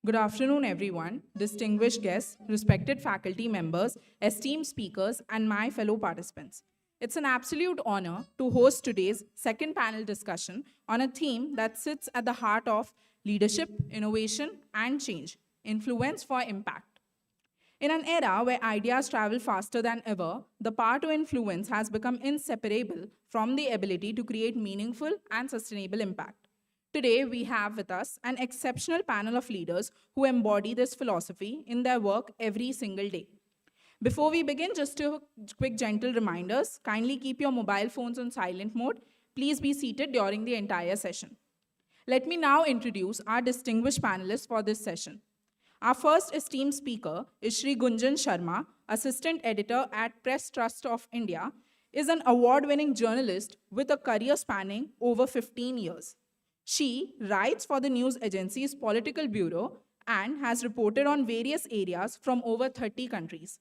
Good afternoon, everyone, distinguished guests, respected faculty members, esteemed speakers, and my fellow participants. It's an absolute honor to host today's second panel discussion on a theme that sits at the heart of leadership, innovation, and change, influence for impact. In an era where ideas travel faster than ever, the power to influence has become inseparable from the ability to create meaningful and sustainable impact. Today, we have with us an exceptional panel of leaders who embody this philosophy in their work every single day. Before we begin, just two quick gentle reminders. Kindly keep your mobile phones on silent mode. Please be seated during the entire session. Let me now introduce our distinguished panelists for this session. Our first esteemed speaker is Shri Gunjan Sharma, Assistant Editor at Press Trust of India, is an award-winning journalist with a career spanning over 15 years. She writes for the news agency's Political Bureau and has reported on various areas from over 30 countries.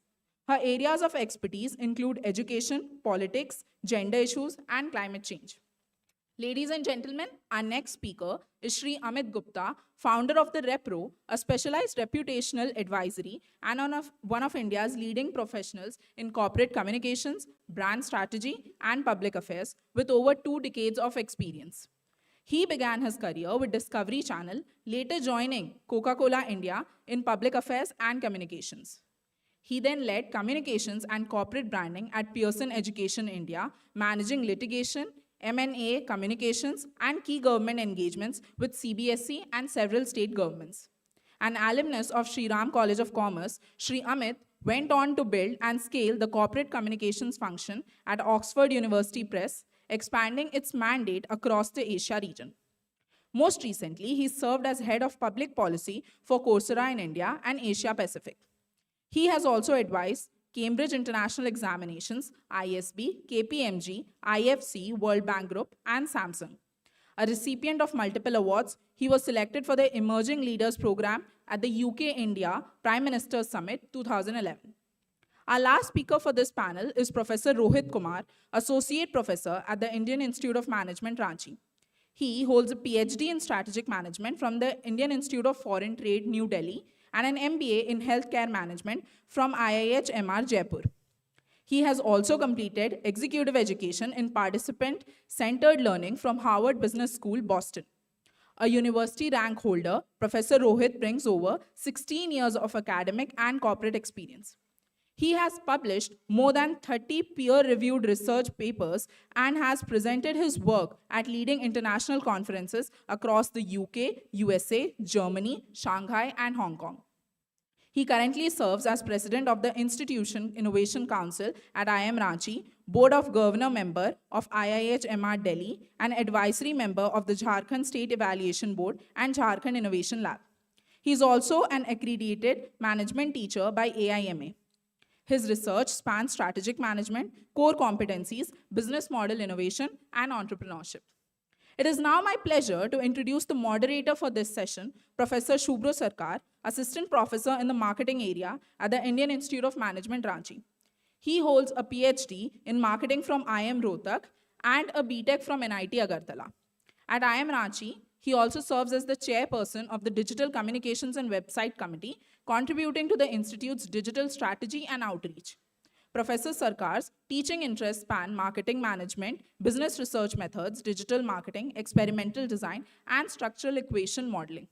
Her areas of expertise include education, politics, gender issues, and climate change. Ladies and gentlemen, our next speaker is Shri Amit Gupta, founder of the Repro, a specialized reputational advisory and one of India's leading professionals in corporate communications, brand strategy, and public affairs with over 2 decades of experience. He began his career with Discovery Channel, later joining Coca-Cola India in public affairs and communications. He then led communications and corporate branding at Pearson Education India, managing litigation, M&A communications, and key government engagements with CBSE and several state governments. An alumnus of Sri Ram College of Commerce, Sri Amit went on to build and scale the corporate communications function at Oxford University Press, expanding its mandate across the Asia region. Most recently, he served as head of public policy for Coursera in India and Asia Pacific. He has also advised Cambridge International Examinations, ISB, KPMG, IFC, World Bank Group, and Samsung. A recipient of multiple awards, he was selected for the Emerging Leaders Program at the UK-India Prime Minister's Summit 2011. Our last speaker for this panel is Professor Rohit Kumar, Associate Professor at the Indian Institute of Management, Ranchi. He holds a PhD in Strategic Management from the Indian Institute of Foreign Trade, New Delhi, and an MBA in Healthcare Management from IIHMR, Jaipur. He has also completed executive education in participant-centered learning from Harvard Business School, Boston. A university rank holder, Professor Rohit brings over 16 years of academic and corporate experience. He has published more than 30 peer-reviewed research papers and has presented his work at leading international conferences across the UK, USA, Germany, Shanghai, and Hong Kong. He currently serves as president of the Institution Innovation Council at IIM Ranchi, Board of Governor member of IIHMR Delhi, and advisory member of the Jharkhand State Evaluation Board and Jharkhand Innovation Lab. He is also an accredited management teacher by AIMA. His research spans strategic management, core competencies, business model innovation, and entrepreneurship. It is now my pleasure to introduce the moderator for this session, Professor Shubhro Sarkar, Assistant Professor in the Marketing area at the Indian Institute of Management, Ranchi. He holds a PhD in Marketing from IIM Rohtak and a BTech from NIT Agartala. At IIM Ranchi, he also serves as the chairperson of the Digital Communications and Website Committee, contributing to the Institute's digital strategy and outreach. Professor Sarkar's teaching interests span marketing management, business research methods, digital marketing, experimental design, and structural equation modeling.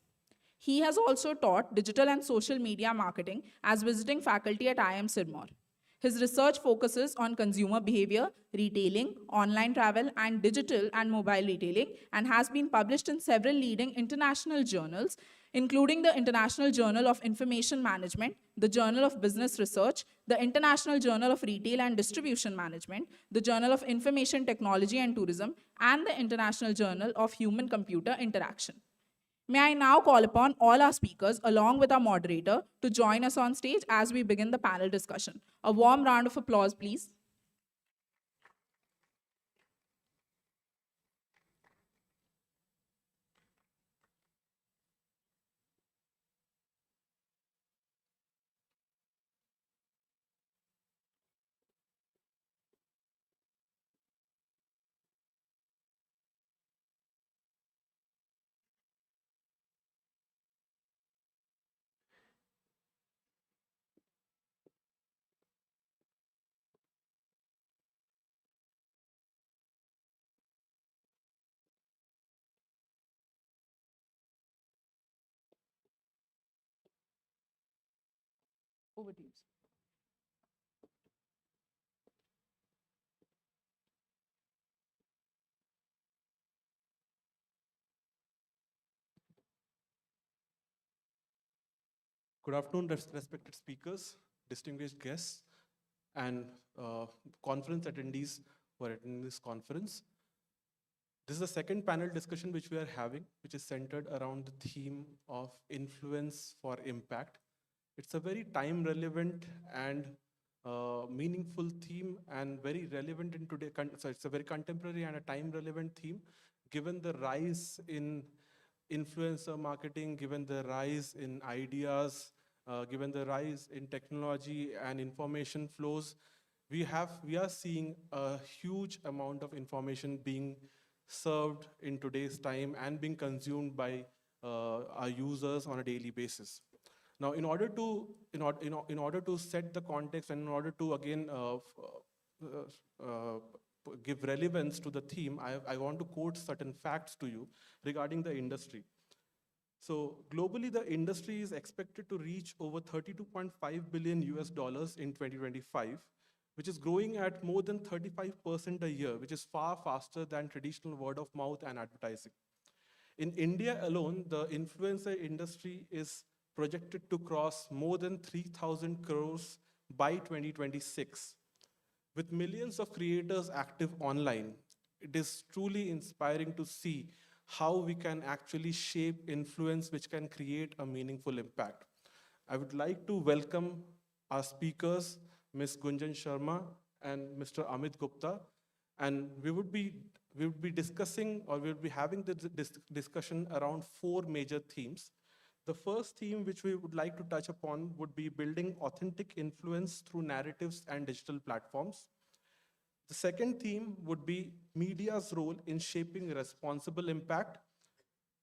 He has also taught digital and social media marketing as visiting faculty at IIM Sirmaur. His research focuses on consumer behavior, retailing, online travel, and digital and mobile retailing, and has been published in several leading international journals, including the International Journal of Information Management, the Journal of Business Research, the International Journal of Retail and Distribution Management, the Journal of Information Technology and Tourism, and the International Journal of Human-Computer Interaction. May I now call upon all our speakers, along with our moderator, to join us on stage as we begin the panel discussion. A warm round of applause, please. Over to you. Good afternoon, respected speakers, distinguished guests, and conference attendees who are attending this conference. This is the second panel discussion which we are having, which is centered around the theme of influence for impact. It's a very time-relevant and meaningful theme, and very relevant in today. So it's a very contemporary and a time-relevant theme, given the rise in influencer marketing, given the rise in ideas, given the rise in technology and information flows. We are seeing a huge amount of information being served in today's time and being consumed by our users on a daily basis. Now, in order to set the context, and in order to again give relevance to the theme, I want to quote certain facts to you regarding the industry. So globally, the industry is expected to reach over 32.5 billion US dollars in 2025, which is growing at more than 35% a year, which is far faster than traditional word of mouth and advertising. In India alone, the influencer industry is projected to cross more than 3,000 crores by 2026. With millions of creators active online, it is truly inspiring to see how we can actually shape influence which can create a meaningful impact. I would like to welcome our speakers, Ms. Gunjan Sharma and Mr. Amit Gupta, and we would be discussing, or we would be having this discussion around four major themes. The first theme which we would like to touch upon would be building authentic influence through narratives and digital platforms. The second theme would be media's role in shaping responsible impact.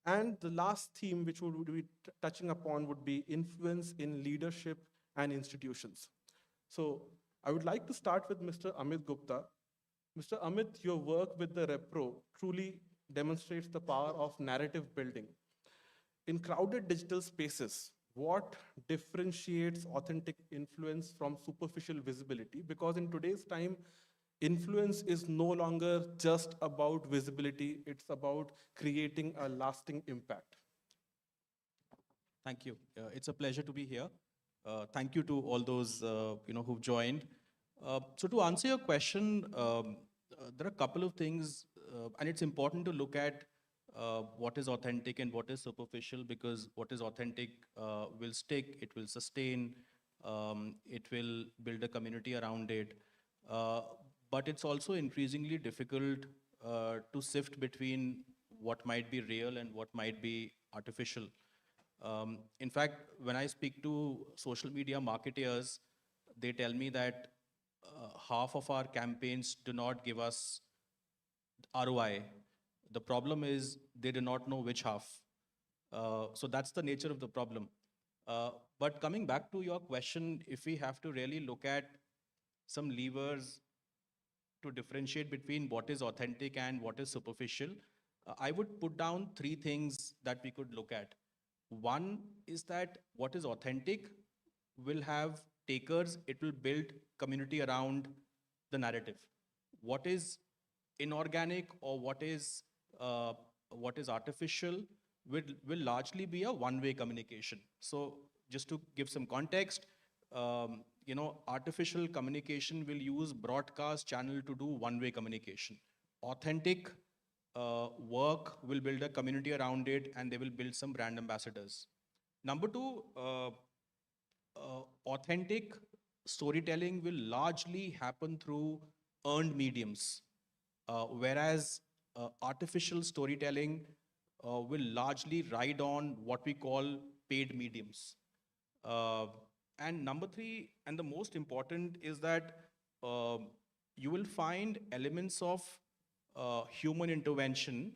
And the last theme which we would be touching upon would be influence in leadership and institutions. So I would like to start with Mr. Amit Gupta. Mr. Amit, your work with the Repro truly demonstrates the power of narrative building. In crowded digital spaces, what differentiates authentic influence from superficial visibility? Because in today's time, influence is no longer just about visibility, it's about creating a lasting impact. Thank you. It's a pleasure to be here. Thank you to all those who've joined. So to answer your question, there are a couple of things, and it's important to look at what is authentic and what is superficial, because what is authentic will stick, it will sustain, it will build a community around it. But it's also increasingly difficult to sift between what might be real and what might be artificial. In fact, when I speak to social media marketeers, they tell me that half of our campaigns do not give us ROI. The problem is they do not know which half. So that's the nature of the problem. But coming back to your question, if we have to really look at some levers to differentiate between what is authentic and what is superficial, I would put down three things that we could look at. One is that what is authentic will have takers, it will build community around the narrative. What is inorganic or what is artificial will largely be a one-way communication. So just to give some context, artificial communication will use broadcast channel to do one-way communication. Authentic work will build a community around it, and they will build some brand ambassadors. Number two, authentic storytelling will largely happen through earned mediums, whereas artificial storytelling will largely ride on what we call paid mediums. And number three, and the most important, is that you will find elements of human intervention,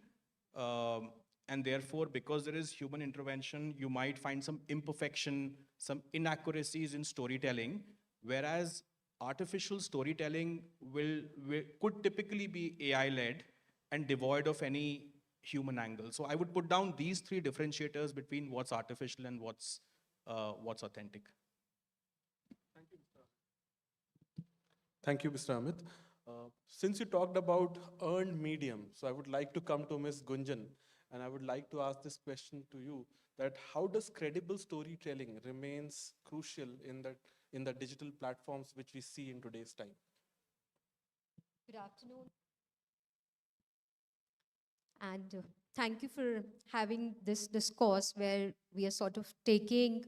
and therefore, because there is human intervention, you might find some imperfection, some inaccuracies in storytelling, whereas artificial storytelling could typically be AI-led and devoid of any human angle. So I would put down these three differentiators between what's artificial and what's authentic. Thank you, Mr. Amit. Since you talked about earned medium, so I would like to come to Ms. Gunjan, and I would like to ask this question to you, that how does credible storytelling remains crucial in the digital platforms which we see in today's time? Good afternoon. And thank you for having this discourse where we are sort of taking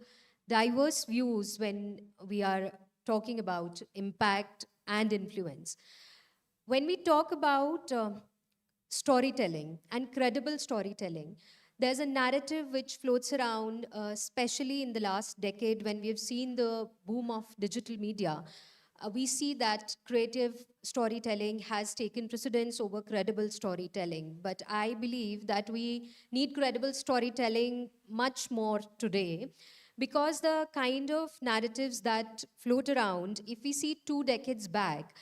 diverse views when we are talking about impact and influence. When we talk about storytelling and credible storytelling, there's a narrative which floats around, especially in the last decade when we've seen the boom of digital media. We see that creative storytelling has taken precedence over credible storytelling. But I believe that we need credible storytelling much more today, because the kind of narratives that float around, if we see 2 decades back,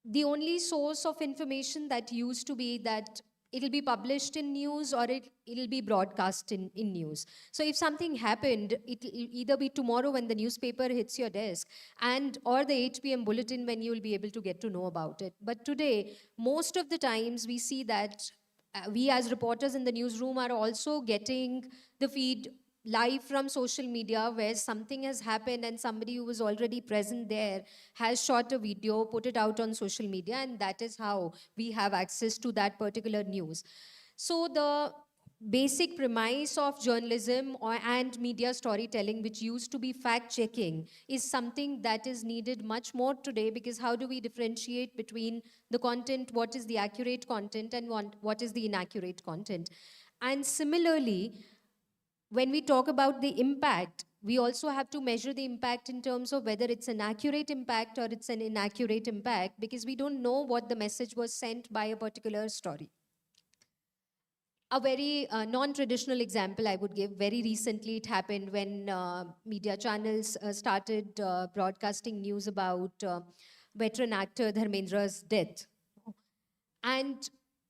the only source of information that used to be that it'll be published in news or it'll be broadcast in news. So if something happened, it'll either be tomorrow when the newspaper hits your desk or the 8 p.m. bulletin when you'll be able to get to know about it. But today, most of the times we see that we as reporters in the newsroom are also getting the feed live from social media, where something has happened and somebody who was already present there has shot a video, put it out on social media, and that is how we have access to that particular news. So the basic premise of journalism and media storytelling, which used to be fact-checking, is something that is needed much more today, because how do we differentiate between the content, what is the accurate content, and what is the inaccurate content? And similarly, when we talk about the impact, we also have to measure the impact in terms of whether it's an accurate impact or it's an inaccurate impact, because we don't know what the message was sent by a particular story. A very non-traditional example I would give, very recently it happened when media channels started broadcasting news about veteran actor Dharmendra's death. And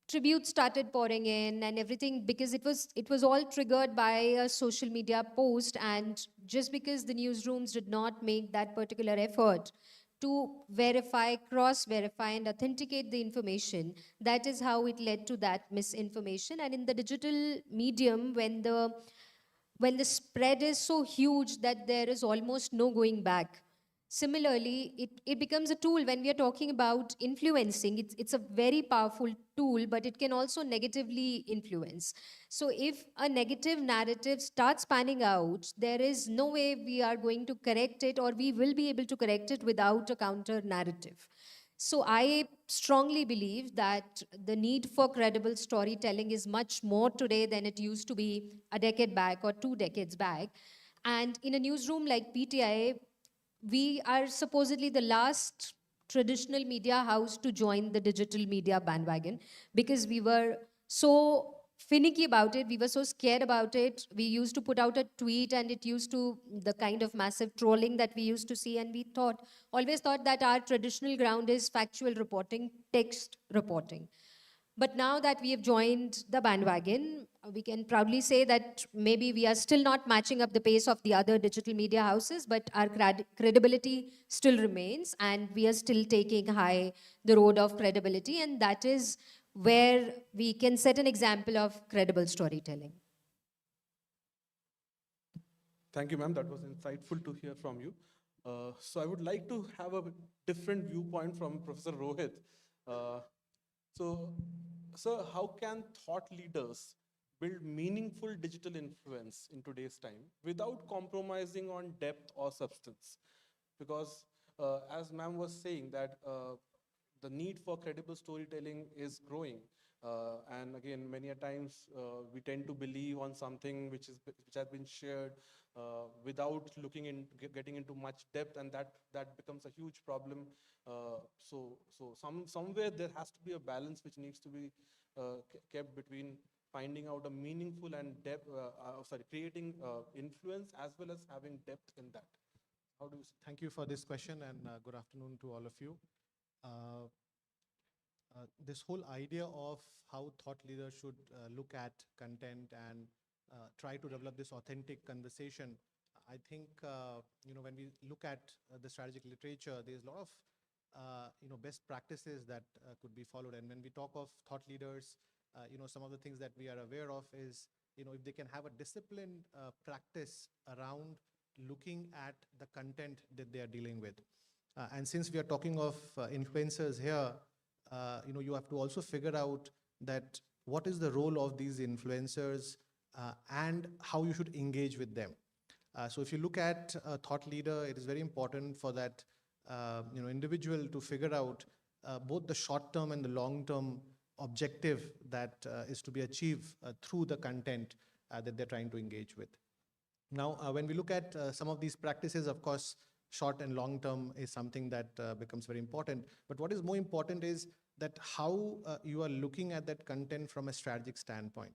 tributes started pouring in and everything, because it was all triggered by a social media post, and just because the newsrooms did not make that particular effort to verify, cross-verify and authenticate the information, that is how it led to that misinformation. And in the digital medium, when the spread is so huge that there is almost no going back, similarly, it becomes a tool when we are talking about influencing. It's a very powerful tool, but it can also negatively influence. So if a negative narrative starts panning out, there is no way we are going to correct it, or we will be able to correct it without a counter narrative. So I strongly believe that the need for credible storytelling is much more today than it used to be a decade back or 2 decades back. And in a newsroom like PTI, we are supposedly the last traditional media house to join the digital media bandwagon, because we were so finicky about it, we were so scared about it. We used to put out a tweet and it used to, the kind of massive trolling that we used to see, and we always thought that our traditional ground is factual reporting, text reporting. But now that we have joined the bandwagon, we can proudly say that maybe we are still not matching up the pace of the other digital media houses, but our credibility still remains, and we are still taking high the road of credibility, and that is where we can set an example of credible storytelling. Thank you, ma'am. That was insightful to hear from you. So I would like to have a different viewpoint from Professor Rohit. Uh, so, sir, how can thought leaders build meaningful digital influence in today's time without compromising on depth or substance? Because as ma'am was saying that the need for credible storytelling is growing. And again, many a times we tend to believe on something which has been shared without looking in, getting into much depth, and that becomes a huge problem. So somewhere there has to be a balance which needs to be kept between finding out a meaningful and creating influence as well as having depth in that. How do you see? Thank you for this question, and good afternoon to all of you. This whole idea of how thought leaders should look at content and try to develop this authentic conversation, I think when we look at the strategic literature, there's a lot of best practices that could be followed. And when we talk of thought leaders, some of the things that we are aware of is if they can have a disciplined practice around looking at the content that they are dealing with. And since we are talking of influencers here, you have to also figure out that what is the role of these influencers and how you should engage with them. So if you look at a thought leader, it is very important for that individual to figure out both the short-term and the long-term objective that is to be achieved through the content that they're trying to engage with. Now, when we look at some of these practices, of course, short and long term is something that becomes very important. But what is more important is that how you are looking at that content from a strategic standpoint.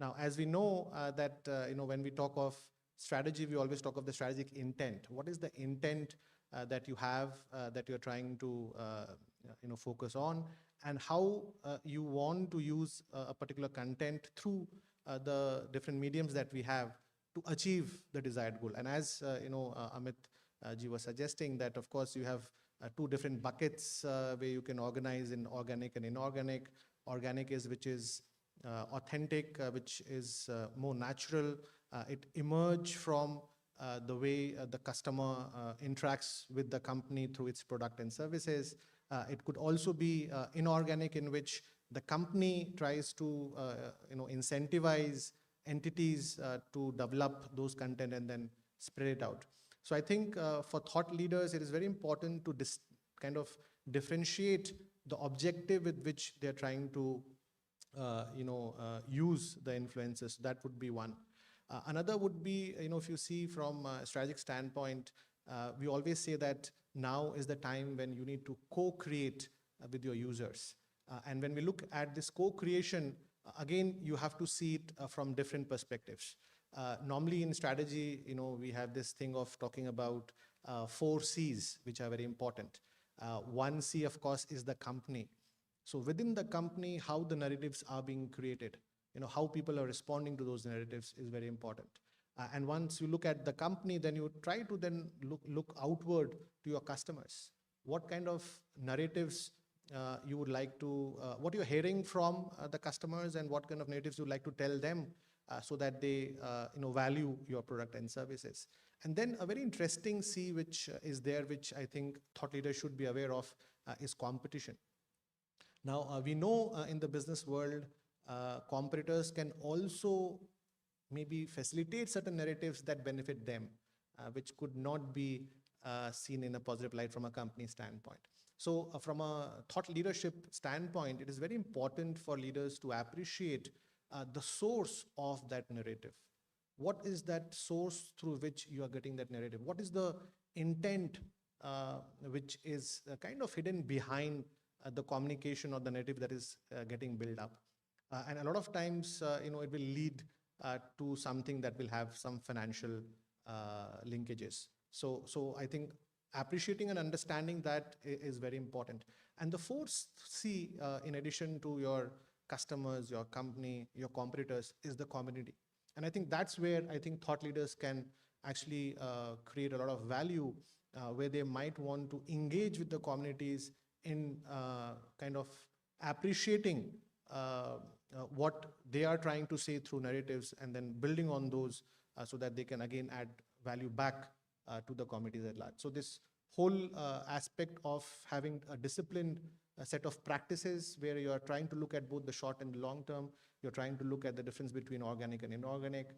Now, as we know that when we talk of strategy, we always talk of the strategic intent. What is the intent that you have that you're trying to focus on, and how you want to use a particular content through the different mediums that we have to achieve the desired goal. And as Amit ji was suggesting that, of course, you have two different buckets where you can organize in organic and inorganic. Organic is which is authentic, which is more natural. It emerges from the way the customer interacts with the company through its product and services. It could also be inorganic, in which the company tries to incentivize entities to develop those content and then spread it out. So I think for thought leaders, it is very important to kind of differentiate the objective with which they're trying to use the influences. That would be one. Another would be, if you see from a strategic standpoint, we always say that now is the time when you need to co-create with your users. And when we look at this co-creation, again, you have to see it from different perspectives. Normally in strategy, we have this thing of talking about 4 C's, which are very important. One C, of course, is the company. So within the company, how the narratives are being created, how people are responding to those narratives is very important. And once you look at the company, then you try to then look outward to your customers. What kind of narratives you would like to, what you're hearing from the customers, and what kind of narratives you would like to tell them so that they value your product and services. And then a very interesting C which is there, which I think thought leaders should be aware of, is competition. Now, we know in the business world, competitors can also maybe facilitate certain narratives that benefit them, which could not be seen in a positive light from a company standpoint. So from a thought leadership standpoint, it is very important for leaders to appreciate the source of that narrative. What is that source through which you are getting that narrative? What is the intent which is kind of hidden behind the communication or the narrative that is getting built up? And a lot of times, it will lead to something that will have some financial linkages. So I think appreciating and understanding that is very important. And the fourth C, in addition to your customers, your company, your competitors is the community. And I think that's where I think thought leaders can actually create a lot of value, where they might want to engage with the communities in kind of appreciating what they are trying to say through narratives, and then building on those so that they can again add value back to the communities at large. So this whole aspect of having a disciplined set of practices where you are trying to look at both the short and the long term, you're trying to look at the difference between organic and inorganic,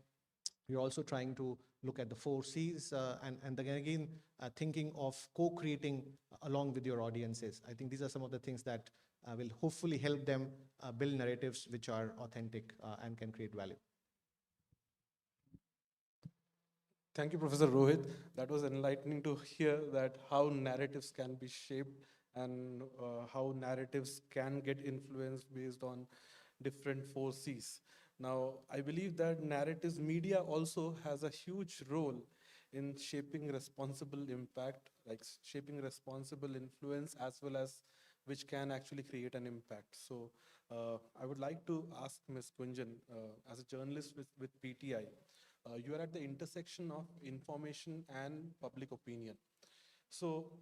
you're also trying to look at the 4 C's, and again, thinking of co-creating along with your audiences. I think these are some of the things that will hopefully help them build narratives which are authentic and can create value. Thank you, Professor Rohit. That was enlightening to hear that how narratives can be shaped and how narratives can get influenced based on different 4 C's. Now, I believe that narratives media also has a huge role in shaping responsible impact, like shaping responsible influence, as well as which can actually create an impact. So I would like to ask Ms. Kunjan, as a journalist with PTI, you are at the intersection of information and public opinion. So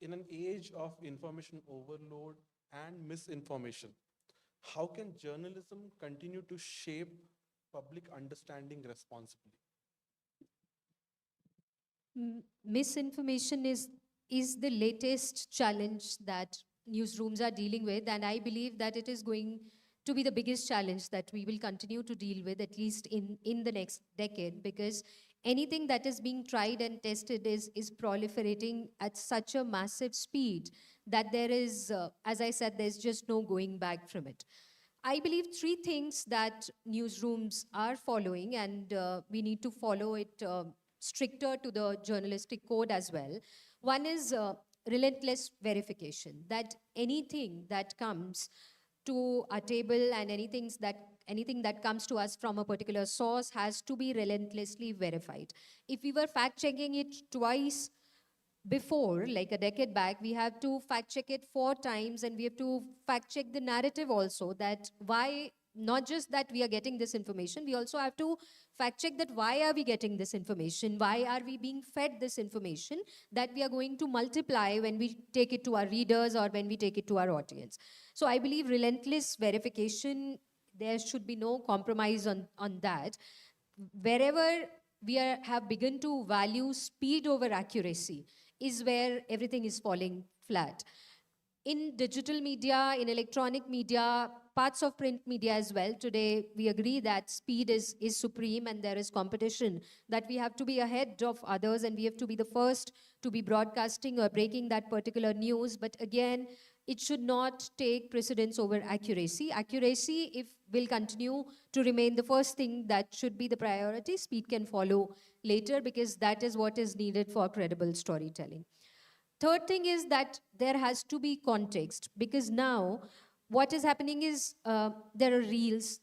in an age of information overload and misinformation, how can journalism continue to shape public understanding responsibly? Misinformation is the latest challenge that newsrooms are dealing with, and I believe that it is going to be the biggest challenge that we will continue to deal with, at least in the next decade, because anything that is being tried and tested is proliferating at such a massive speed that there is, as I said, there's just no going back from it. I believe 3 things that newsrooms are following, and we need to follow it stricter to the journalistic code as well. One is relentless verification, that anything that comes to our table and anything that comes to us from a particular source has to be relentlessly verified. If we were fact checking it twice before, like a decade back, we have to fact check it 4 times, and we have to fact check the narrative also, that why, not just that we are getting this information, we also have to fact check that why are we getting this information, why are we being fed this information that we are going to multiply when we take it to our readers or when we take it to our audience. So I believe relentless verification, there should be no compromise on that. Wherever we have begun to value speed over accuracy is where everything is falling flat. In digital media, in electronic media, parts of print media as well, today we agree that speed is supreme, and there is competition, that we have to be ahead of others and we have to be the first to be broadcasting or breaking that particular news. But again, it should not take precedence over accuracy. Accuracy, if will continue to remain the first thing that should be the priority, speed can follow later, because that is what is needed for credible storytelling. Third thing is that there has to be context, because now what is happening is there are reels,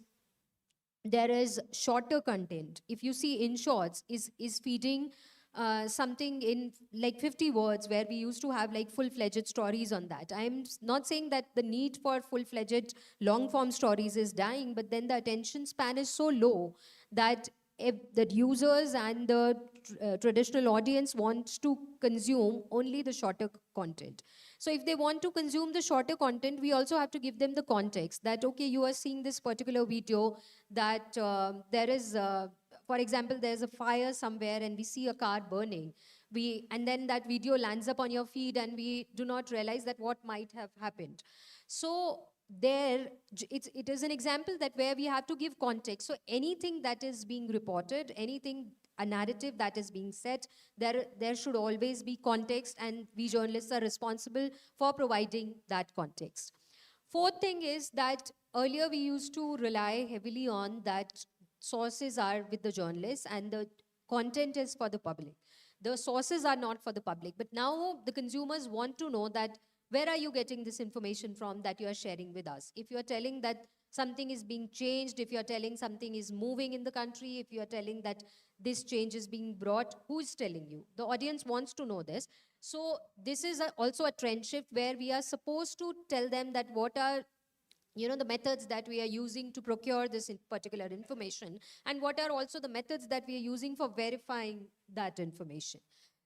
there is shorter content. If you see in shorts is feeding something in like 50 words, where we used to have like full-fledged stories on that. I'm not saying that the need for full-fledged long-form stories is dying, but then the attention span is so low that if the users and the traditional audience wants to consume only the shorter content. So if they want to consume the shorter content, we also have to give them the context that, okay, you are seeing this particular video, that there is, for example, there's a fire somewhere and we see a car burning. And then that video lands up on your feed and we do not realize that what might have happened. So it is an example that where we have to give context. So anything that is being reported, a narrative that is being set, there should always be context, and we journalists are responsible for providing that context. Fourth thing is that earlier we used to rely heavily on that sources are with the journalists and the content is for the public. The sources are not for the public, but now the consumers want to know that where are you getting this information from that you are sharing with us? If you are telling that something is being changed, if you are telling something is moving in the country, if you are telling that this change is being brought, who is telling you? The audience wants to know this. So this is also a trend shift where we are supposed to tell them that what are the methods that we are using to procure this particular information, and what are also the methods that we are using for verifying that information.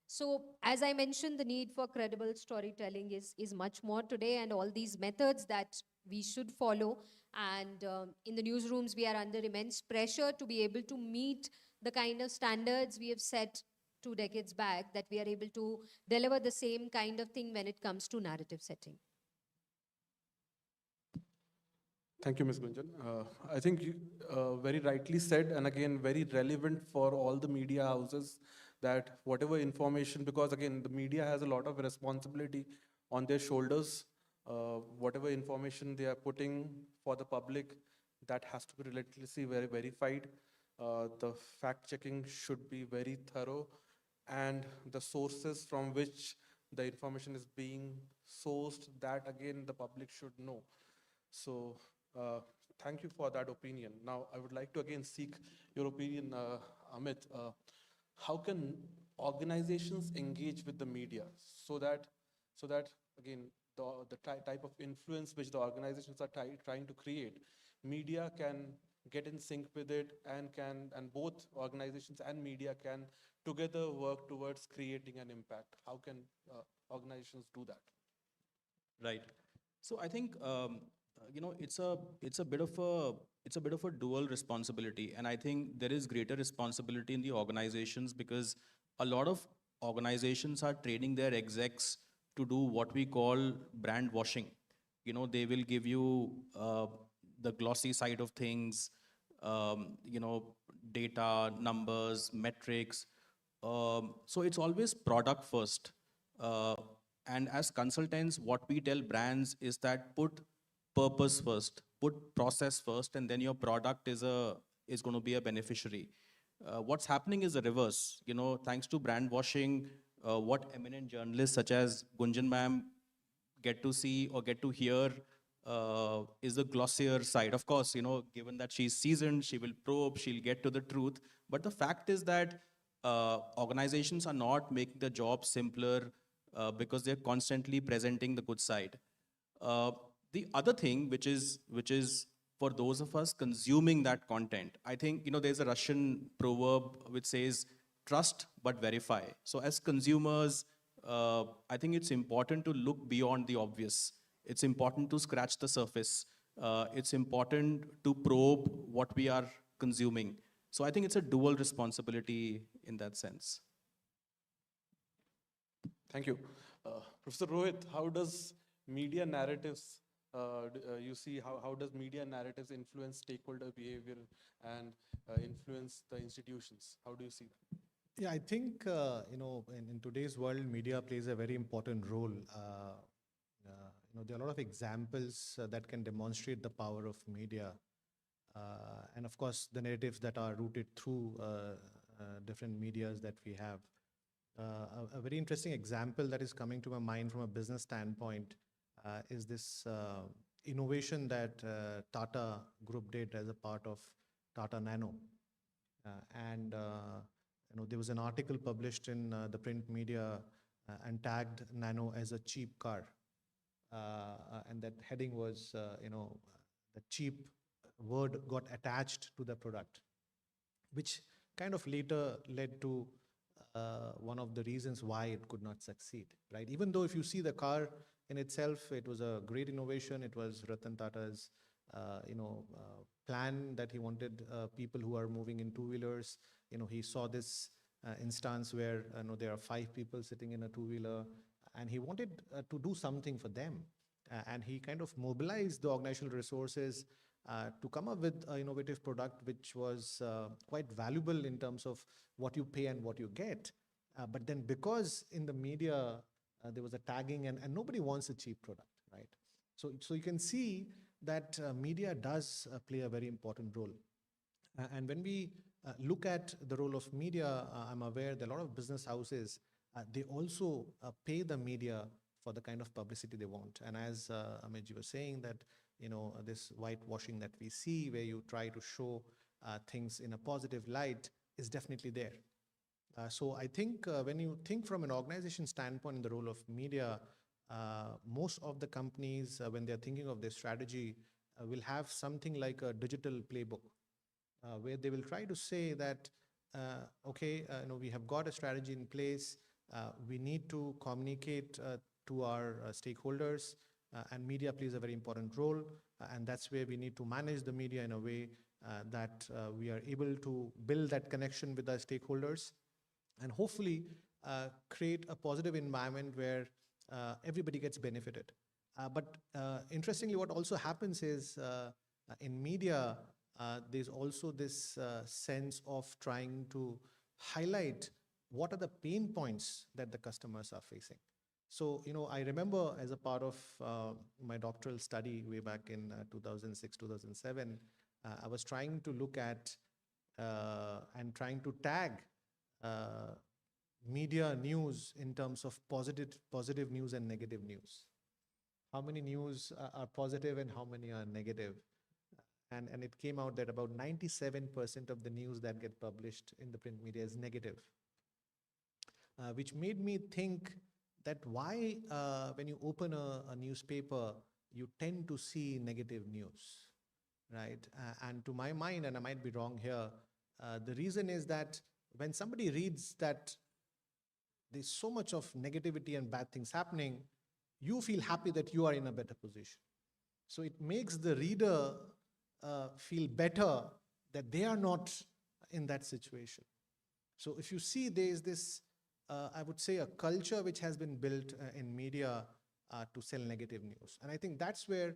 So as I mentioned, the need for credible storytelling is much more today, and all these methods that we should follow. And in the newsrooms, we are under immense pressure to be able to meet the kind of standards we have set 2 decades back, that we are able to deliver the same kind of thing when it comes to narrative setting. Thank you, Ms. Gunjan. I think you very rightly said, and again, very relevant for all the media houses, that whatever information, because again, the media has a lot of responsibility on their shoulders. Whatever information they are putting for the public, that has to be relentlessly verified. The fact checking should be very thorough, and the sources from which the information is being sourced, that again, the public should know. So thank you for that opinion. Now, I would like to again seek your opinion, Amit. How can organizations engage with the media so that again, the type of influence which the organizations are trying to create, media can get in sync with it, and both organizations and media can together work towards creating an impact? How can organizations do that? Right. So I think it's a bit of a dual responsibility, and I think there is greater responsibility in the organizations, because a lot of organizations are training their execs to do what we call brand washing. They will give you the glossy side of things, data, numbers, metrics. So it's always product first. And as consultants, what we tell brands is that put purpose first, put process first, and then your product is going to be a beneficiary. What's happening is the reverse. Thanks to brand washing, what eminent journalists such as Gunjan ma'am get to see or get to hear is the glossier side. Of course, given that she's seasoned, she will probe, she'll get to the truth. But the fact is that organizations are not making the job simpler because they're constantly presenting the good side. The other thing, which is for those of us consuming that content, I think there's a Russian proverb which says, "Trust but verify." So as consumers, I think it's important to look beyond the obvious. It's important to scratch the surface. It's important to probe what we are consuming. So I think it's a dual responsibility in that sense. Thank you. Professor Rohit, how does media narratives, you see, how does media narratives influence stakeholder behavior and influence the institutions? How do you see that? Yeah, I think, in today's world, media plays a very important role. There are a lot of examples that can demonstrate the power of media. And of course, the narratives that are rooted through different medias that we have. A very interesting example that is coming to my mind from a business standpoint is this innovation that Tata Group did as a part of Tata Nano. There was an article published in the print media and tagged Nano as a cheap car. And that heading was, the cheap word got attached to the product, which kind of later led to one of the reasons why it could not succeed, right? Even though if you see the car in itself, it was a great innovation. It was Ratan Tata's, plan that he wanted people who are moving in two-wheelers. He saw this instance where there are 5 people sitting in a two-wheeler, and he wanted to do something for them. And he kind of mobilized the organizational resources to come up with an innovative product which was quite valuable in terms of what you pay and what you get. But then because in the media there was a tagging and nobody wants a cheap product, right? So you can see that media does play a very important role. And when we look at the role of media, I'm aware that a lot of business houses, they also pay the media for the kind of publicity they want. And as Amit, you were saying that, this whitewashing that we see where you try to show things in a positive light is definitely there. So I think when you think from an organization standpoint in the role of media, most of the companies, when they're thinking of their strategy, will have something like a digital playbook where they will try to say that, okay, we have got a strategy in place. We need to communicate to our stakeholders, and media plays a very important role. And that's where we need to manage the media in a way that we are able to build that connection with our stakeholders and hopefully create a positive environment where everybody gets benefited. But interestingly, what also happens is in media, there's also this sense of trying to highlight what are the pain points that the customers are facing. So, I remember as a part of my doctoral study way back in 2006, 2007, I was trying to look at and trying to tag media news in terms of positive news and negative news. How many news are positive and how many are negative? And it came out that about 97% of the news that get published in the print media is negative, which made me think that why, when you open a newspaper, you tend to see negative news, right? And to my mind, and I might be wrong here, the reason is that when somebody reads that there's so much of negativity and bad things happening, you feel happy that you are in a better position. So it makes the reader feel better that they are not in that situation. So if you see, there is this, I would say, a culture which has been built in media to sell negative news. And I think that's where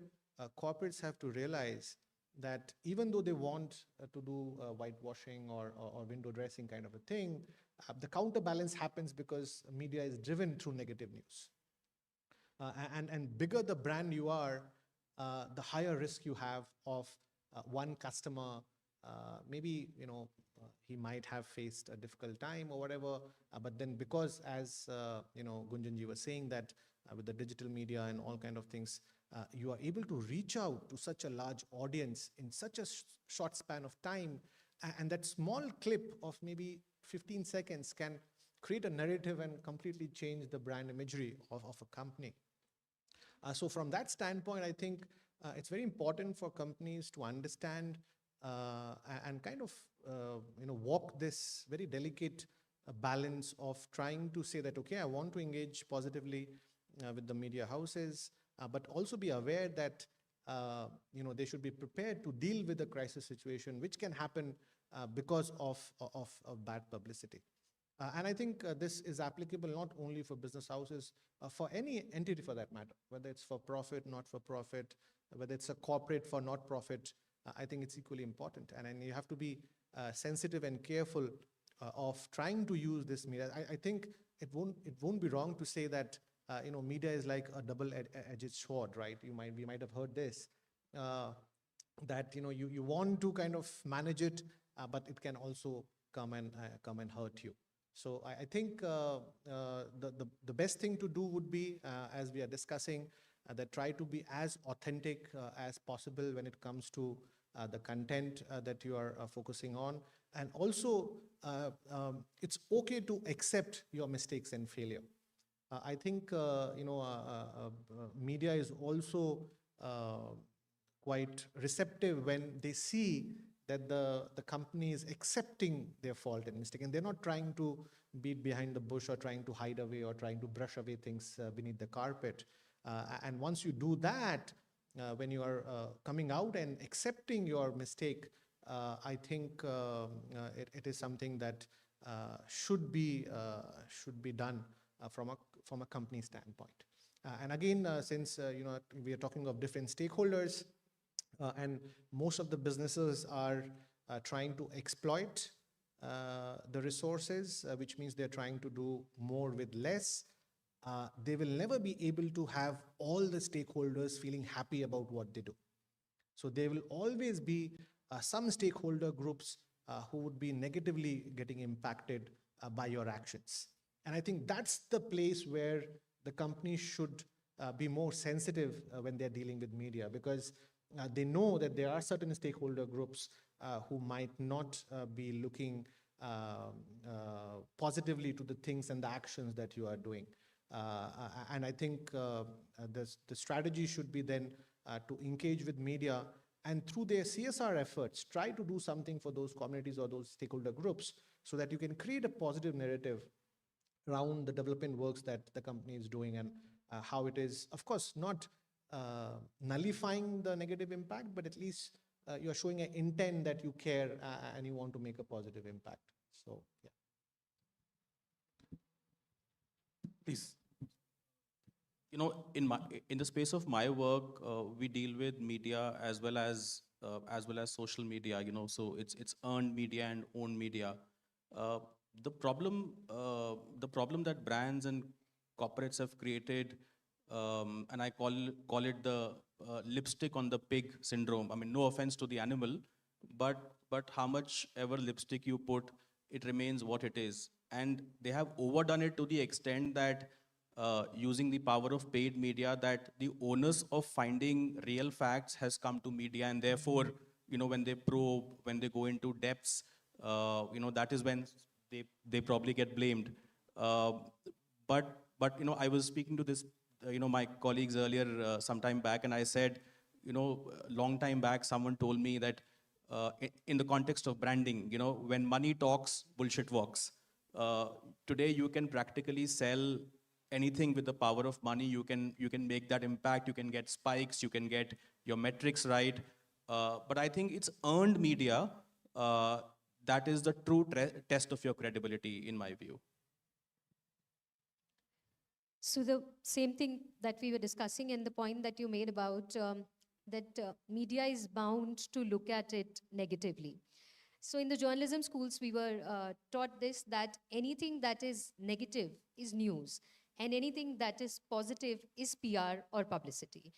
corporates have to realize that even though they want to do whitewashing or window dressing kind of a thing, the counterbalance happens because media is driven through negative news. And bigger the brand you are, the higher risk you have of one customer, maybe, he might have faced a difficult time or whatever, but then because as, Gunjanji was saying that with the digital media and all kind of things, you are able to reach out to such a large audience in such a short span of time, and that small clip of maybe 15 seconds can create a narrative and completely change the brand imagery of a company. So from that standpoint, I think it's very important for companies to understand and kind of walk this very delicate balance of trying to say that, okay, I want to engage positively with the media houses, but also be aware that they should be prepared to deal with a crisis situation which can happen because of bad publicity. And I think this is applicable not only for business houses, for any entity for that matter, whether it's for profit, not for profit, whether it's a corporate for not profit. I think it's equally important. And you have to be sensitive and careful of trying to use this media. I think it won't be wrong to say that media is like a double-edged sword, right? We might have heard this, that you want to kind of manage it, but it can also come and hurt you. So I think the best thing to do would be, as we are discussing, that try to be as authentic as possible when it comes to the content that you are focusing on. And also, it's okay to accept your mistakes and failure. I think media is also quite receptive when they see that the company is accepting their fault and mistake, and they're not trying to beat behind the bush or trying to hide away or trying to brush away things beneath the carpet. And once you do that, when you are coming out and accepting your mistake, I think it is something that should be done from a company standpoint. And again, since we are talking of different stakeholders, and most of the businesses are trying to exploit the resources, which means they're trying to do more with less. They will never be able to have all the stakeholders feeling happy about what they do. So there will always be some stakeholder groups who would be negatively getting impacted by your actions. And I think that's the place where the company should be more sensitive when they're dealing with media, because they know that there are certain stakeholder groups who might not be looking positively to the things and the actions that you are doing. And I think the strategy should be then to engage with media, and through their CSR efforts, try to do something for those communities or those stakeholder groups so that you can create a positive narrative around the development works that the company is doing, and how it is, of course, not nullifying the negative impact, but at least you're showing an intent that you care and you want to make a positive impact. So, yeah. Please. In the space of my work, we deal with media as well as social media. So it's earned media and owned media. Uh, the problem that brands and corporates have created, and I call it the lipstick on the pig syndrome. I mean, no offense to the animal, but how much ever lipstick you put, it remains what it is. And they have overdone it to the extent that using the power of paid media, that the onus of finding real facts has come to media, and therefore, when they probe, when they go into depths, that is when they probably get blamed. But I was speaking to this, my colleagues earlier some time back, and I said, long time back, someone told me that in the context of branding, when money talks, bullshit walks. Today, you can practically sell anything with the power of money. You can make that impact. You can get spikes. You can get your metrics right. But I think it's earned media that is the true test of your credibility, in my view. So the same thing that we were discussing, and the point that you made about that media is bound to look at it negatively. So in the journalism schools, we were taught this, that anything that is negative is news, and anything that is positive is PR or publicity.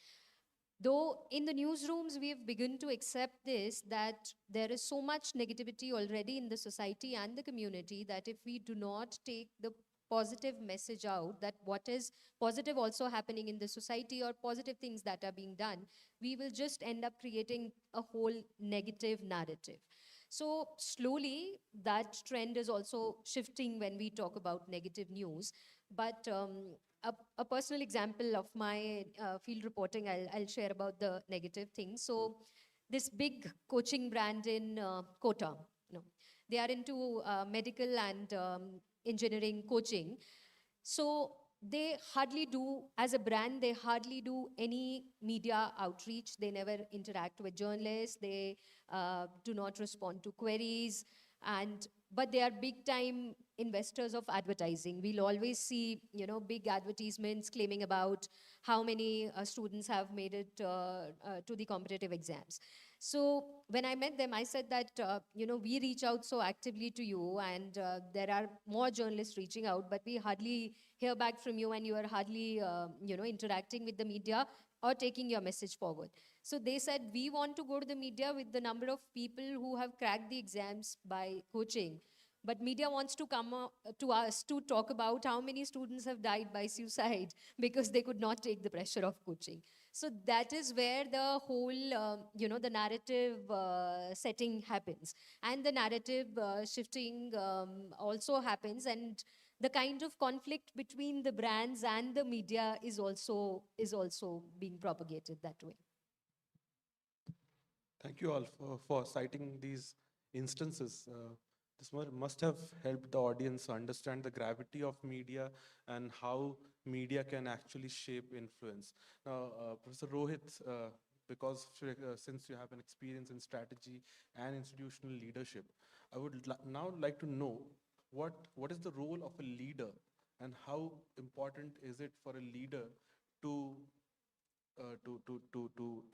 Though in the newsrooms, we have begun to accept this, that there is so much negativity already in the society and the community, that if we do not take the positive message out, that what is positive also happening in the society, or positive things that are being done, we will just end up creating a whole negative narrative. So slowly, that trend is also shifting when we talk about negative news. But a personal example of my field reporting, I'll share about the negative things. So this big coaching brand in Kota, they are into medical and engineering coaching. So they hardly do, as a brand, they hardly do any media outreach. They never interact with journalists. They do not respond to queries. But they are big time investors of advertising. We'll always see, big advertisements claiming about how many students have made it to the competitive exams. So when I met them, I said that, we reach out so actively to you, and there are more journalists reaching out, but we hardly hear back from you, and you are hardly, interacting with the media or taking your message forward. So they said, we want to go to the media with the number of people who have cracked the exams by coaching. But media wants to come to us to talk about how many students have died by suicide because they could not take the pressure of coaching. So that is where the whole, the narrative setting happens. And the narrative shifting also happens. And the kind of conflict between the brands and the media is also being propagated that way. Thank you all for citing these instances. This must have helped the audience understand the gravity of media and how media can actually shape influence. Now, Professor Rohit, since you have an experience in strategy and institutional leadership, I would now like to know what is the role of a leader, and how important is it for a leader to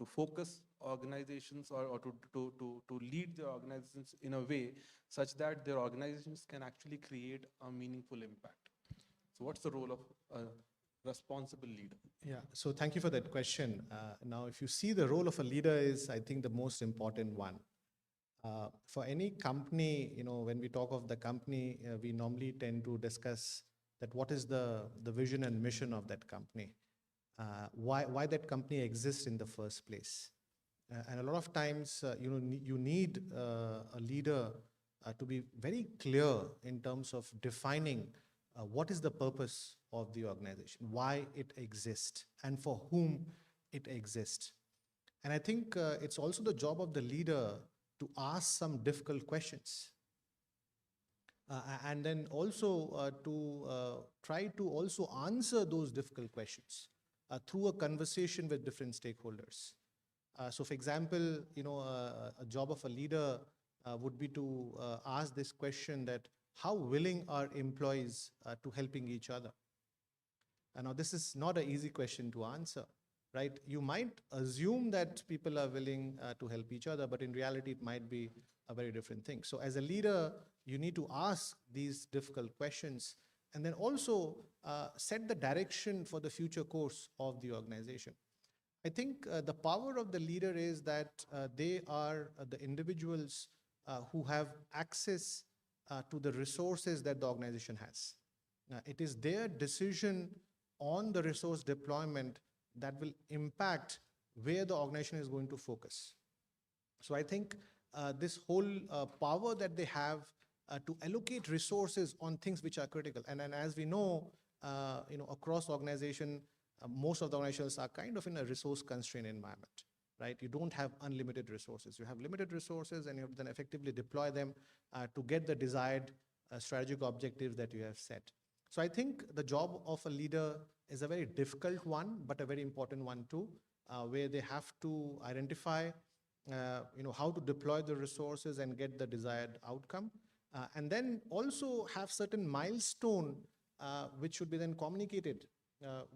focus organizations, or to lead their organizations in a way such that their organizations can actually create a meaningful impact. So what's the role of a responsible leader? Yeah, so thank you for that question. Now, if you see, the role of a leader is, I think, the most important one. For any company, when we talk of the company, we normally tend to discuss that what is the vision and mission of that company. Why that company exists in the first place. And a lot of times, you need a leader to be very clear in terms of defining what is the purpose of the organization, why it exists, and for whom it exists. And I think it's also the job of the leader to ask some difficult questions. And then also to try to also answer those difficult questions through a conversation with different stakeholders. So for example, a job of a leader would be to ask this question that how willing are employees to helping each other? Now this is not an easy question to answer, right? You might assume that people are willing to help each other, but in reality it might be a very different thing. So as a leader, you need to ask these difficult questions and then also set the direction for the future course of the organization. I think the power of the leader is that they are the individuals who have access to the resources that the organization has. It is their decision on the resource deployment that will impact where the organization is going to focus. So I think this whole power that they have to allocate resources on things which are critical. And as we know, across organization, most of the organizations are kind of in a resource constrained environment, right? You don't have unlimited resources. You have limited resources and you have to then effectively deploy them to get the desired strategic objectives that you have set. So I think the job of a leader is a very difficult one, but a very important one too, where they have to identify how to deploy the resources and get the desired outcome. And then also have certain milestone which should be then communicated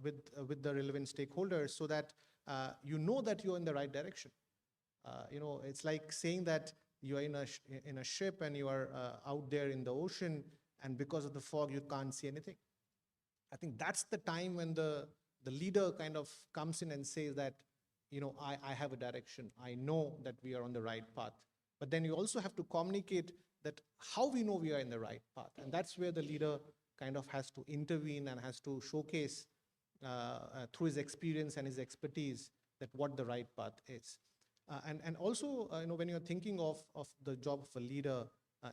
with the relevant stakeholders so that you know that you're in the right direction. It's like saying that you are in a ship and you are out there in the ocean, and because of the fog you can't see anything. I think that's the time when the leader kind of comes in and says that, I have a direction. I know that we are on the right path. But then you also have to communicate that how we know we are in the right path. And that's where the leader kind of has to intervene and has to showcase through his experience and his expertise that what the right path is. And also, when you're thinking of the job of a leader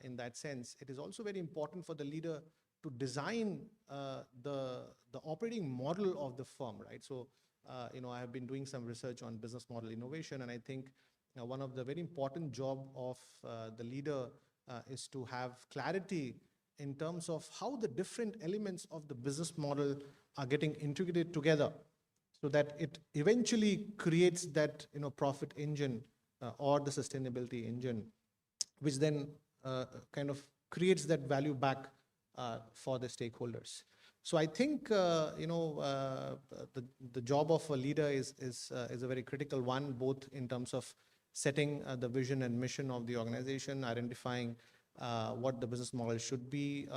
in that sense, it is also very important for the leader to design the operating model of the firm, right? So, I have been doing some research on business model innovation, and I think one of the very important job of the leader is to have clarity in terms of how the different elements of the business model are getting integrated together so that it eventually creates that profit engine or the sustainability engine, which then kind of creates that value back for the stakeholders. So I think the job of a leader is a very critical one, both in terms of setting the vision and mission of the organization, identifying what the business model should be,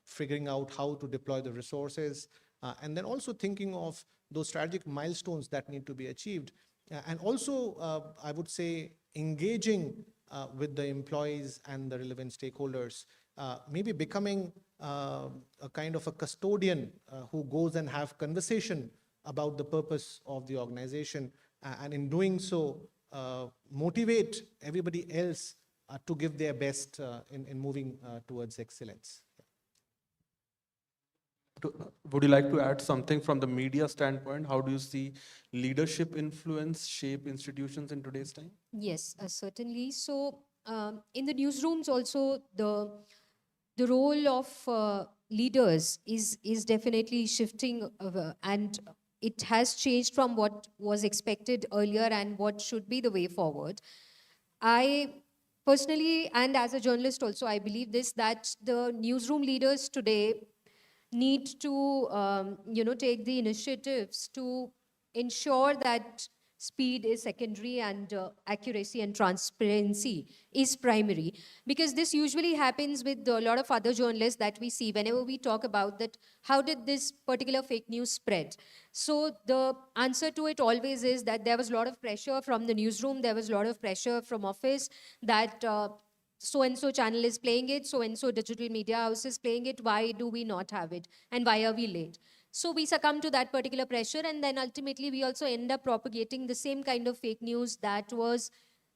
figuring out how to deploy the resources, and then also thinking of those strategic milestones that need to be achieved. And also, I would say, engaging with the employees and the relevant stakeholders, maybe becoming a kind of a custodian who goes and have conversation about the purpose of the organization, and in doing so, motivate everybody else to give their best in moving towards excellence. Would you like to add something from the media standpoint? How do you see leadership influence shape institutions in today's time? Yes, certainly. So in the newsrooms also, the role of leaders is definitely shifting, and it has changed from what was expected earlier and what should be the way forward. I personally, and as a journalist also, I believe this, that the newsroom leaders today need to, take the initiatives to ensure that speed is secondary and accuracy and transparency is primary. Because this usually happens with a lot of other journalists that we see whenever we talk about that, how did this particular fake news spread? So the answer to it always is that there was a lot of pressure from the newsroom, there was a lot of pressure from office that so-and-so channel is playing it, so-and-so digital media house is playing it, why do we not have it? And why are we late? So we succumb to that particular pressure, and then ultimately we also end up propagating the same kind of fake news that was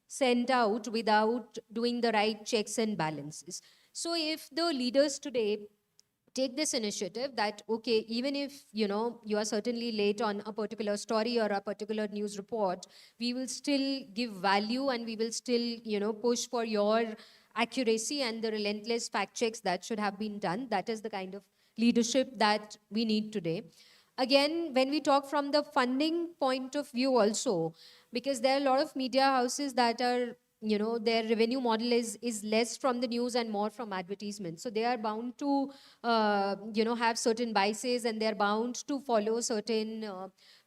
sent out without doing the right checks and balances. So if the leaders today take this initiative that, okay, even if, you are certainly late on a particular story or a particular news report, we will still give value and we will still, push for your accuracy and the relentless fact checks that should have been done. That is the kind of leadership that we need today. Again, when we talk from the funding point of view also, because there are a lot of media houses that are, their revenue model is less from the news and more from advertisement. So they are bound to, have certain biases, and they're bound to follow certain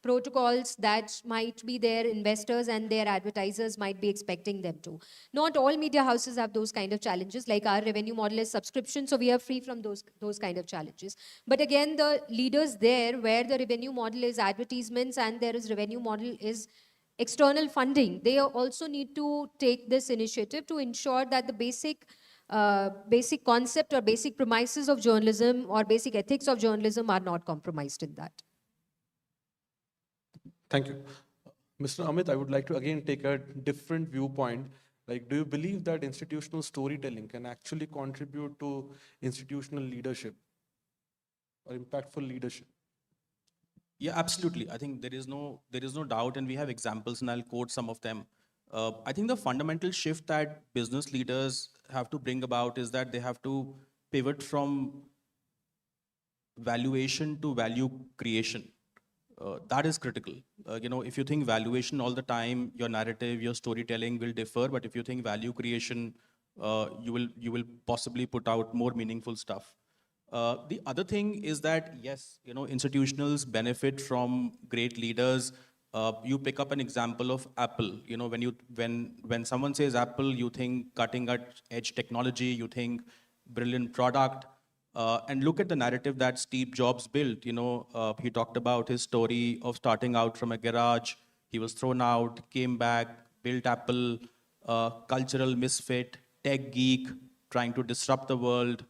protocols that might be their investors and their advertisers might be expecting them to. Not all media houses have those kind of challenges. Like our revenue model is subscription, so we are free from those kind of challenges. But again, the leaders there, where the revenue model is advertisements and there is revenue model is external funding, they also need to take this initiative to ensure that the basic concept or basic premises of journalism or basic ethics of journalism are not compromised in that. Thank you. Mr. Amit, I would like to again take a different viewpoint. Like, do you believe that institutional storytelling can actually contribute to institutional leadership or impactful leadership? Yeah, absolutely. I think there is no doubt, and we have examples, and I'll quote some of them. I think the fundamental shift that business leaders have to bring about is that they have to pivot from valuation to value creation. That is critical. If you think valuation all the time, your narrative, your storytelling will differ. But if you think value creation, you will possibly put out more meaningful stuff. The other thing is that, yes, institutionals benefit from great leaders. You pick up an example of Apple. When someone says Apple, you think cutting edge technology, you think brilliant product. And look at the narrative that Steve Jobs built. He talked about his story of starting out from a garage. He was thrown out, came back, built Apple, cultural misfit, tech geek, trying to disrupt the world.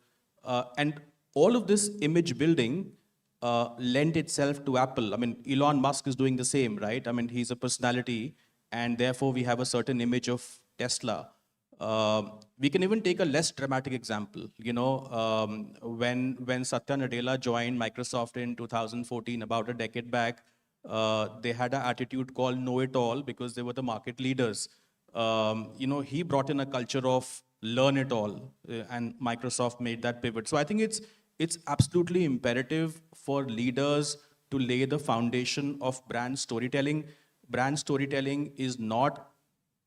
And all of this image building lent itself to Apple. I mean, Elon Musk is doing the same, right? I mean, he's a personality, and therefore we have a certain image of Tesla. We can even take a less dramatic example. When Satya Nadella joined Microsoft in 2014, about a decade back, they had an attitude called know it all because they were the market leaders. He brought in a culture of learn it all, and Microsoft made that pivot. So I think it's absolutely imperative for leaders to lay the foundation of brand storytelling. Brand storytelling is not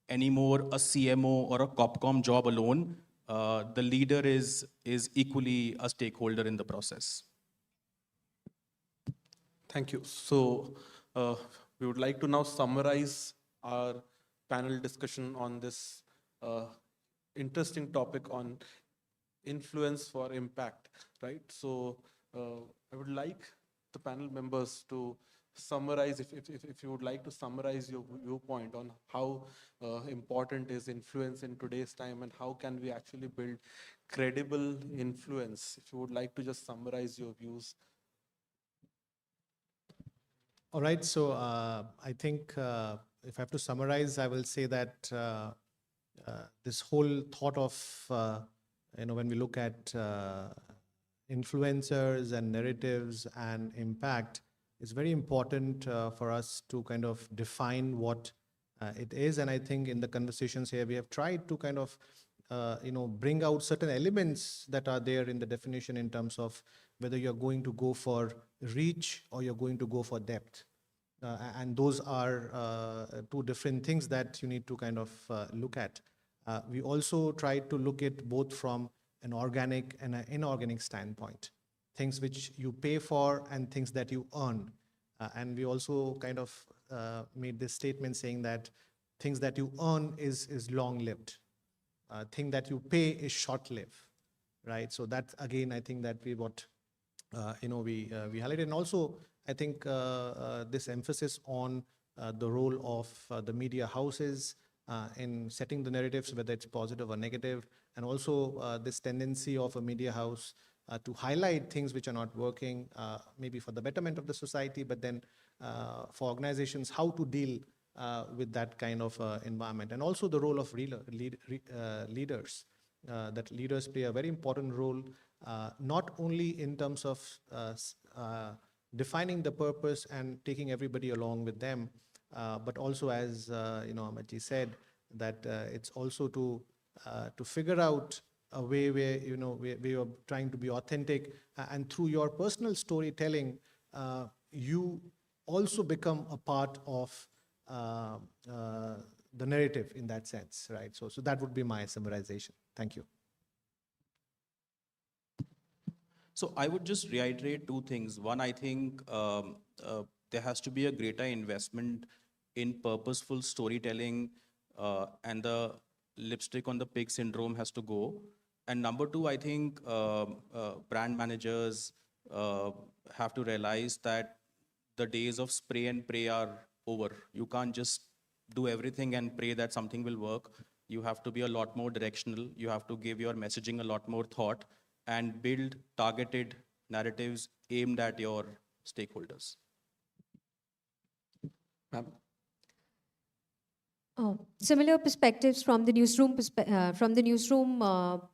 anymore a CMO or a Copcom job alone. The leader is equally a stakeholder in the process. Thank you. So we would like to now summarize our panel discussion on this interesting topic on influence for impact, right? So I would like the panel members to summarize, if you would like to summarize your viewpoint on how important is influence in today's time and how can we actually build credible influence. If you would like to just summarize your views. All right, so I think if I have to summarize, I will say that this whole thought of, when we look at influencers and narratives and impact, it's very important for us to kind of define what it is. And I think in the conversations here, we have tried to kind of, bring out certain elements that are there in the definition in terms of whether you're going to go for reach or you're going to go for depth. And those are two different things that you need to kind of look at. We also tried to look at both from an organic and an inorganic standpoint. Things which you pay for and things that you earn. And we also kind of made this statement saying that things that you earn is long-lived. Thing that you pay is short-lived, right? So that's, again, I think that we highlighted. And also, I think this emphasis on the role of the media houses in setting the narratives, whether it's positive or negative, and also this tendency of a media house to highlight things which are not working, maybe for the betterment of the society, but then for organizations, how to deal with that kind of environment. And also the role of leaders, that leaders play a very important role not only in terms of defining the purpose and taking everybody along with them, but also, as Amarji said, that it's also to figure out a way where where you're trying to be authentic, and through your personal storytelling, you also become a part of the narrative in that sense, right? So that would be my summarization. Thank you. So I would just reiterate two things. One, I think there has to be a greater investment in purposeful storytelling, and the lipstick on the pig syndrome has to go. And number two, I think brand managers have to realize that the days of spray and pray are over. You can't just do everything and pray that something will work. You have to be a lot more directional. You have to give your messaging a lot more thought and build targeted narratives aimed at your stakeholders. Ma'am? Similar perspectives from the newsroom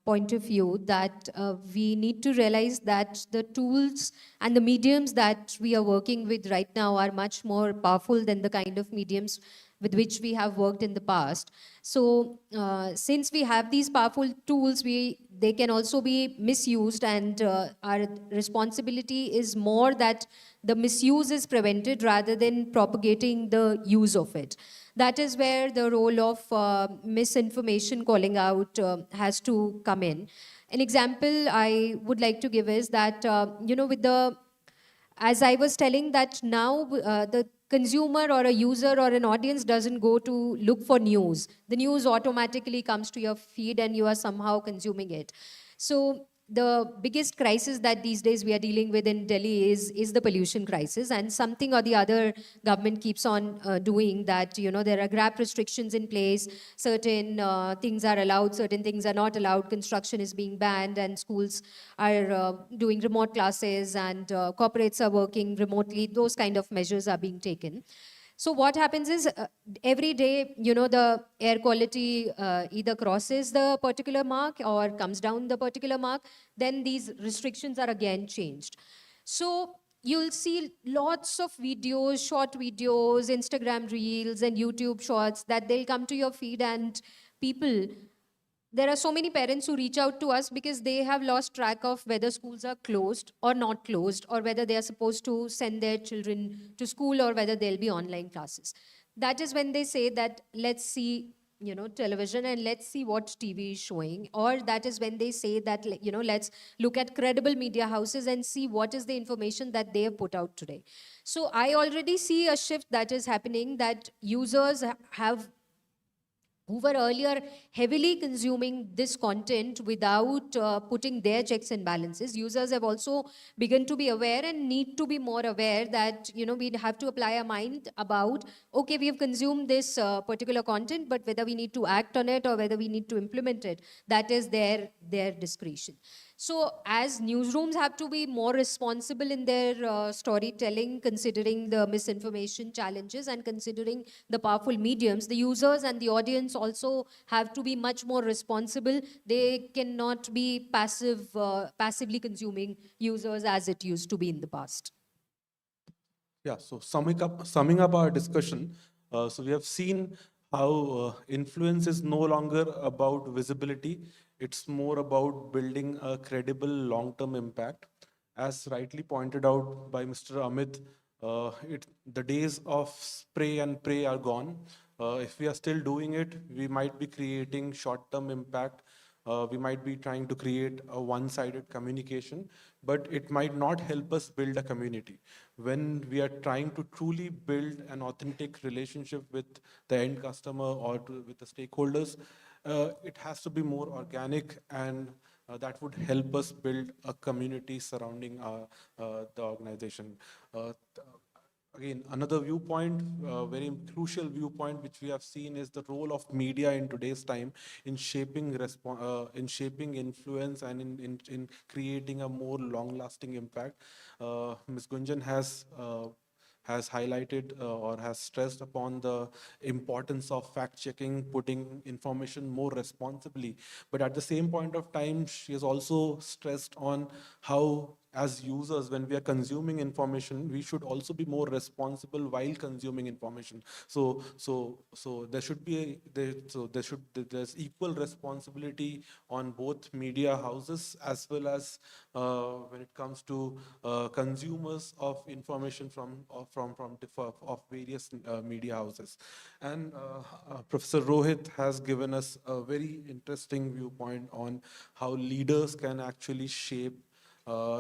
point of view, that we need to realize that the tools and the mediums that we are working with right now are much more powerful than the kind of mediums with which we have worked in the past. So since we have these powerful tools, they can also be misused, and our responsibility is more that the misuse is prevented rather than propagating the use of it. That is where the role of misinformation calling out has to come in. An example I would like to give is that, as I was telling, that now the consumer or a user or an audience doesn't go to look for news. The news automatically comes to your feed and you are somehow consuming it. So the biggest crisis that these days we are dealing with in Delhi is the pollution crisis, and something or the other government keeps on doing that. There are grab restrictions in place, certain things are allowed, certain things are not allowed, construction is being banned, and schools are doing remote classes, and corporates are working remotely. Those kind of measures are being taken. So what happens is every day, the air quality either crosses the particular mark or comes down the particular mark, then these restrictions are again changed. So you'll see lots of videos, short videos, Instagram reels and YouTube shorts that they'll come to your feed, and there are so many parents who reach out to us because they have lost track of whether schools are closed or not closed, or whether they are supposed to send their children to school, or whether there'll be online classes. That is when they say that let's see television and let's see what TV is showing. Or that is when they say that let's look at credible media houses and see what is the information that they have put out today. So I already see a shift that is happening, that users who were earlier heavily consuming this content without putting their checks and balances. Users have also begun to be aware and need to be more aware that, we'd have to apply our mind about, okay, we have consumed this particular content, but whether we need to act on it or whether we need to implement it, that is their discretion. So as newsrooms have to be more responsible in their storytelling, considering the misinformation challenges and considering the powerful mediums, the users and the audience also have to be much more responsible. They cannot be passively consuming users as it used to be in the past. Yeah, so summing up our discussion, so we have seen how influence is no longer about visibility. It's more about building a credible long-term impact. As rightly pointed out by Mr. Amit, the days of spray and pray are gone. If we are still doing it, we might be creating short-term impact. We might be trying to create a one-sided communication, but it might not help us build a community. When we are trying to truly build an authentic relationship with the end customer or with the stakeholders, it has to be more organic, and that would help us build a community surrounding the organization. Again, another viewpoint, very crucial viewpoint, which we have seen is the role of media in today's time in shaping influence and in creating a more long-lasting impact. Ms. Gunjan has has highlighted or has stressed upon the importance of fact-checking, putting information more responsibly. But at the same point of time, she has also stressed on how, as users, when we are consuming information, we should also be more responsible while consuming information. So there should be there's equal responsibility on both media houses as well as when it comes to consumers of information of various media houses. And Professor Rohit has given us a very interesting viewpoint on how leaders can actually shape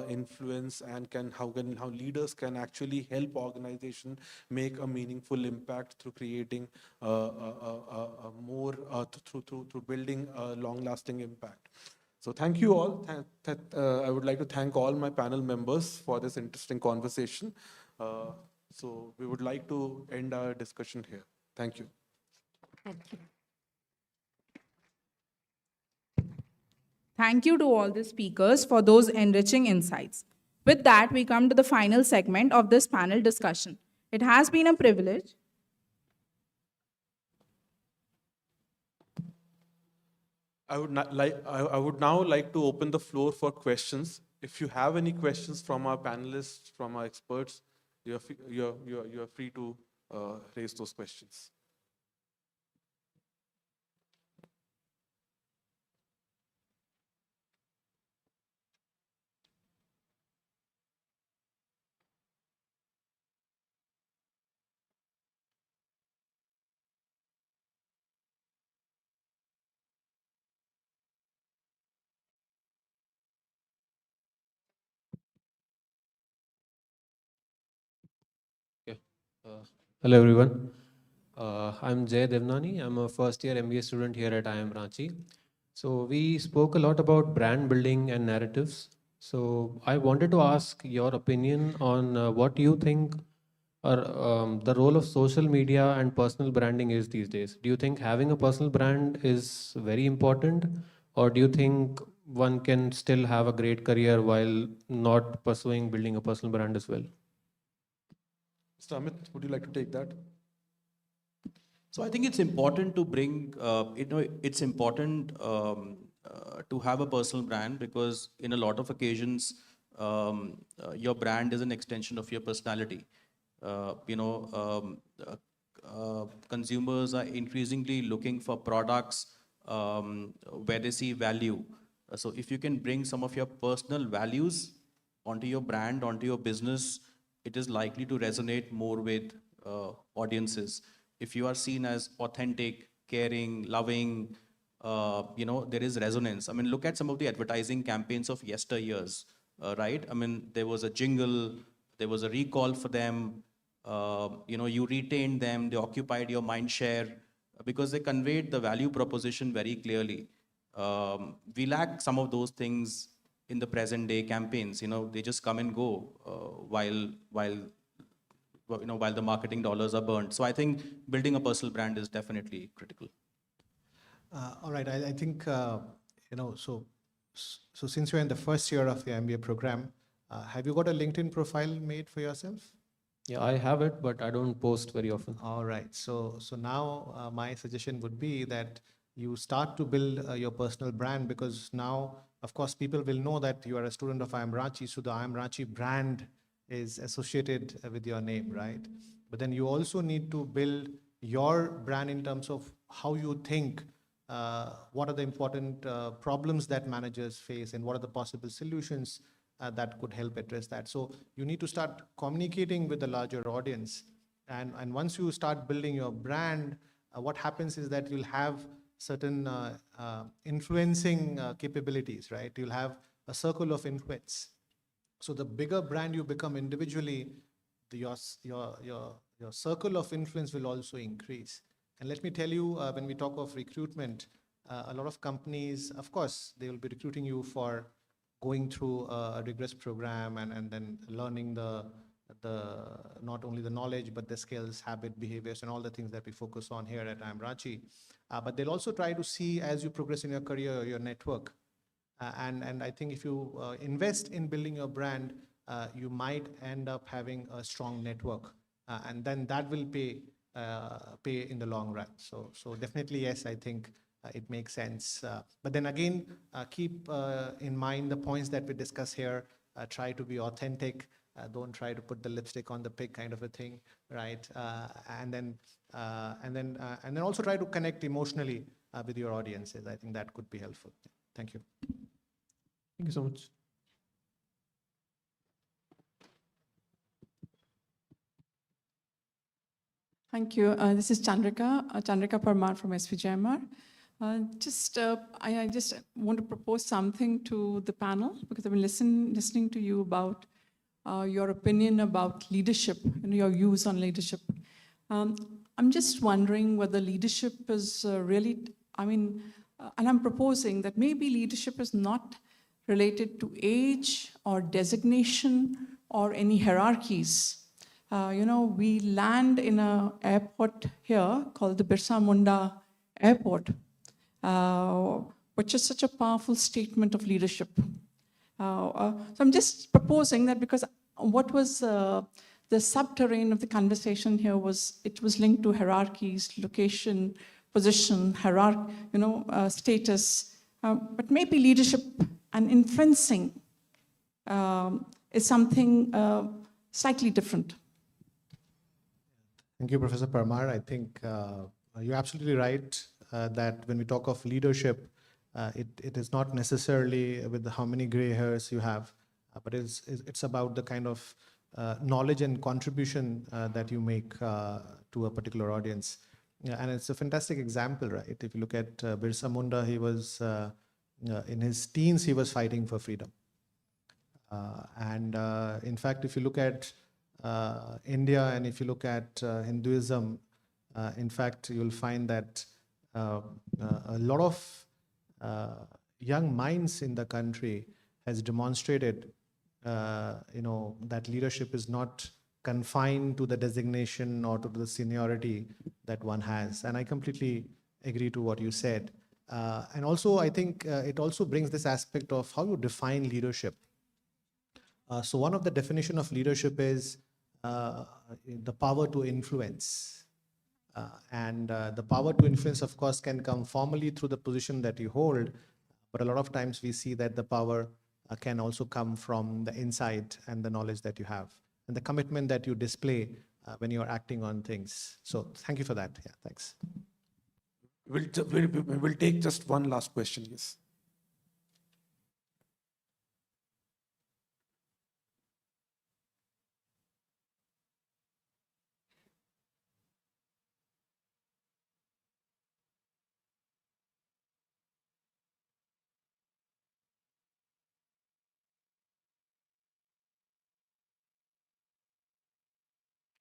influence and how leaders can actually help organization make a meaningful impact through creating more through building a long-lasting impact. So thank you all. I would like to thank all my panel members for this interesting conversation. So we would like to end our discussion here. Thank you. Thank you. Thank you to all the speakers for those enriching insights. With that, we come to the final segment of this panel discussion. It has been a privilege. I would now like to open the floor for questions. If you have any questions from our panelists, from our experts, you are free to raise those questions. Okay. Hello, everyone. I'm Jay Devnani. I'm a first-year MBA student here at IIM Ranchi. So we spoke a lot about brand building and narratives. So I wanted to ask your opinion on what you think are the role of social media and personal branding is these days. Do you think having a personal brand is very important, or do you think one can still have a great career while not pursuing building a personal brand as well? Mr. Amit, would you like to take that? So I think it's important to bring, it's important to have a personal brand, because in a lot of occasions, your brand is an extension of your personality. Consumers are increasingly looking for products where they see value. So if you can bring some of your personal values onto your brand, onto your business, it is likely to resonate more with audiences. If you are seen as authentic, caring, loving, there is resonance. I mean, look at some of the advertising campaigns of yesteryears, right? I mean, there was a jingle, there was a recall for them, you retained them, they occupied your mind share because they conveyed the value proposition very clearly. We lack some of those things in the present day campaigns. They just come and go while the marketing dollars are burned. So I think building a personal brand is definitely critical. All right, I think, so since you're in the first year of the MBA program, have you got a LinkedIn profile made for yourself? Yeah, I have it, but I don't post very often. All right, so now my suggestion would be that you start to build your personal brand, because now, of course, people will know that you are a student of IIM Ranchi, so the IIM Ranchi brand is associated with your name, right? But then you also need to build your brand in terms of how you think, what are the important problems that managers face, and what are the possible solutions that could help address that. So you need to start communicating with the larger audience. And once you start building your brand, what happens is that you'll have certain influencing capabilities, right? You'll have a circle of influence. So the bigger brand you become individually, your circle of influence will also increase. And let me tell you, when we talk of recruitment, a lot of companies, of course, they will be recruiting you for going through a rigorous program and then learning the not only the knowledge, but the skills, habit, behaviors, and all the things that we focus on here at IIM Ranchi. But they'll also try to see, as you progress in your career, your network. And I think if you invest in building your brand, you might end up having a strong network. and then that will pay in the long run. So definitely, yes, I think it makes sense. But then again, keep in mind the points that we discuss here. Try to be authentic. Don't try to put the lipstick on the pig kind of a thing, right? And then also try to connect emotionally with your audiences. I think that could be helpful. Thank you. Thank you so much. Thank you. This is Chandrika Parmar from SVJMR. I just want to propose something to the panel because I've been listening to you about your opinion about leadership and your views on leadership. I'm just wondering whether leadership is and I'm proposing that maybe leadership is not related to age or designation or any hierarchies. We land in an airport here called the Birsa Munda Airport, which is such a powerful statement of leadership. So I'm just proposing that because what was the subterranean of the conversation here was linked to hierarchies, location, position, status, but maybe leadership and influencing is something slightly different. Thank you, Professor Parmar. I think you're absolutely right that when we talk of leadership, it is not necessarily with how many gray hairs you have, but it's about the kind of knowledge and contribution that you make to a particular audience. And it's a fantastic example, right? If you look at Birsa Munda, he was in his teens, he was fighting for freedom. In fact, if you look at India and if you look at Hinduism, in fact, you'll find that a lot of young minds in the country has demonstrated, that leadership is not confined to the designation or to the seniority that one has. And I completely agree to what you said. And also, I think it also brings this aspect of how you define leadership. So one of the definition of leadership is the power to influence. The power to influence, of course, can come formally through the position that you hold, but a lot of times we see that the power can also come from the insight and the knowledge that you have, and the commitment that you display when you're acting on things. So thank you for that. Yeah, thanks. We'll take just one last question, yes.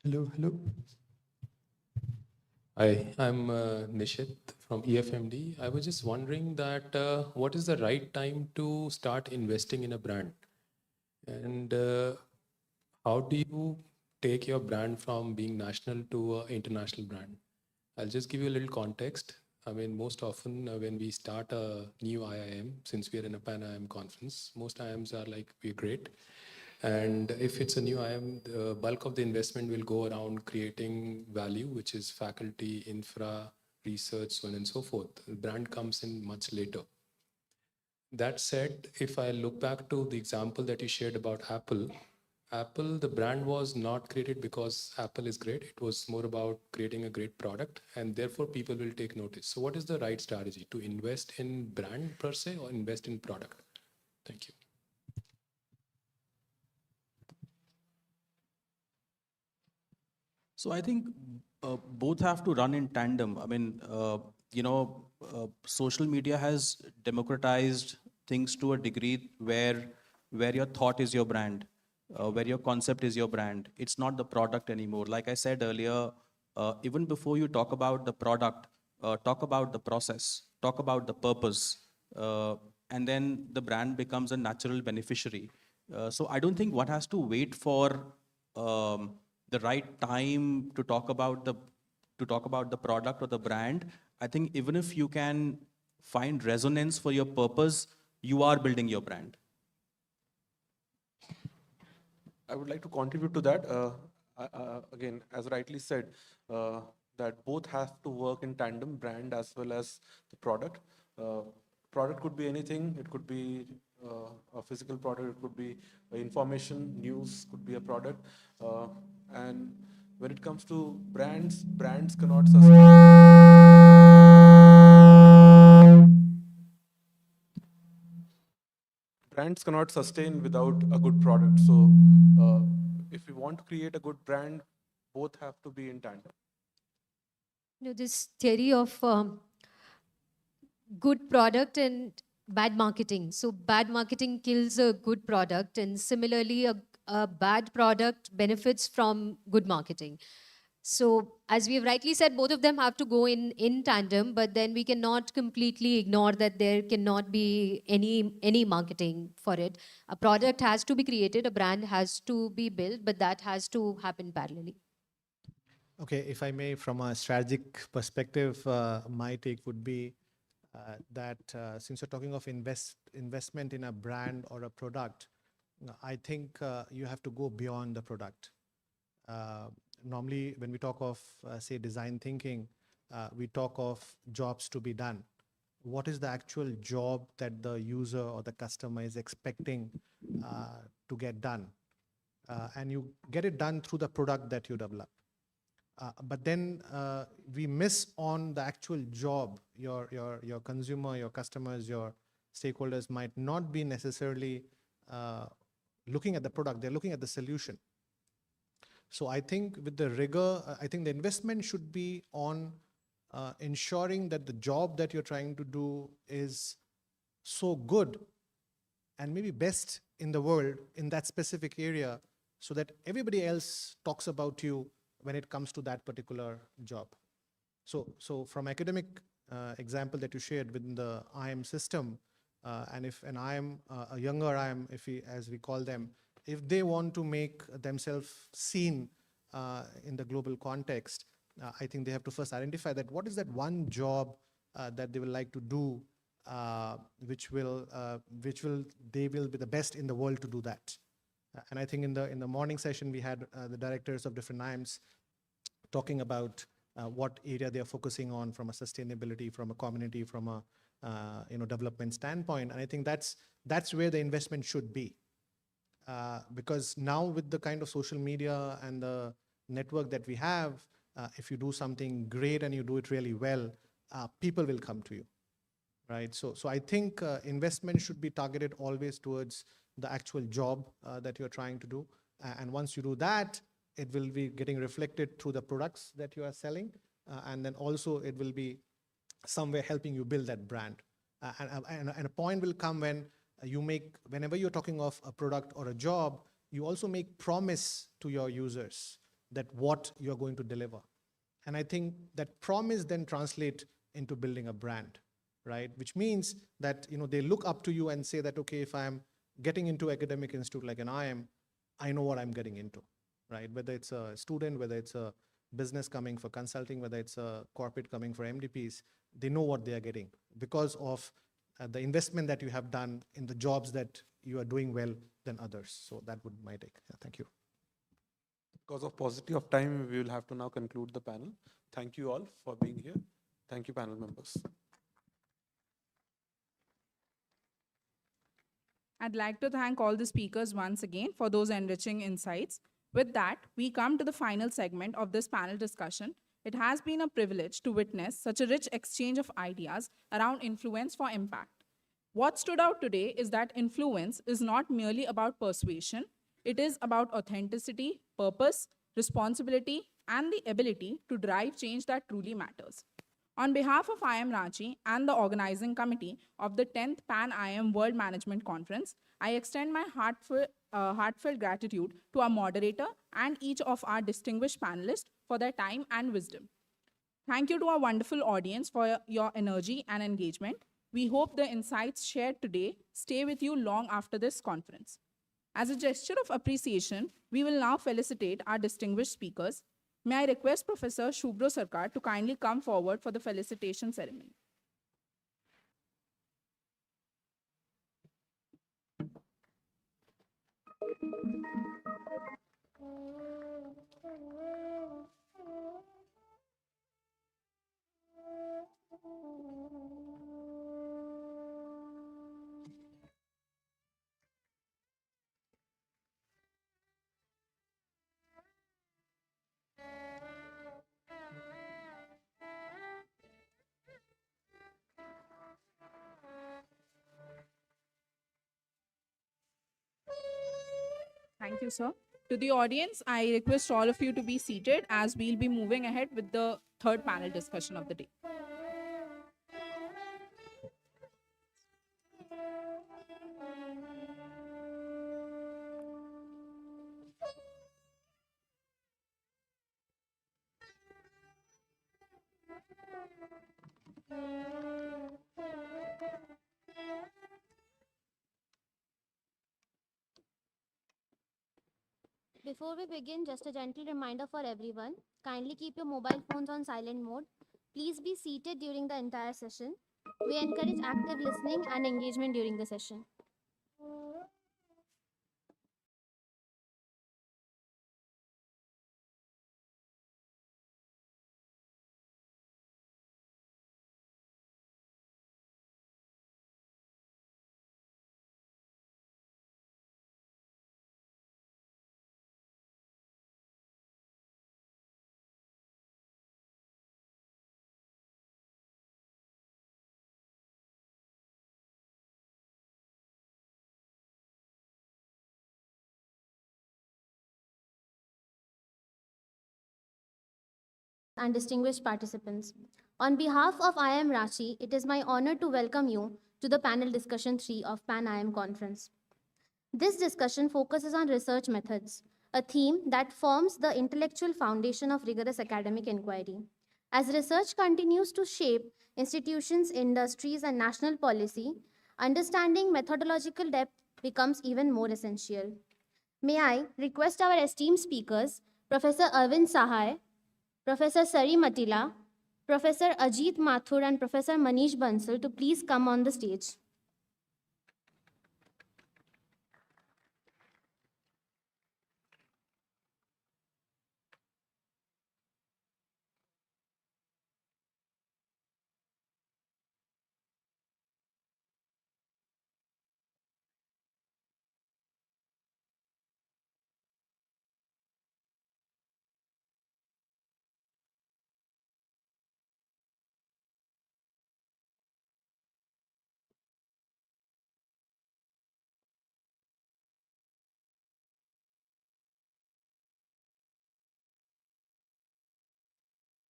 Hello. Hi, I'm Nishit from EFMD. I was just wondering that what is the right time to start investing in a brand? And how do you take your brand from being national to an international brand? I'll just give you a little context. I mean, most often when we start a new IIM, since we are in a Pan-IIM conference, most IIMs are like, we're great. And if it's a new IIM, the bulk of the investment will go around creating value, which is faculty, infra, research, so on and so forth. The brand comes in much later. That said, if I look back to the example that you shared about Apple, the brand was not created because Apple is great. It was more about creating a great product, and therefore people will take notice. So what is the right strategy? To invest in brand per se or invest in product? Thank you. So I think both have to run in tandem. I mean, social media has democratized things to a degree where your thought is your brand, where your concept is your brand. It's not the product anymore. Like I said earlier, even before you talk about the product, talk about the process, talk about the purpose, and then the brand becomes a natural beneficiary. So I don't think one has to wait for the right time to talk about the product or the brand. I think even if you can find resonance for your purpose, you are building your brand. I would like to contribute to that. again, as rightly said, that both have to work in tandem, brand as well as the product. Product could be anything. It could be a physical product. It could be information, news could be a product. And when it comes to brands, brands cannot sustain without a good product. So if we want to create a good brand, both have to be in tandem. This theory of good product and bad marketing. So bad marketing kills a good product, and similarly, a bad product benefits from good marketing. So as we have rightly said, both of them have to go in tandem, but then we cannot completely ignore that there cannot be any marketing for it. A product has to be created, a brand has to be built, but that has to happen parallelly. Okay, if I may, from a strategic perspective, my take would be that since you're talking of investment in a brand or a product, I think you have to go beyond the product. Normally, when we talk of, say, design thinking, we talk of jobs to be done. What is the actual job that the user or the customer is expecting to get done? And you get it done through the product that you develop. But then we miss on the actual job. Your consumer, your customers, your stakeholders might not be necessarily looking at the product, they're looking at the solution. So I think with the rigor, I think the investment should be on ensuring that the job that you're trying to do is so good and maybe best in the world in that specific area, so that everybody else talks about you when it comes to that particular job. So from academic example that you shared within the IIM system, and if an IIM, a younger IIM, as we call them, if they want to make themselves seen in the global context, I think they have to first identify that what is that one job that they will like to do, which will they will be the best in the world to do that. And I think in the morning session we had the directors of different IIMs talking about what area they are focusing on from a sustainability, from a community, from a development standpoint. And I think that's where the investment should be. Because now with the kind of social media and the network that we have, if you do something great and you do it really well, people will come to you, right? So I think investment should be targeted always towards the actual job that you're trying to do. And once you do that, it will be getting reflected through the products that you are selling. And then also it will be somewhere helping you build that brand. And a point will come when whenever you're talking of a product or a job, you also make promise to your users that what you're going to deliver. And I think that promise then translate into building a brand, right? Which means that they look up to you and say that, okay, if I'm getting into academic institute like an IIM, I know what I'm getting into, right? Whether it's a student, whether it's a business coming for consulting, whether it's a corporate coming for MDPs, they know what they are getting because of the investment that you have done in the jobs that you are doing well than others. So that would be my take. Yeah, thank you. Because of paucity of time, we will have to now conclude the panel. Thank you all for being here. Thank you, panel members. I'd like to thank all the speakers once again for those enriching insights. With that, we come to the final segment of this panel discussion. It has been a privilege to witness such a rich exchange of ideas around influence for impact. What stood out today is that influence is not merely about persuasion. It is about authenticity, purpose, responsibility, and the ability to drive change that truly matters. On behalf of IIM Ranchi and the organizing committee of the 10th Pan-IIM World Management Conference, I extend my heartfelt gratitude to our moderator and each of our distinguished panelists for their time and wisdom. Thank you to our wonderful audience for your energy and engagement. We hope the insights shared today stay with you long after this conference. As a gesture of appreciation, we will now felicitate our distinguished speakers. May I request Professor Shubhro Sarkar to kindly come forward for the felicitation ceremony. Thank you, sir. To the audience, I request all of you to be seated as we'll be moving ahead with the third panel discussion of the day. Before we begin, just a gentle reminder for everyone. Kindly keep your mobile phones on silent mode. Please be seated during the entire session. We encourage active listening and engagement during the session. And distinguished participants. On behalf of IIM Ranchi, it is my honor to welcome you to the panel discussion 3 of Pan-IIM Conference. This discussion focuses on research methods, a theme that forms the intellectual foundation of rigorous academic inquiry. As research continues to shape institutions, industries, and national policy, understanding methodological depth becomes even more essential. May I request our esteemed speakers, Professor Arvind Sahai, Professor Sari Matila, Professor Ajit Mathur, and Professor Manish Bansal to please come on the stage.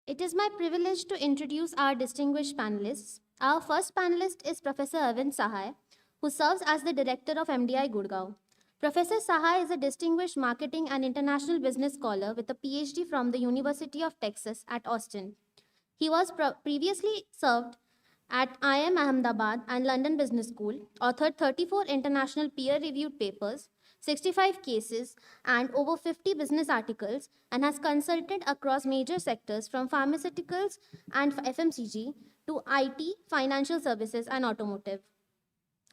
It is my privilege to introduce our distinguished panelists. Our first panelist is Professor Arvind Sahai, who serves as the director of MDI Gurgaon. Professor Sahai is a distinguished marketing and international business scholar with a PhD from the University of Texas at Austin. He was previously served at IIM Ahmedabad and London Business School, authored 34 international peer-reviewed papers, 65 cases, and over 50 business articles, and has consulted across major sectors from pharmaceuticals and FMCG to IT, financial services, and automotive.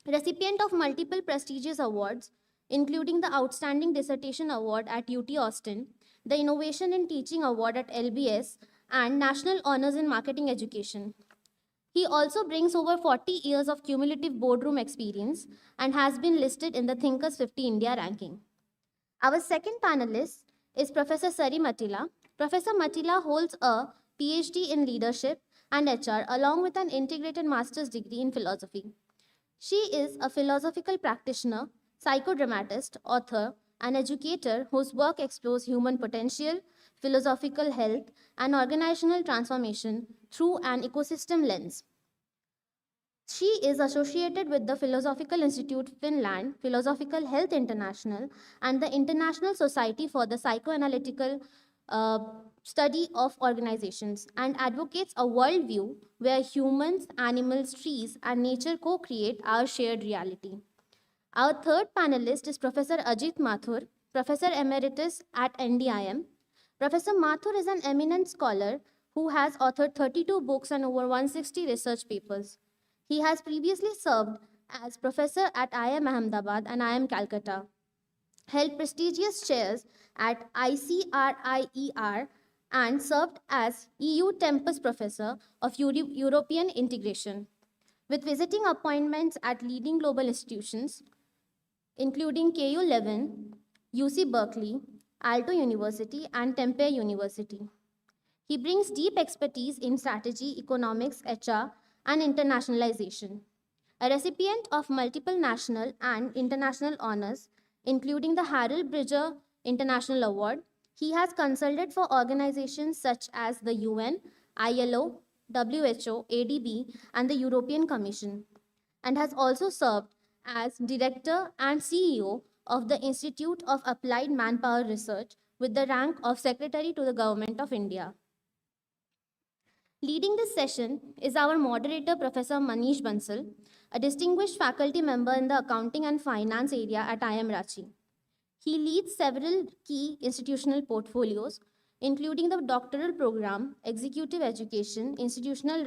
Recipient of multiple prestigious awards, including the Outstanding Dissertation Award at UT Austin, the Innovation in Teaching Award at LBS, and National Honors in Marketing Education. He also brings over 40 years of cumulative boardroom experience and has been listed in the Thinkers 50 India ranking. Our second panelist is Professor Sari Matila. Professor Matila holds a PhD in leadership and HR along with an integrated master's degree in philosophy. She is a philosophical practitioner, psychodramatist, author, and educator whose work explores human potential, philosophical health, and organizational transformation through an ecosystem lens. She is associated with the Philosophical Institute Finland, Philosophical Health International, and the International Society for the Psychoanalytical Study of Organizations, and advocates a worldview where humans, animals, trees, and nature co-create our shared reality. Our third panelist is Professor Ajit Mathur, Professor Emeritus at NDIM. Professor Mathur is an eminent scholar who has authored 32 books and over 160 research papers. He has previously served as professor at IIM Ahmedabad and IIM Calcutta, held prestigious chairs at ICRIER and served as EU Tempus Professor of European Integration, with visiting appointments at leading global institutions, including KU Leuven, UC Berkeley, Aalto University, and Tempe University. He brings deep expertise in strategy, economics, HR, and internationalization. A recipient of multiple national and international honors, including the Harold Bridger International Award, he has consulted for organizations such as the UN, ILO, WHO, ADB, and the European Commission, and has also served as director and CEO of the Institute of Applied Manpower Research with the rank of Secretary to the Government of India. Leading this session is our moderator, Professor Manish Bansal, a distinguished faculty member in the accounting and finance area at IIM Ranchi. He leads several key institutional portfolios, including the doctoral program, executive education, institutional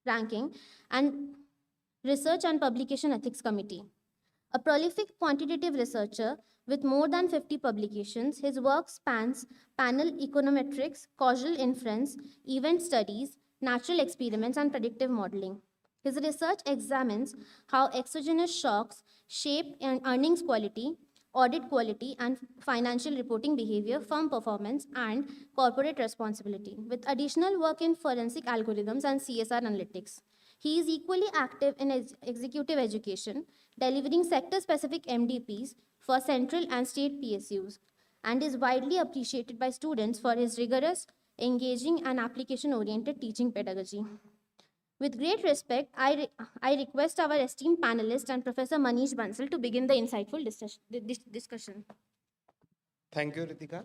ranking, and research and publication ethics committee. A prolific quantitative researcher with more than 50 publications, his work spans panel econometrics, causal inference, event studies, natural experiments, and predictive modeling. His research examines how exogenous shocks shape earnings quality, audit quality, and financial reporting behavior, firm performance, and corporate responsibility, with additional work in forensic algorithms and CSR analytics. He is equally active in executive education, delivering sector-specific MDPs for central and state PSUs, and is widely appreciated by students for his rigorous, engaging, and application-oriented teaching pedagogy. With great respect, I request our esteemed panelist and Professor Manish Bansal to begin the insightful discussion. Thank you, Ritika.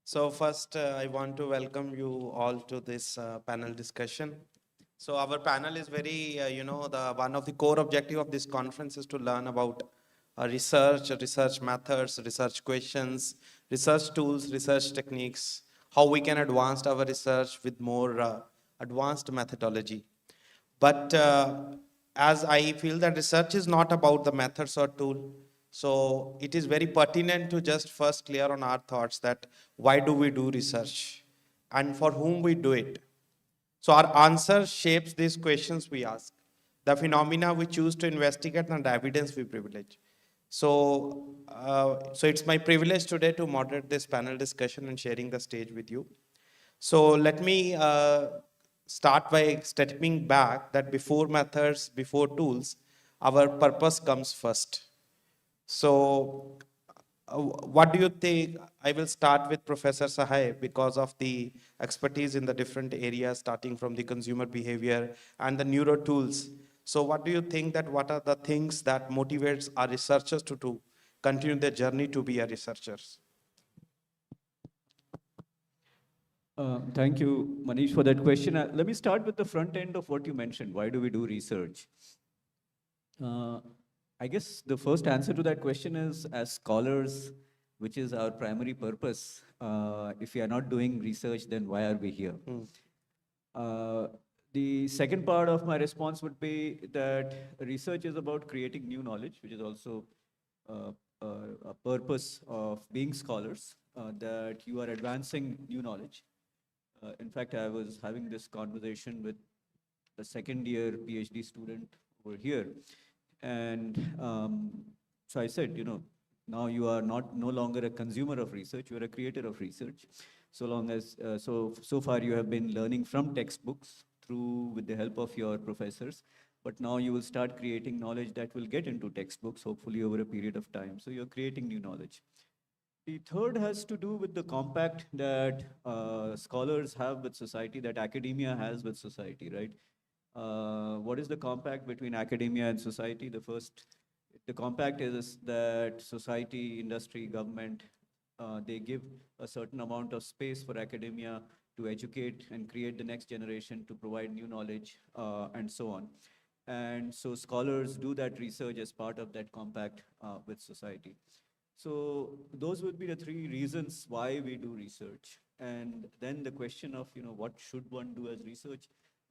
So first, I want to welcome you all to this panel discussion. So our panel is very, one of the core objective of this conference is to learn about research methods, research questions, research tools, research techniques, how we can advance our research with more advanced methodology. But as I feel that research is not about the methods or tool, so it is very pertinent to just first clear on our thoughts that why do we do research and for whom we do it. So our answer shapes these questions we ask, the phenomena we choose to investigate, and the evidence we privilege. So, so it's my privilege today to moderate this panel discussion and sharing the stage with you. So let me start by stepping back that before methods, before tools, our purpose comes first. So what do you think? I will start with Professor Sahai because of the expertise in the different areas, starting from the consumer behavior and the neuro tools. So what do you think that what are the things that motivates our researchers to continue their journey to be a researchers? Thank you, Manish, for that question. Let me start with the front end of what you mentioned. Why do we do research? I guess the first answer to that question is, as scholars, which is our primary purpose. If we are not doing research, then why are we here? The second part of my response would be that research is about creating new knowledge, which is also a purpose of being scholars, that you are advancing new knowledge. In fact, I was having this conversation with a second-year PhD student over here. And so I said, now you are no longer a consumer of research, you are a creator of research. So long as, so far you have been learning from textbooks with the help of your professors, but now you will start creating knowledge that will get into textbooks, hopefully over a period of time. So you're creating new knowledge. The third has to do with the compact that scholars have with society, that academia has with society, right? What is the compact between academia and society? The compact is that society, industry, government, they give a certain amount of space for academia to educate and create the next generation, to provide new knowledge, and so on. And so scholars do that research as part of that compact with society. So those would be the three reasons why we do research. And then the question of, what should one do as research?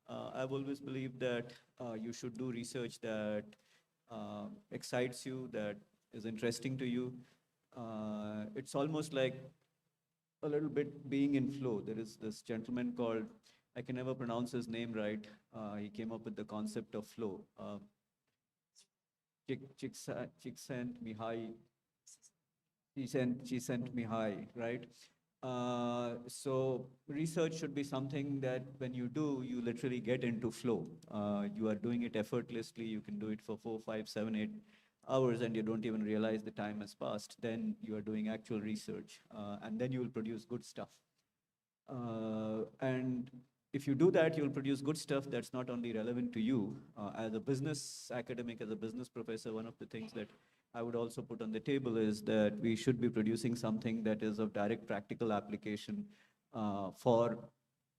I've always believed that you should do research that excites you, that is interesting to you. It's almost like a little bit being in flow. There is this gentleman called, I can never pronounce his name right. He came up with the concept of flow. Csikszentmihalyi, she sent me high, right? So research should be something that when you do, you literally get into flow. You are doing it effortlessly. You can do it for 4, 5, 7, 8 hours and you don't even realize the time has passed. Then you are doing actual research and then you will produce good stuff. And if you do that, you'll produce good stuff that's not only relevant to you. As a business academic, as a business professor, one of the things that I would also put on the table is that we should be producing something that is of direct practical application for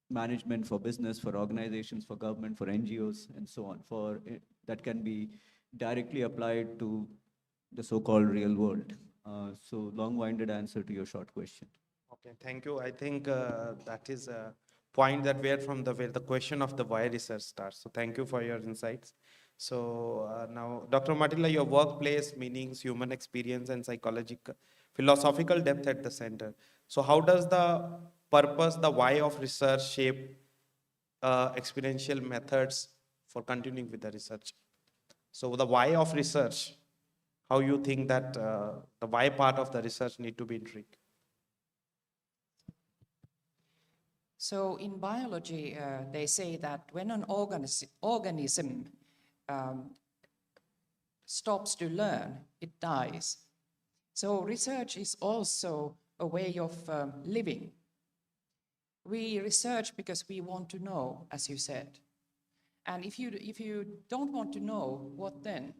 management, for business, for organizations, for government, for NGOs, and so on, that can be directly applied to the so-called real world. So long-winded answer to your short question. Okay, thank you. I think that is a point that where the question of the why research starts. So thank you for your insights. So now, Dr. Matilla, your workplace, meanings, human experience, and psychological, philosophical depth at the center. So how does the purpose, the why of research shape experiential methods for continuing with the research? So the why of research, how you think that the why part of the research need to be intrigued? So in biology, they say that when an organism stops to learn, it dies. So research is also a way of living. We research because we want to know, as you said. And if you don't want to know, what then?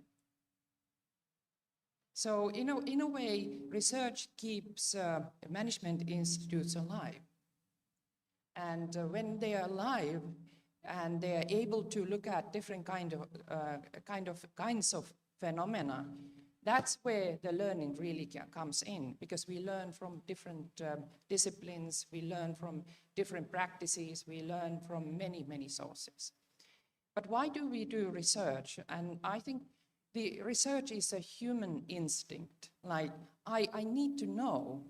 So in a way, research keeps management institutes alive. And when they are alive and they are able to look at different kinds of phenomena, that's where the learning really comes in, because we learn from different disciplines, we learn from different practices, we learn from many, many sources. But why do we do research? And I think the research is a human instinct. Like, I need to know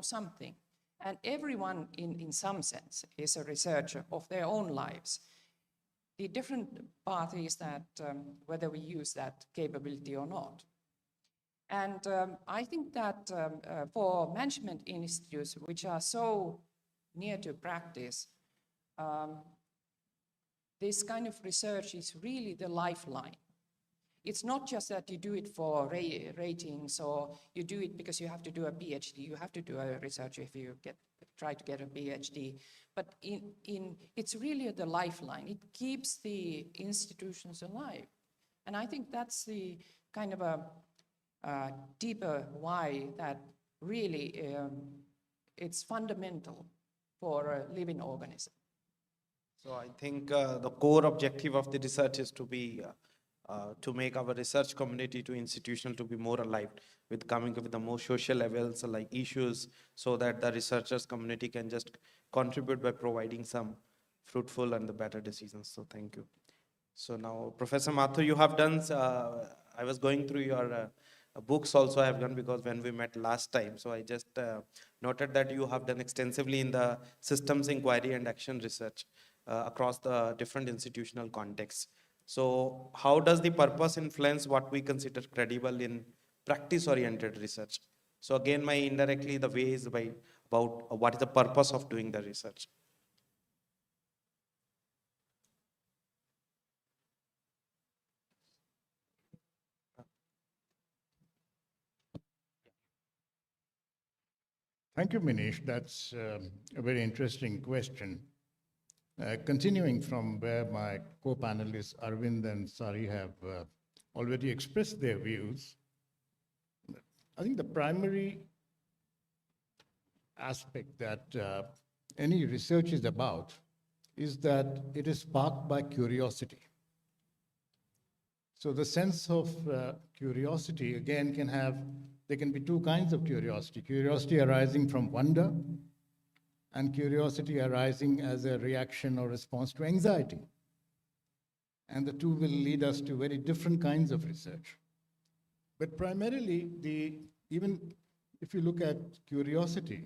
something. And everyone, in some sense, is a researcher of their own lives. The different part is that whether we use that capability or not. And I think that for management institutes, which are so near to practice, this kind of research is really the lifeline. It's not just that you do it for ratings, or you do it because you have to do a PhD. You have to do a research if you try to get a PhD. But it's really the lifeline. It keeps the institutions alive. And I think that's the kind of a deeper why that really it's fundamental for a living organism. So I think the core objective of the research is to be to make our research community to institutional to be more alive, with coming up with the more social levels like issues, so that the researchers community can just contribute by providing some fruitful and the better decisions. So thank you. So now, Professor Mathur, you have done, I was going through your books also I have done, because when we met last time, so I just noted that you have done extensively in the systems inquiry and action research across the different institutional contexts. So how does the purpose influence what we consider credible in practice-oriented research? So again, indirectly the way is about what is the purpose of doing the research. Thank you, Manish. That's a very interesting question. Continuing from where my co-panelists Arvind and Sari have already expressed their views, I think the primary aspect that any research is about is that it is sparked by curiosity. So the sense of curiosity, again, there can be two kinds of curiosity. Curiosity arising from wonder, and curiosity arising as a reaction or response to anxiety. And the two will lead us to very different kinds of research. But primarily, even if you look at curiosity,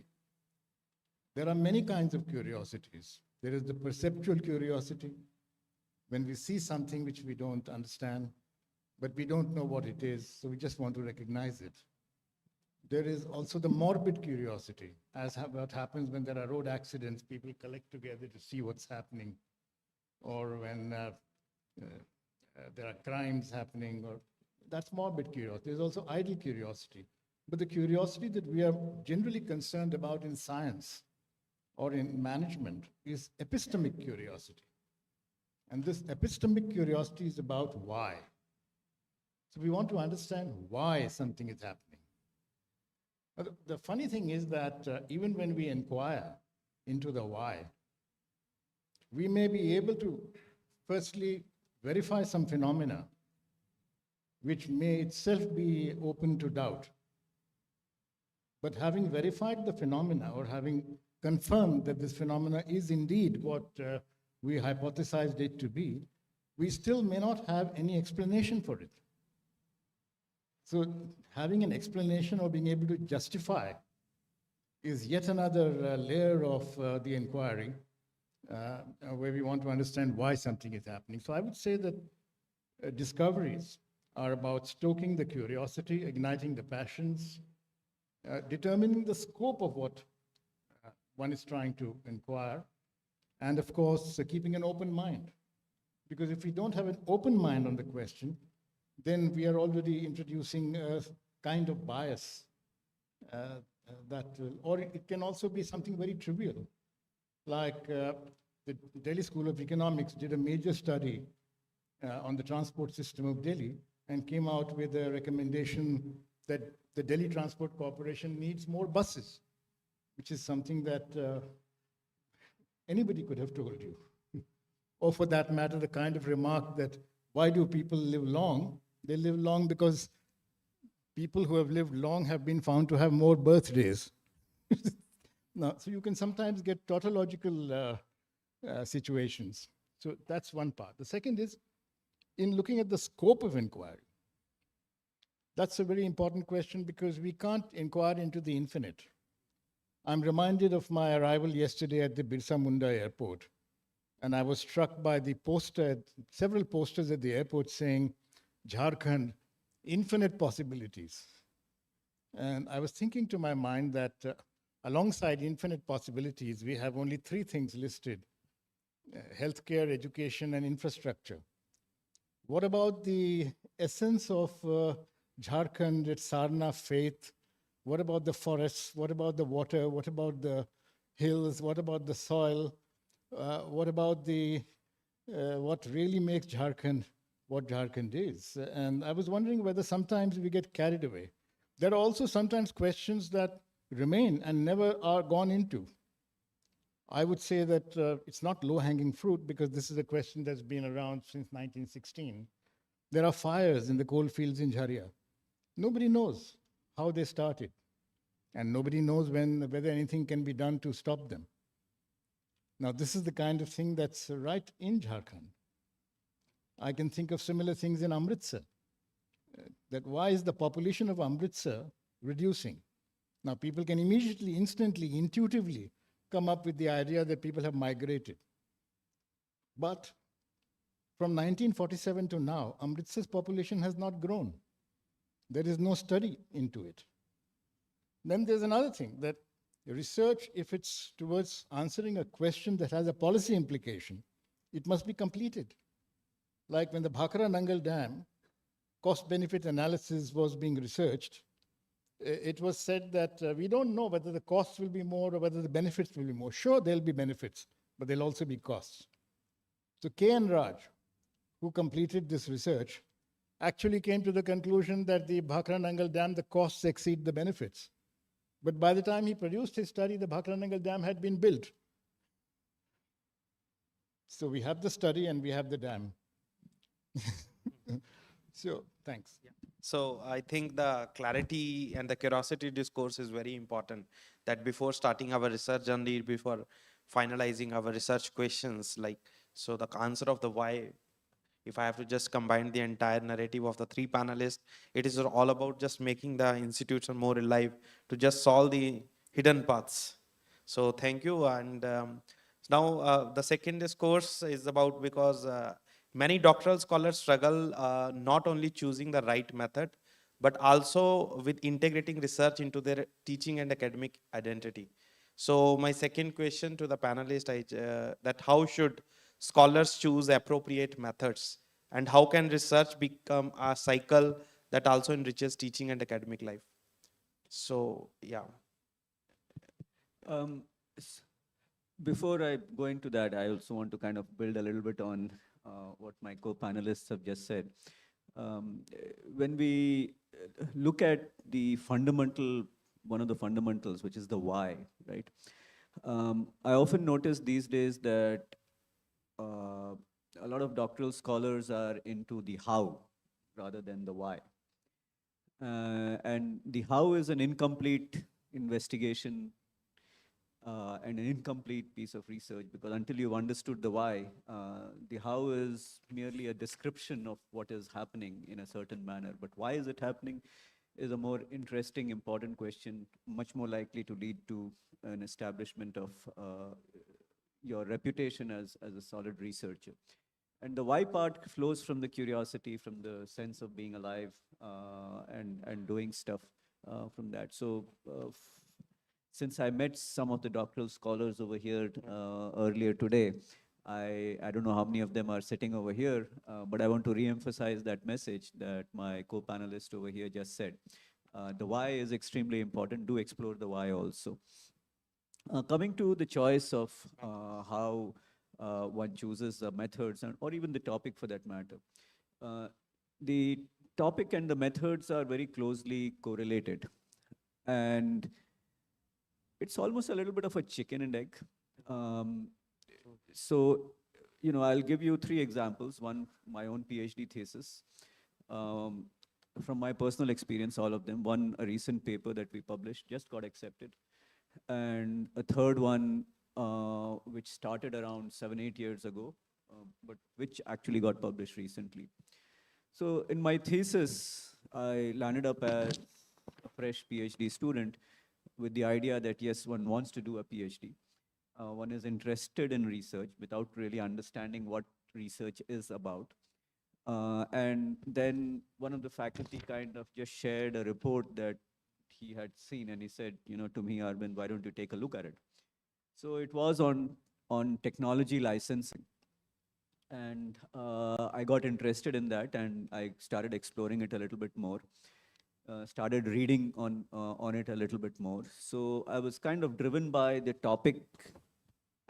There are many kinds of curiosities. There is the perceptual curiosity, when we see something which we don't understand, but we don't know what it is, so we just want to recognize it. There is also the morbid curiosity, as what happens when there are road accidents, people collect together to see what's happening, or when there are crimes happening, or that's morbid curiosity. There's also idle curiosity. But the curiosity that we are generally concerned about in science or in management is epistemic curiosity. And this epistemic curiosity is about why. So we want to understand why something is happening. The funny thing is that even when we inquire into the why, we may be able to firstly verify some phenomena which may itself be open to doubt. But having verified the phenomena or having confirmed that this phenomena is indeed what we hypothesized it to be, we still may not have any explanation for it. So having an explanation or being able to justify is yet another layer of the inquiry where we want to understand why something is happening. So I would say that discoveries are about stoking the curiosity, igniting the passions, determining the scope of what one is trying to inquire, and of course, keeping an open mind. Because if we don't have an open mind on the question, then we are already introducing a kind of bias that will, or it can also be something very trivial. Like the Delhi School of Economics did a major study on the transport system of Delhi and came out with a recommendation that the Delhi Transport Corporation needs more buses, which is something that anybody could have told you. Or for that matter, the kind of remark that why do people live long? They live long because people who have lived long have been found to have more birthdays. Now, so you can sometimes get tautological situations. So that's one part. The second is, in looking at the scope of inquiry, that's a very important question because we can't inquire into the infinite. I'm reminded of my arrival yesterday at the Birsa Munda airport, and I was struck by the poster, several posters at the airport saying, Jharkhand, infinite possibilities. And I was thinking to my mind that alongside infinite possibilities, we have only three things listed: healthcare, education, and infrastructure. What about the essence of Jharkhand, its Sarna faith? What about the forests? What about the water? What about the hills? What about the soil? What about the what really makes Jharkhand what Jharkhand is? And I was wondering whether sometimes we get carried away. There are also sometimes questions that remain and never are gone into. I would say that it's not low-hanging fruit because this is a question that's been around since 1916. There are fires in the coal fields in Jharia. Nobody knows how they started, and nobody knows whether anything can be done to stop them. Now, this is the kind of thing that's right in Jharkhand. I can think of similar things in Amritsar. That why is the population of Amritsar reducing? Now, people can immediately, instantly, intuitively come up with the idea that people have migrated. But from 1947 to now, Amritsar's population has not grown. There is no study into it. Then there's another thing, that research, if it's towards answering a question that has a policy implication, it must be completed. Like when the Bhakra Nangal Dam cost-benefit analysis was being researched, it was said that we don't know whether the costs will be more or whether the benefits will be more. Sure, there'll be benefits, but there'll also be costs. So K.N. Raj, who completed this research, actually came to the conclusion that the Bhakra Nangal Dam, the costs exceed the benefits. But by the time he produced his study, the Bhakra Nangal Dam had been built. So we have the study and we have the dam. So, thanks. Yeah. So I think the clarity and the curiosity discourse is very important, that before starting our research journey, before finalizing our research questions, like, so the answer of the why, if I have to just combine the entire narrative of the three panelists, it is all about just making the institution more alive, to just solve the hidden paths. So thank you. And now the second discourse is about, because many doctoral scholars struggle not only choosing the right method, but also with integrating research into their teaching and academic identity. So my second question to the panelist is that how should scholars choose appropriate methods, and how can research become a cycle that also enriches teaching and academic life? So yeah. S- Before I go into that, I also want to kind of build a little bit on what my co-panelists have just said. When we look at the fundamental, one of the fundamentals, which is the why, right? I often notice these days that a lot of doctoral scholars are into the how rather than the why. And the how is an incomplete investigation and an incomplete piece of research, because until you've understood the why, the how is merely a description of what is happening in a certain manner. But why is it happening is a more interesting, important question, much more likely to lead to an establishment of your reputation as a solid researcher. And the why part flows from the curiosity, from the sense of being alive and doing stuff from that. So since I met some of the doctoral scholars over here earlier today, I don't know how many of them are sitting over here, but I want to re-emphasize that message that my co-panelist over here just said. The why is extremely important. Do explore the why also. Coming to the choice of how one chooses the methods, or even the topic for that matter. The topic and the methods are very closely correlated. And it's almost a little bit of a chicken and egg. So, I'll give you 3 examples. One, my own PhD thesis. From my personal experience, all of them. One, a recent paper that we published, just got accepted. And a third one, which started around 7-8 years ago, but which actually got published recently. So in my thesis, I landed up as a fresh PhD student with the idea that, yes, one wants to do a PhD. One is interested in research without really understanding what research is about. And then one of the faculty kind of just shared a report that he had seen, and he said, to me, Arvind, why don't you take a look at it? So it was on technology licensing. And I got interested in that, and I started exploring it a little bit more. Started reading on it a little bit more. So I was kind of driven by the topic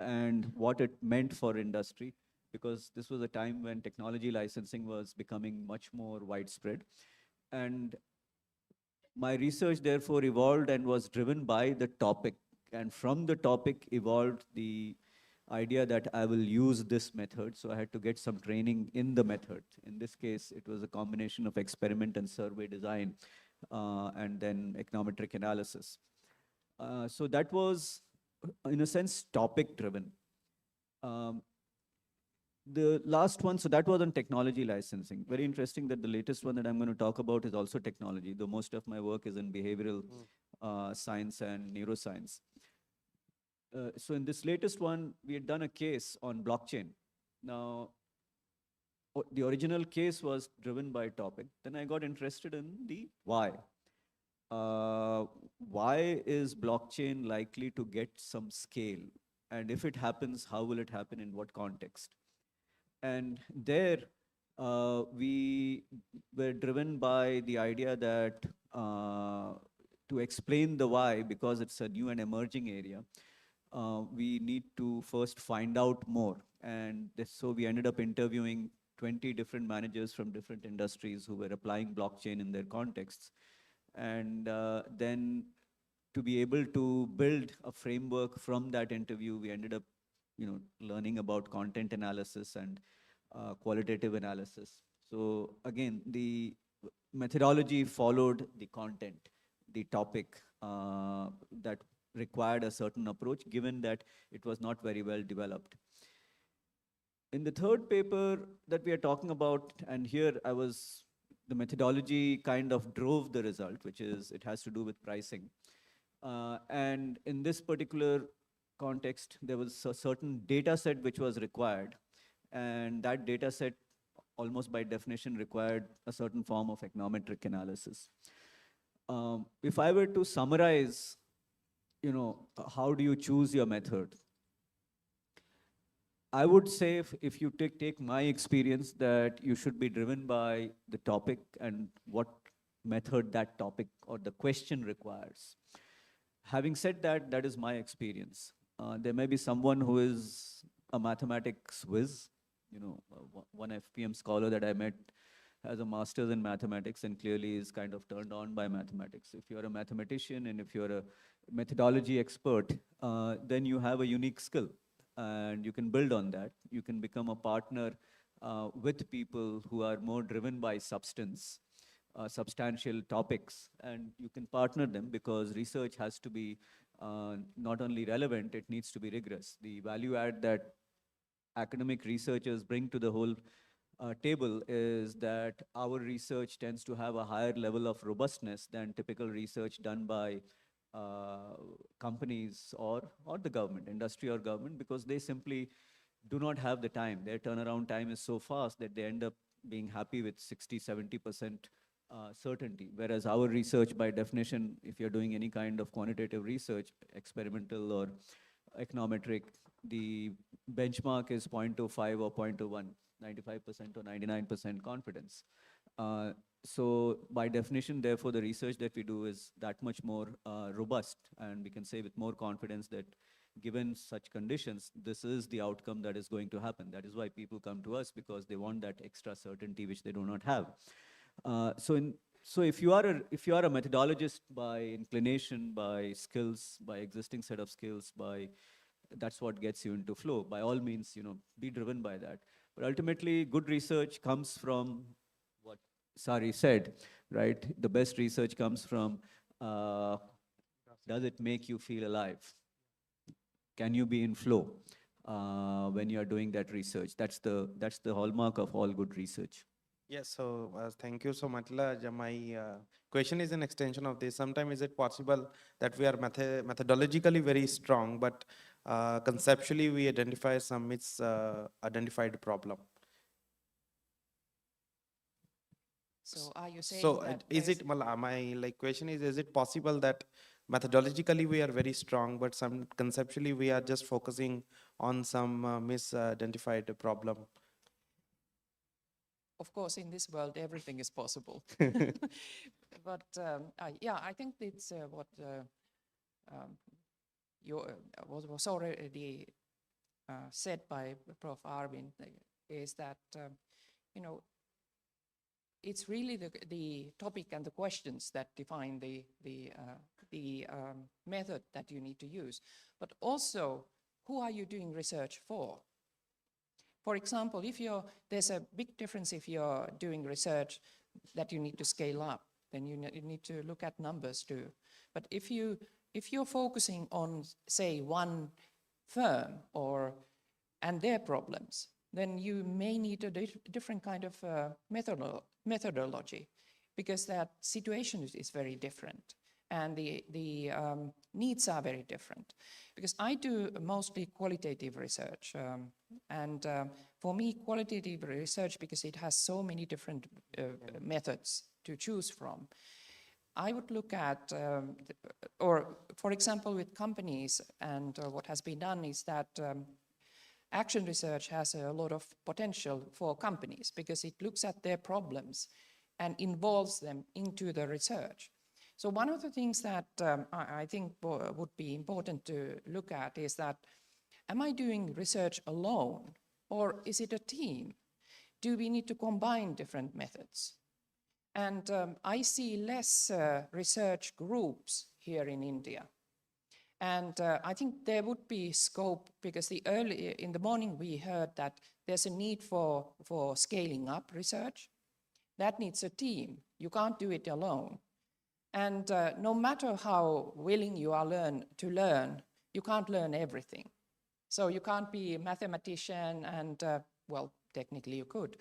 and what it meant for industry, because this was a time when technology licensing was becoming much more widespread. And my research therefore evolved and was driven by the topic. And from the topic evolved the idea that I will use this method. So I had to get some training in the method. In this case, it was a combination of experiment and survey design, and then econometric analysis. So that was, in a sense, topic driven. The last one, so that was on technology licensing. Very interesting that the latest one that I'm going to talk about is also technology, though most of my work is in behavioral science and neuroscience. So in this latest one, we had done a case on blockchain. Now, the original case was driven by topic. Then I got interested in the why. Why is blockchain likely to get some scale? And if it happens, how will it happen, in what context? And there, we were driven by the idea that to explain the why, because it's a new and emerging area, we need to first find out more. And so we ended up interviewing 20 different managers from different industries who were applying blockchain in their contexts. And then to be able to build a framework from that interview, we ended up learning about content analysis and qualitative analysis. So again, the methodology followed the content, the topic that required a certain approach, given that it was not very well developed. In the third paper that we are talking about, and here the methodology kind of drove the result, which is it has to do with pricing. And in this particular context, there was a certain data set which was required. And that data set, almost by definition, required a certain form of econometric analysis. If I were to summarize, how do you choose your method? I would say if you take my experience, that you should be driven by the topic and what method that topic or the question requires. Having said that, that is my experience. There may be someone who is a mathematics whiz, one FPM scholar that I met has a master's in mathematics and clearly is kind of turned on by mathematics. If you're a mathematician and if you're a methodology expert, then you have a unique skill and you can build on that. You can become a partner with people who are more driven by substance, substantial topics, and you can partner them because research has to be not only relevant, it needs to be rigorous. The value add that academic researchers bring to the whole table is that our research tends to have a higher level of robustness than typical research done by companies or the government, industry or government, because they simply do not have the time. Their turnaround time is so fast that they end up being happy with 60, 70% certainty. Whereas our research, by definition, if you're doing any kind of quantitative research, experimental or econometric, the benchmark is 0.25 or 0.21, 95% or 99% confidence. So by definition, therefore, the research that we do is that much more robust, and we can say with more confidence that given such conditions, this is the outcome that is going to happen. That is why people come to us, because they want that extra certainty which they do not have. So if you are a methodologist by inclination, by skills, by existing set of skills, that's what gets you into flow. By all means, be driven by that. But ultimately, good research comes from what Sari said, right? The best research comes from, does it make you feel alive? Can you be in flow when you are doing that research? That's the hallmark of all good research. Yes, so thank you so much. My question is an extension of this. Sometimes is it possible that we are methodologically very strong, but conceptually we identify some misidentified problem? So are you saying So that is it, my question is it possible that methodologically we are very strong, but conceptually we are just focusing on some misidentified problem? Of course, in this world, everything is possible. But yeah, I think it's what was already said by Prof. Arvind, is that, it's really the topic and the questions that define the method that you need to use. But also, who are you doing research for? For example, there's a big difference if you're doing research that you need to scale up, then you need to look at numbers too. But if you're focusing on, say, one firm and their problems, then you may need a different kind of methodology, because that situation is very different and the needs are very different. Because I do mostly qualitative research, and for me, qualitative research, because it has so many different methods to choose from, I would look at, or for example, with companies, and what has been done is that action research has a lot of potential for companies because it looks at their problems and involves them into the research. So one of the things that I think would be important to look at is that, am I doing research alone, or is it a team? Do we need to combine different methods? And I see less research groups here in India. And I think there would be scope, because in the morning we heard that there's a need for scaling up research. That needs a team. You can't do it alone. And no matter how willing you are to learn, you can't learn everything. So you can't be a mathematician and, well, technically you could,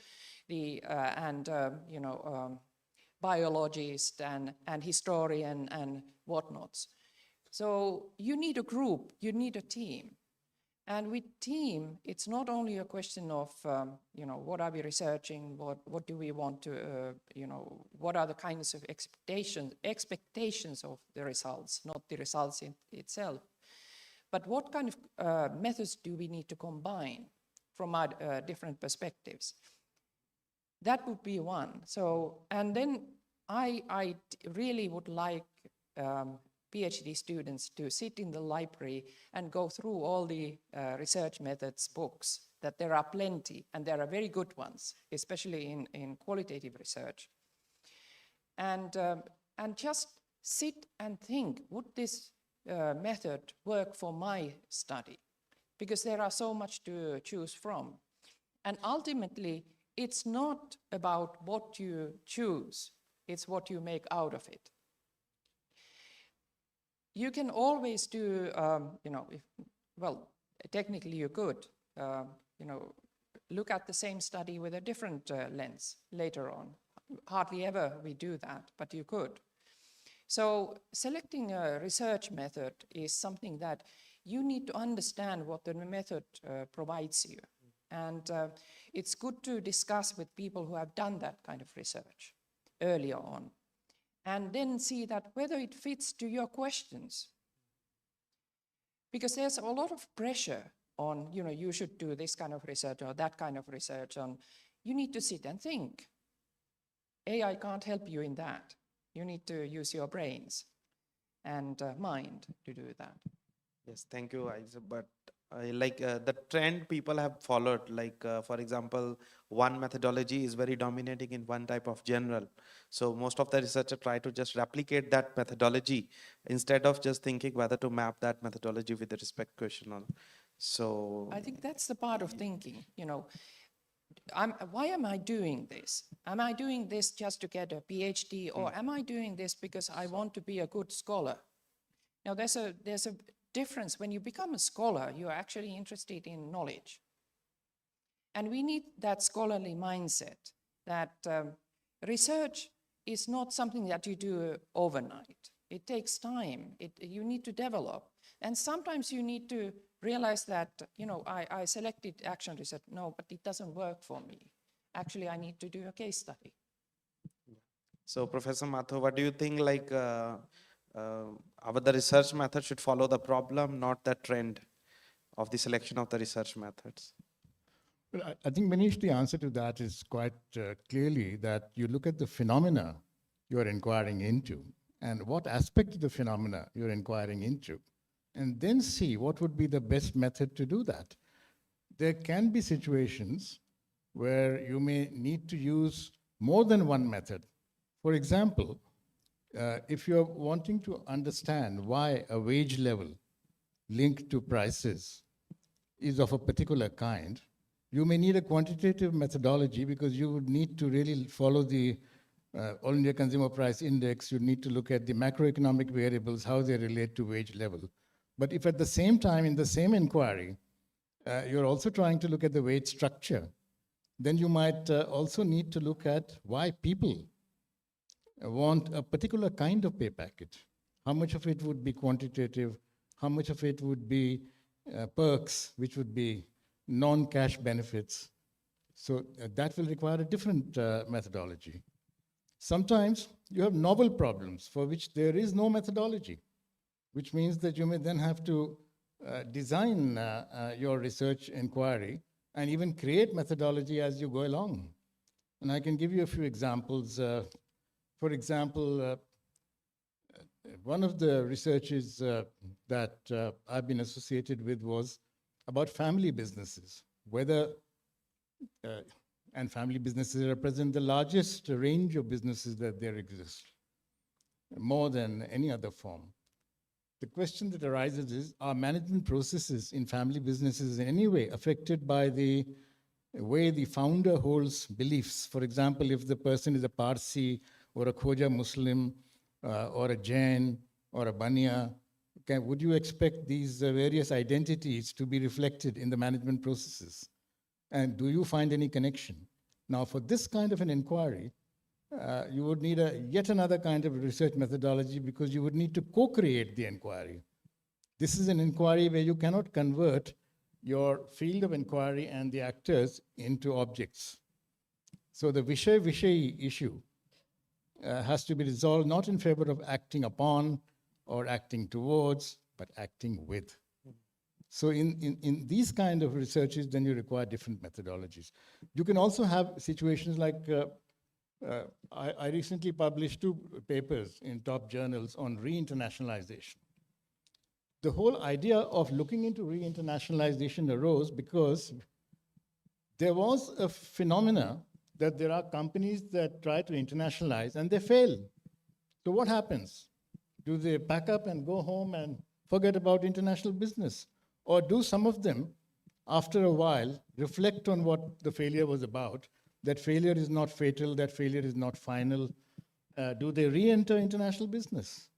biologist and historian and whatnots. So you need a group, you need a team. And with team, it's not only a question of, what are we researching, what do we want to, what are the kinds of expectations of the results, not the results in itself. But what kind of methods do we need to combine from our different perspectives? That would be one. So, and then I really would like PhD students to sit in the library and go through all the research methods books, that there are plenty, and there are very good ones, especially in qualitative research. And just sit and think, would this method work for my study? Because there are so much to choose from. And ultimately, it's not about what you choose, it's what you make out of it. You can always do, technically you could, look at the same study with a different lens later on. Hardly ever we do that, but you could. So selecting a research method is something that you need to understand what the method provides you. And it's good to discuss with people who have done that kind of research earlier on. And then see that whether it fits to your questions. Because there's a lot of pressure on, you should do this kind of research or that kind of research. You need to sit and think. AI can't help you in that. You need to use your brains and mind to do that. Yes, thank you, Isa. But the trend people have followed, for example, one methodology is very dominating in one type of general. So most of the researchers try to just replicate that methodology instead of just thinking whether to map that methodology with the respect question on. So I think that's the part of thinking, why am I doing this? Am I doing this just to get a PhD, or am I doing this because I want to be a good scholar? Now there's a difference. When you become a scholar, you're actually interested in knowledge. And we need that scholarly mindset, that research is not something that you do overnight. It takes time. You need to develop. And sometimes you need to realize that, I selected action research. No, but it doesn't work for me. Actually, I need to do a case study. So Professor Mathur, what do you think, the research method should follow the problem, not the trend of the selection of the research methods? Well, I think, Manish, the answer to that is quite clearly that you look at the phenomena you're inquiring into and what aspect of the phenomena you're inquiring into, and then see what would be the best method to do that. There can be situations where you may need to use more than one method. For example, if you're wanting to understand why a wage level linked to prices is of a particular kind, you may need a quantitative methodology because you would need to really follow the All India Consumer Price Index. You need to look at the macroeconomic variables, how they relate to wage level. But if at the same time, in the same inquiry, you're also trying to look at the wage structure, then you might also need to look at why people want a particular kind of pay package. How much of it would be quantitative? How much of it would be perks, which would be non-cash benefits? So that will require a different methodology. Sometimes you have novel problems for which there is no methodology, which means that you may then have to design your research inquiry and even create methodology as you go along. And I can give you a few examples. For example, one of the researches that I've been associated with was about family businesses, and family businesses represent the largest range of businesses that there exist, more than any other form. The question that arises is, are management processes in family businesses in any way affected by the way the founder holds beliefs? For example, if the person is a Parsi or a Khoja Muslim or a Jain or a Bania, would you expect these various identities to be reflected in the management processes? And do you find any connection? Now, for this kind of an inquiry, you would need yet another kind of research methodology because you would need to co-create the inquiry. This is an inquiry where you cannot convert your field of inquiry and the actors into objects. So the Vishay issue has to be resolved not in favor of acting upon or acting towards, but acting with. So in these kind of researches, then you require different methodologies. You can also have situations like, I recently published 2 papers in top journals on re-internationalization. The whole idea of looking into re-internationalization arose because there was a phenomena that there are companies that try to internationalize and they fail. So what happens? Do they pack up and go home and forget about international business? Or do some of them, after a while, reflect on what the failure was about, that failure is not fatal, that failure is not final? Do they re-enter international business?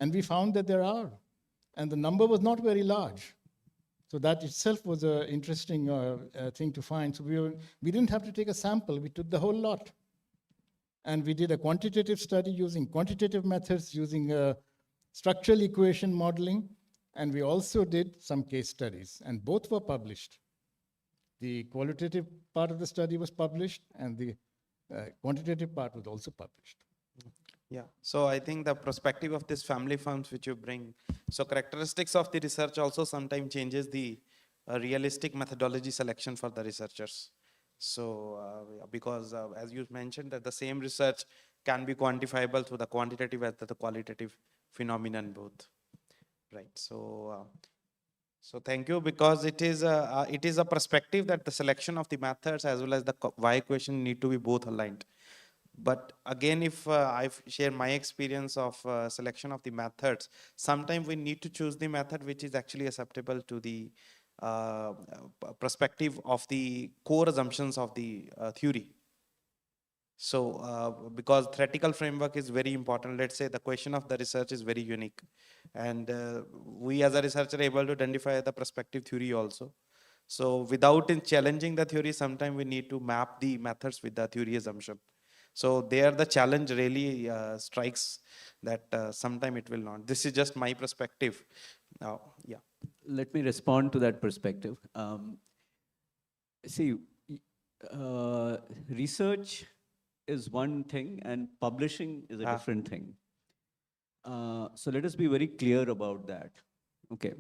And we found that there are. And the number was not very large. So that itself was an interesting thing to find. So we didn't have to take a sample, we took the whole lot. And we did a quantitative study using quantitative methods, using structural equation modeling, and we also did some case studies, and both were published. The qualitative part of the study was published, and the quantitative part was also published. Yeah, so I think the perspective of this family firms which you bring, so characteristics of the research also sometimes changes the realistic methodology selection for the researchers. So because as you mentioned that the same research can be quantifiable through the quantitative as the qualitative phenomenon both, right? So so thank you, because it is a perspective that the selection of the methods as well as the why question need to be both aligned. But again, if I share my experience of selection of the methods, sometimes we need to choose the method which is actually acceptable to the perspective of the core assumptions of the theory. So because theoretical framework is very important, let's say the question of the research is very unique. And we as a researcher are able to identify the perspective theory also. So without challenging the theory, sometimes we need to map the methods with the theory assumption. So there the challenge really strikes that sometime it will not. This is just my perspective. Now, yeah. Let me respond to that perspective. See, research is one thing and publishing is a different thing. So let us be very clear about that. Okay.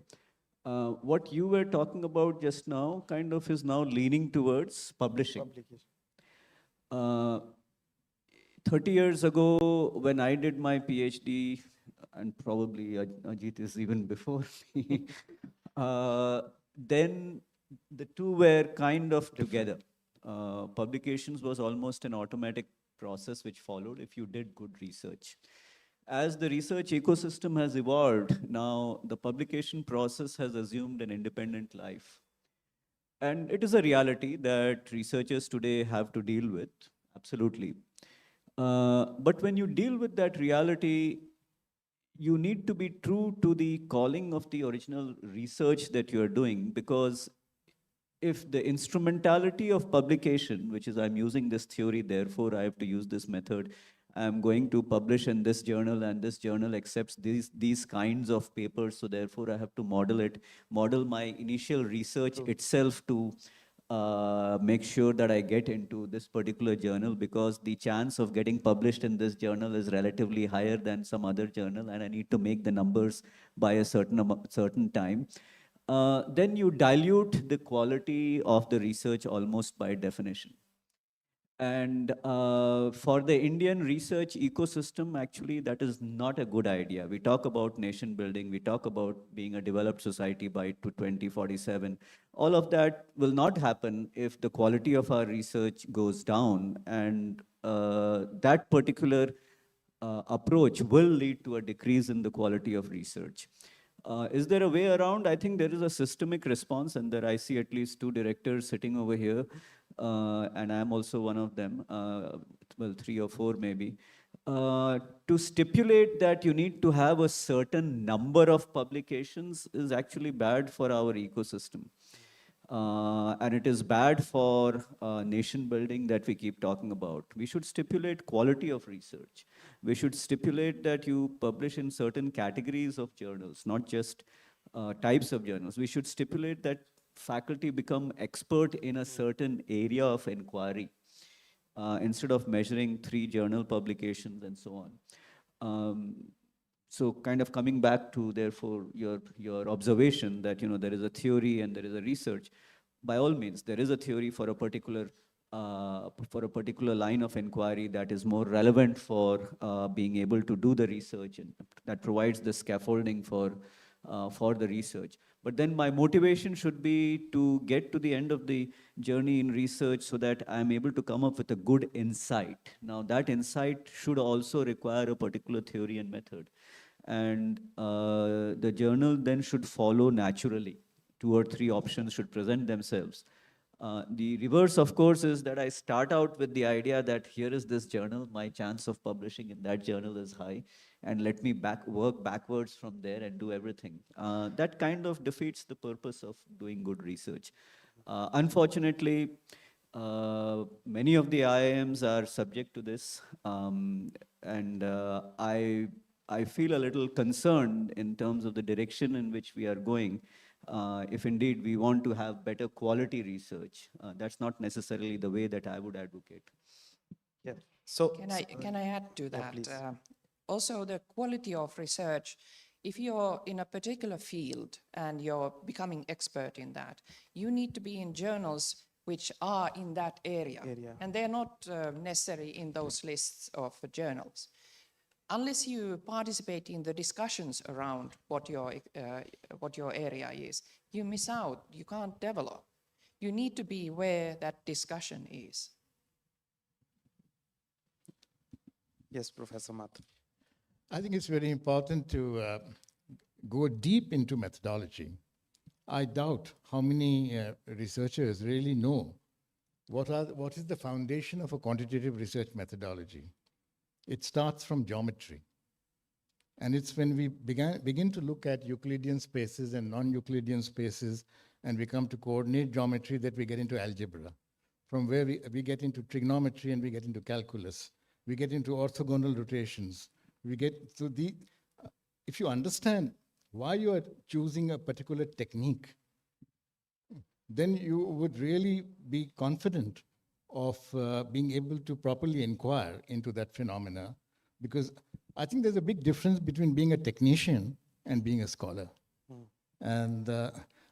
What you were talking about just now kind of is now leaning towards publishing. 30 years ago, when I did my PhD, and probably Ajit is even before me, then the two were kind of together. Publications was almost an automatic process which followed if you did good research. As the research ecosystem has evolved, now the publication process has assumed an independent life. And it is a reality that researchers today have to deal with, absolutely. But when you deal with that reality, you need to be true to the calling of the original research that you are doing, because if the instrumentality of publication, which is I'm using this theory, therefore I have to use this method, I'm going to publish in this journal and this journal accepts these kinds of papers, so therefore I have to model my initial research itself to make sure that I get into this particular journal, because the chance of getting published in this journal is relatively higher than some other journal, and I need to make the numbers by a certain time. Then you dilute the quality of the research almost by definition. And for the Indian research ecosystem, actually, that is not a good idea. We talk about nation building, we talk about being a developed society by 2047. All of that will not happen if the quality of our research goes down, and that particular approach will lead to a decrease in the quality of research. Is there a way around? I think there is a systemic response, and there I see at least two directors sitting over here, and I'm also one of them, well, 3 or 4 maybe, to stipulate that you need to have a certain number of publications is actually bad for our ecosystem. and it is bad for nation building that we keep talking about. We should stipulate quality of research. We should stipulate that you publish in certain categories of journals, not just types of journals. We should stipulate that faculty become expert in a certain area of inquiry instead of measuring 3 journal publications and so on. So kind of coming back to, therefore, your observation that, there is a theory and there is a research. By all means, there is a theory for a particular line of inquiry that is more relevant for being able to do the research and that provides the scaffolding for the research. But then my motivation should be to get to the end of the journey in research so that I'm able to come up with a good insight. Now that insight should also require a particular theory and method. And the journal then should follow naturally. 2 or 3 options should present themselves. The reverse, of course, is that I start out with the idea that here is this journal, my chance of publishing in that journal is high, and let me work backwards from there and do everything. That kind of defeats the purpose of doing good research. Unfortunately, many of the IIMs are subject to this, and I feel a little concerned in terms of the direction in which we are going. If indeed we want to have better quality research, that's not necessarily the way that I would advocate. Yeah. So Can I add to Yeah, that? please. Also, the quality of research, if you're in a particular field and you're becoming expert in that, you need to be in journals which are in that area. And they're not necessary in those lists of journals. Unless you participate in the discussions around what your area is, you miss out, you can't develop. You need to be where that discussion is. Yes, Professor Mathur. I think it's very important to go deep into methodology. I doubt how many researchers really know what is the foundation of a quantitative research methodology. It starts from geometry. And it's when we begin to look at Euclidean spaces and non-Euclidean spaces, and we come to coordinate geometry, that we get into algebra. From where we get into trigonometry and we get into calculus. We get into orthogonal rotations. We get to if you understand why you are choosing a particular technique, then you would really be confident of being able to properly inquire into that phenomena, because I think there's a big difference between being a technician and being a scholar. And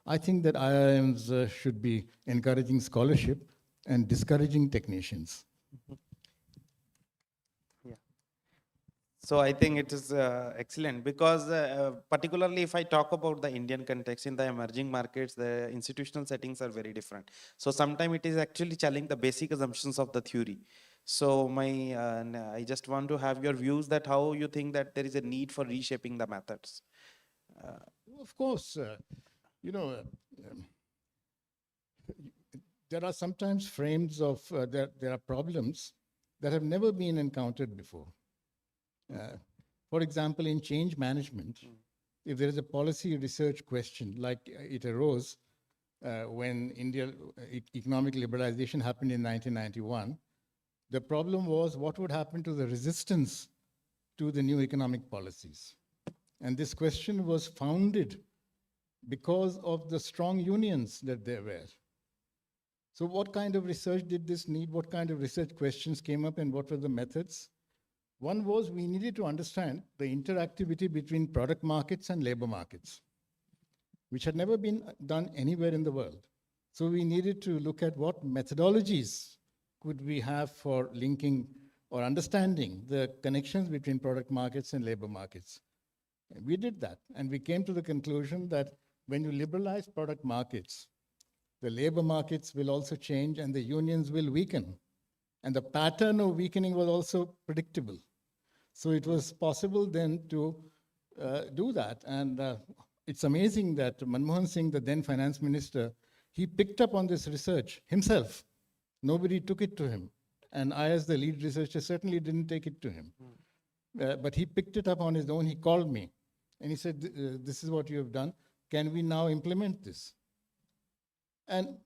I think that IIMs should be encouraging scholarship and discouraging technicians. So I think it is excellent because particularly if I talk about the Indian context, in the emerging markets, the institutional settings are very different. So sometimes it is actually challenging the basic assumptions of the theory. So I just want to have your views that how you think that there is a need for reshaping the methods. Of course, there are sometimes frames of, there are problems that have never been encountered before. For example, in change management, if there is a policy research question, like it arose when economic liberalization happened in 1991, the problem was what would happen to the resistance to the new economic policies. And this question was founded because of the strong unions that there were. So what kind of research did this need? What kind of research questions came up and what were the methods? One was we needed to understand the interactivity between product markets and labor markets, which had never been done anywhere in the world. So we needed to look at what methodologies could we have for linking or understanding the connections between product markets and labor markets. And we did that, and we came to the conclusion that when you liberalize product markets, the labor markets will also change and the unions will weaken. And the pattern of weakening was also predictable. So it was possible then to do that. And it's amazing that Manmohan Singh, the then finance minister, he picked up on this research himself. Nobody took it to him. And I, as the lead researcher, certainly didn't take it to him. But he picked it up on his own. He called me and he said, this is what you have done. Can we now implement this? And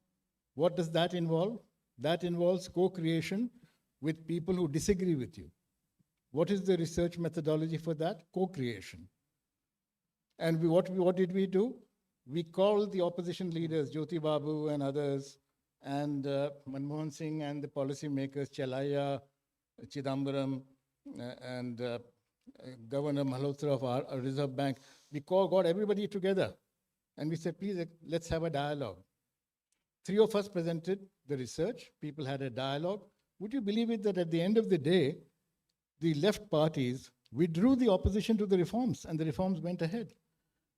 what does that involve? That involves co-creation with people who disagree with you. What is the research methodology for that? Co-creation. And what did we do? We called the opposition leaders, Jyoti Babu and others, and Manmohan Singh and the policymakers, Chelaya, Chidambaram, and Governor Malhotra of our Reserve Bank. We got everybody together, and we said, please, let's have a dialogue. 3 of us presented the research. People had a dialogue. Would you believe it that at the end of the day, the left parties withdrew the opposition to the reforms, and the reforms went ahead.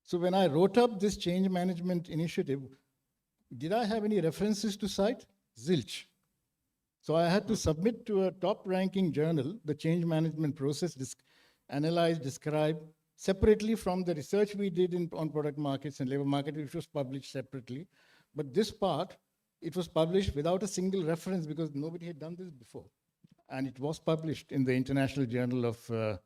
So when I wrote up this change management initiative, did I have any references to cite? Zilch. So I had to submit to a top-ranking journal the change management process, analyze, describe, separately from the research we did on product markets and labor market, which was published separately. But this part, it was published without a single reference because nobody had done this before. And it was published in the International Journal of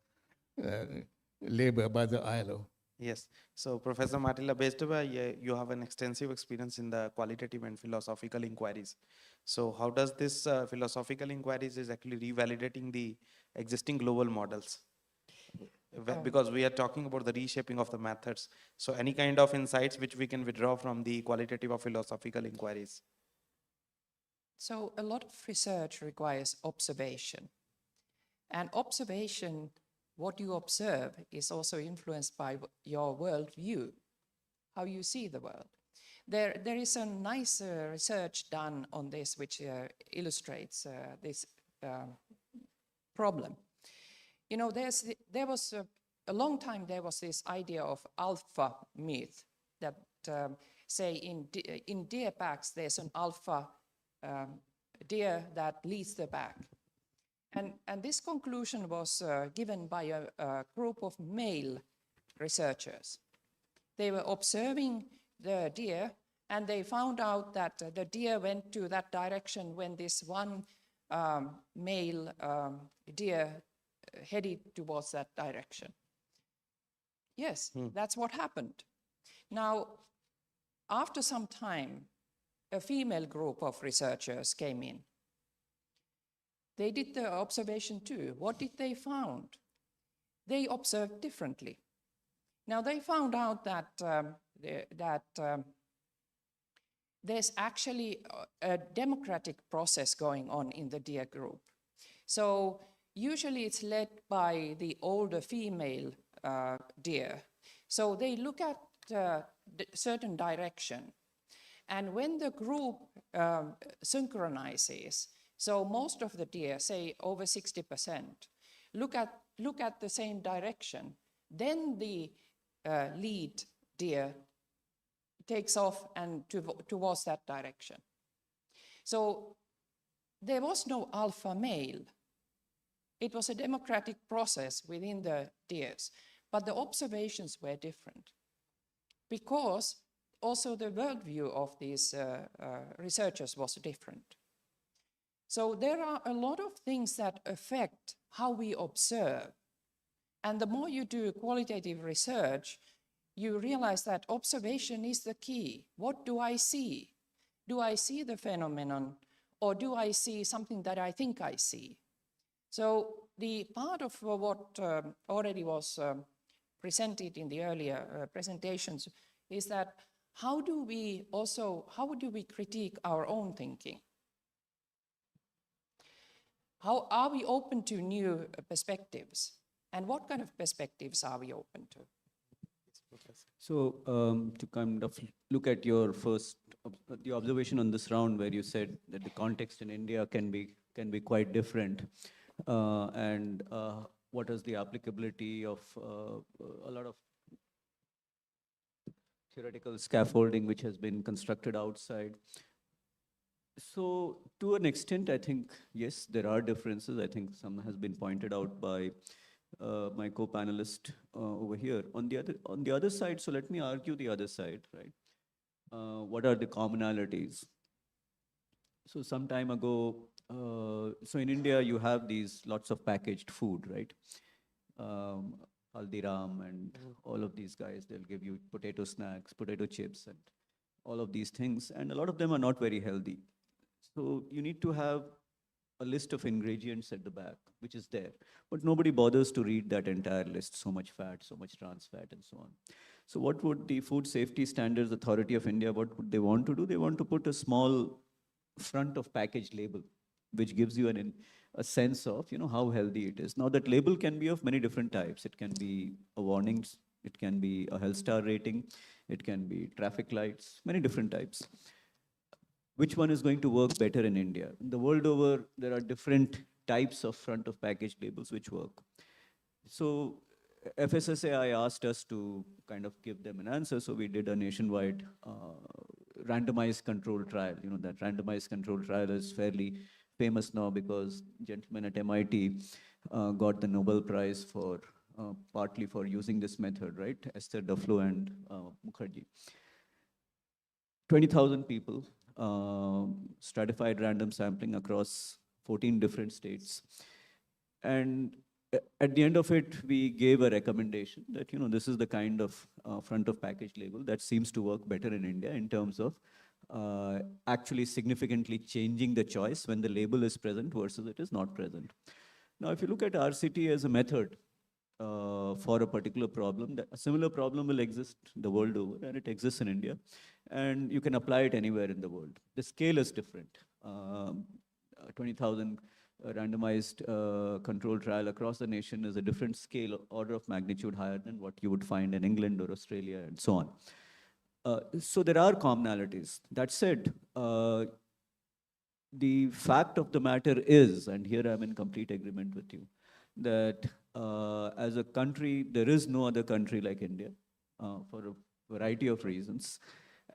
Labor by the ILO. Yes. So, Professor Martilla Bestova, you have an extensive experience in the qualitative and philosophical inquiries. So, how does this philosophical inquiries is actually revalidating the existing global models? Because we are talking about the reshaping of the methods. So, any kind of insights which we can withdraw from the qualitative or philosophical inquiries? So a lot of research requires observation. And observation, what you observe, is also influenced by your worldview, how you see the world. There is a nice research done on this which illustrates this problem. You know, there was a long time there was this idea of alpha myth that say in deer packs there's an alpha deer that leads the pack. And this conclusion was given by a group of male researchers. They were observing the deer and they found out that the deer went to that direction when this one male deer headed towards that direction. Yes, that's what happened. Now, after some time, a female group of researchers came in. They did the observation too. What did they find? They observed differently. Now they found out that there's actually a democratic process going on in the deer group. So usually it's led by the older female deer. So they look at certain direction. And when the group synchronizes, so most of the deer, say over 60%, look at the same direction, then the lead deer takes off and towards that direction. So there was no alpha male. It was a democratic process within the deers, but the observations were different because also the worldview of these researchers was different. So there are a lot of things that affect how we observe. And the more you do qualitative research, you realize that observation is the key. What do I see? Do I see the phenomenon, or do I see something that I think I see? So the part of what already was presented in the earlier presentations is that how do we critique our own thinking? How are we open to new perspectives? And what kind of perspectives are we open to? So to kind of look at your first, the observation on this round where you said that the context in India can be quite different. And what is the applicability of a lot of theoretical scaffolding which has been constructed outside. So to an extent, I think, yes, there are differences. I think some has been pointed out by my co-panelist over here. On the other side, so let me argue the other side, right? What are the commonalities? So some time ago, so in India, you have these lots of packaged food, right? Haldiram and all of these guys, they'll give you potato snacks, potato chips, and all of these things, and a lot of them are not very healthy. So you need to have a list of ingredients at the back, which is there. But nobody bothers to read that entire list, so much fat, so much trans fat, and so on. So what would the Food Safety Standards Authority of India, what would they want to do? They want to put a small front of package label, which gives you a sense of, how healthy it is. Now that label can be of many different types. It can be a warning, it can be a health star rating, it can be traffic lights, many different types. Which one is going to work better in India? The world over, there are different types of front of package labels which work. So FSSAI asked us to kind of give them an answer, so we did a nationwide randomized control trial. That randomized control trial is fairly famous now because gentlemen at MIT got the Nobel Prize for partly for using this method, right? Esther Duflo and Mukherjee. 20,000 people, stratified random sampling across 14 different states. And at the end of it, we gave a recommendation that, this is the kind of front of package label that seems to work better in India in terms of actually significantly changing the choice when the label is present versus it is not present. Now, if you look at RCT as a method for a particular problem, a similar problem will exist the world over, and it exists in India, and you can apply it anywhere in the world. The scale is different. 20,000 randomized control trial across the nation is a different scale, order of magnitude higher than what you would find in England or Australia and so on. So there are commonalities. That said, the fact of the matter is, and here I'm in complete agreement with you, that as a country, there is no other country like India for a variety of reasons.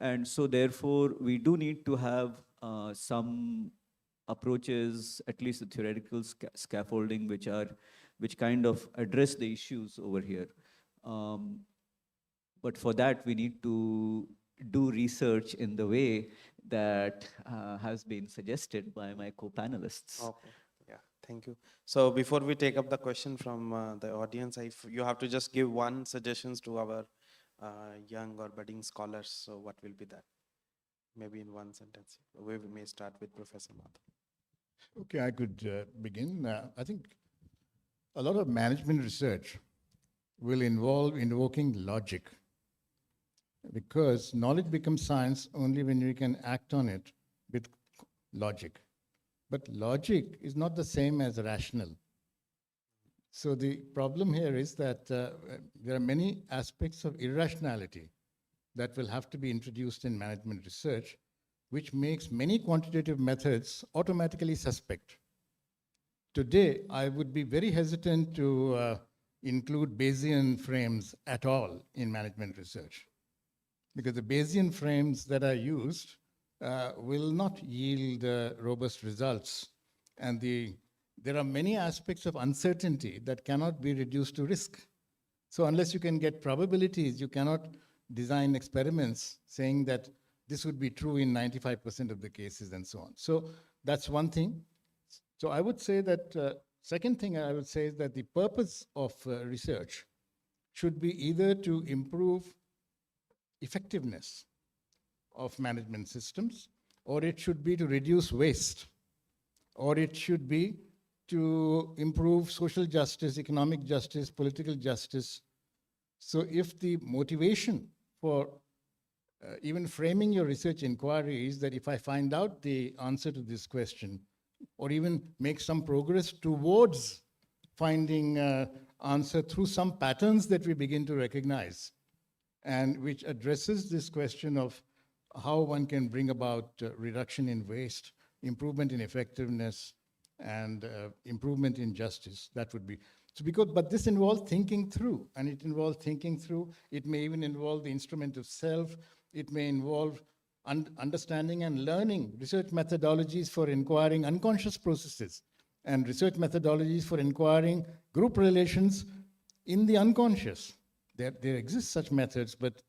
And so therefore, we do need to have some approaches, at least the theoretical scaffolding, which kind of address the issues over here. But for that, we need to do research in the way that has been suggested by my co-panelists. Okay, yeah, thank you. So before we take up the question from the audience, you have to just give one suggestions to our young or budding scholars. So what will be that? Maybe in one sentence. We may start with Professor Mathur. Okay, I could begin. I think a lot of management research will involve invoking logic, because knowledge becomes science only when you can act on it with logic. But logic is not the same as rational. So the problem here is that there are many aspects of irrationality that will have to be introduced in management research, which makes many quantitative methods automatically suspect. Today, I would be very hesitant to include Bayesian frames at all in management research, because the Bayesian frames that are used will not yield robust results. And there are many aspects of uncertainty that cannot be reduced to risk. So unless you can get probabilities, you cannot design experiments saying that this would be true in 95% of the cases and so on. So that's one thing. So I would say that, second thing I would say is that the purpose of research should be either to improve effectiveness of management systems, or it should be to reduce waste, or it should be to improve social justice, economic justice, political justice. So if the motivation for even framing your research inquiry is that if I find out the answer to this question, or even make some progress towards finding answer through some patterns that we begin to recognize, and which addresses this question of how one can bring about reduction in waste, improvement in effectiveness, and improvement in justice. That would be. So but this involves thinking through, and it involves thinking through. It may even involve the instrument of self. It may involve understanding and learning research methodologies for inquiring unconscious processes, and research methodologies for inquiring group relations in the unconscious. There exist such methods, but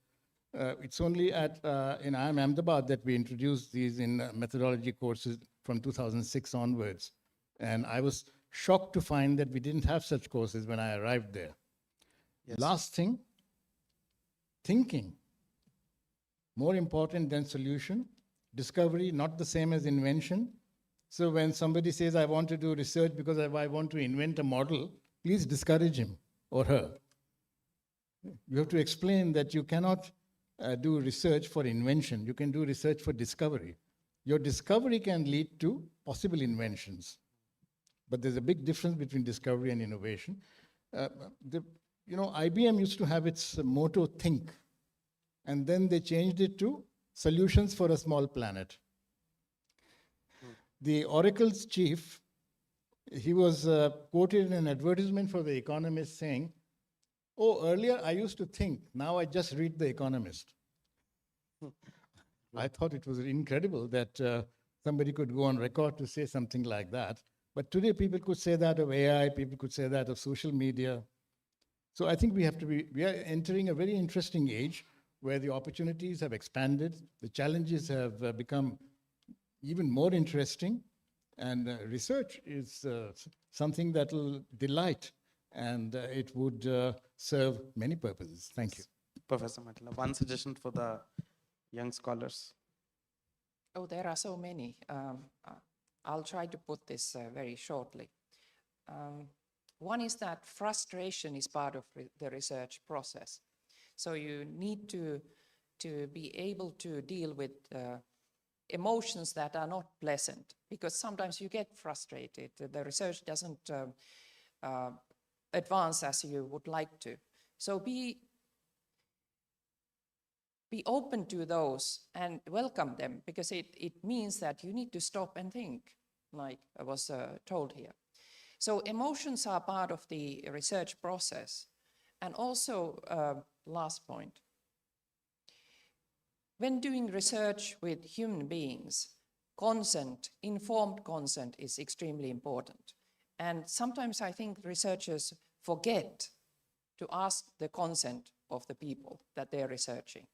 it's only in IIM Ahmedabad that we introduced these in methodology courses from 2006 onwards. And I was shocked to find that we didn't have such courses when I arrived there. Yes. Last thing, thinking. more important than solution. Discovery, not the same as invention. So when somebody says, I want to do research because I want to invent a model, please discourage him or her. You have to explain that you cannot do research for invention. You can do research for discovery. Your discovery can lead to possible inventions. But there's a big difference between discovery and innovation. IBM used to have its motto, think. And then they changed it to solutions for a small planet. The Oracle's chief, he was quoted in an advertisement for The Economist saying, oh, earlier I used to think, now I just read The Economist. I thought it was incredible that somebody could go on record to say something like that. But today people could say that of AI, people could say that of social media. So I think we are entering a very interesting age where the opportunities have expanded, the challenges have become even more interesting, and research is something that will delight, and it would serve many purposes. Thank you. Professor Matla, one suggestion for the young scholars. Oh, there are so many. I'll try to put this very shortly. One is that frustration is part of the research process. So you need to be able to deal with emotions that are not pleasant, because sometimes you get frustrated. The research doesn't advance as you would like to. So be open to those and welcome them, because it means that you need to stop and think, like I was told here. So emotions are part of the research process. And also, last point, when doing research with human beings, consent, informed consent is extremely important. And sometimes I think researchers forget to ask the consent of the people that they're researching.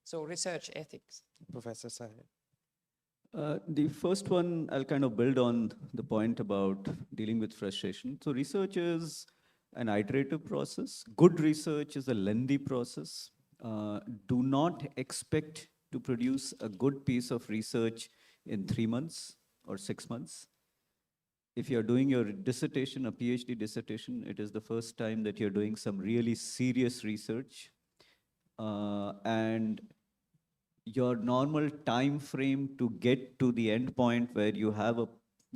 So research ethics. Professor Sahib. The first one, I'll kind of build on the point about dealing with frustration. So research is an iterative process. Good research is a lengthy process. Do not expect to produce a good piece of research in 3 months or 6 months. If you're doing your dissertation, a PhD dissertation, it is the first time that you're doing some really serious research. And your normal time frame to get to the end point where you have a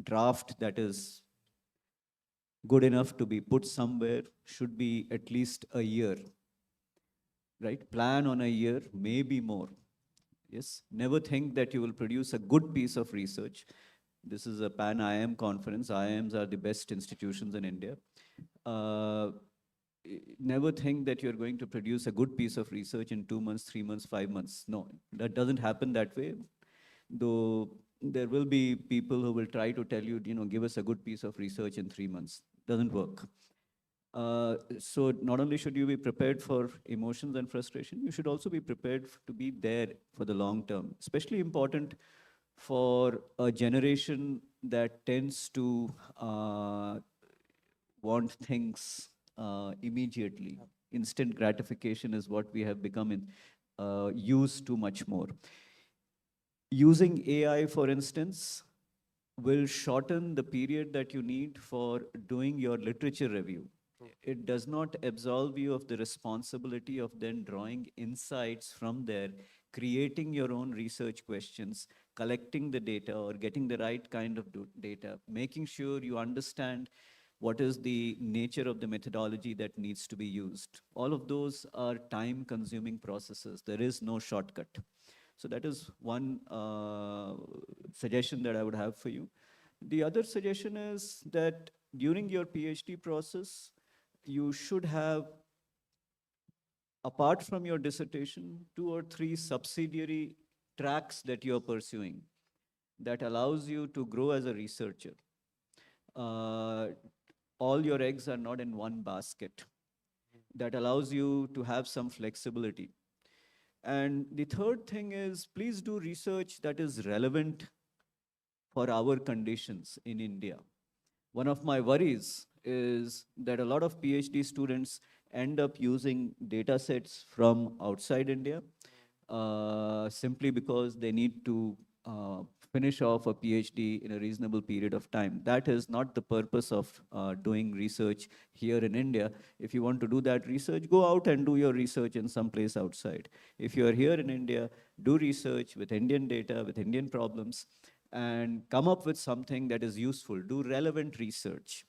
draft that is good enough to be put somewhere should be at least a year, right? Plan on a year, maybe more. Yes, never think that you will produce a good piece of research. This is a Pan-IIM conference. IIMs are the best institutions in India. Never think that you're going to produce a good piece of research in 2 months, 3 months, 5 months. No, that doesn't happen that way. Though there will be people who will try to tell you, give us a good piece of research in 3 months. Doesn't work. So not only should you be prepared for emotions and frustration, you should also be prepared to be there for the long term. Especially important for a generation that tends to want things immediately. Instant gratification is what we have become used to much more. Using AI, for instance, will shorten the period that you need for doing your literature review. It does not absolve you of the responsibility of then drawing insights from there, creating your own research questions, collecting the data or getting the right kind of data, making sure you understand what is the nature of the methodology that needs to be used. All of those are time-consuming processes. There is no shortcut. So that is one suggestion that I would have for you. The other suggestion is that during your PhD process, you should have, apart from your dissertation, 2 or 3 subsidiary tracks that you're pursuing that allows you to grow as a researcher. All your eggs are not in one basket. That allows you to have some flexibility. And the third thing is, please do research that is relevant for our conditions in India. One of my worries is that a lot of PhD students end up using data sets from outside India. simply because they need to finish off a PhD in a reasonable period of time. That is not the purpose of doing research here in India. If you want to do that research, go out and do your research in some place outside. If you are here in India, do research with Indian data, with Indian problems, and come up with something that is useful. Do relevant research.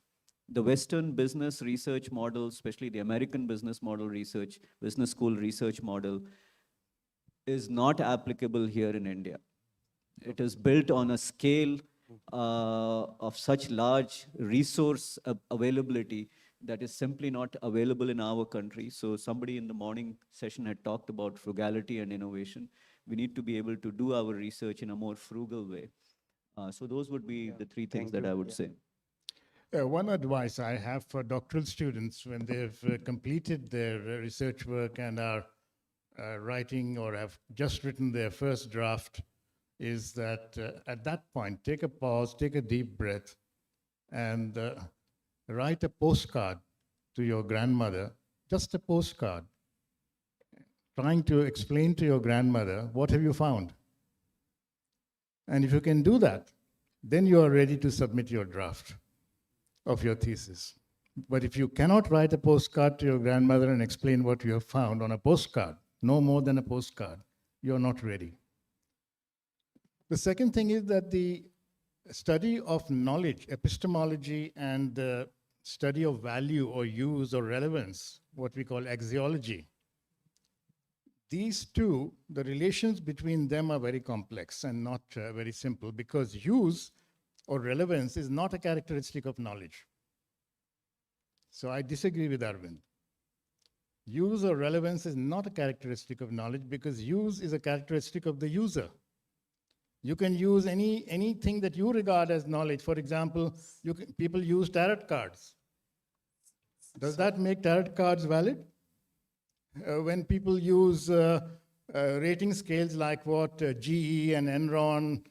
The Western business research model, especially the American business model research, business school research model, is not applicable here in India. It is built on a scale of such large resource availability that is simply not available in our country. So somebody in the morning session had talked about frugality and innovation. We need to be able to do our research in a more frugal way. So those would be the three things that I would say. One advice I have for doctoral students when they've completed their research work and are writing or have just written their first draft is that at that point, take a pause, take a deep breath, and write a postcard to your grandmother, just a postcard, trying to explain to your grandmother, what have you found? And if you can do that, then you are ready to submit your draft of your thesis. But if you cannot write a postcard to your grandmother and explain what you have found on a postcard, no more than a postcard, you're not ready. The second thing is that the study of knowledge, epistemology, and the study of value or use or relevance, what we call axiology, these two, the relations between them are very complex and not very simple, because use or relevance is not a characteristic of knowledge. So I disagree with Arvind. Use or relevance is not a characteristic of knowledge, because use is a characteristic of the user. You can use anything that you regard as knowledge. For example, people use tarot cards. Does that make tarot cards valid? When people use rating scales like what GE and Enron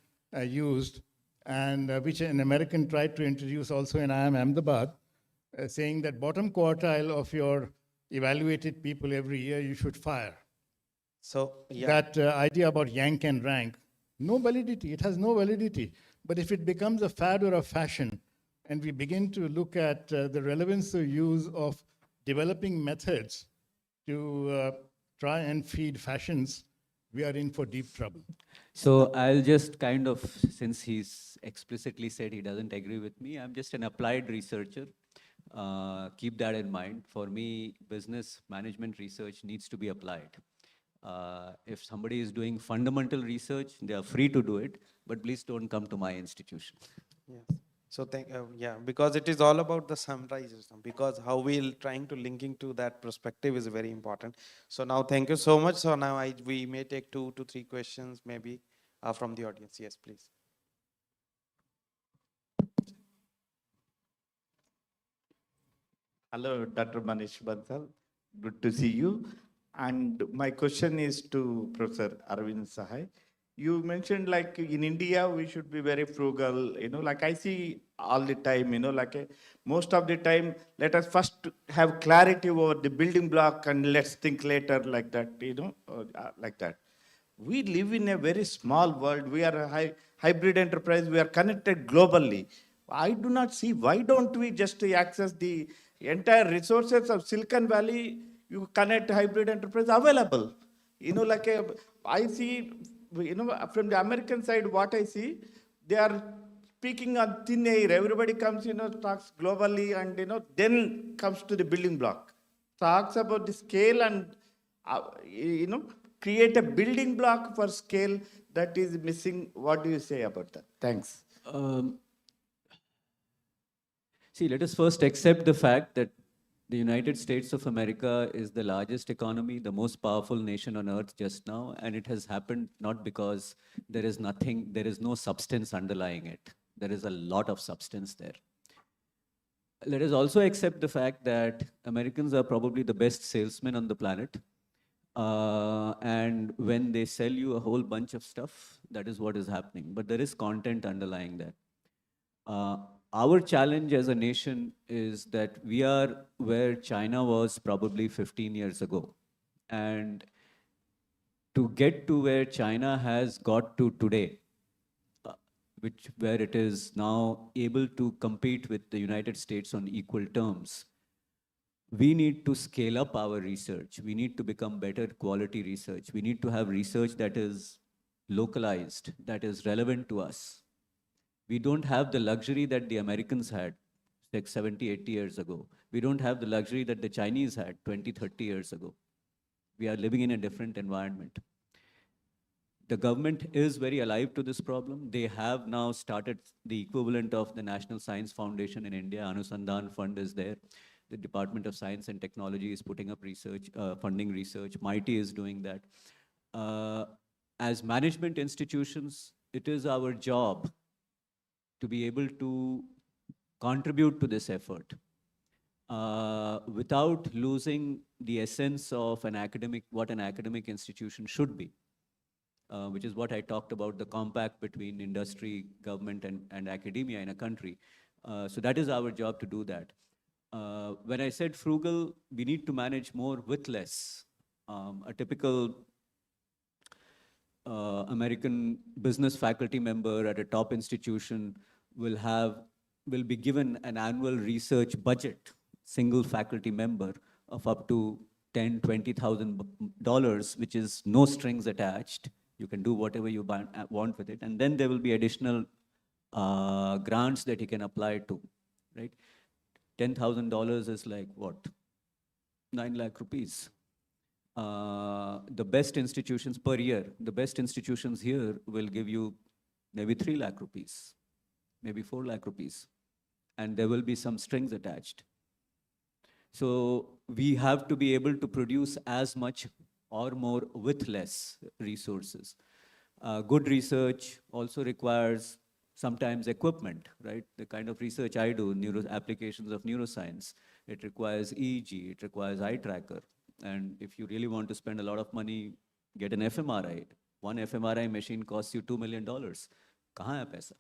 used, and which an American tried to introduce also in IIM Ahmedabad, saying that bottom quartile of your evaluated people every year you should fire. So yeah. That idea about yank and rank, no validity, it has no validity. But if it becomes a fad or a fashion, and we begin to look at the relevance or use of developing methods to try and feed fashions, we are in for deep trouble. So I'll just kind of, since he's explicitly said he doesn't agree with me, I'm just an applied researcher. Keep that in mind. For me, business management research needs to be applied. If somebody is doing fundamental research, they are free to do it, but please don't come to my institution. Yes. So because it is all about the summarization, because how we're trying to linking to that perspective is very important. So now thank you so much. So now we may take 2 to 3 questions maybe from the audience. Yes, please. Hello, Dr. Manish Bansal. Good to see you. And my question is to Professor Arvind Sahai. You mentioned like in India, we should be very frugal, like I see all the time, most of the time, let us first have clarity over the building block and let's think later like that, like that. We live in a very small world. We are a hybrid enterprise. We are connected globally. I do not see, why don't we just access the entire resources of Silicon Valley, you connect hybrid enterprise available. I see, from the American side, what I see, they are speaking on thin air. Everybody comes, talks globally and, then comes to the building block. Talks about the scale and, create a building block for scale that is missing. What do you say about that? Thanks. See, let us first accept the fact that the United States of America is the largest economy, the most powerful nation on earth just now, and it has happened not because there is no substance underlying it. There is a lot of substance there. Let us also accept the fact that Americans are probably the best salesmen on the planet. And when they sell you a whole bunch of stuff, that is what is happening. But there is content underlying that. Our challenge as a nation is that we are where China was probably 15 years ago. And to get to where China has got to today, where it is now able to compete with the United States on equal terms, we need to scale up our research. We need to become better quality research. We need to have research that is localized, that is relevant to us. We don't have the luxury that the Americans had like 70, 80 years ago. We don't have the luxury that the Chinese had 20, 30 years ago. We are living in a different environment. The government is very alive to this problem. They have now started the equivalent of the National Science Foundation in India. Anusandhan Fund is there. The Department of Science and Technology is putting up research, funding research. MIT is doing that. As management institutions, it is our job to be able to contribute to this effort without losing the essence of what an academic institution should be, which is what I talked about, the compact between industry, government, and academia in a country. So that is our job to do that. When I said frugal, we need to manage more with less. A typical American business faculty member at a top institution will be given an annual research budget, single faculty member, of up to $10,000, $20,000, which is no strings attached. You can do whatever you want with it. And then there will be additional grants that you can apply to, right? $10,000 is like what? 9 lakh rupees. The best institutions per year, the best institutions here will give you maybe 3 lakh rupees, maybe 4 lakh rupees. And there will be some strings attached. So we have to be able to produce as much or more with less resources. Good research also requires sometimes equipment, right? The kind of research I do, applications of neuroscience, it requires EEG, it requires eye tracker. And if you really want to spend a lot of money, get an fMRI. One fMRI machine costs you $2 million. Kahan hai paisa,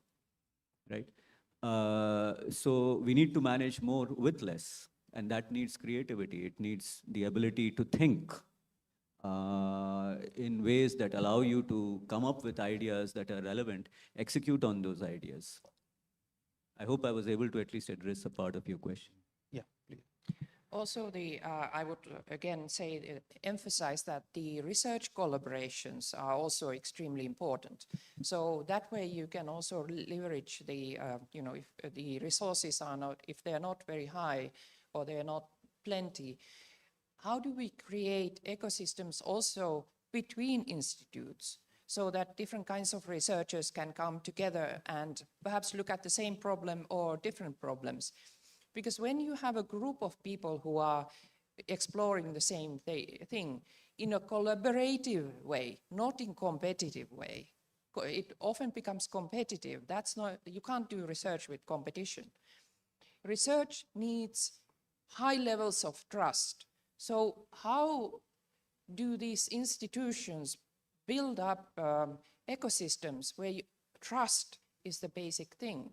right? So we need to manage more with less. And that needs creativity. It needs the ability to think in ways that allow you to come up with ideas that are relevant, execute on those ideas. I hope I was able to at least address a part of your question. Yeah, please. Also, I would again emphasize that the research collaborations are also extremely important. So that way you can also leverage the, if the resources are not, if they are not very high or they are not plenty, how do we create ecosystems also between institutes so that different kinds of researchers can come together and perhaps look at the same problem or different problems? Because when you have a group of people who are exploring the same thing in a collaborative way, not in competitive way, it often becomes competitive. That's not, you can't do research with competition. Research needs high levels of trust. So how do these institutions build up ecosystems where trust is the basic thing?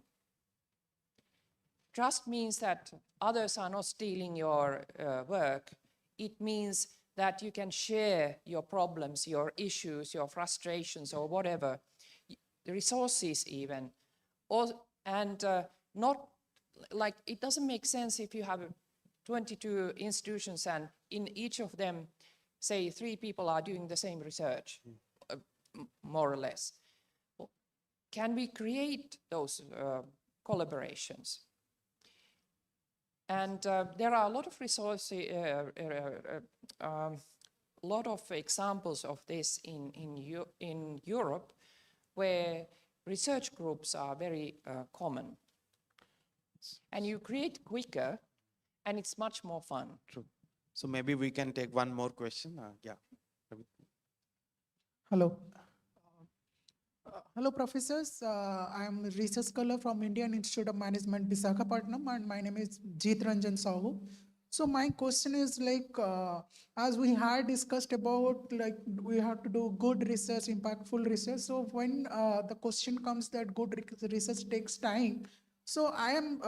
Trust means that others are not stealing your work. It means that you can share your problems, your issues, your frustrations, or whatever, resources even. And not like, it doesn't make sense if you have 22 institutions and in each of them, say 3 people are doing the same research, more or less. Can we create those collaborations? And there are a lot of resources, a lot of examples of this in Europe, where research groups are very common. And you create quicker, and it's much more fun. True. So maybe we can take one more question. Yeah. Hello. Hello, professors. I am a research scholar from Indian Institute of Management, Visakhapatnam, and my name is Jeet Ranjan Sahu. So my question is like, as we had discussed about, like we have to do good research, impactful research. So when the question comes that good research takes time, So I am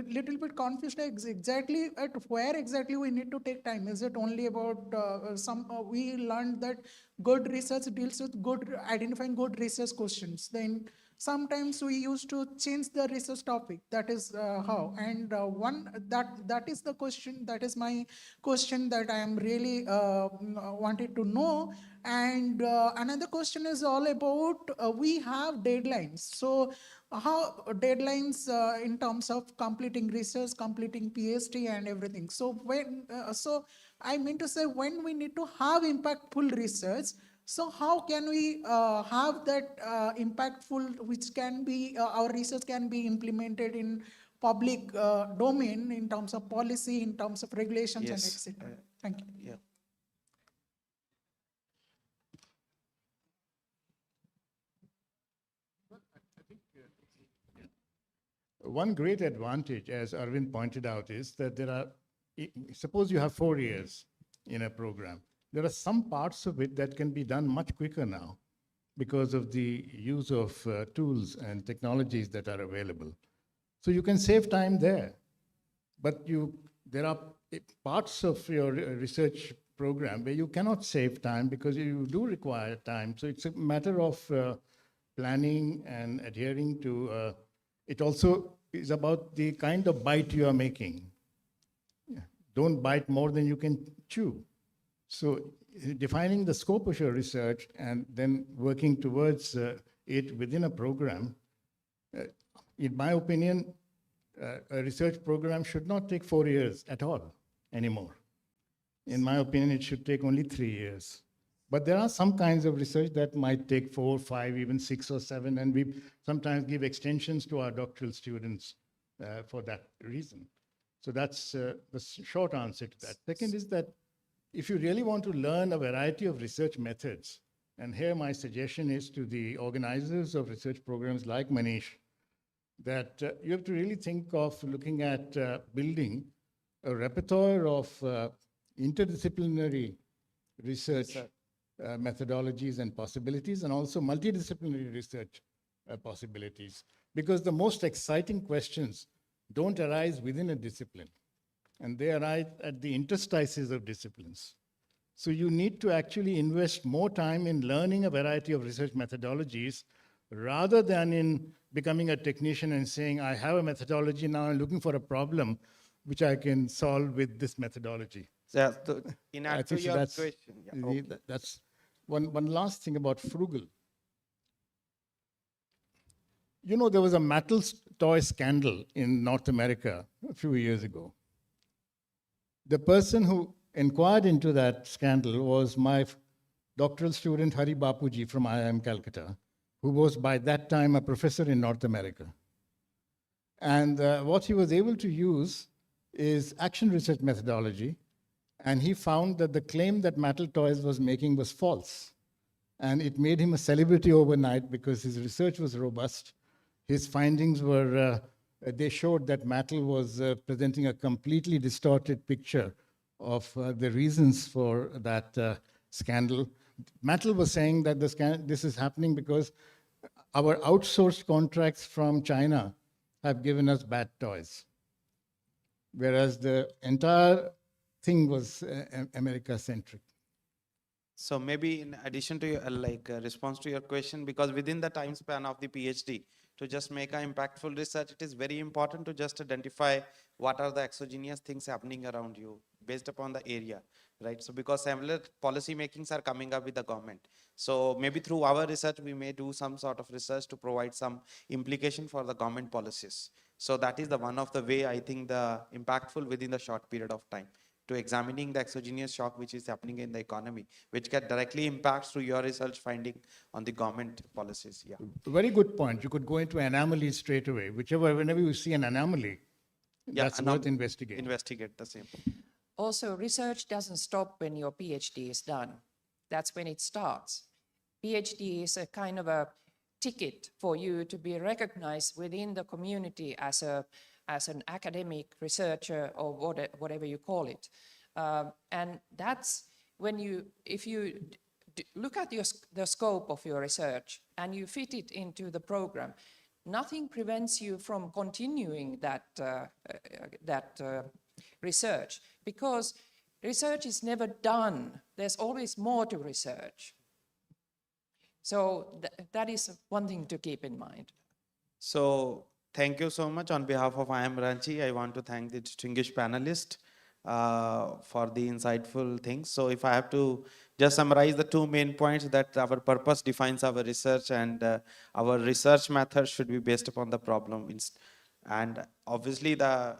little bit confused exactly at where exactly we need to take time. Is it only about we learned that good research deals with identifying good research questions. Then sometimes we used to change the research topic. That is how. And that is the question. That is my question that I am really wanted to know. And another question is all about we have deadlines. So how deadlines in terms of completing research, completing PhD and everything. So I mean to say when we need to have impactful research, so how can we have that impactful, which can be, our research can be implemented in public domain in terms of policy, in terms of regulations and Yes. etc. Thank you. Yeah. One great advantage, as Arvind pointed out, is that suppose you have 4 years in a program. There are some parts of it that can be done much quicker now because of the use of tools and technologies that are available. So you can save time there. But there are parts of your research program where you cannot save time because you do require time. So it's a matter of planning and adhering to it also is about the kind of bite you are making. Don't bite more than you can chew. So defining the scope of your research and then working towards it within a program, in my opinion, a research program should not take 4 years at all anymore. In my opinion, it should take only 3 years. But there are some kinds of research that might take 4, 5, even 6 or 7, and we sometimes give extensions to our doctoral students for that reason. So that's the short answer to that. Second is that if you really want to learn a variety of research methods, and here my suggestion is to the organizers of research programs like Manish, that you have to really think of looking at building a repertoire of interdisciplinary research methodologies and possibilities, and also multidisciplinary research possibilities. Because the most exciting questions don't arise within a discipline, and they arise at the interstices of disciplines. So you need to actually invest more time in learning a variety of research methodologies rather than in becoming a technician and saying, I have a methodology, now I'm looking for a problem which I can solve with this methodology. So, in answer to your that's question, yeah, okay. that's one last thing about frugal. You know, there was a metal toy scandal in North America a few years ago. The person who inquired into that scandal was my doctoral student Hari Bapuji from IIM Calcutta, who was by that time a professor in North America. And what he was able to use is action research methodology, and he found that the claim that Mattel Toys was making was false. And it made him a celebrity overnight because his research was robust. His findings were, they showed that Mattel was presenting a completely distorted picture of the reasons for that scandal. Mattel was saying that this is happening because our outsourced contracts from China have given us bad toys, whereas the entire thing was America-centric. So maybe in addition to your, response to your question, because within the time span of the PhD, to just make an impactful research, it is very important to just identify what are the exogenous things happening around you based upon the area, right? So because similar policy makings are coming up with the government. So maybe through our research, we may do some sort of research to provide some implication for the government policies. So that is the one of the way I think the impactful within the short period of time to examining the exogenous shock which is happening in the economy, which can directly impacts through your research finding on the government policies. Yeah. Very good point. You could go into anomalies straight away. Whenever you see an anomaly, that's worth investigating. Investigate the same. Also, research doesn't stop when your PhD is done. That's when it starts. PhD is a kind of a ticket for you to be recognized within the community as an academic researcher or whatever you call it. And that's when if you look at the scope of your research and you fit it into the program, nothing prevents you from continuing that research, because research is never done. There's always more to research. So that is one thing to keep in mind. So thank you so much. On behalf of IIM Ranchi, I want to thank the distinguished panelists for the insightful things. So if I have to just summarize the two main points, that our purpose defines our research, and our research method should be based upon the problem. And obviously the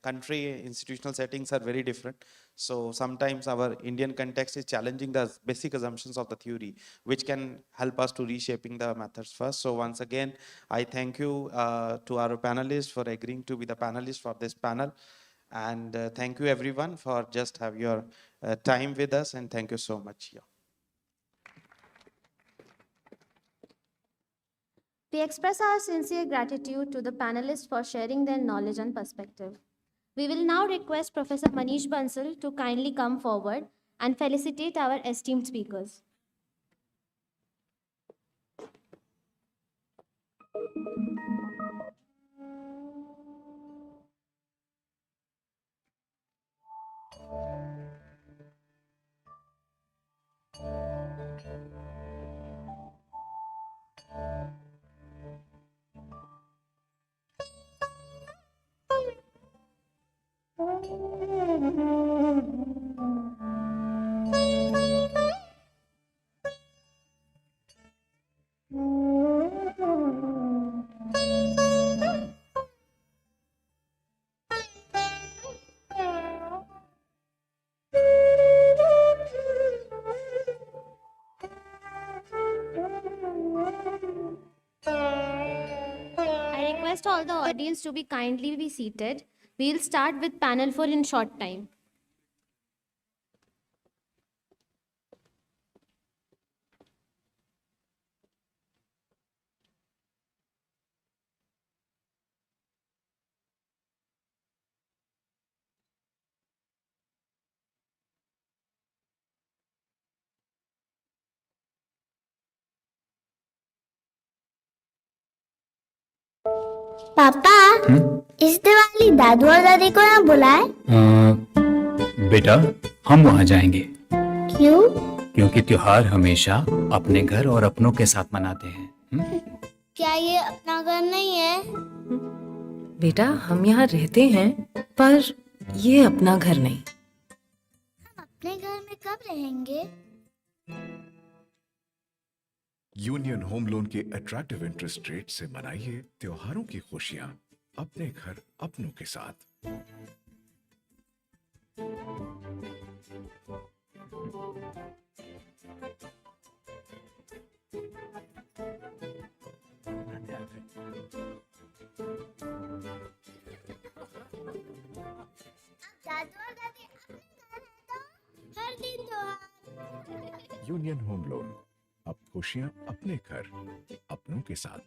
country institutional settings are very different. So sometimes our Indian context is challenging the basic assumptions of the theory, which can help us to reshaping the methods first. So once again, I thank you to our panelists for agreeing to be the panelists for this panel. And thank you everyone for just have your time with us, and thank you so much. Yeah. We express our sincere gratitude to the panelists for sharing their knowledge and perspective. We will now request Professor Manish Bansal to kindly come forward and felicitate our esteemed speakers. I request all the audience to be kindly be seated. We'll start with panel 4 in short time. पापा, इस दिवाली दादू और दादी को यहाँ बुलाए? बेटा, हम वहाँ जाएंगे। क्यों? क्योंकि त्योहार हमेशा अपने घर और अपनों के साथ मनाते हैं। क्या ये अपना घर नहीं है? बेटा, हम यहाँ रहते हैं, पर ये अपना घर नहीं। हम अपने घर में कब रहेंगे? यूनियन होम लोन के अट्रैक्टिव इंटरेस्ट रेट से मनाइए त्योहारों की खुशियां अपने घर अपनों के साथ। दादू और दादी अपने घर हैं तो हर दिन त्योहार। यूनियन होम लोन, अब खुशियां अपने घर अपनों के साथ।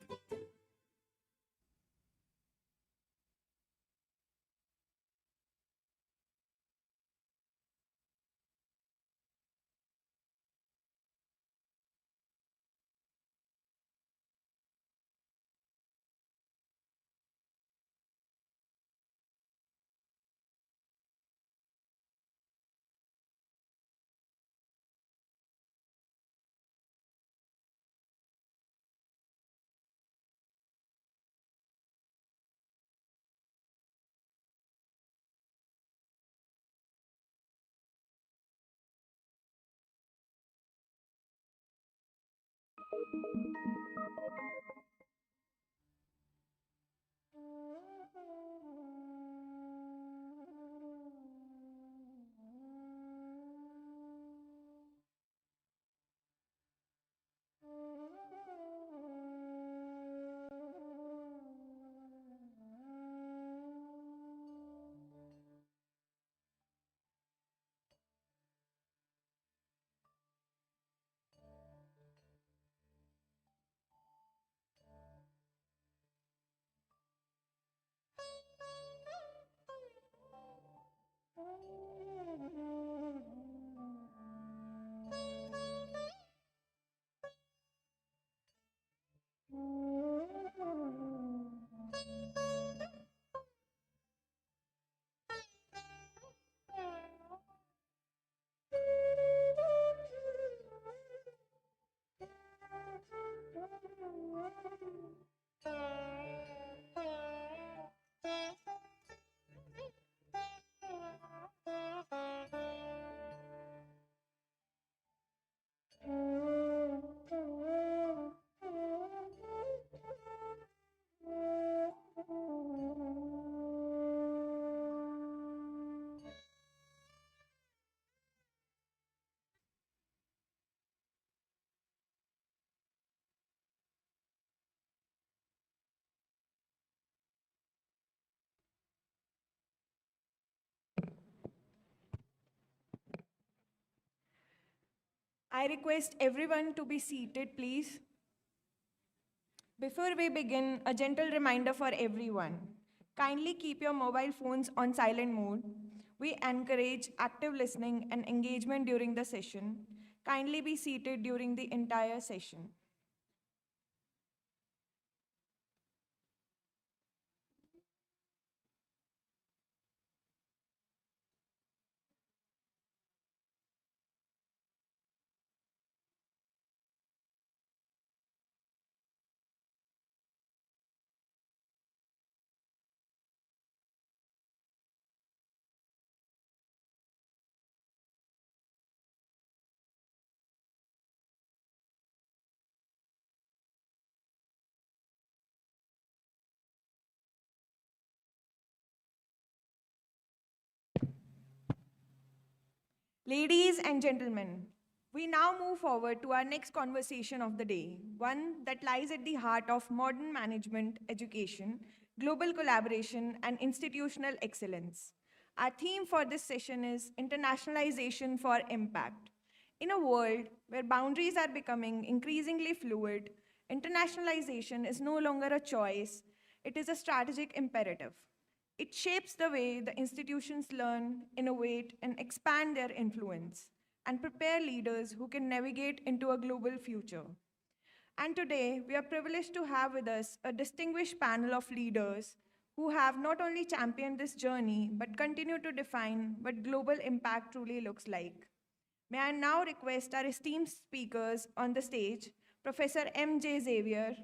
I request everyone to be seated, please. Before we begin, a gentle reminder for everyone. Kindly keep your mobile phones on silent mode. We encourage active listening and engagement during the session. Kindly be seated during the entire session. Ladies and gentlemen, we now move forward to our next conversation of the day, one that lies at the heart of modern management education, global collaboration, and institutional excellence. Our theme for this session is Internationalization for Impact. In a world where boundaries are becoming increasingly fluid, internationalization is no longer a choice, it is a strategic imperative. It shapes the way the institutions learn, innovate, and expand their influence, and prepare leaders who can navigate into a global future. And today, we are privileged to have with us a distinguished panel of leaders who have not only championed this journey, but continue to define what global impact truly looks like. May I now request our esteemed speakers on the stage, Professor M.J. Xavier.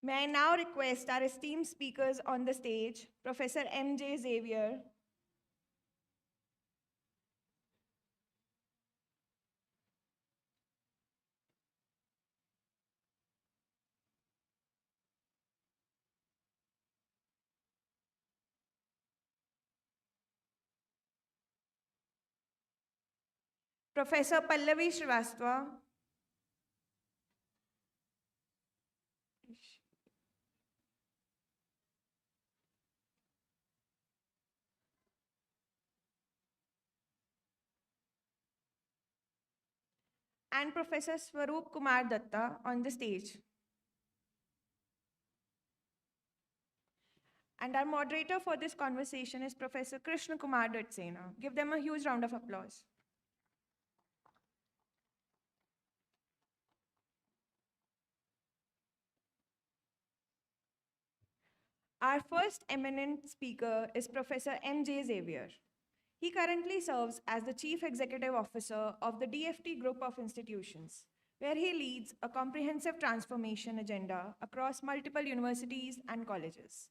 May I now request our esteemed speakers on the stage, Professor M.J. Xavier, Professor Pallavi Srivastava, and Professor Swaroop Kumar Datta on the stage. And our moderator for this conversation is Professor Krishna Kumar Datsena. Give them a huge round of applause. Our first eminent speaker is Professor M.J. Xavier. He currently serves as the Chief Executive Officer of the DFT Group of Institutions, where he leads a comprehensive transformation agenda across multiple universities and colleges.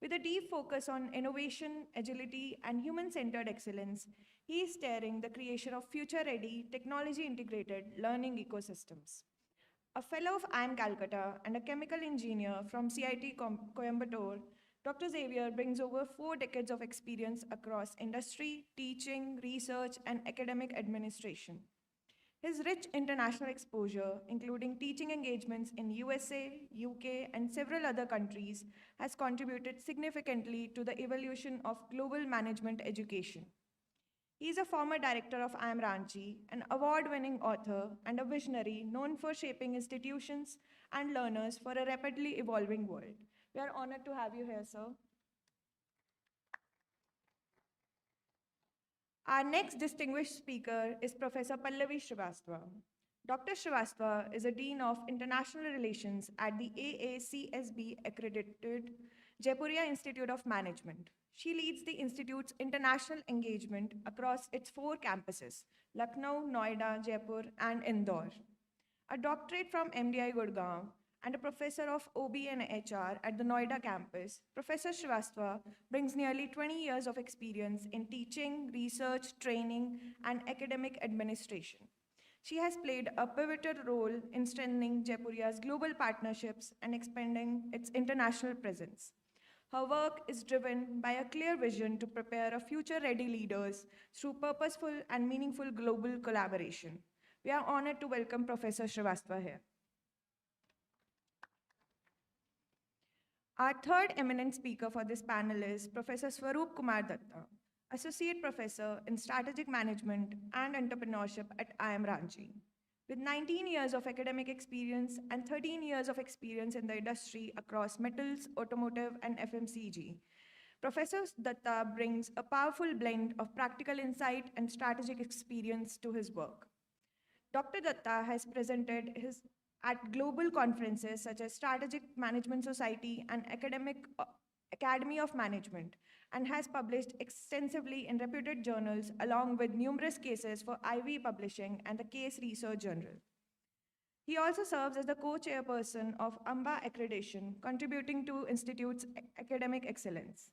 With a deep focus on innovation, agility, and human-centered excellence, he is steering the creation of future-ready, technology-integrated learning ecosystems. A fellow of IIM Calcutta and a chemical engineer from CIT Coimbatore, Dr. Xavier brings over 4 decades of experience across industry, teaching, research, and academic administration. His rich international exposure, including teaching engagements in USA, UK, and several other countries, has contributed significantly to the evolution of global management education. He is a former director of IIM Ranchi, an award-winning author, and a visionary known for shaping institutions and learners for a rapidly evolving world. We are honored to have you here, sir. Our next distinguished speaker is Professor Pallavi Srivastava. Dr. Srivastava is a Dean of International Relations at the AACSB accredited Jaipuria Institute of Management. She leads the Institute's international engagement across its 4 campuses, Lucknow, Noida, Jaipur, and Indore. A doctorate from MDI Gurgaon and a professor of OB and HR at the Noida campus, Professor Srivastava brings nearly 20 years of experience in teaching, research, training, and academic administration. She has played a pivotal role in strengthening Jaipuria's global partnerships and expanding its international presence. Her work is driven by a clear vision to prepare a future-ready leaders through purposeful and meaningful global collaboration. We are honored to welcome Professor Srivastava here. Our third eminent speaker for this panel is Professor Swaroop Kumar Datta, Associate Professor in Strategic Management and Entrepreneurship at IIM Ranchi. With 19 years of academic experience and 13 years of experience in the industry across metals, automotive, and FMCG, Professor Datta brings a powerful blend of practical insight and strategic experience to his work. Dr. Datta has presented at global conferences such as Strategic Management Society and Academy of Management, and has published extensively in reputed journals along with numerous cases for IV Publishing and the Case Research Journal. He also serves as the co-chairperson of AMBA Accreditation, contributing to Institute's academic excellence.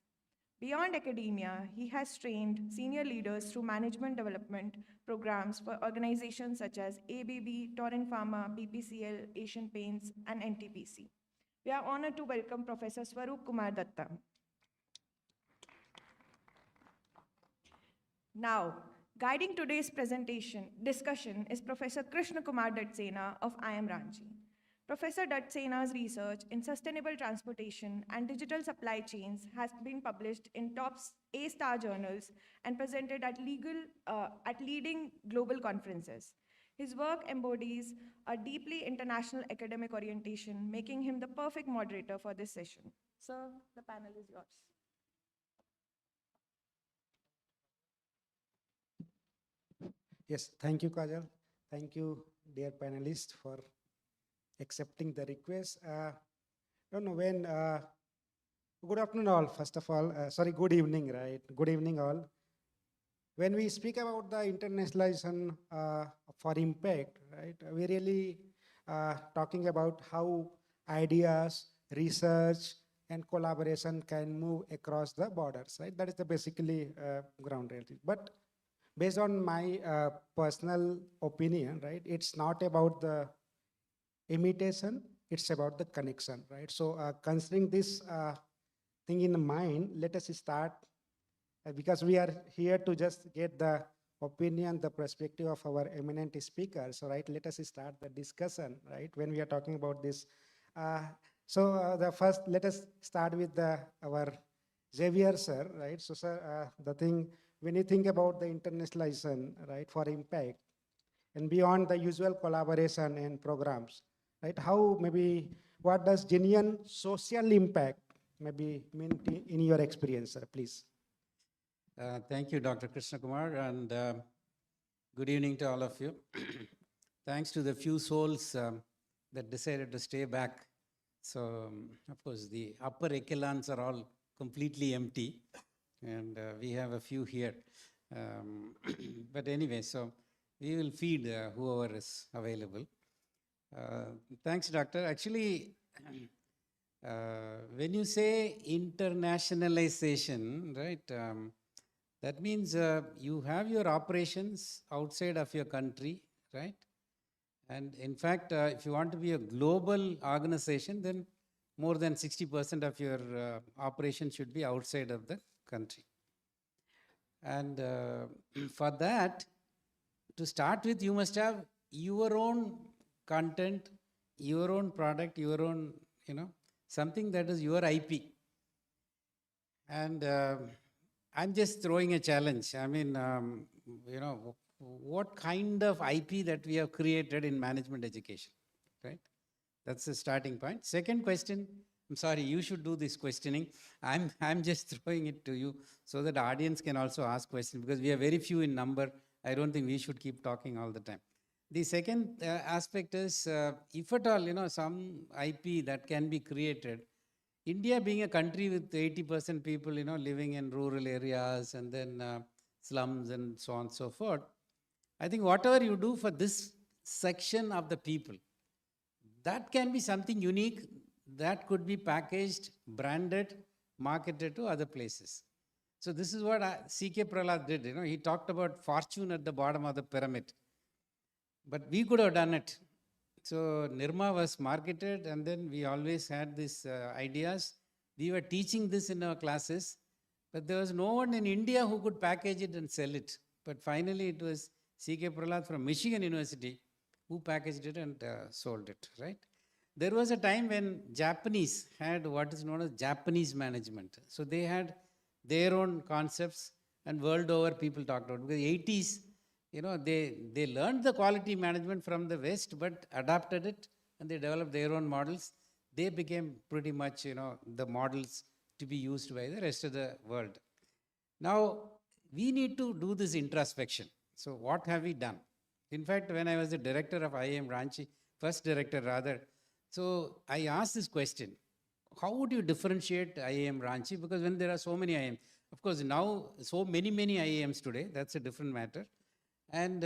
Beyond academia, he has trained senior leaders through management development programs for organizations such as ABB, Torrent Pharma, BPCL, Asian Paints, and NTPC. We are honored to welcome Professor Swaroop Kumar Datta. Now, guiding today's discussion is Professor Krishna Kumar Datsena of IIM Ranchi. Professor Datsena's research in sustainable transportation and digital supply chains has been published in top A-star journals and presented at leading global conferences. His work embodies a deeply international academic orientation, making him the perfect moderator for this session. Sir, the panel is yours. Yes, thank you, Kajal. Thank you, dear panelists, for accepting the request. Don't know when, good afternoon all, first of all. Sorry, good evening, right? Good evening all. When we speak about the internationalization for impact, right, we really talking about how ideas, research, and collaboration can move across the borders, right? That is the basically ground reality. But based on my personal opinion, right, it's not about the imitation, it's about the connection, right? So considering this thing in mind, let us start, because we are here to just get the opinion, the perspective of our eminent speakers, so right, let us start the discussion, right, when we are talking about this. The first, let us start with our Xavier sir, right? So sir, the thing, when you think about the internationalization, right, for impact, and beyond the usual collaboration and programs, right, how maybe, what does genuine social impact maybe mean in your experience, sir, please? Thank you, Dr. Krishna Kumar, and good evening to all of you. Thanks to the few souls that decided to stay back. So, of course, the upper echelons are all completely empty, and we have a few here. But anyway, so we will feed whoever is available. Thanks, Doctor. Actually, when you say internationalization, right, that means you have your operations outside of your country, right? And in fact, if you want to be a global organization, then more than 60% of your operations should be outside of the country. And for that, to start with, you must have your own content, your own product, your own, something that is your IP. And I'm just throwing a challenge. I mean, what kind of IP that we have created in management education, right? That's the starting point. Second question, I'm sorry, you should do this questioning. I'm just throwing it to you so that the audience can also ask questions, because we are very few in number. I don't think we should keep talking all the time. The second aspect is, if at all, some IP that can be created, India being a country with 80% people, living in rural areas and then slums and so on and so forth, I think whatever you do for this section of the people, that can be something unique that could be packaged, branded, marketed to other places. So this is what C.K. Prahlad did. He talked about fortune at the bottom of the pyramid. But we could have done it. So Nirma was marketed, and then we always had these ideas. We were teaching this in our classes, but there was no one in India who could package it and sell it. But finally, it was C.K. Prahlad from Michigan University who packaged it and sold it, right? There was a time when Japanese had what is known as Japanese management. So they had their own concepts, and world over people talked about it. Because 80s, they learned the quality management from the West, but adapted it, and they developed their own models. They became pretty much, the models to be used by the rest of the world. Now, we need to do this introspection. So what have we done? In fact, when I was the director of IIM Ranchi, first director rather, so I asked this question, how would you differentiate IIM Ranchi? Because when there are so many IIMs, of course now so many IIMs today, that's a different matter. And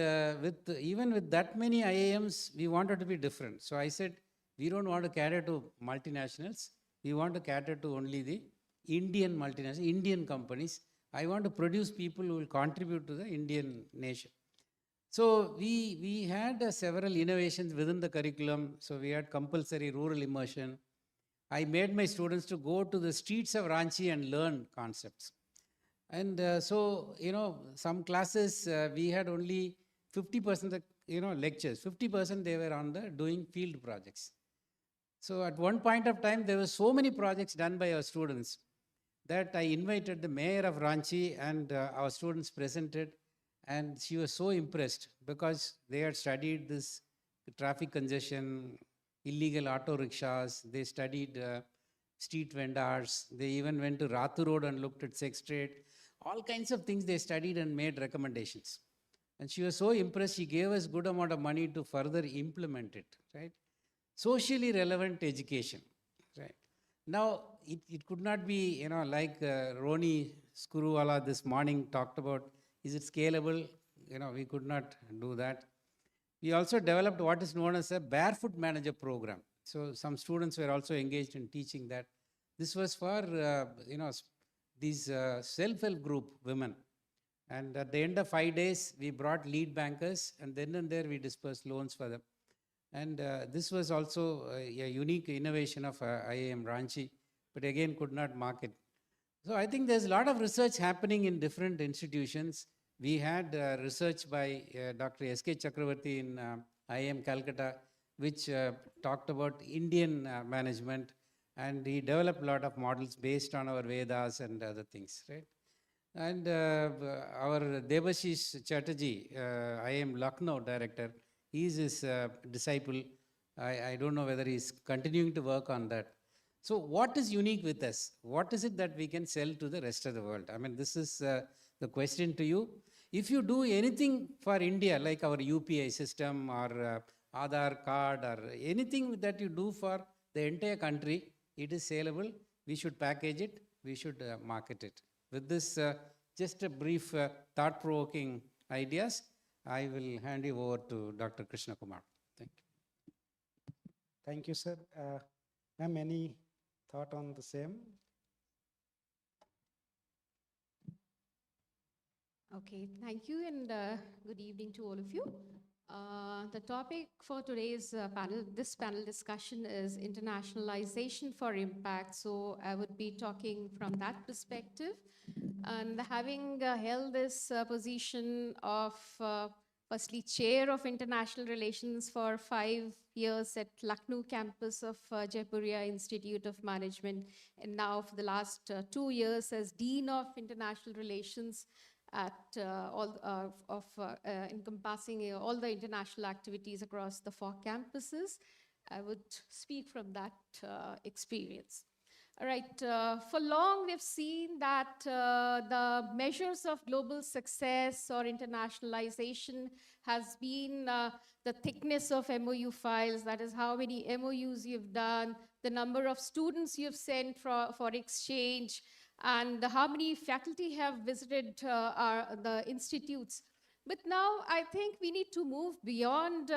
even with that many IIMs, we wanted to be different. So I said, we don't want to cater to multinationals. We want to cater to only the Indian multinational, Indian companies. I want to produce people who will contribute to the Indian nation. So we had several innovations within the curriculum. So we had compulsory rural immersion. I made my students to go to the streets of Ranchi and learn concepts. And some classes we had only 50% lectures. 50% they were on the doing field projects. So at one point of time, there were so many projects done by our students that I invited the mayor of Ranchi, and our students presented, and she was so impressed because they had studied this traffic congestion, illegal auto rickshaws, they studied street vendors, they even went to Ratu Road and looked at sex trade, all kinds of things they studied and made recommendations. And she was so impressed, she gave us good amount of money to further implement it, right? Socially relevant education, right? Now, it could not be, like Roni Skuruwala this morning talked about, is it scalable? We could not do that. We also developed what is known as a barefoot manager program. So some students were also engaged in teaching that. This was for, these self-help group women. And at the end of 5 days, we brought lead bankers, and then and there we dispersed loans for them. And this was also a unique innovation of IIM Ranchi, but again could not market. So I think there's a lot of research happening in different institutions. We had research by Dr. S.K. Chakravarti in IIM Calcutta, which talked about Indian management, and he developed a lot of models based on our Vedas and other things, right? And our Debashish Chatterjee, IIM Lucknow director, he is his disciple. I don't know whether he's continuing to work on that. So what is unique with us? What is it that we can sell to the rest of the world? I mean, this is the question to you. If you do anything for India, like our UPI system or Aadhaar card or anything that you do for the entire country, it is saleable. We should package it. We should market it. With this, just a brief thought-provoking ideas, I will hand you over to Dr. Krishna Kumar. Thank you. Thank you, sir. Ma'am, any thought on the same? Okay, thank you, and good evening to all of you. The topic for today's this panel discussion is internationalization for impact. So I would be talking from that perspective. And having held this position of firstly chair of international relations for 5 years at Lucknow campus of Jaipuria Institute of Management, and now for the last 2 years as Dean of International Relations at encompassing all the international activities across the 4 campuses. I would speak from that experience. All right, for long we've seen that the measures of global success or internationalization has been the thickness of MOU files, that is how many MOUs you've done, the number of students you've sent for exchange, and how many faculty have visited the institutes. But now I think we need to move beyond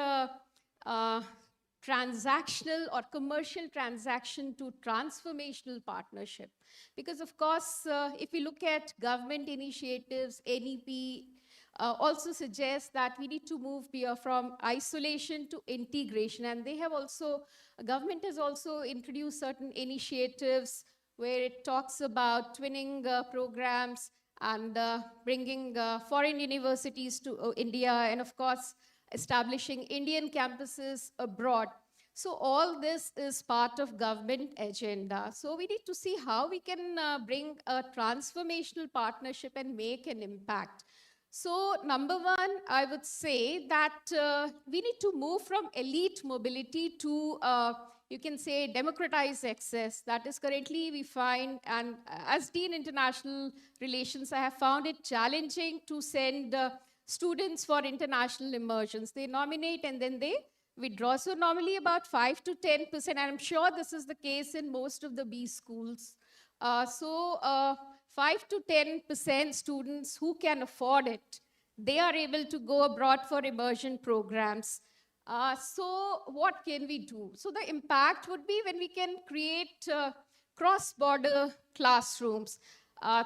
transactional or commercial transaction to transformational partnership. Because of course, if we look at government initiatives, NEP also suggests that we need to move from isolation to integration. And they have also, government has also introduced certain initiatives where it talks about twinning programs and bringing foreign universities to India, and of course, establishing Indian campuses abroad. So all this is part of government agenda. So we need to see how we can bring a transformational partnership and make an impact. So number one, I would say that we need to move from elite mobility to, you can say, democratize access. That is currently we find, and as Dean International Relations, I have found it challenging to send students for international immersions. They nominate and then they withdraw. So normally about 5 to 10%, and I'm sure this is the case in most of the B schools. 5 to 10% students who can afford it, they are able to go abroad for immersion programs. So what can we do? So the impact would be when we can create cross-border classrooms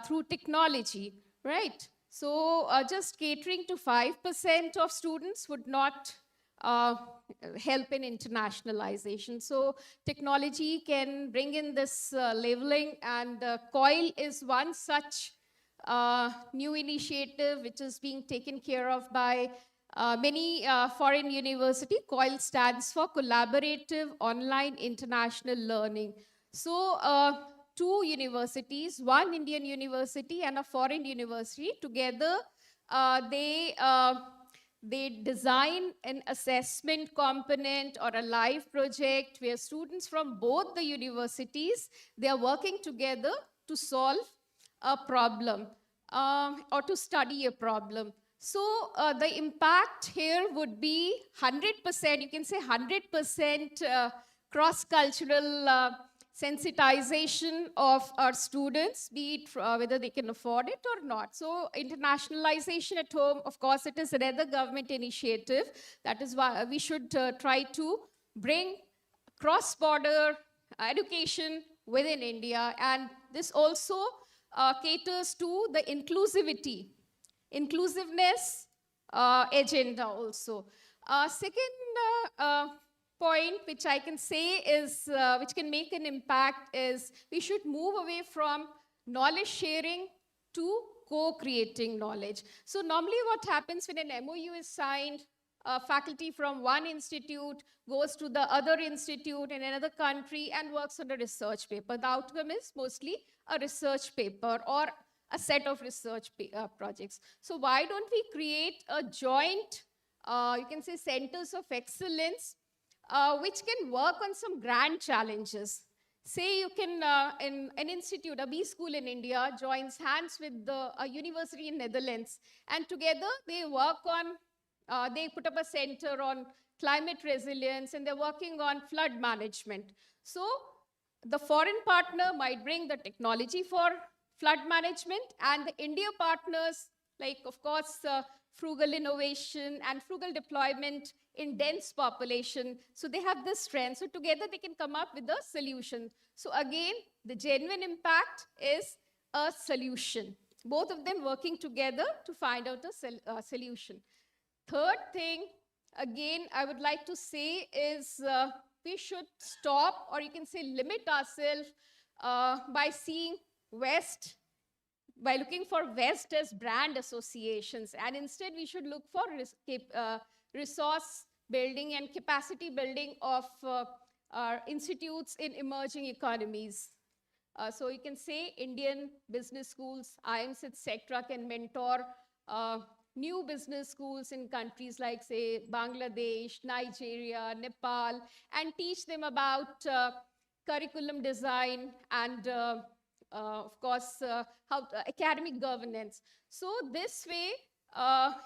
through technology, right? So just catering to 5% of students would not help in internationalization. So technology can bring in this leveling, and COIL is one such new initiative which is being taken care of by many foreign university. COIL stands for Collaborative Online International Learning. So two universities, one Indian university and a foreign university, together they design an assessment component or a live project where students from both the universities, they are working together to solve a problem or to study a problem. So the impact here would be 100%, you can say 100% cross-cultural sensitization of our students, be it whether they can afford it or not. So internationalization at home, of course, it is another government initiative. That is why we should try to bring cross-border education within India. And this also caters to the inclusiveness agenda also. Second point which I can say is, which can make an impact, is we should move away from knowledge sharing to co-creating knowledge. So normally what happens when an MOU is signed, faculty from one institute goes to the other institute in another country and works on a research paper. The outcome is mostly a research paper or a set of research projects. So why don't we create a joint, you can say, centers of excellence which can work on some grand challenges. Say you can, in an institute, a B school in India joins hands with a university in Netherlands, and together they work on, they put up a center on climate resilience, and they're working on flood management. So the foreign partner might bring the technology for flood management, and the India partners, like, of course, frugal innovation and frugal deployment in dense population. So they have this strength. So together they can come up with a solution. So again, the genuine impact is a solution. Both of them working together to find out a solution. Third thing, again, I would like to say is we should stop, or you can say limit ourselves by seeing West, by looking for West as brand associations, and instead we should look for resource building and capacity building of our institutes in emerging economies. So you can say Indian business schools, IIMs, etc. can mentor new business schools in countries like, say, Bangladesh, Nigeria, Nepal, and teach them about curriculum design and of course, academic governance. So this way,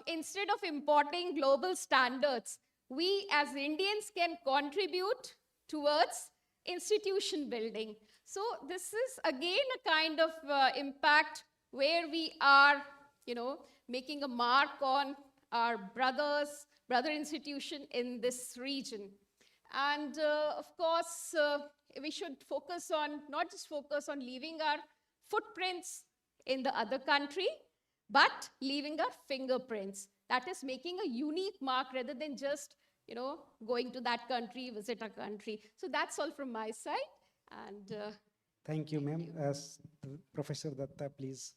instead of importing global standards, we as Indians can contribute towards institution building. So this is again a kind of impact where we are, making a mark on our brother institution in this region. And of course, we should focus on, not just focus on leaving our footprints in the other country, but leaving our fingerprints. That is making a unique mark rather than just, going to that country, visit a country. So that's all from my side. And Thank you, ma'am. Professor Datta, please.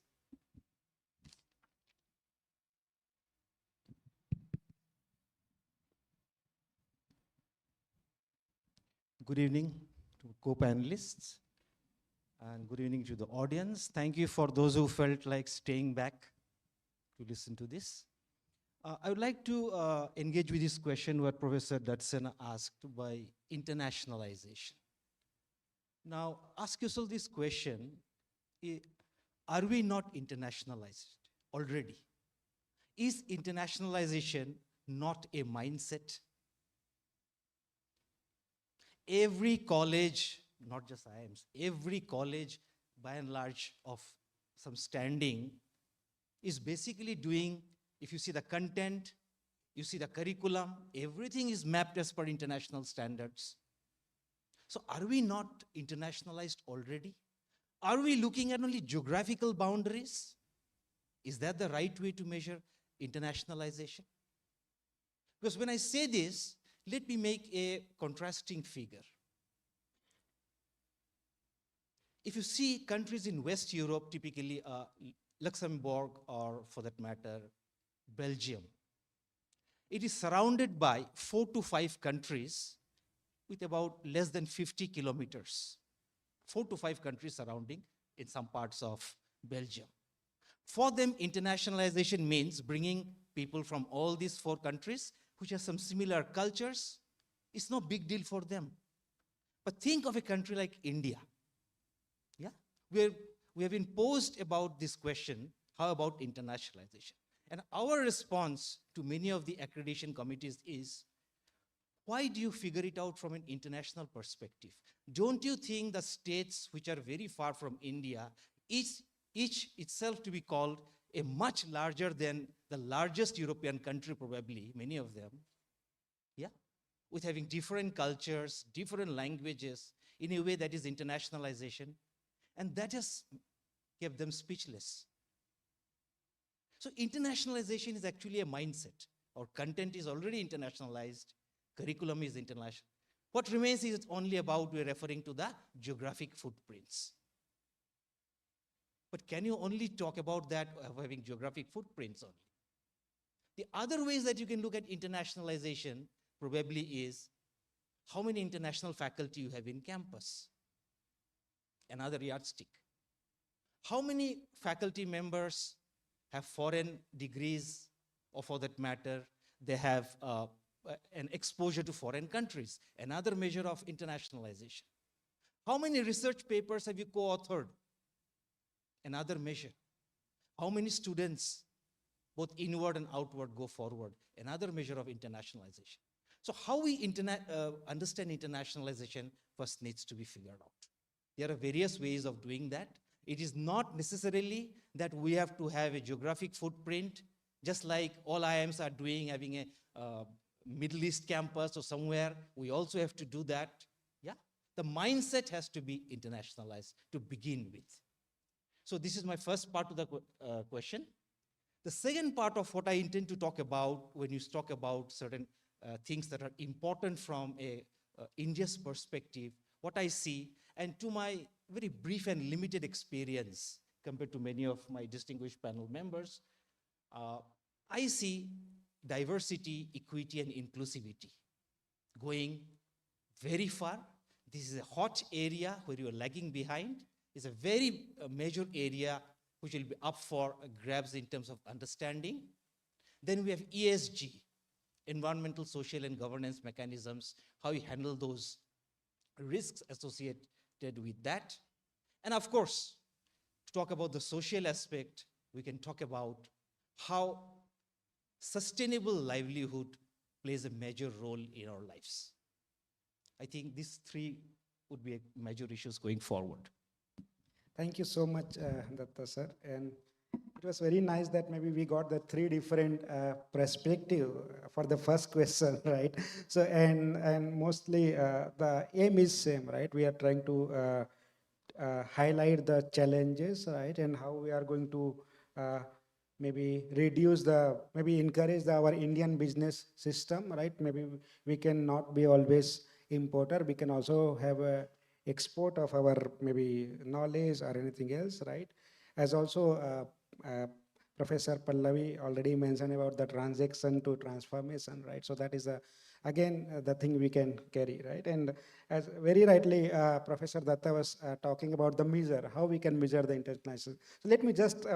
Good evening to co-panelists and good evening to the audience. Thank you for those who felt like staying back to listen to this. I would like to engage with this question what Professor Dudson asked by internationalization. Now, ask yourself this question, are we not internationalized already? Is internationalization not a mindset? Every college, not just IIMs, every college by and large of some standing is basically doing, if you see the content, you see the curriculum, everything is mapped as per international standards. So are we not internationalized already? Are we looking at only geographical boundaries? Is that the right way to measure internationalization? Because when I say this, let me make a contrasting figure. If you see countries in West Europe, typically Luxembourg, or for that matter, Belgium, it is surrounded by 4 to 5 countries with about less than 50 kilometers. 4 to 5 countries surrounding in some parts of Belgium. For them, internationalization means bringing people from all these 4 countries which have some similar cultures. It's no big deal for them. But think of a country like India. Yeah, we have been posed about this question, how about internationalization? And our response to many of the accreditation committees is, why do you figure it out from an international perspective? Don't you think the states which are very far from India, each itself to be called a much larger than the largest European country probably, many of them, yeah, with having different cultures, different languages, in a way that is internationalization, and that has kept them speechless. So internationalization is actually a mindset. Our content is already internationalized, curriculum is international. What remains is only about, we're referring to the geographic footprints. But can you only talk about that of having geographic footprints only? The other ways that you can look at internationalization probably is how many international faculty you have in campus. Another yardstick. How many faculty members have foreign degrees, or for that matter, they have an exposure to foreign countries, another measure of internationalization. How many research papers have you co-authored? Another measure. How many students, both inward and outward, go forward? Another measure of internationalization. So how we understand internationalization first needs to be figured out. There are various ways of doing that. It is not necessarily that we have to have a geographic footprint, just like all IIMs are doing, having a Middle East campus or somewhere. We also have to do that. Yeah, the mindset has to be internationalized to begin with. So this is my first part of the question. The second part of what I intend to talk about when you talk about certain things that are important from India's perspective, what I see, and to my very brief and limited experience compared to many of my distinguished panel members, I see diversity, equity, and inclusivity going very far. This is a hot area where you are lagging behind. It's a very major area which will be up for grabs in terms of understanding. Then we have ESG, environmental, social, and governance mechanisms, how you handle those risks associated with that. And of course, to talk about the social aspect, we can talk about how sustainable livelihood plays a major role in our lives. I think these 3 would be major issues going forward. Thank you so much, Datta sir. And it was very nice that maybe we got the 3 different perspectives for the first question, right? So, and mostly the aim is same, right? We are trying to highlight the challenges, right? And how we are going to maybe encourage our Indian business system, right? Maybe we can not be always importer. We can also have a export of our maybe knowledge or anything else, right? As also Professor Pallavi already mentioned about the transaction to transformation, right? So that is again the thing we can carry, right? And as very rightly Professor Datta was talking about the measure, how we can measure the international. So let me just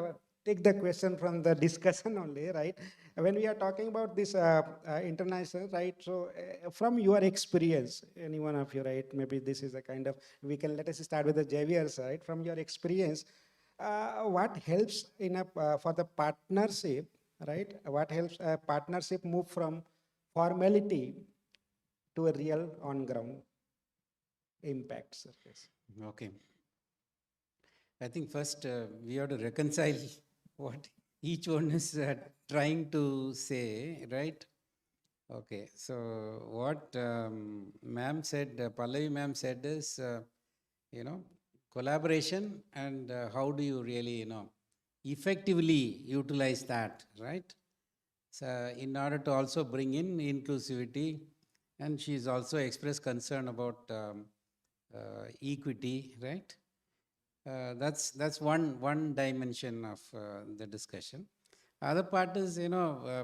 take the question from the discussion only, right? When we are talking about this international, right? So from your experience, any one of you, right? Maybe this is a kind of, we can, let us start with the Javier side. From your experience, what helps in a, for the partnership, right? What helps a partnership move from formality to a real on-ground impact surface? Okay. I think first we have to reconcile what each one is trying to say, right? Okay, so what ma'am said, Pallavi ma'am said is, collaboration and how do you really, effectively utilize that, right? So in order to also bring in inclusivity, and she's also expressed concern about equity, right? That's one dimension of the discussion. Other part is,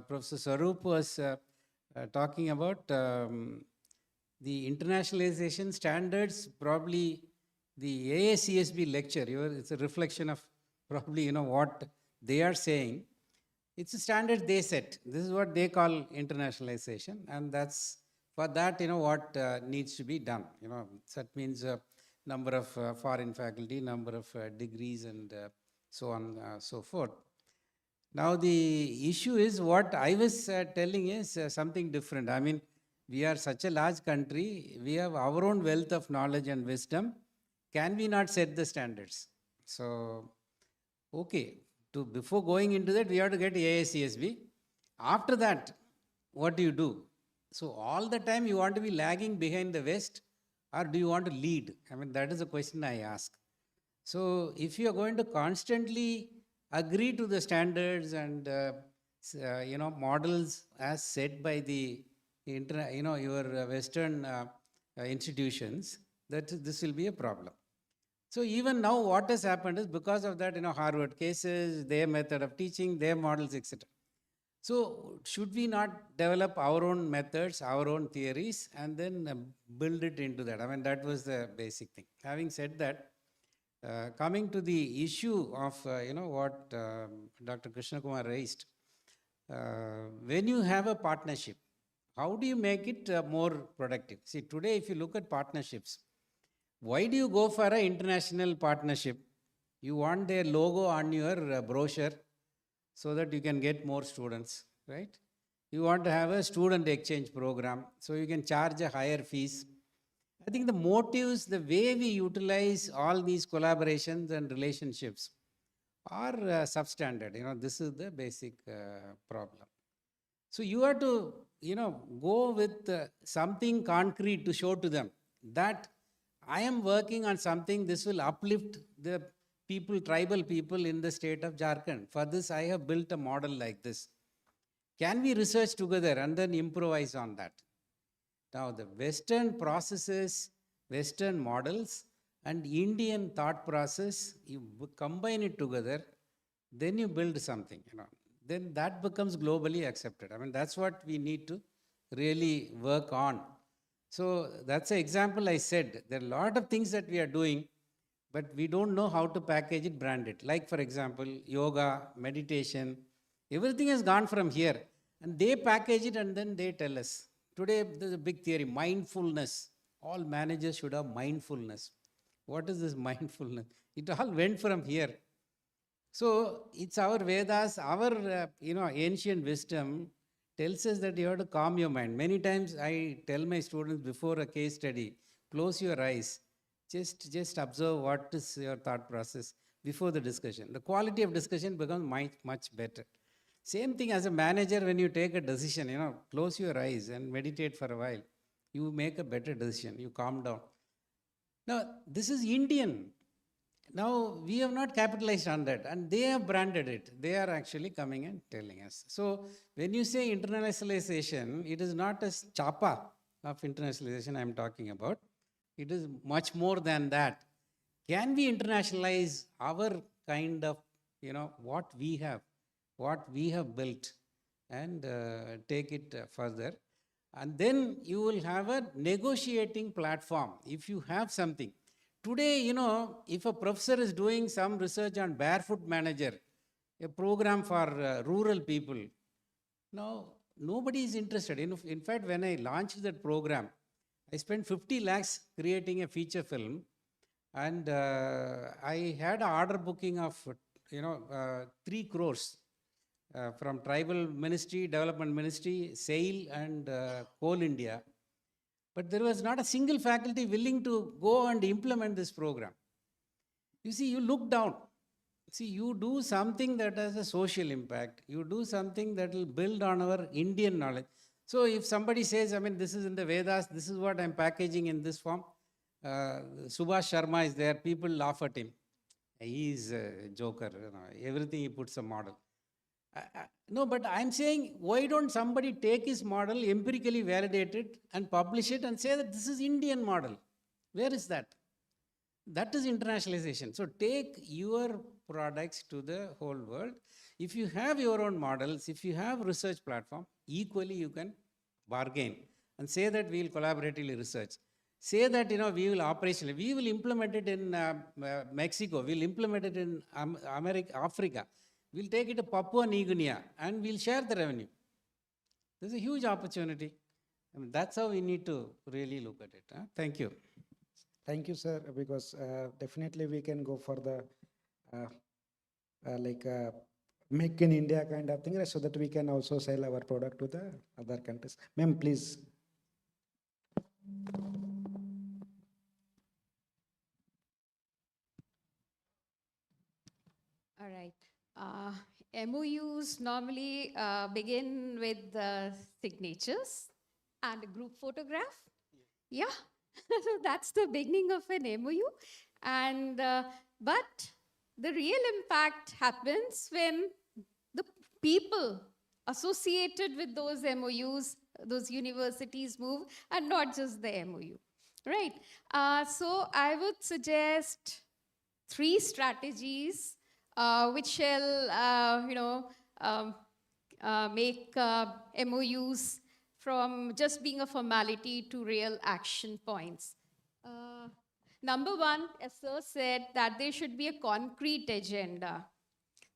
Professor Sarup was talking about the internationalization standards. Probably the AACSB lecture, it's a reflection of probably what they are saying. It's a standard they set. This is what they call internationalization, and that's for that what needs to be done. That means number of foreign faculty, number of degrees, and so on, so forth. Now the issue is what I was telling is something different. I mean, we are such a large country. We have our own wealth of knowledge and wisdom. Can we not set the standards? So, okay. Before going into that, we have to get AACSB. After that, what do you do? So all the time you want to be lagging behind the West, or do you want to lead? I mean, that is a question I ask. So if you are going to constantly agree to the standards and models as set by the your Western institutions, that this will be a problem. So even now what has happened is because of that, Harvard cases, their method of teaching, their models, etc. So should we not develop our own methods, our own theories, and then build it into that? I mean, that was the basic thing. Having said that, coming to the issue of, what Dr. Krishna Kumar raised, when you have a partnership, how do you make it more productive? See, today if you look at partnerships, why do you go for an international partnership? You want their logo on your brochure so that you can get more students, right? You want to have a student exchange program so you can charge a higher fees. I think the motives, the way we utilize all these collaborations and relationships are substandard. This is the basic problem. So you have to, go with something concrete to show to them that I am working on something, this will uplift the people, tribal people in the state of Jharkhand. For this, I have built a model like this. Can we research together and then improvise on that? Now, the Western processes, Western models, and Indian thought process, you combine it together, then you build something, Then that becomes globally accepted. I mean, that's what we need to really work on. So that's an example I said. There are a lot of things that we are doing, but we don't know how to package it, brand it. Like, for example, yoga, meditation, everything has gone from here. And they package it and then they tell us. Today, there's a big theory, mindfulness. All managers should have mindfulness. What is this mindfulness? It all went from here. So it's our Vedas, our ancient wisdom tells us that you have to calm your mind. Many times I tell my students before a case study, close your eyes, just observe what is your thought process before the discussion. The quality of discussion becomes much better. Same thing as a manager, when you take a decision, close your eyes and meditate for a while. You make a better decision, you calm down. Now, this is Indian. Now, we have not capitalized on that, and they have branded it. They are actually coming and telling us. So, when you say internationalization, it is not a chapa of internationalization I am talking about, It is much more than that. Can we internationalize our kind of, what we have built, and take it further? And then you will have a negotiating platform. If you have something. Today, if a professor is doing some research on barefoot manager, a program for rural people, now nobody is interested. In fact, when I launched that program, I spent 50 lakhs creating a feature film, and I had an order booking of 3 crores from Tribal Ministry, Development Ministry, SAIL, and Coal India. But there was not a single faculty willing to go and implement this program. You see, you look down. See, you do something that has a social impact. You do something that will build on our Indian knowledge. So if somebody says, this is in the Vedas, this is what I'm packaging in this form. Subhash Sharma is there, people laugh at him. He is a joker, everything he puts a model. No, but I'm saying, why don't somebody take his model, empirically validate it, and publish it and say that this is Indian model? Where is that? That is internationalization. So take your products to the whole world. If you have your own models, if you have research platform, equally you can bargain and say that we will collaboratively research. Say that, we will operationally, we will implement it in Mexico, we will implement it in Africa. We'll take it to Papua New Guinea and we'll share the revenue. There's a huge opportunity. That's how we need to really look at it. Thank you. Thank you, sir, because definitely we can go for the make in India kind of thing, so that we can also sell our product to the other countries. Ma'am, please. All right. MOUs normally begin with signatures and a group photograph. Yeah. So that's the beginning of an MOU. And but the real impact happens when the people associated with those MOUs, those universities move, and not just the MOU. Right. So I would suggest 3 strategies which shall, make MOUs from just being a formality to real action points. Number 1, as Sir said, that there should be a concrete agenda.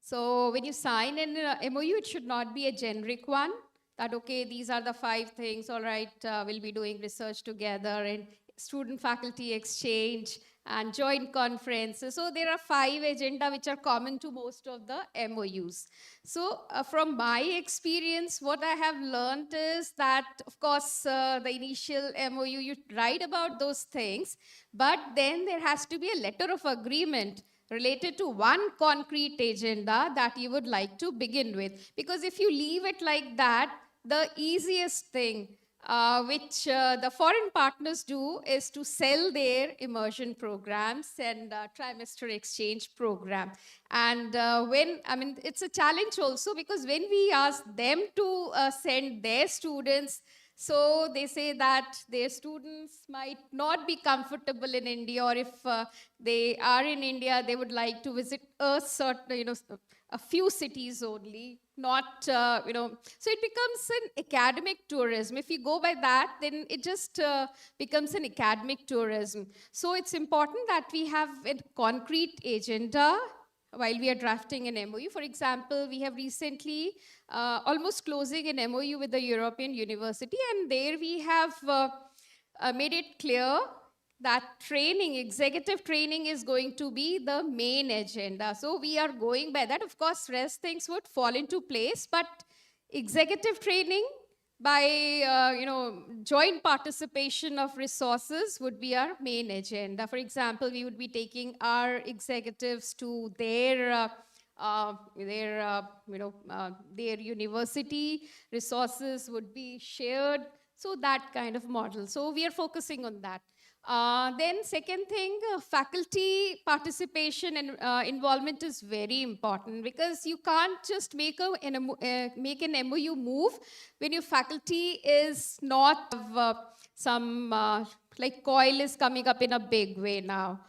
So when you sign an MOU, it should not be a generic one, that, okay, these are the 5 things, all right, we'll be doing research together, and student-faculty exchange, and joint conferences. So there are 5 agenda which are common to most of the MOUs. So from my experience, what I have learned is that, of course, the initial MOU, you write about those things, but then there has to be a letter of agreement related to one concrete agenda that you would like to begin with. Because if you leave it like that, the easiest thing which the foreign partners do is to sell their immersion programs and trimester exchange program. And it's a challenge also, because when we ask them to send their students, so they say that their students might not be comfortable in India, or if they are in India, they would like to visit a certain, a few cities only, not, so it becomes an academic tourism. If you go by that, then it just becomes an academic tourism. So it's important that we have a concrete agenda while we are drafting an MOU. For example, we have recently almost closing an MOU with the European University, and there we have made it clear that training, executive training, is going to be the main agenda. So we are going by that. Of course, rest things would fall into place, but executive training by joint participation of resources would be our main agenda. For example, we would be taking our executives to their university, resources would be shared, so that kind of model. So we are focusing on that. Then second thing, faculty participation and involvement is very important, because you can't just make an MOU move when your faculty is not some like coil is coming up in a big way now.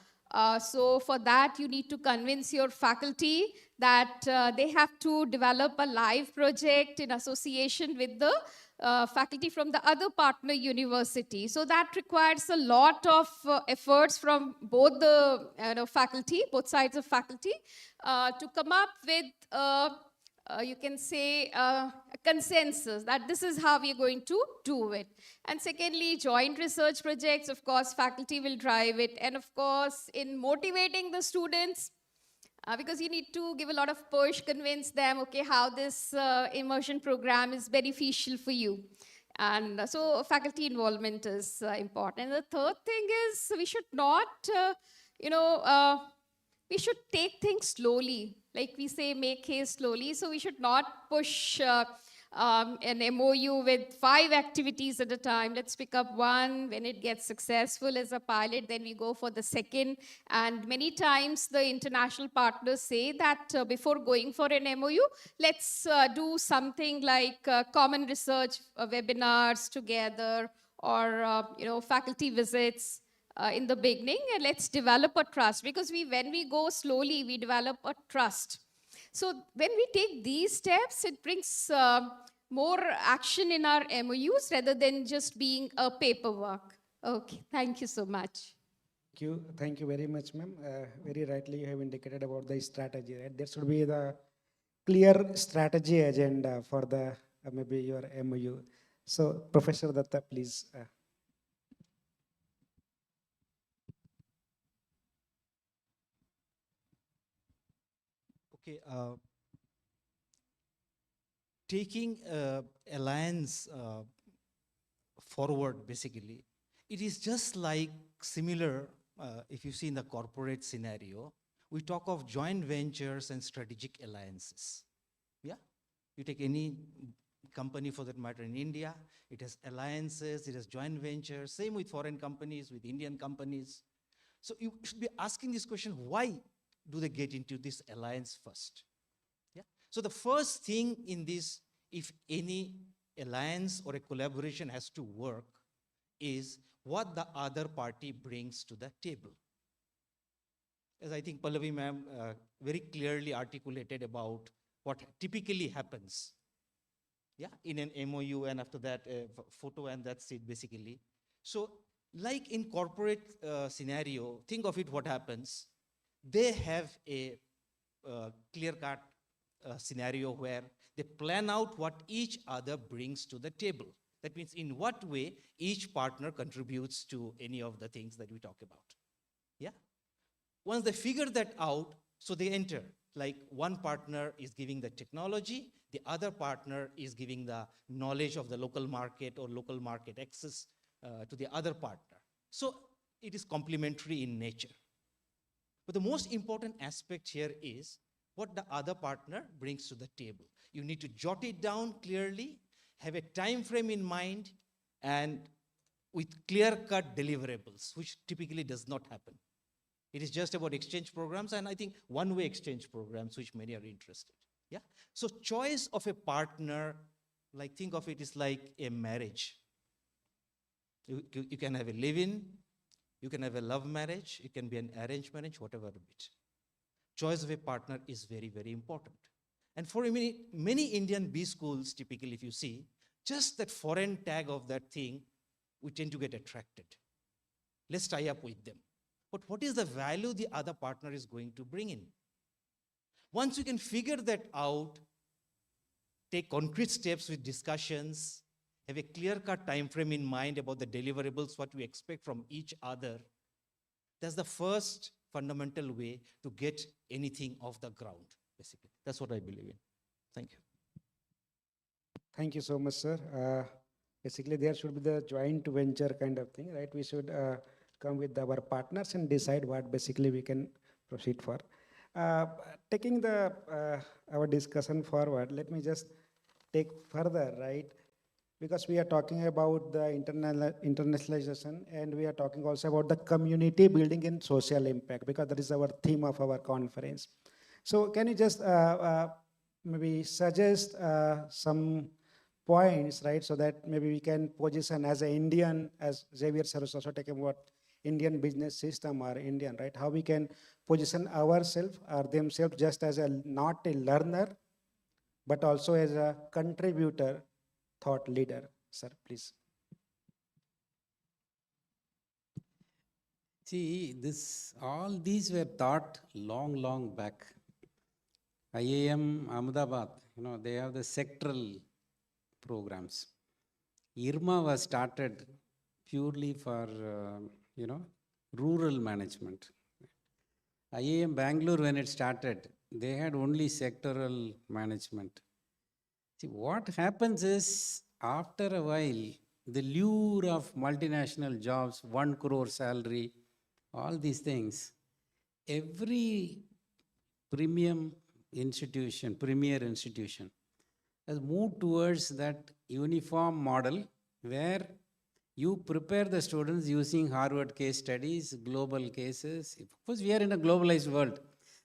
So for that, you need to convince your faculty that they have to develop a live project in association with the faculty from the other partner university. So that requires a lot of efforts from both the faculty, both sides of faculty, to come up with you can say a consensus that this is how we're going to do it. And secondly, joint research projects, of course, faculty will drive it. And of course, in motivating the students, because you need to give a lot of push, convince them, okay, how this immersion program is beneficial for you. And so faculty involvement is important. And the third thing is we should not, we should take things slowly. Like we say, make haste slowly. So we should not push an MOU with 5 activities at a time. Let's pick up one. When it gets successful as a pilot, then we go for the second. And many times the international partners say that before going for an MOU, let's do something like common research webinars together, or faculty visits in the beginning, and let's develop a trust, because when we go slowly, we develop a trust. So when we take these steps, it brings more action in our MOUs rather than just being a paperwork. Okay, thank you so much. Thank you very much, ma'am. Very rightly you have indicated about the strategy, right? There should be the clear strategy agenda for the maybe your MOU. So Professor Datta, please. Okay, taking alliance forward, basically, it is just like similar, if you see in the corporate scenario, we talk of joint ventures and strategic alliances. Yeah, you take any company for that matter in India, it has alliances, it has joint ventures, same with foreign companies, with Indian companies. So you should be asking this question, why do they get into this alliance first? Yeah. So the first thing in this, if any alliance or a collaboration has to work, is what the other party brings to the table. As I think Pallavi ma'am very clearly articulated about what typically happens, yeah, in an MOU, and after that photo, and that's it basically. So like in corporate scenario, think of it what happens. They have a clear-cut scenario where they plan out what each other brings to the table. That means in what way each partner contributes to any of the things that we talk about. Yeah. Once they figure that out, so they enter. Like one partner is giving the technology, the other partner is giving the knowledge of the local market or local market access to the other partner. So it is complementary in nature. But the most important aspect here is what the other partner brings to the table. You need to jot it down clearly, have a time frame in mind, and with clear-cut deliverables, which typically does not happen. It is just about exchange programs, and I think one-way exchange programs, which many are interested. Yeah. So choice of a partner, like think of it is like a marriage. You can have a live-in, you can have a love marriage, it can be an arranged marriage, whatever bit. Choice of a partner is very, very important. And for many Indian B schools, typically if you see, just that foreign tag of that thing, we tend to get attracted. Let's tie up with them. But what is the value the other partner is going to bring in? Once you can figure that out, take concrete steps with discussions, have a clear-cut time frame in mind about the deliverables, what we expect from each other. That's the first fundamental way to get anything off the ground, basically. That's what I believe in. Thank you. Thank you so much, sir. Basically, there should be the joint venture kind of thing, right? We should come with our partners and decide what basically we can proceed for. Taking the our discussion forward, let me just take further, right? because we are talking about the internationalization, and we are talking also about the community building and social impact, because that is our theme of our conference. So can you just maybe suggest some points, right, so that maybe we can position as an Indian, as Xavier sir was also talking about Indian business system or Indian, right, how we can position ourselves or themselves just as a not a learner, but also as a contributor, thought leader. Sir, please. See, all these were thought long, long back. IIM Ahmedabad, they have the sectoral programs. IRMA was started purely for, rural management. IIM Bangalore, when it started, they had only sectoral management. See, what happens is, after a while, the lure of multinational jobs, 1 crore salary, all these things, every premier institution has moved towards that uniform model where you prepare the students using Harvard case studies, global cases. Of course, we are in a globalized world.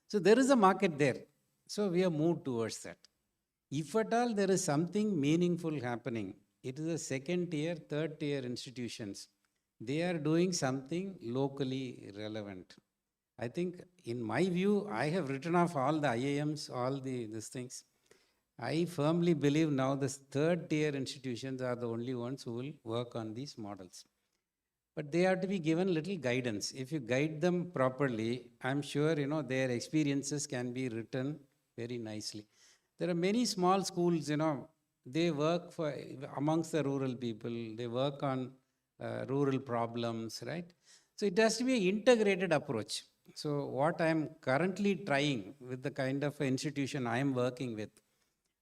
So there is a market there. So we have moved towards that. If at all there is something meaningful happening, it is a second tier, third tier institutions. They are doing something locally relevant. I think, in my view, I have written off all the IIMs, all these things. I firmly believe now the third tier institutions are the only ones who will work on these models. But they have to be given little guidance. If you guide them properly, I'm sure their experiences can be written very nicely. There are many small schools, they work amongst the rural people. They work on rural problems, right? So it has to be an integrated approach. So what I'm currently trying with the kind of institution I am working with,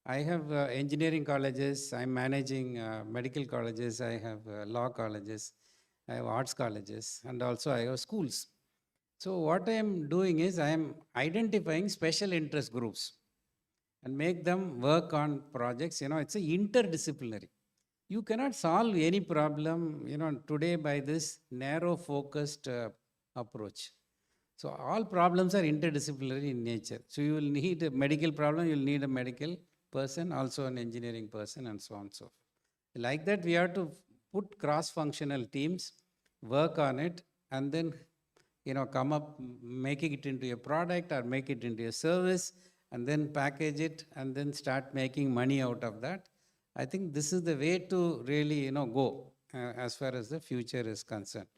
I have engineering colleges, I'm managing medical colleges, I have law colleges, I have arts colleges, and also I have schools. So what I am doing is I am identifying special interest groups and make them work on projects. It's a interdisciplinary. You cannot solve any problem, today by this narrow focused approach. So all problems are interdisciplinary in nature. So you will need a medical problem, you will need a medical person, also an engineering person, and so on and so forth. Like that, we have to put cross-functional teams, work on it, and then come up, making it into a product or make it into a service, and then package it, and then start making money out of that. I think this is the way to really go as far as the future is concerned.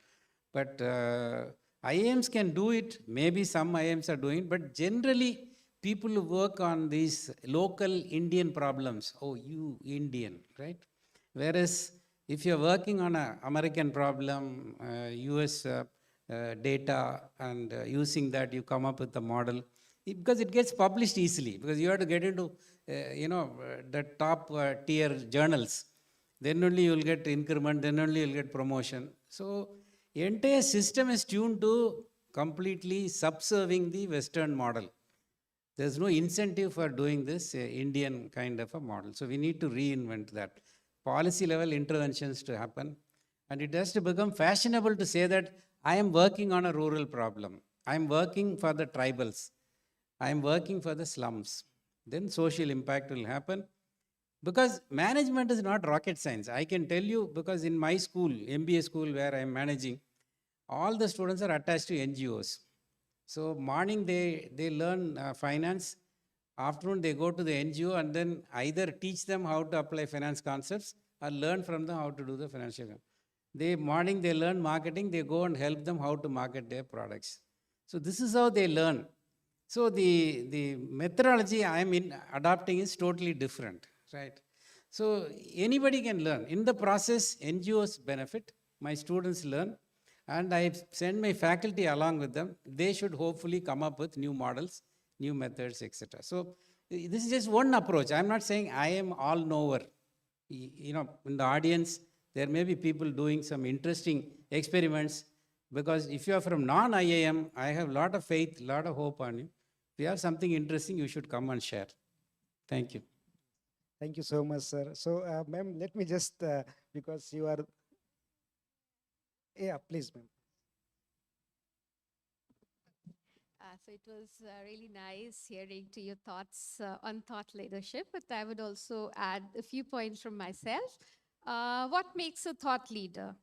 But IIMs can do it. Maybe some IIMs are doing it, but generally people who work on these local Indian problems, oh, you Indian, right? Whereas if you're working on an American problem, US data, and using that, you come up with a model, because it gets published easily, because you have to get into the top tier journals. Then only you will get increment, then only you will get promotion. So entire system is tuned to completely subserving the Western model. There's no incentive for doing this Indian kind of a model. So we need to reinvent that. Policy level interventions to happen. And it has to become fashionable to say that I am working on a rural problem. I am working for the tribals. I am working for the slums. Then social impact will happen. Because management is not rocket science. I can tell you, because in my school, MBA school where I am managing, all the students are attached to NGOs. So morning they learn finance, afternoon they go to the NGO and then either teach them how to apply finance concepts or learn from them how to do the financial. Morning they learn marketing, they go and help them how to market their products. So this is how they learn. So the methodology I am adopting is totally different, right? So anybody can learn. In the process, NGOs benefit, my students learn, and I send my faculty along with them. They should hopefully come up with new models, new methods, etc. So this is just one approach. I'm not saying I am all knower. In the audience, there may be people doing some interesting experiments, because if you are from non-IIM, I have a lot of faith, a lot of hope on you. If you have something interesting, you should come and share. Thank you. Thank you so much, sir. So, ma'am, let me just, because you are, yeah, please, ma'am. So it was really nice hearing to your thoughts on thought leadership, but I would also add a few points from myself. What makes a thought leader?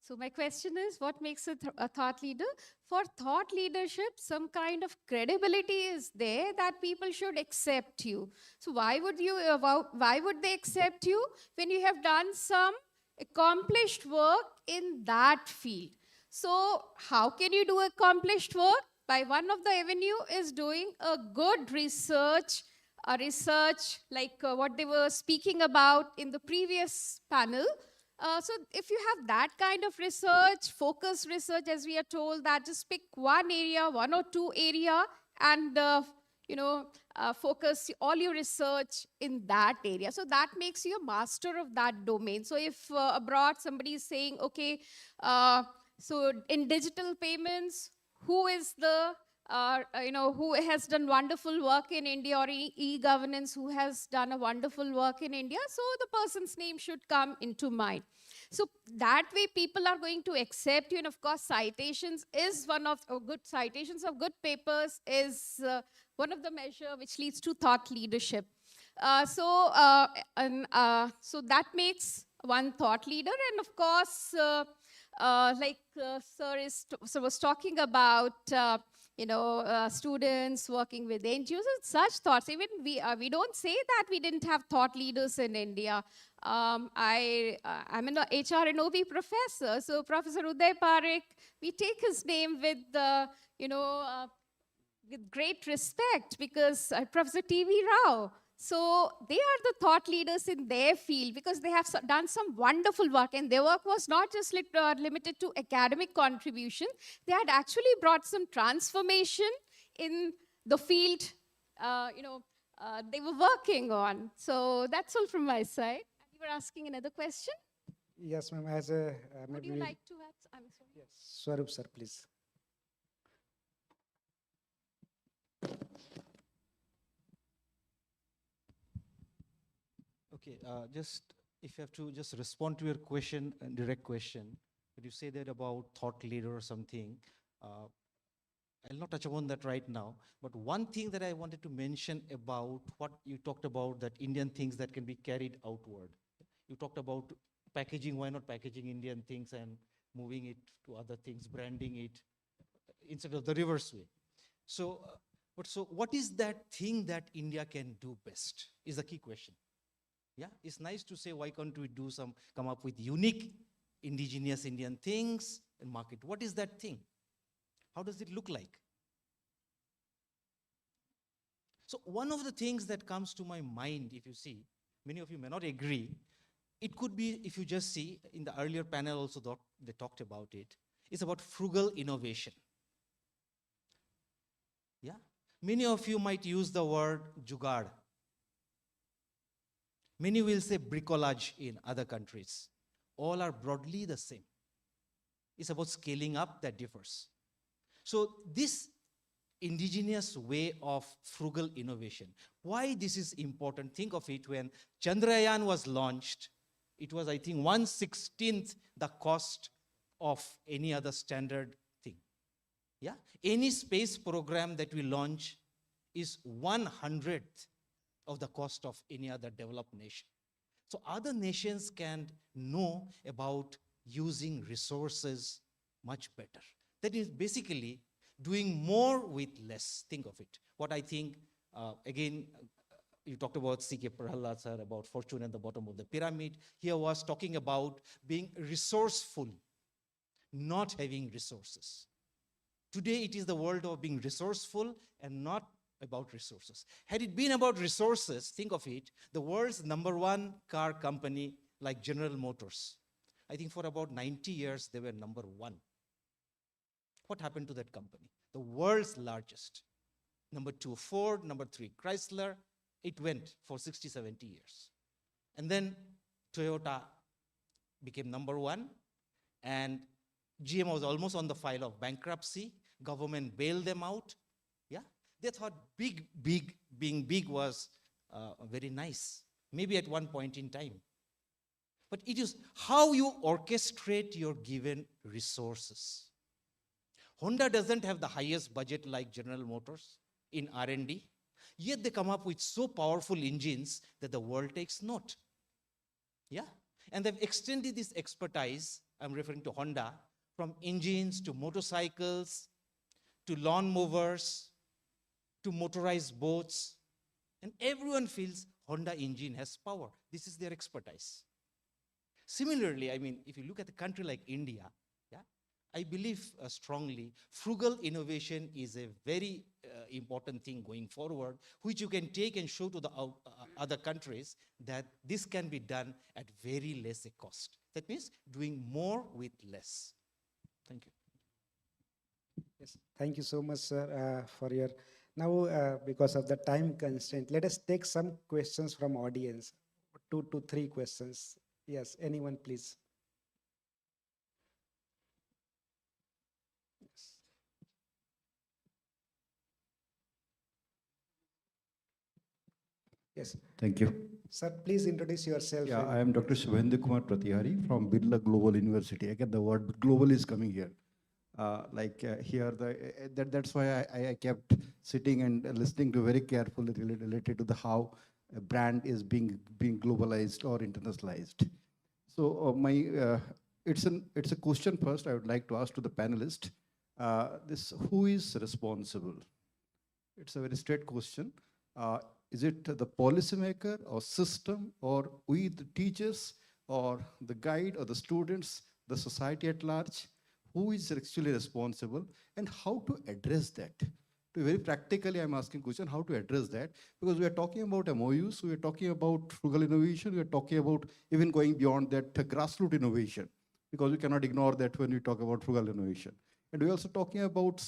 So my question is, what makes a thought leader? For thought leadership, some kind of credibility is there that people should accept you. So why would they accept you when you have done some accomplished work in that field? So how can you do accomplished work? By one of the avenue is doing a good research, a research like what they were speaking about in the previous panel. So if you have that kind of research, focused research, as we are told, that just pick one area, one or two area, and focus all your research in that area. So that makes you a master of that domain. So if abroad somebody is saying, okay, so in digital payments, who is the who has done wonderful work in India, or e-governance, who has done a wonderful work in India, so the person's name should come into mind. So that way people are going to accept you. And of course, citations is one of good citations of good papers is one of the measure which leads to thought leadership. So that makes one thought leader. And of course, sir was talking about students working with NGOs and such thoughts. Even we don't say that we didn't have thought leaders in India. I'm an HR and OB professor, so Professor Uday Parekh, we take his name with with great respect, because Professor T.V. Rao. So they are the thought leaders in their field, because they have done some wonderful work, and their work was not just limited to academic contribution. They had actually brought some transformation in the field they were working on. So that's all from my side. You were asking another question? Yes, ma'am. As a Would maybe you like to add? I'm sorry. yes, Swarup, sir, please. Okay, just if you have to just respond to your question, direct question, but you say that about thought leader or something, I'll not touch upon that right now, but one thing that I wanted to mention about what you talked about, that Indian things that can be carried outward. You talked about packaging, why not packaging Indian things and moving it to other things, branding it, instead of the reverse way. So, so what is that thing that India can do best is the key question. Yeah, it's nice to say, why can't we do come up with unique indigenous Indian things and market? What is that thing? How does it look like? So one of the things that comes to my mind, if you see, many of you may not agree, it could be, if you just see, in the earlier panel also they talked about it, it's about frugal innovation. Yeah, many of you might use the word jugaad. Many will say bricolage in other countries. All are broadly the same. It's about scaling up that differs. So this indigenous way of frugal innovation, why this is important, think of it, when Chandrayaan was launched, it was, I think, 1/16th the cost of any other standard thing. Yeah, any space program that we launch is 1/100th of the cost of any other developed nation. So other nations can know about using resources much better. That is basically doing more with less. Think of it. What I think, again, you talked about C.K. Prahalad, sir, about fortune at the bottom of the pyramid. Here was talking about being resourceful, not having resources. Today it is the world of being resourceful and not about resources. Had it been about resources, think of it, the world's #1 car company like General Motors, I think for about 90 years they were #1. What happened to that company? The world's largest. #2 Ford, #3 Chrysler. It went for 60, 70 years. And then Toyota became #1, and GM was almost on the file of bankruptcy. Government bailed them out. Yeah, they thought being big was very nice. maybe at one point in time. But it is how you orchestrate your given resources. Honda doesn't have the highest budget like General Motors in R&D, yet they come up with so powerful engines that the world takes note. Yeah, and they've extended this expertise, I'm referring to Honda, from engines to motorcycles, to lawn mowers, to motorized boats, and everyone feels Honda engine has power. This is their expertise. Similarly, I mean, if you look at a country like India, yeah, I believe strongly frugal innovation is a very important thing going forward, which you can take and show to the other countries that this can be done at very less a cost. That means doing more with less. Thank you. Yes, thank you so much, sir, for your. Now, because of the time constraint, let us take some questions from audience. 2 to 3 questions. Yes, anyone, please. Yes. Thank you. Sir, please introduce yourself. Yeah, and- I am Dr. Shubhendu Kumar Pratihari from Birla Global University. Again, the word global is coming here. Here, that's why I kept sitting and listening to very carefully related to the how a brand is being globalized or internationalized. So it's a question first I would like to ask to the panelist. Who is responsible? It's a very straight question. Is it the policymaker or system, or we the teachers, or the guide, or the students, the society at large? Who is actually responsible, and how to address that? To very practically, I'm asking question, how to address that? Because we are talking about MOUs, we are talking about frugal innovation, we are talking about even going beyond that grassroots innovation, because we cannot ignore that when we talk about frugal innovation. And we're also talking about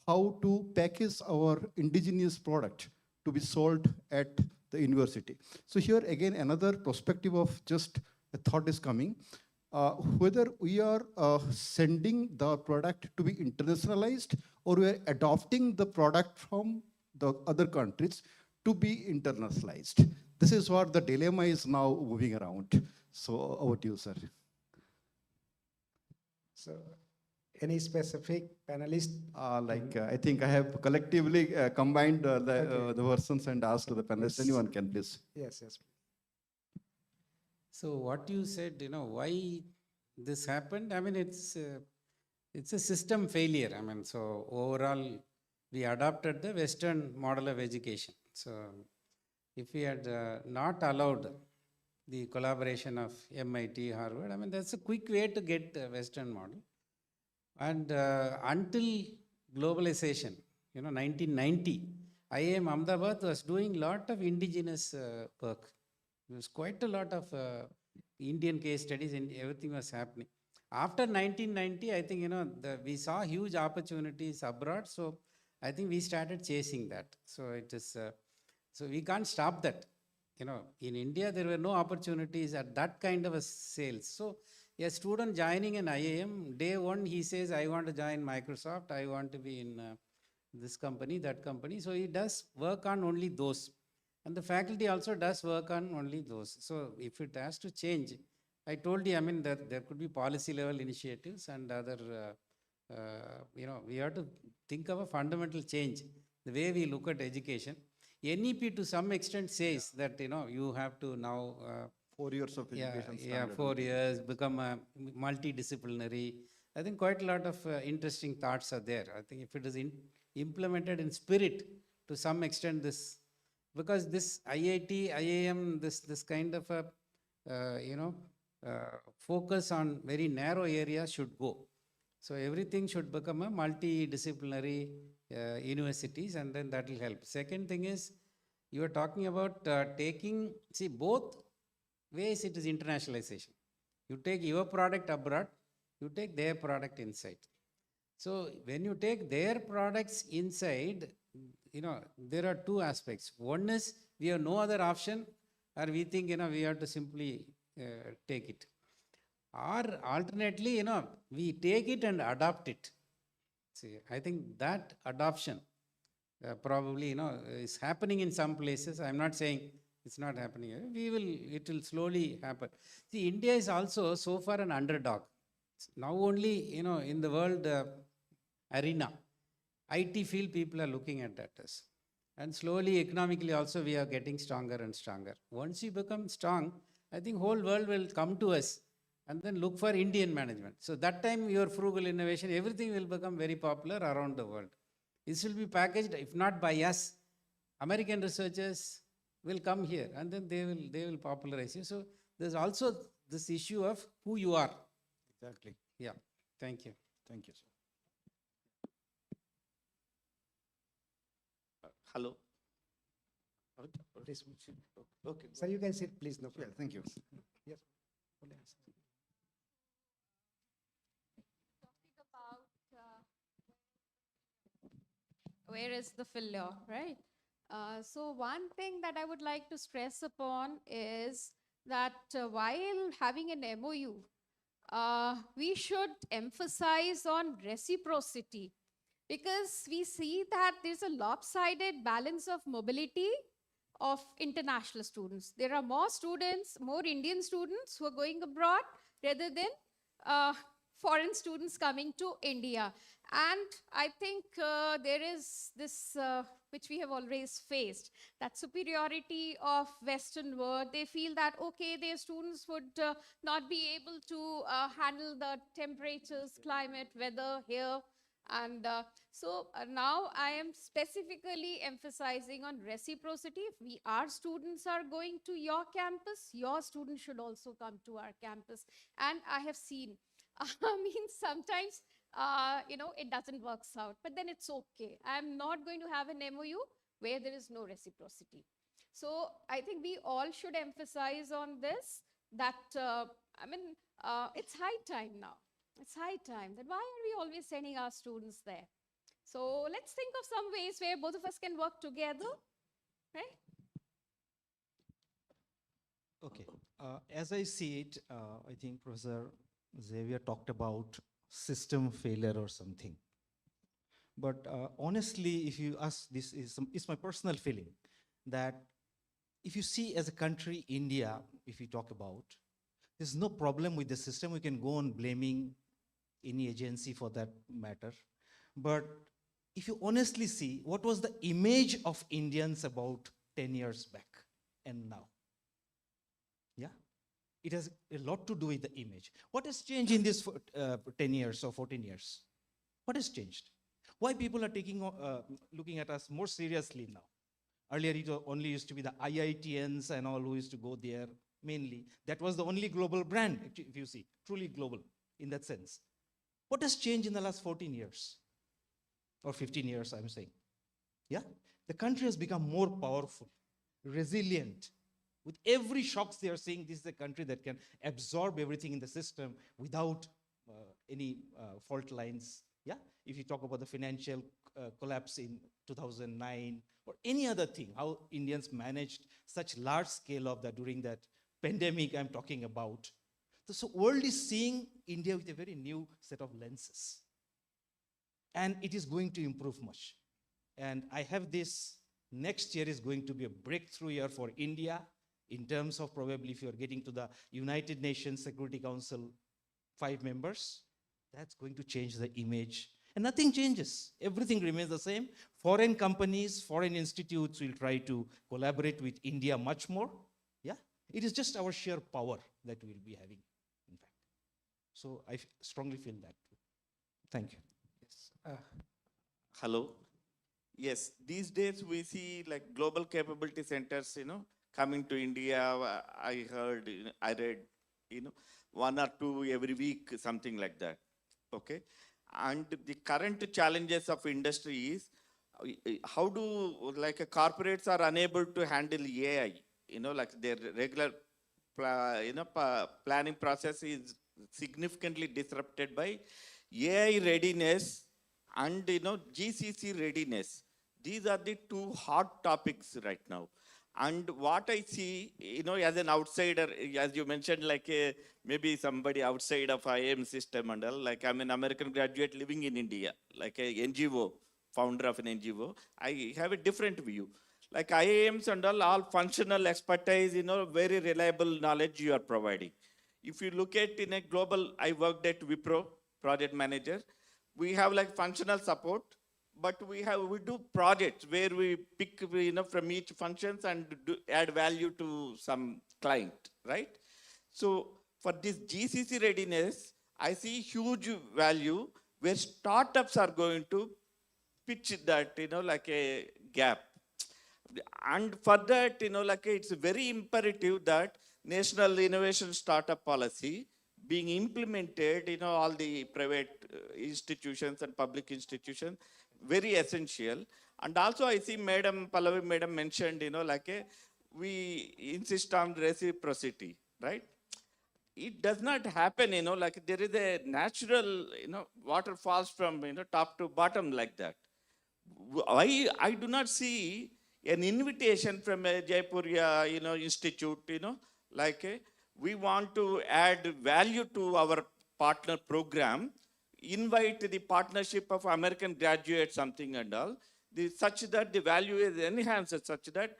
how to package our indigenous product to be sold at the university. So here again, another perspective of just a thought is coming. Whether we are sending the product to be internationalized, or we are adopting the product from the other countries to be internationalized. This is what the dilemma is now moving around. So over to you, sir. So, any specific panelist? I think I have collectively combined the versions and asked to the panelists. Yes. Anyone can please. Yes, yes. So what you said, why this happened, I mean, it's a system failure. I mean, so overall, we adopted the Western model of education. So if we had not allowed the collaboration of MIT, Harvard, I mean, that's a quick way to get the Western model. And until globalization, 1990, IIM Ahmedabad was doing a lot of indigenous work. There was quite a lot of Indian case studies, and everything was happening. After 1990, I think, we saw huge opportunities abroad. So I think we started chasing that. So it is, so we can't stop that. In India, there were no opportunities at that kind of a sales. So a student joining an IIM, day one, he says, I want to join Microsoft. I want to be in this company, that company. So he does work on only those. And the faculty also does work on only those. So if it has to change, I told you, I mean, that there could be policy level initiatives and other, we have to think of a fundamental change, the way we look at education. NEP to some extent says that, you have to now 4 years of education. Yeah, 4 years, become a multidisciplinary. I think quite a lot of interesting thoughts are there. I think if it is implemented in spirit, to some extent, this, because this IIT, IIM, this kind of a, focus on very narrow areas should go. So everything should become a multidisciplinary universities, and then that will help. Second thing is, you are talking about taking, see, both ways it is internationalization. You take your product abroad, you take their product inside. So when you take their products inside, there are two aspects. One is we have no other option, or we think, we have to simply take it. Or alternately, we take it and adopt it. See, I think that adoption probably, is happening in some places. I'm not saying It's not happening. It will slowly happen. See, India is also so far an underdog. Now only, in the world arena, IT field people are looking at that as. And slowly, economically also, we are getting stronger and stronger. Once you become strong, I think whole world will come to us and then look for Indian management. So that time, your frugal innovation, everything will become very popular around the world. This will be packaged, if not by us, American researchers will come here and then they will popularize you. So there's also this issue of who you are. Exactly. Yeah. Thank you. Thank you, sir. Hello. Please. Okay. Sir, you can sit, please. No Yeah, problem. thank you. Yes. Where is the failure, right? So one thing that I would like to stress upon is that while having an MOU, we should emphasize on reciprocity, because we see that there's a lopsided balance of mobility of international students. There are more students, more Indian students who are going abroad rather than foreign students coming to India. And I think there is this, which we have always faced, that superiority of Western world. They feel that, okay, their students would not be able to handle the temperatures, climate, weather here. And so now I am specifically emphasizing on reciprocity. If our students are going to your campus, your students should also come to our campus. And I have seen, sometimes, it doesn't work out, but then it's okay. I'm not going to have an MOU where there is no reciprocity. So I think we all should emphasize on this, that, it's high time now. It's high time. That why are we always sending our students there? So let's think of some ways where both of us can work together, right? Okay. As I see it, I think Professor Xavier talked about system failure or something. But honestly, if you ask, this is my personal feeling, that if you see as a country, India, if we talk about, there's no problem with the system. We can go on blaming any agency for that matter. But if you honestly see, what was the image of Indians about 10 years back and now? Yeah, it has a lot to do with the image. What has changed in this 10 years or 14 years? What has changed? Why people are looking at us more seriously now? Earlier, it only used to be the IITians and all who used to go there mainly. That was the only global brand, if you see, truly global in that sense. What has changed in the last 14 years? Or 15 years, I'm saying. Yeah? The country has become more powerful, resilient. With every shocks they are saying, this is a country that can absorb everything in the system without any fault lines. Yeah? If you talk about the financial collapse in 2009 or any other thing, how Indians managed such large scale of that during that pandemic I'm talking about. So world is seeing India with a very new set of lenses. And it is going to improve much. And I have this, next year is going to be a breakthrough year for India in terms of probably if you're getting to the United Nations Security Council 5 members, that's going to change the image. And nothing changes. Everything remains the same. Foreign companies, foreign institutes will try to collaborate with India much more. Yeah, it is just our sheer power that we'll be having, in fact. So I strongly feel that. Thank you. Yes. Hello. Yes, these days we see like global capability centers, coming to India. I heard, I read, 1 or 2 every week, something like that. Okay. And the current challenges of industry is how do corporates are unable to handle AI, like their regular planning process is significantly disrupted by AI readiness and GCC readiness. These are the 2 hot topics right now. And what I see, as an outsider, as you mentioned, maybe somebody outside of IIM system and all, like I'm an American graduate living in India, like a NGO, founder of an NGO, I have a different view. like IIMs and all functional expertise, very reliable knowledge you are providing. If you look at in a global, I worked at Wipro, project manager. We have like functional support, but we do projects where we pick, from each functions and add value to some client, right? So for this GCC readiness, I see huge value where startups are going to pitch that, like a gap. And for that, like it's very imperative that national innovation startup policy being implemented, all the private institutions and public institutions, very essential. And also I see Pallavi Madam mentioned, we insist on reciprocity, right? It does not happen, like there is a natural, water falls from, top to bottom like that. I do not see an invitation from a Jaipur, institute, we want to add value to our partner program, invite the partnership of American graduates, something and all, such that the value is enhanced, such that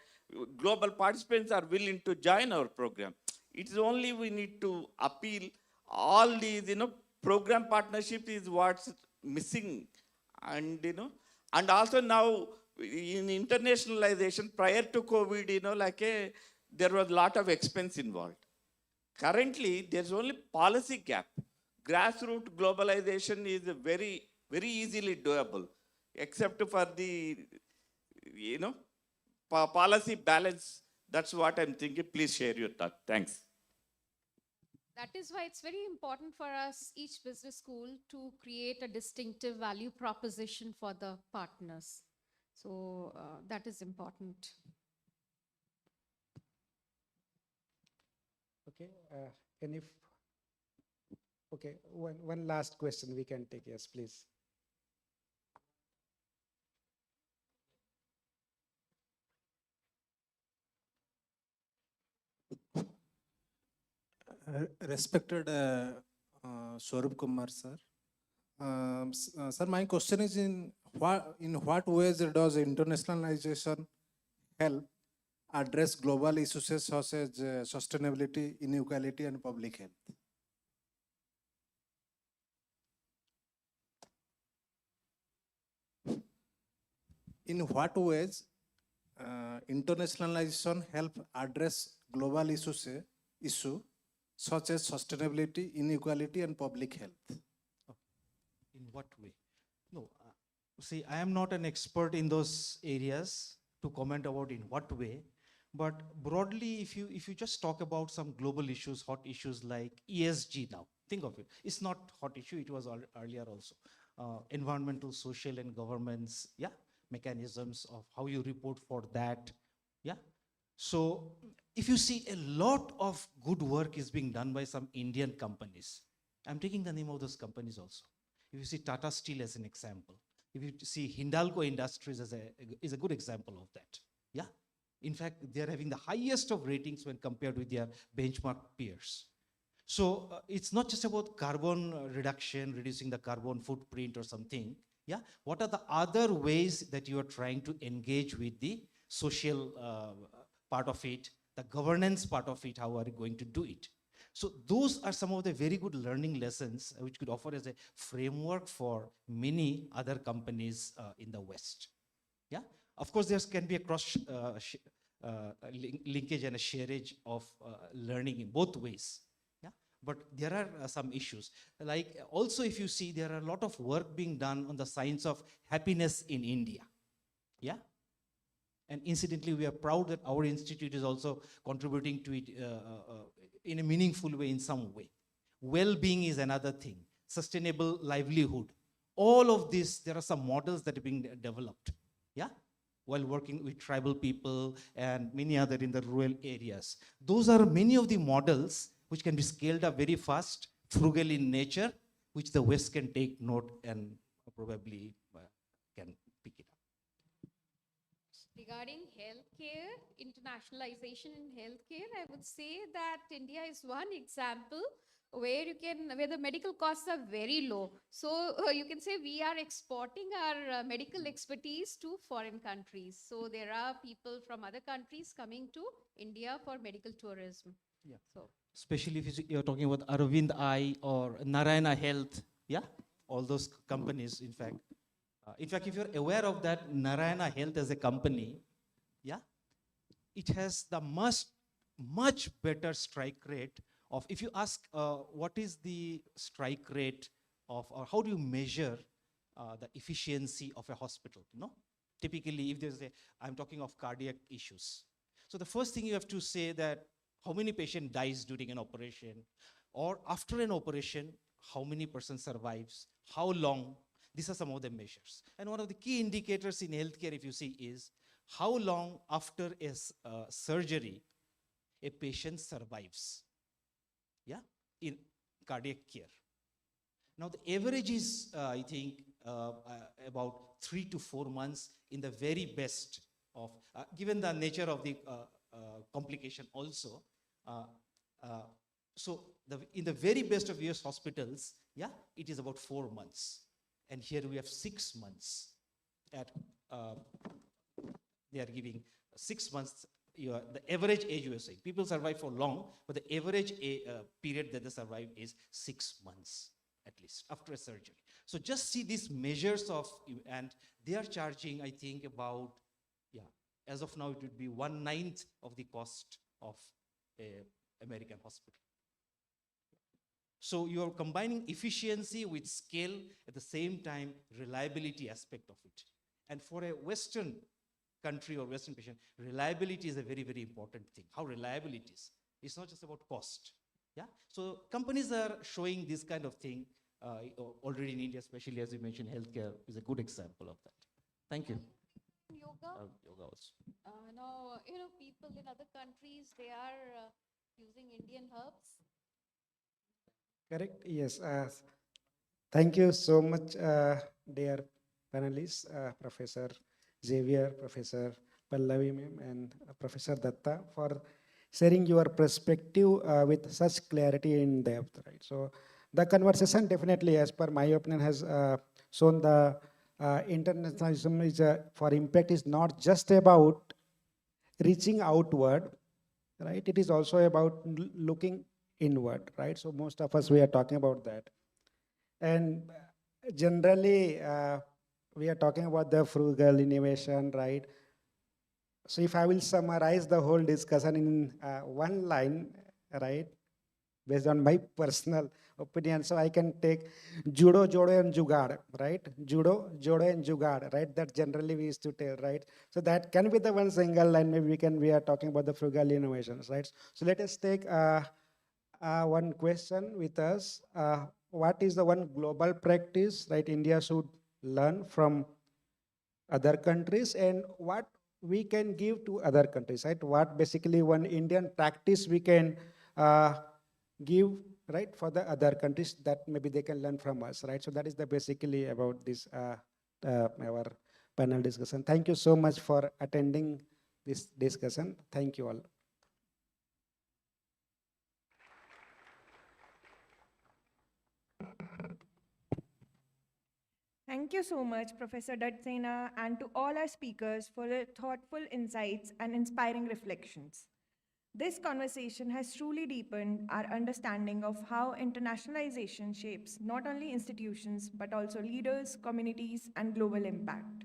global participants are willing to join our program. It's only we need to appeal all these, program partnership is what's missing. And, and also now in internationalization, prior to COVID, there was a lot of expense involved. Currently, there's only policy gap. Grassroots globalization is very, very easily doable, except for the, policy balance. That's what I'm thinking. Please share your thought. Thanks. That is why it's very important for us, each business school, to create a distinctive value proposition for the partners. So that is important. Okay, okay, one last question we can take. Yes, please. Respected Swarup Kumar sir. Sir, my question is in what ways does internationalization help address global issues such as sustainability, inequality, and public health? In what ways internationalization help address global issue such as sustainability, inequality, and public health? In what way? No, see, I am not an expert in those areas to comment about in what way, but broadly, if you just talk about some global issues, hot issues like ESG now, think of it. It's not hot issue, it was earlier also. Environmental, social, and governance, yeah, mechanisms of how you report for that, yeah. So if you see a lot of good work is being done by some Indian companies, I'm taking the name of those companies also. If you see Tata Steel as an example, if you see Hindalco Industries as is a good example of that, yeah. In fact, they're having the highest of ratings when compared with their benchmark peers. So it's not just about carbon reduction, reducing the carbon footprint or something, yeah. What are the other ways that you are trying to engage with the social part of it, the governance part of it, how are you going to do it? So those are some of the very good learning lessons which could offer as a framework for many other companies in the West. Yeah, of course, there can be a cross linkage and a shareage of learning in both ways. Yeah, but there are some issues. Like also, if you see, there are a lot of work being done on the science of happiness in India. Yeah. And incidentally, we are proud that our institute is also contributing to it in a meaningful way, in some way. Well-being is another thing. Sustainable livelihood. All of this, there are some models that are being developed, yeah, while working with tribal people and many other in the rural areas. Those are many of the models which can be scaled up very fast, frugal in nature, which the West can take note and probably can pick it up. Regarding healthcare, internationalization in healthcare, I would say that India is one example where the medical costs are very low. So you can say we are exporting our medical expertise to foreign countries. So there are people from other countries coming to India for medical tourism. Yeah. So Especially if you're talking about Arvind Eye or Narayana Health, yeah, all those companies, in fact. In fact, if you're aware of that, Narayana Health as a company, yeah, it has the much better strike rate of, if you ask what is the strike rate of, or how do you measure the efficiency of a hospital, Typically, if there's I'm talking of cardiac issues. So the first thing you have to say that how many patient dies during an operation, or after an operation, how many % survives, how long. These are some of the measures. And one of the key indicators in healthcare, if you see, is how long after a surgery a patient survives, yeah, in cardiac care. Now the average is, I think, about 3 to 4 months in the very best of, given the nature of the complication also. So in the very best of US hospitals, yeah, it is about 4 months. And here we have 6 months. They are giving 6 months. The average age, you are saying, people survive for long, but the average period that they survive is 6 months, at least, after a surgery. So just see these measures of, and they are charging, I think, about, yeah, as of now, it would be 1/9 of the cost of an American hospital. So you are combining efficiency with scale, at the same time, reliability aspect of it. And for a Western country or Western patient, reliability is a very, very important thing. How reliable it is. It's not just about cost. Yeah. So companies are showing this kind of thing already in India, especially as you mentioned, healthcare is a good example of that. Thank you. Yoga. Yoga also. Now, people in other countries, they are using Indian herbs. Correct? Yes. Thank you so much, dear panelists, Professor Xavier, Professor Pallavi ma'am, and Professor Datta, for sharing your perspective with such clarity and depth. Right. So the conversation definitely, as per my opinion, has shown the internationalism is for impact is not just about reaching outward, right? It is also about looking inward, right? So most of us, we are talking about that. And generally, we are talking about the frugal innovation, right? So if I will summarize the whole discussion in one line, right, based on my personal opinion, so I can take judo, jodo, and jugaad, right? Judo, jodo, and jugaad, right? That generally we used to tell, right? So that can be the one single line. Maybe we are talking about the frugal innovations, right? So let us take one question with us. What is the one global practice, right, India should learn from other countries, and what we can give to other countries, right? What basically one Indian practice we can give, right, for the other countries that maybe they can learn from us, right? So that is the basically about this our panel discussion. Thank you so much for attending this discussion. Thank you all. Thank you so much, Professor Datsena, and to all our speakers for their thoughtful insights and inspiring reflections. This conversation has truly deepened our understanding of how internationalization shapes not only institutions, but also leaders, communities, and global impact.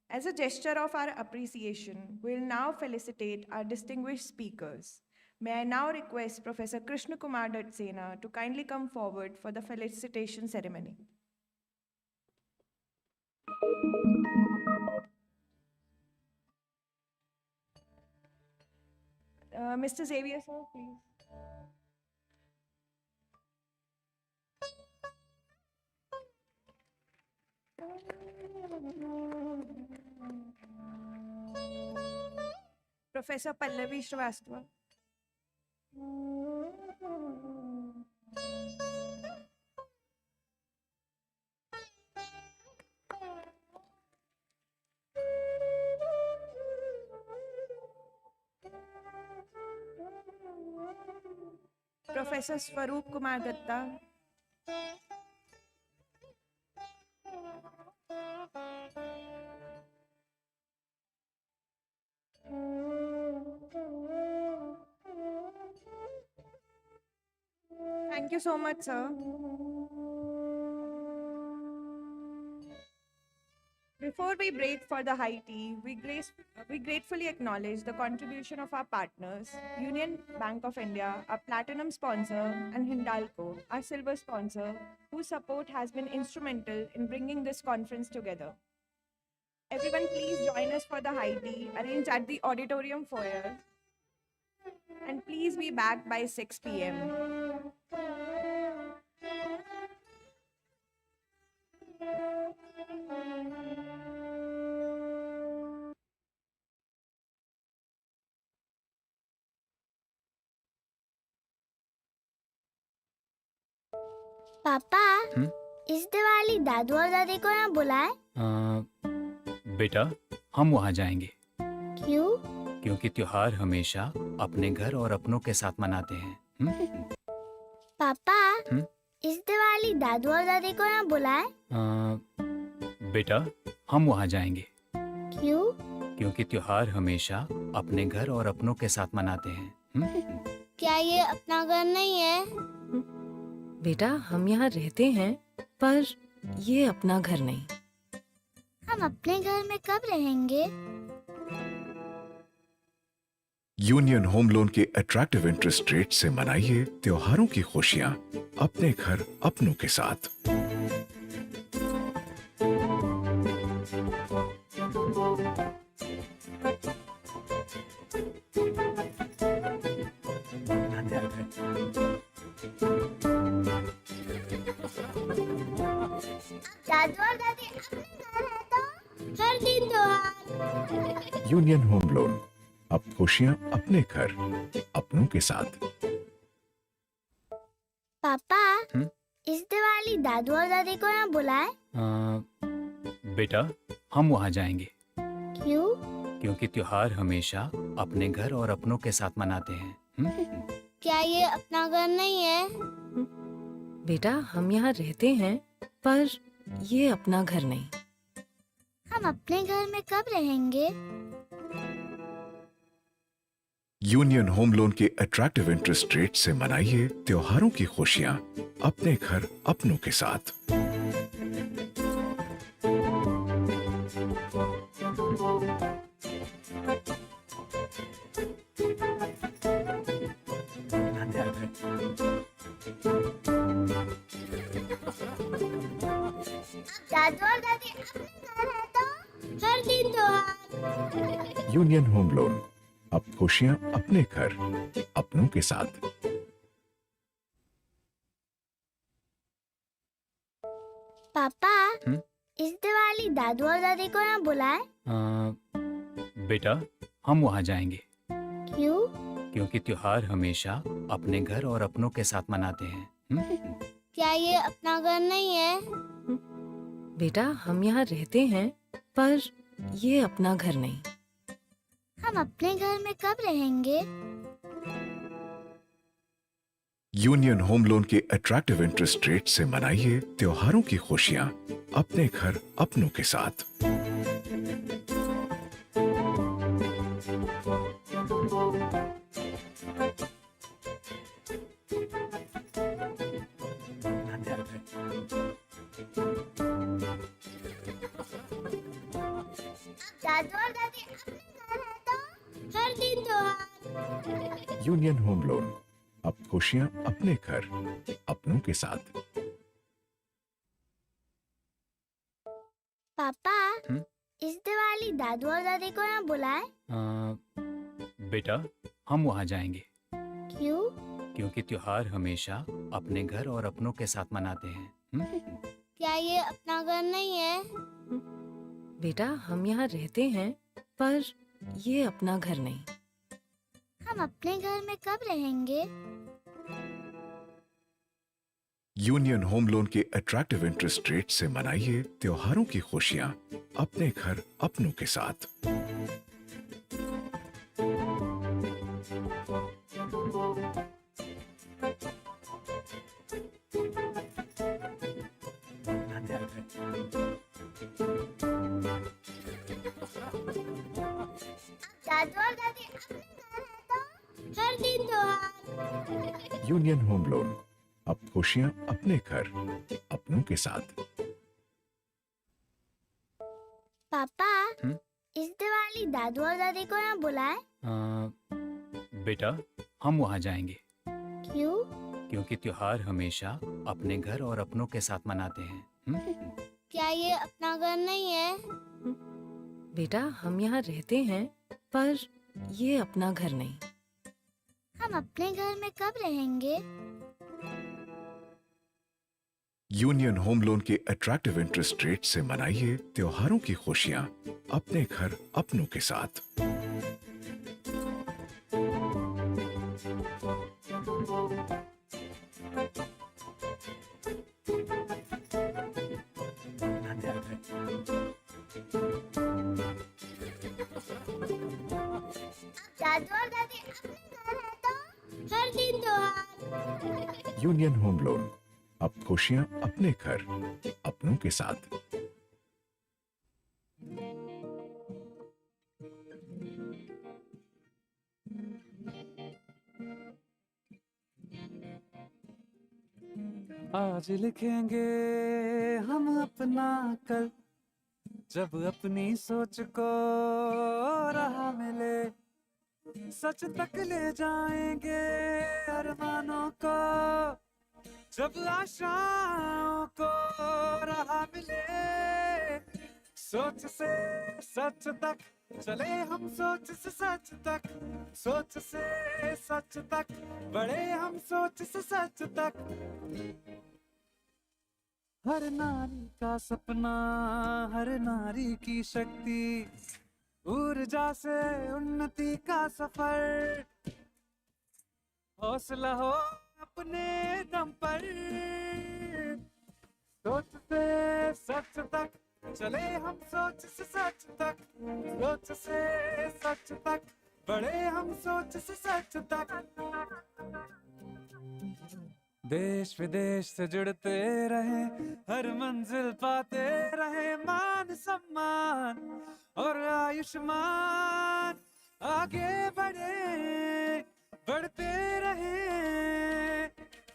As a gesture of our appreciation, we'll now felicitate our distinguished speakers. May I now request Professor Krishna Kumar Datsena to kindly come forward for the felicitation ceremony. Mr. Xavier, sir, please. Professor Pallavi Srivastava. Professor Swaroop Kumar Datta, thank you so much, sir. Before we break for the high tea, we gratefully acknowledge the contribution of our partners, Union Bank of India, our platinum sponsor, and Hindalco, our silver sponsor, whose support has been instrumental in bringing this conference together. Everyone, please join us for the high tea arranged at the auditorium foyer. And please be back by 6 p.m. पापा इस दिवाली दादू और दादी को यहाँ बुलाए? बेटा हम वहाँ जाएंगे क्यों? क्योंकि त्योहार हमेशा अपने घर और अपनों के साथ मनाते हैं। पापा इस दिवाली दादू और दादी को यहाँ बुलाए? बेटा हम वहाँ जाएंगे क्यों? क्योंकि त्योहार हमेशा अपने घर और अपनों के साथ मनाते हैं। क्या ये अपना घर नहीं है? बेटा हम यहाँ रहते हैं, पर ये अपना घर नहीं। हम अपने घर में कब रहेंगे? यूनियन होम लोन के अट्रैक्टिव इंटरेस्ट रेट से मनाइए त्योहारों की खुशियां अपने घर अपनों के साथ। दादू और दादी अपने घर है तो हर दिन त्योहार। यूनियन होम लोन, अब खुशियां अपने घर अपनों के साथ। पापा इस दिवाली दादू और दादी को यहाँ बुलाए? बेटा हम वहाँ जाएंगे क्यों? क्योंकि त्योहार हमेशा अपने घर और अपनों के साथ मनाते हैं। क्या ये अपना घर नहीं है? बेटा हम यहाँ रहते हैं, पर ये अपना घर नहीं। हम अपने घर में कब रहेंगे? यूनियन होम लोन के अट्रैक्टिव इंटरेस्ट रेट से मनाइए त्योहारों की खुशियां अपने घर अपनों के साथ। दादू और दादी अपने घर है तो हर दिन त्योहार। यूनियन होम लोन, अब खुशियां अपने घर अपनों के साथ। पापा इस दिवाली दादू और दादी को यहाँ बुलाए? बेटा हम वहाँ जाएंगे क्यों? क्योंकि त्योहार हमेशा अपने घर और अपनों के साथ मनाते हैं। क्या ये अपना घर नहीं है? बेटा हम यहाँ रहते हैं, पर ये अपना घर नहीं। हम अपने घर में कब रहेंगे? यूनियन होम लोन के अट्रैक्टिव इंटरेस्ट रेट से मनाइए त्योहारों की खुशियां अपने घर अपनों के साथ। दादू और दादी अपने घर है तो हर दिन त्योहार। यूनियन होम लोन, अब खुशियां अपने घर अपनों के साथ। पापा इस दिवाली दादू और दादी को यहाँ बुलाए? बेटा हम वहाँ जाएंगे क्यों? क्योंकि त्योहार हमेशा अपने घर और अपनों के साथ मनाते हैं। क्या ये अपना घर नहीं है? बेटा हम यहाँ रहते हैं, पर ये अपना घर नहीं। हम अपने घर में कब रहेंगे? यूनियन होम लोन के अट्रैक्टिव इंटरेस्ट रेट से मनाइए त्योहारों की खुशियां अपने घर अपनों के साथ। दादू और दादी अपने घर है तो हर दिन त्योहार। यूनियन होम लोन, अब खुशियां अपने घर, अपनों के साथ। पापा इस दिवाली दादू और दादी को यहाँ बुलाए। बेटा, हम वहाँ जाएंगे क्यों? क्योंकि त्योहार हमेशा अपने घर और अपनों के साथ मनाते हैं। क्या ये अपना घर नहीं है? बेटा, हम यहाँ रहते हैं, पर ये अपना घर नहीं। हम अपने घर में कब रहेंगे? यूनियन होम लोन के अट्रैक्टिव इंटरेस्ट रेट से मनाइए त्योहारों की खुशियां अपने घर, अपनों के साथ। दादू और दादी अपने घर है तो हर दिन त्योहार। यूनियन होम लोन, अब खुशियां अपने घर, अपनों के साथ। आज लिखेंगे हम अपना कल, जब अपनी सोच को राह मिले, सच तक ले जाएंगे अरमानों को, जब आशाओं को राह मिले। सोच से सच तक चले हम, सोच से सच तक, सोच से सच तक बढ़े हम, सोच से सच तक। हर नारी का सपना, हर नारी की शक्ति, ऊर्जा से उन्नति का सफर, हौसला हो अपने दम पर। सोच से सच तक चले हम, सोच से सच तक, सोच से सच तक बढ़े हम, सोच से सच तक। देश विदेश से जुड़ते रहे, हर मंजिल पाते रहे, मान सम्मान और आयुष्मान, आगे बढ़े बढ़ते रहे,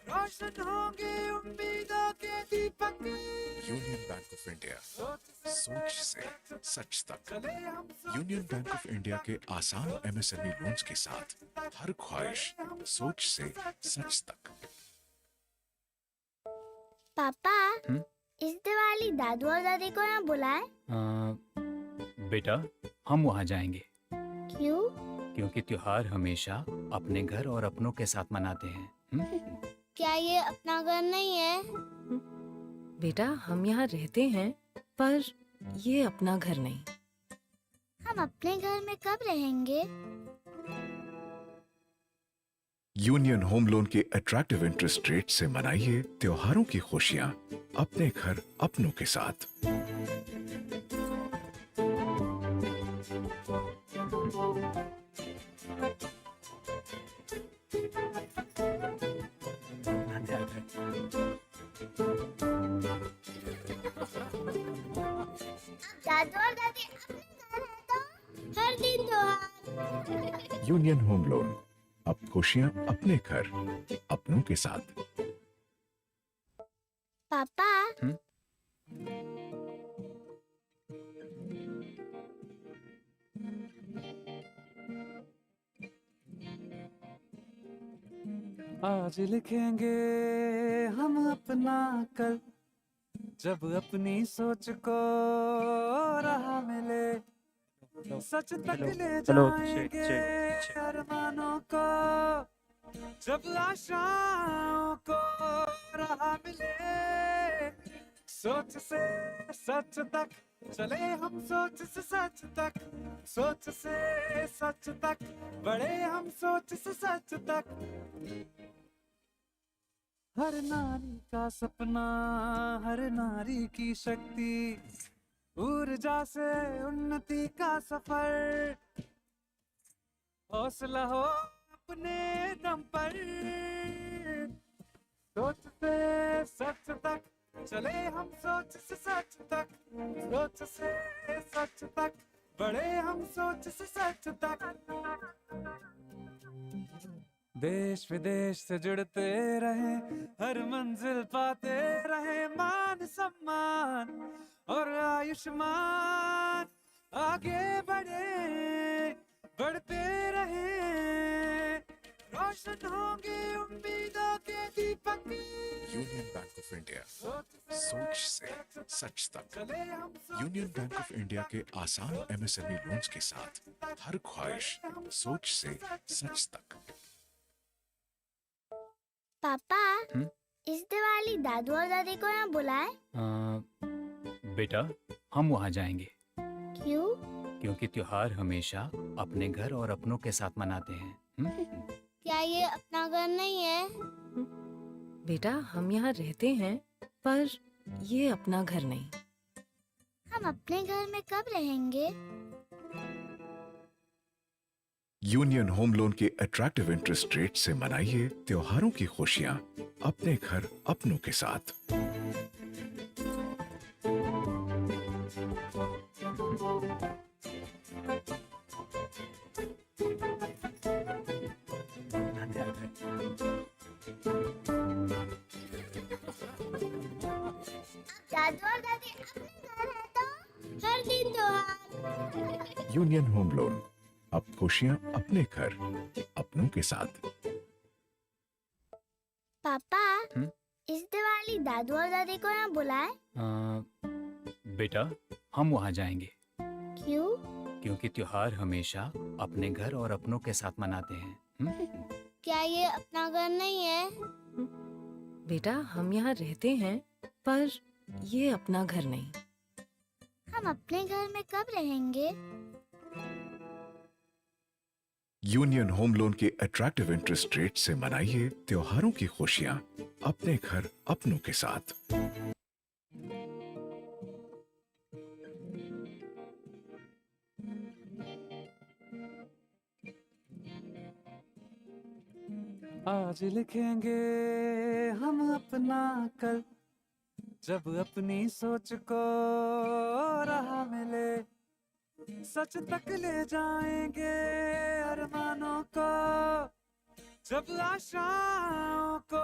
रोशन होंगे उम्मीदों के दीपक। यूनियन बैंक ऑफ इंडिया, सोच से सच तक। यूनियन बैंक ऑफ इंडिया के आसान MSME लोन्स के साथ हर ख्वाहिश सोच से सच तक। पापा इस दिवाली दादू और दादी को यहाँ बुलाए। बेटा, हम वहाँ जाएंगे क्यों? क्योंकि त्योहार हमेशा अपने घर और अपनों के साथ मनाते हैं। क्या ये अपना घर नहीं है? बेटा, हम यहाँ रहते हैं, पर ये अपना घर नहीं। हम अपने घर में कब रहेंगे? यूनियन होम लोन के अट्रैक्टिव इंटरेस्ट रेट से मनाइए त्योहारों की खुशियां अपने घर, अपनों के साथ। दादू और दादी अपने घर है तो हर दिन त्योहार। यूनियन होम लोन, अब खुशियां अपने घर, अपनों के साथ। पापा आज लिखेंगे हम अपना कल, जब अपनी सोच को राह मिले, सच तक ले जाएंगे अरमानों को, जब आशाओं को राह मिले। सोच से सच तक चले हम, सोच से सच तक, सोच से सच तक बढ़े हम, सोच से सच तक। हर नारी का सपना, हर नारी की शक्ति, ऊर्जा से उन्नति का सफर, हौसला हो अपने दम पर। सच तक चले हम सोच से सच तक, सोच से सच तक बढ़े हम सोच से सच तक। देश विदेश से जुड़ते रहे, हर मंजिल पाते रहे, मान सम्मान और आयुष्मान आगे बढ़े बढ़ते रहे, रोशन होंगे उम्मीदों के दीपक। यूनियन बैंक ऑफ इंडिया, सोच से सच तक। यूनियन बैंक ऑफ इंडिया के आसान एमएसएमई लोन्स के साथ हर ख्वाहिश सोच से सच तक। पापा, इस दिवाली दादू और दादी को यहाँ बुलाए? बेटा, हम वहाँ जाएंगे। क्यों? क्योंकि त्योहार हमेशा अपने घर और अपनों के साथ मनाते हैं। क्या ये अपना घर नहीं है? बेटा, हम यहाँ रहते हैं, पर ये अपना घर नहीं। हम अपने घर में कब रहेंगे? यूनियन होम लोन के अट्रैक्टिव इंटरेस्ट रेट से मनाइए त्योहारों की खुशियां अपने घर अपनों के साथ। दादू और दादी अपने घर है तो हर दिन त्योहार। यूनियन होम लोन, अब खुशियां अपने घर अपनों के साथ। पापा, इस दिवाली दादू और दादी को यहाँ बुलाए? बेटा, हम वहाँ जाएंगे। क्यों? क्योंकि त्योहार हमेशा अपने घर और अपनों के साथ मनाते हैं। क्या ये अपना घर नहीं है? बेटा, हम यहाँ रहते हैं, पर ये अपना घर नहीं। हम अपने घर में कब रहेंगे? यूनियन होम लोन के अट्रैक्टिव इंटरेस्ट रेट से मनाइए त्योहारों की खुशियां अपने घर अपनों के साथ। आज लिखेंगे हम अपना कल, जब अपनी सोच को राह मिले, सच तक ले जाएंगे अरमानों को, जब आशाओं को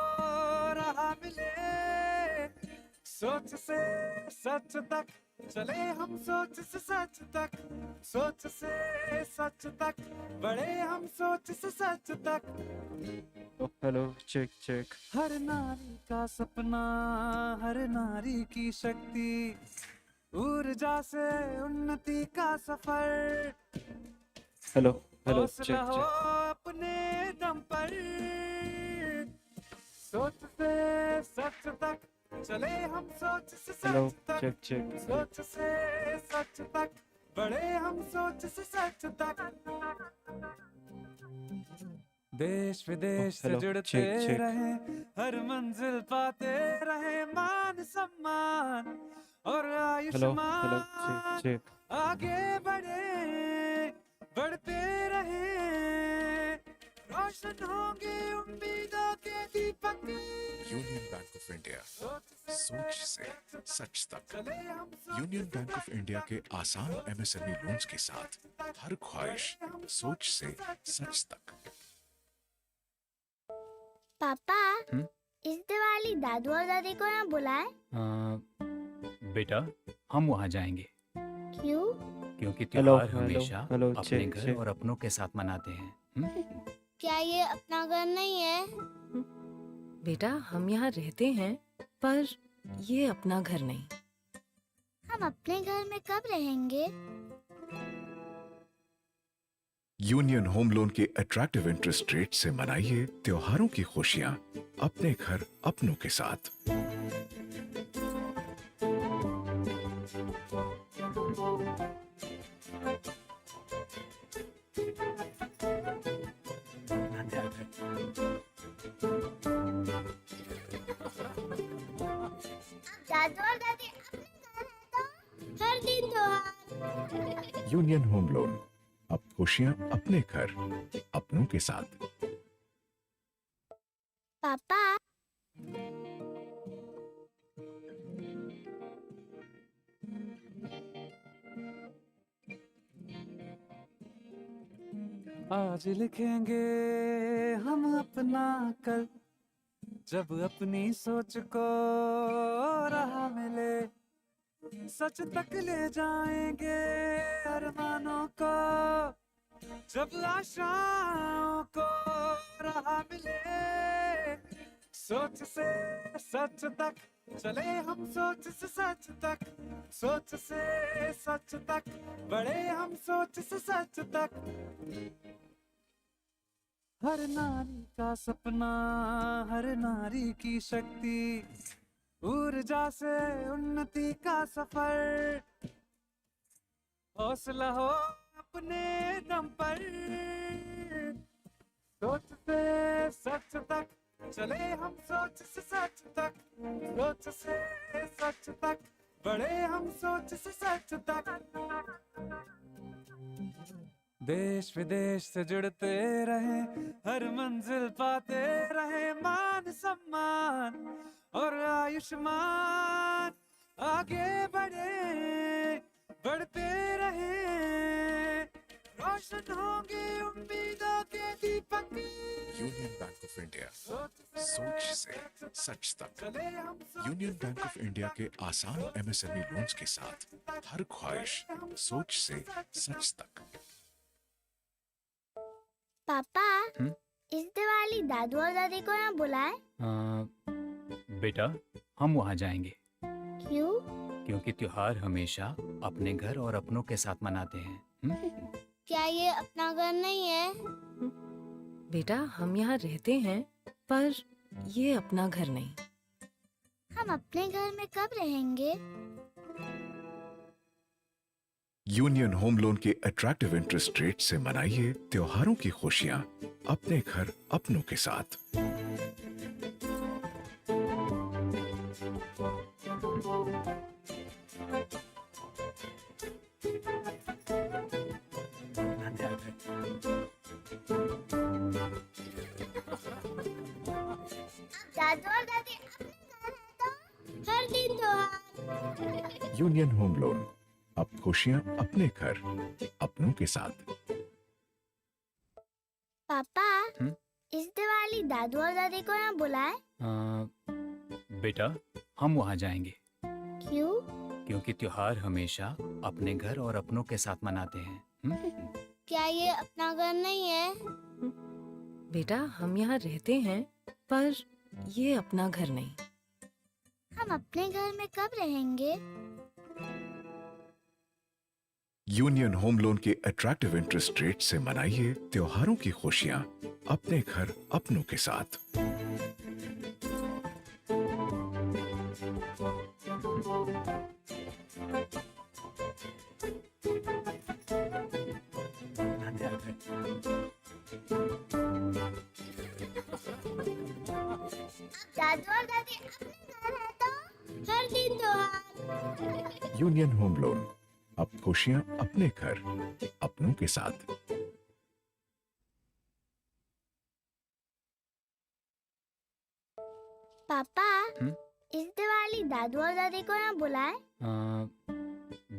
राह मिले, सोच से सच तक चले हम सोच से सच तक, सोच से सच तक बढ़े हम सोच से सच तक। Hello, check check. हर नारी का सपना, हर नारी की शक्ति, ऊर्जा से उन्नति का सफर। हेलो हेलो, हौसला चेक हो चेक। अपने दम पर, सोच से सच तक चले हम सोच से हेलो, सच तक, चेक चेक। सोच से सच तक बढ़े हम सोच से सच तक। देश विदेश से हेलो, जुड़ते चेक चेक। रहे, हर मंजिल पाते रहे, मान सम्मान और हेलो हेलो, आयुष्मान चेक चेक। आगे बढ़े बढ़ते रहे, रोशन होंगे उम्मीदों के दीपक। यूनियन बैंक ऑफ इंडिया, सोच से सच तक। यूनियन बैंक ऑफ इंडिया के आसान एमएसएमई लोन्स के साथ हर ख्वाहिश सोच से सच तक। पापा, इस दिवाली दादू और दादी को यहाँ बुलाए? बेटा, हम वहाँ जाएंगे। क्यों? क्योंकि हेलो, त्योहार हेलो, हमेशा हेलो, अपने चेक घर चेक। और अपनों के साथ मनाते हैं। क्या ये अपना घर नहीं है? बेटा, हम यहाँ रहते हैं, पर ये अपना घर नहीं। हम अपने घर में कब रहेंगे? यूनियन होम लोन के अट्रैक्टिव इंटरेस्ट रेट से मनाइए त्योहारों की खुशियां अपने घर अपनों के साथ। दादू और दादी अपने घर है तो हर दिन त्योहार। यूनियन होम लोन, अब खुशियां अपने घर अपनों के साथ। पापा, आज लिखेंगे हम अपना कल, जब अपनी सोच को राह मिले, सच तक ले जाएंगे अरमानों को, जब आशाओं को राह मिले। सोच से सच तक चले हम, सोच से सच तक, सोच से सच तक बढ़े हम, सोच से सच तक। हर नारी का सपना, हर नारी की शक्ति, ऊर्जा से उन्नति का सफर, हौसला हो अपने दम पर। सोच से सच तक चले हम, सोच से सच तक, सोच से सच तक बढ़े हम, सोच से सच तक। देश विदेश से जुड़ते रहे, हर मंजिल पाते रहे, मान सम्मान और आयुष्मान, आगे बढ़े बढ़ते रहे, रोशन होंगे उम्मीदों के दीपक। यूनियन बैंक ऑफ इंडिया, सोच से सच तक। यूनियन बैंक ऑफ इंडिया के आसान एमएसएमई लोन्स के साथ हर ख्वाहिश सोच से सच तक। पापा, इस दिवाली दादू और दादी को यहाँ बुलाए? बेटा, हम वहाँ जाएंगे। क्यों? क्योंकि त्योहार हमेशा अपने घर और अपनों के साथ मनाते हैं। क्या ये अपना घर नहीं है? बेटा, हम यहाँ रहते हैं, पर ये अपना घर नहीं। हम अपने घर में कब रहेंगे? यूनियन होम लोन के अट्रैक्टिव इंटरेस्ट रेट से मनाइए त्योहारों की खुशियां अपने घर अपनों के साथ। दादू और दादी अपने घर है तो हर दिन त्योहार। यूनियन होम लोन, अब खुशियां अपने घर अपनों के साथ। पापा, इस दिवाली दादू और दादी को यहाँ बुलाए? बेटा, हम वहाँ जाएंगे। क्यों? क्योंकि त्योहार हमेशा अपने घर और अपनों के साथ मनाते हैं। क्या ये अपना घर नहीं है? बेटा, हम यहाँ रहते हैं, पर ये अपना घर नहीं। हम अपने घर में कब रहेंगे? यूनियन होम लोन के अट्रैक्टिव इंटरेस्ट रेट से मनाइए त्योहारों की खुशियां अपने घर अपनों के साथ। दादू और दादी अपने घर है तो हर दिन त्योहार। यूनियन होम लोन, अब खुशियां अपने घर अपनों के साथ। पापा, इस दिवाली दादू और दादी को यहाँ बुलाए?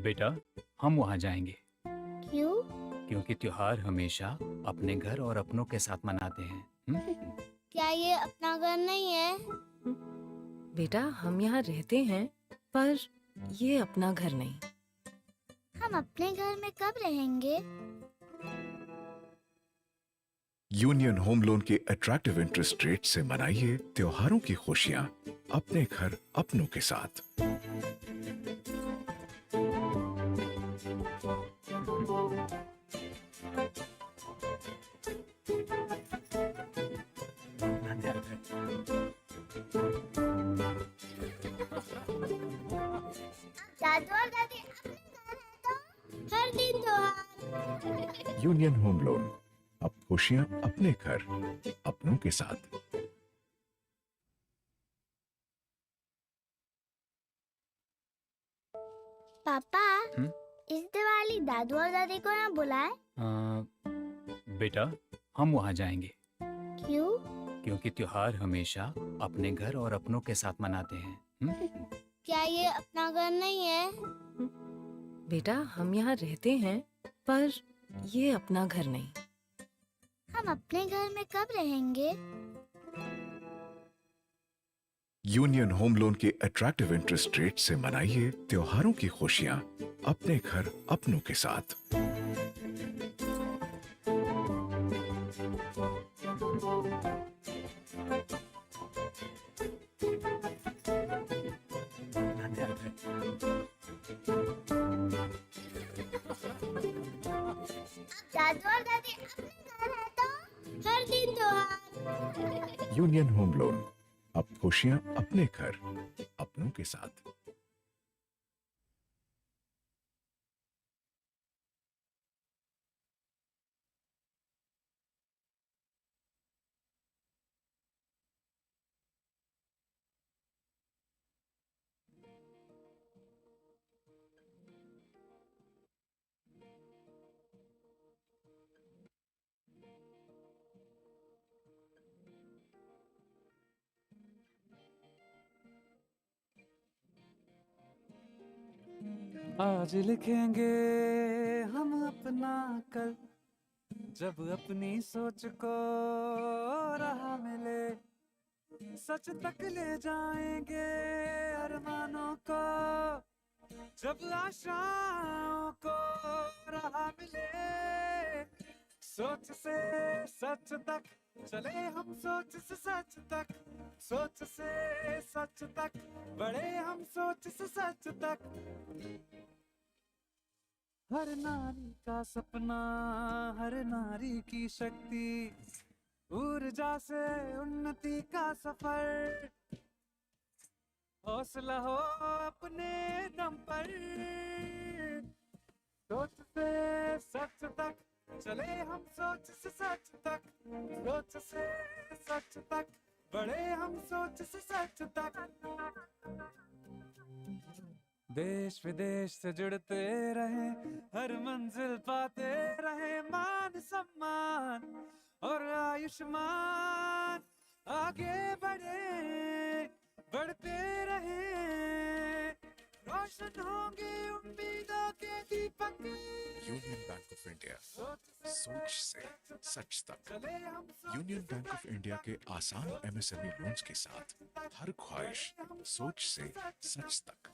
बेटा, हम वहाँ जाएंगे। क्यों? क्योंकि त्योहार हमेशा अपने घर और अपनों के साथ मनाते हैं। क्या ये अपना घर नहीं है? बेटा, हम यहाँ रहते हैं, पर ये अपना घर नहीं। हम अपने घर में कब रहेंगे? यूनियन होम लोन के अट्रैक्टिव इंटरेस्ट रेट से मनाइए त्योहारों की खुशियां अपने घर अपनों के साथ। दादू और दादी अपने घर है तो हर दिन त्योहार। यूनियन होम लोन, अब खुशियां अपने घर अपनों के साथ। पापा, इस दिवाली दादू और दादी को यहाँ बुलाए? बेटा, हम वहाँ जाएंगे। क्यों? क्योंकि त्योहार हमेशा अपने घर और अपनों के साथ मनाते हैं। क्या ये अपना घर नहीं है? बेटा, हम यहाँ रहते हैं, पर ये अपना घर नहीं। हम अपने घर में कब रहेंगे? यूनियन होम लोन के अट्रैक्टिव इंटरेस्ट रेट से मनाइए त्योहारों की खुशियां अपने घर अपनों के साथ। दादू और दादी अपने घर है तो हर दिन त्योहार। यूनियन होम लोन, अब खुशियां अपने घर अपनों के साथ। आज लिखेंगे हम अपना कल, जब अपनी सोच को राह मिले, सच तक ले जाएंगे अरमानों को, जब आशाओं को राह मिले। सोच से सच तक चले हम, सोच से सच तक, सोच से सच तक बढ़े हम, सोच से सच तक। हर नारी का सपना, हर नारी की शक्ति, ऊर्जा से उन्नति का सफर, हौसला हो अपने दम पर। सोच से सच तक चले हम, सोच से सच तक, सोच से सच तक बढ़े हम, सोच से सच तक। देश विदेश से जुड़ते रहे, हर मंजिल पाते रहे, मान सम्मान और आयुष्मान, आगे बढ़े बढ़ते रहे, रोशन होंगे उम्मीदों के दीपक। यूनियन बैंक ऑफ इंडिया, सोच से सच तक। यूनियन बैंक ऑफ इंडिया के आसान एमएसएमई लोन्स के साथ हर ख्वाहिश सोच से सच तक।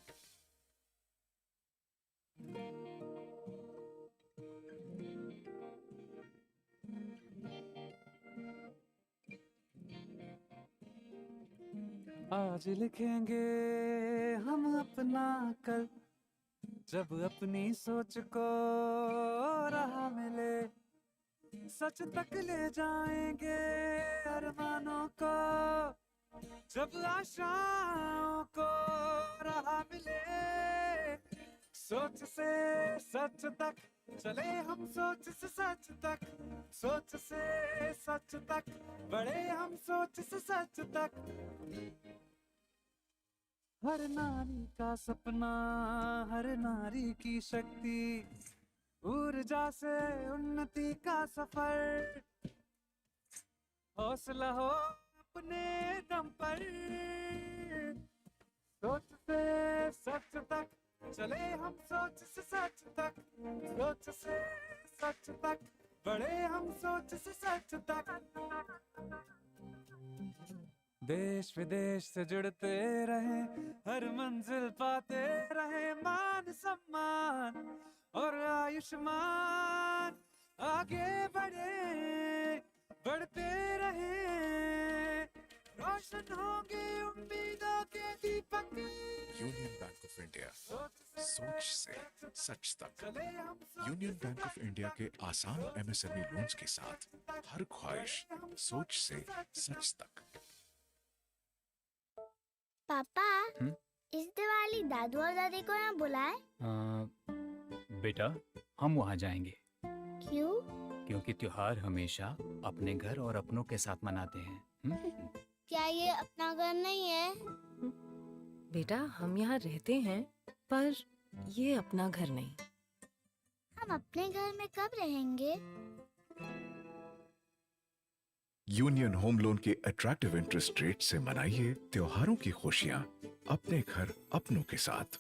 आज लिखेंगे हम अपना कल, जब अपनी सोच को राह मिले, सच तक ले जाएंगे अरमानों को, जब आशाओं को राह मिले। सोच से सच तक चले हम, सोच से सच तक, सोच से सच तक बढ़े हम, सोच से सच तक। हर नारी का सपना, हर नारी की शक्ति, ऊर्जा से उन्नति का सफर, हौसला हो अपने दम पर। सोच से सच तक चले हम, सोच से सच तक, सोच से सच तक बढ़े हम, सोच से सच तक। देश विदेश से जुड़ते रहे, हर मंजिल पाते रहे, मान सम्मान और आयुष्मान, आगे बढ़े बढ़ते रहे, रोशन होंगे उम्मीदों के दीपक। यूनियन बैंक ऑफ इंडिया, सोच से सच तक। यूनियन बैंक ऑफ इंडिया के आसान एमएसएमई लोन्स के साथ हर ख्वाहिश सोच से सच तक। पापा, इस दिवाली दादू और दादी को यहाँ बुलाए? बेटा, हम वहाँ जाएंगे। क्यों? क्योंकि त्योहार हमेशा अपने घर और अपनों के साथ मनाते हैं। क्या ये अपना घर नहीं है? बेटा, हम यहाँ रहते हैं, पर ये अपना घर नहीं। हम अपने घर में कब रहेंगे? यूनियन होम लोन के अट्रैक्टिव इंटरेस्ट रेट से मनाइए त्योहारों की खुशियां अपने घर अपनों के साथ।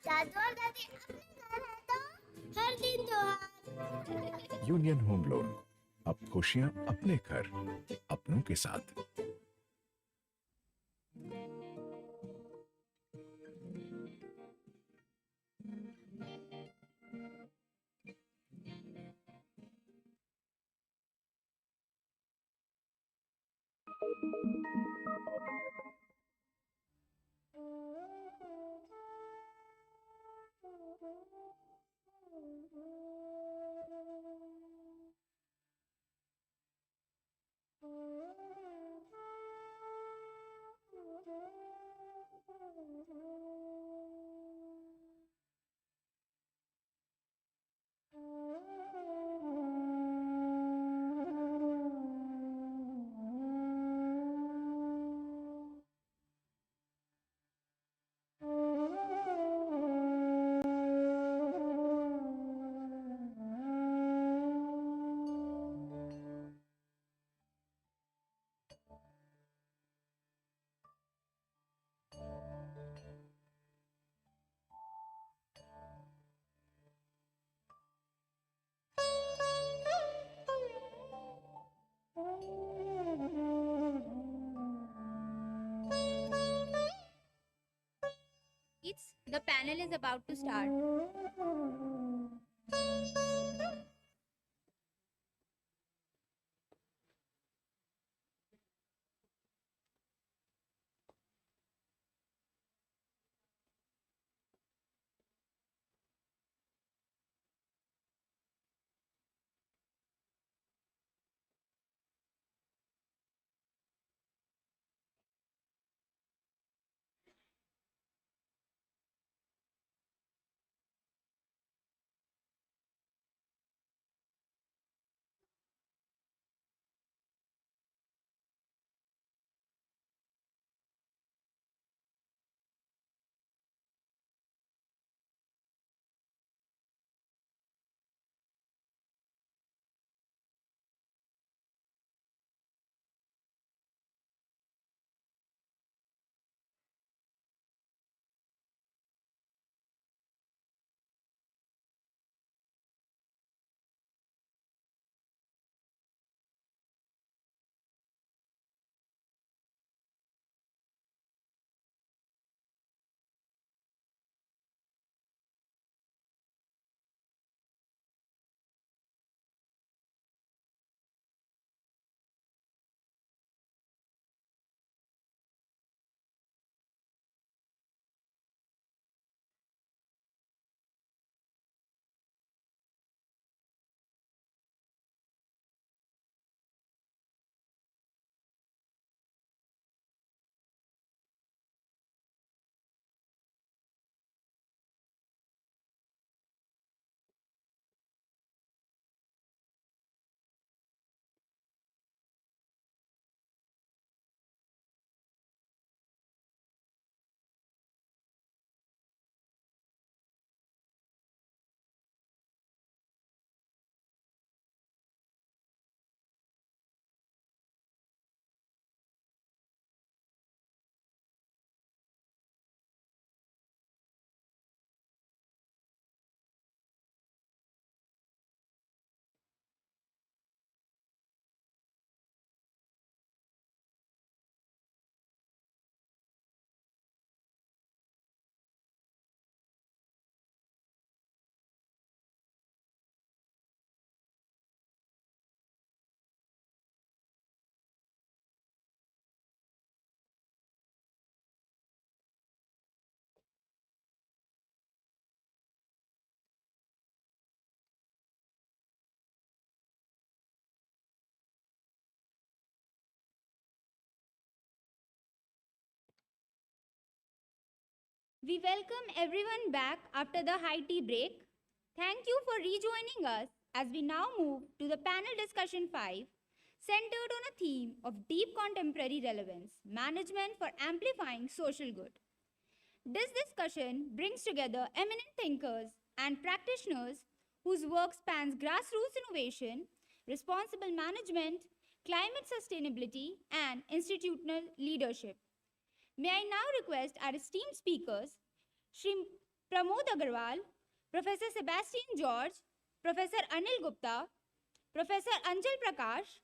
दादू और दादी अपने घर है तो हर दिन त्योहार। यूनियन होम लोन, अब खुशियां अपने घर, अपनों के साथ। The panel is about to start. We welcome everyone back after the high tea break. Thank you for rejoining us as we now move to the panel discussion 5, centered on a theme of deep contemporary relevance, management for amplifying social good. This discussion brings together eminent thinkers and practitioners whose work spans grassroots innovation, responsible management, climate sustainability, and institutional leadership. May I now request our esteemed speakers, Shri Pramod Agarwal, Professor Sebastian George, Professor Anil Gupta, Professor Anjal Prakash,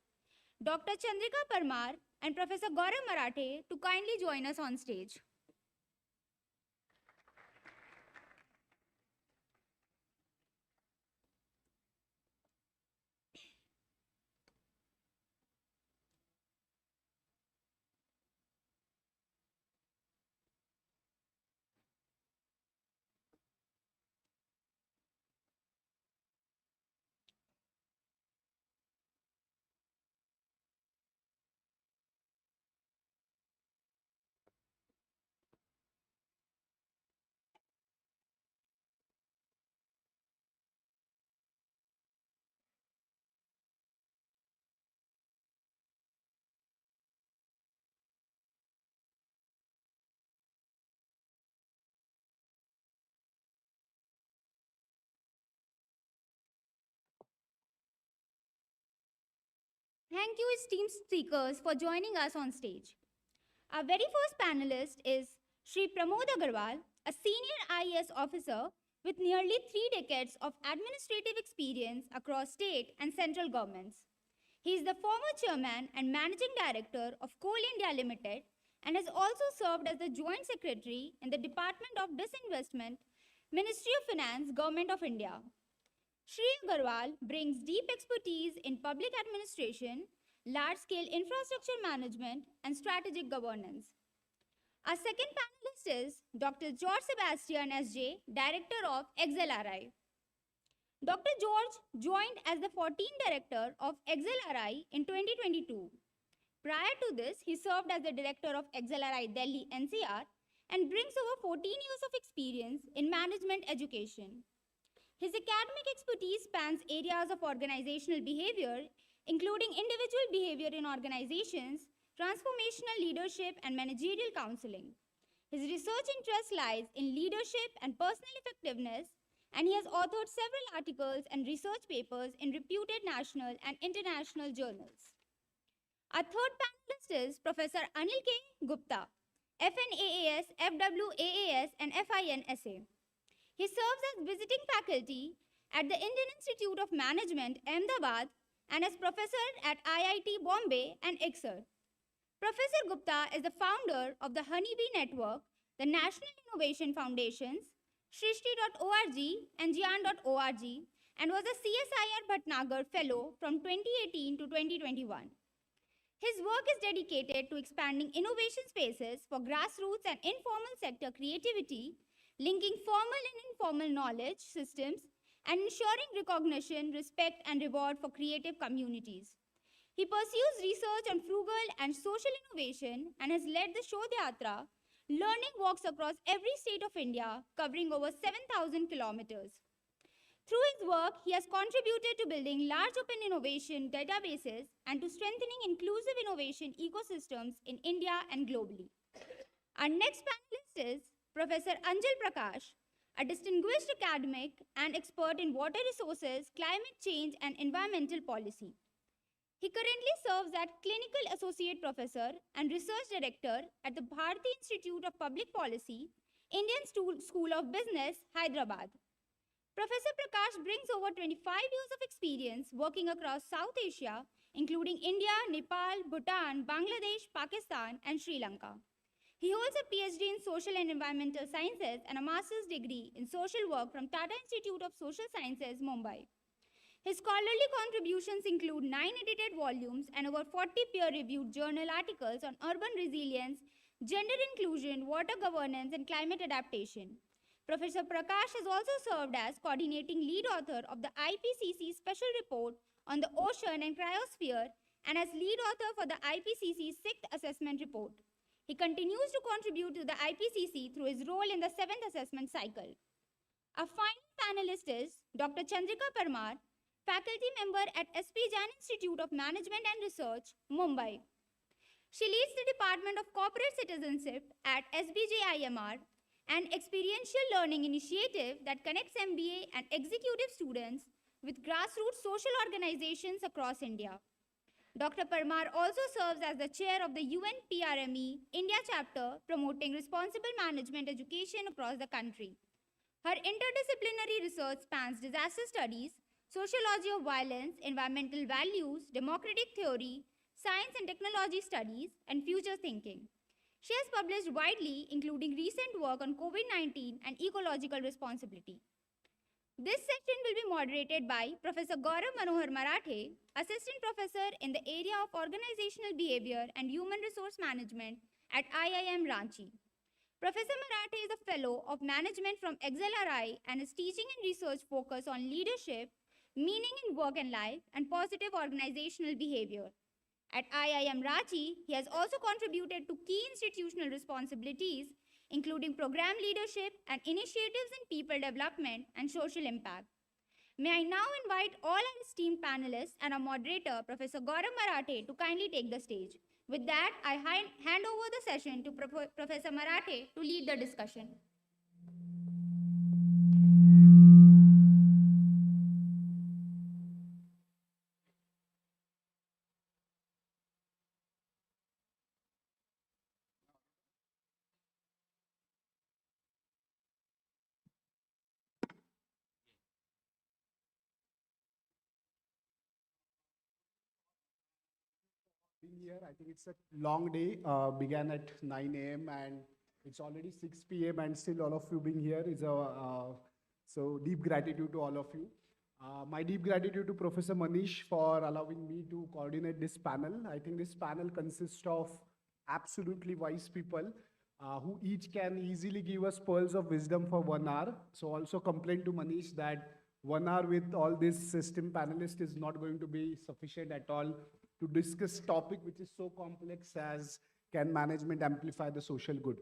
Dr. Chandrika Parmar, and Professor Gaurav Marathe to kindly join us on stage. Thank you, esteemed speakers, for joining us on stage. Our very first panelist is Shri Pramod Agarwal, a senior IAS officer with nearly 3 decades of administrative experience across state and central governments. He is the former chairman and managing director of Coal India Limited and has also served as the joint secretary in the Department of Disinvestment, Ministry of Finance, Government of India. Shri Agarwal brings deep expertise in public administration, large-scale infrastructure management, and strategic governance. Our second panelist is Dr. George Sebastian S.J., Director of XLRI. Dr. George joined as the 14th Director of XLRI in 2022. Prior to this, he served as the Director of XLRI Delhi NCR and brings over 14 years of experience in management education. His academic expertise spans areas of organizational behavior, including individual behavior in organizations, transformational leadership, and managerial counseling. His research interest lies in leadership and personal effectiveness, and he has authored several articles and research papers in reputed national and international journals. Our third panelist is Professor Anil K. Gupta, FNAAS, FWAAS, and FINSA. He serves as visiting faculty at the Indian Institute of Management, Ahmedabad, and as professor at IIT Bombay and ICSR. Professor Gupta is the founder of the Honeybee Network, the National Innovation Foundations, Shrishti.org and Gyan.org, and was a CSIR Bhatnagar Fellow from 2018 to 2021. His work is dedicated to expanding innovation spaces for grassroots and informal sector creativity, linking formal and informal knowledge systems, and ensuring recognition, respect, and reward for creative communities. He pursues research on frugal and social innovation and has led the Shodh Yatra, learning walks across every state of India, covering over 7,000 kilometers. Through his work, he has contributed to building large open innovation databases and to strengthening inclusive innovation ecosystems in India and globally. Our next panelist is Professor Anjal Prakash, a distinguished academic and expert in water resources, climate change, and environmental policy. He currently serves as Clinical Associate Professor and Research Director at the Bharati Institute of Public Policy, Indian School of Business, Hyderabad. Professor Prakash brings over 25 years of experience working across South Asia, including India, Nepal, Bhutan, Bangladesh, Pakistan, and Sri Lanka. He holds a PhD in Social and Environmental Sciences and a master's degree in Social Work from Tata Institute of Social Sciences, Mumbai. His scholarly contributions include 9 edited volumes and over 40 peer-reviewed journal articles on urban resilience, gender inclusion, water governance, and climate adaptation. Professor Prakash has also served as coordinating lead author of the IPCC Special Report on the Ocean and Cryosphere and as lead author for the IPCC's 6th Assessment Report. He continues to contribute to the IPCC through his role in the 7th assessment cycle. Our final panelist is Dr. Chandrika Parmar, faculty member at SP Jain Institute of Management and Research, Mumbai. She leads the Department of Corporate Citizenship at SBJIMR, an experiential learning initiative that connects MBA and executive students with grassroots social organizations across India. Dr. Parmar also serves as the chair of the UNPRME India chapter promoting responsible management education across the country. Her interdisciplinary research spans disaster studies, sociology of violence, environmental values, democratic theory, science and technology studies, and future thinking. She has published widely, including recent work on COVID-19 and ecological responsibility. This session will be moderated by Professor Gaurav Manohar Marathe, Assistant Professor in the area of Organizational Behavior and Human Resource Management at IIM Ranchi. Professor Marathe is a Fellow of Management from XLRI and his teaching and research focus on leadership, meaning in work and life, and positive organizational behavior. At IIM Ranchi, he has also contributed to key institutional responsibilities including program leadership and initiatives in people development and social impact. May I now invite all our esteemed panelists and our moderator, Professor Gaurav Marathe, to kindly take the stage. With that, I hand over the session to Professor Marathe to lead the discussion. Being here, I think it's a long day. Began at 9 a.m. and it's already 6 p.m. and still all of you being here is so deep gratitude to all of you. My deep gratitude to Professor Manish for allowing me to coordinate this panel. I think this panel consists of absolutely wise people who each can easily give us pearls of wisdom for 1 hour. So also complain to Manish that 1 hour with all these esteemed panelists is not going to be sufficient at all to discuss topic which is so complex as can management amplify the social good.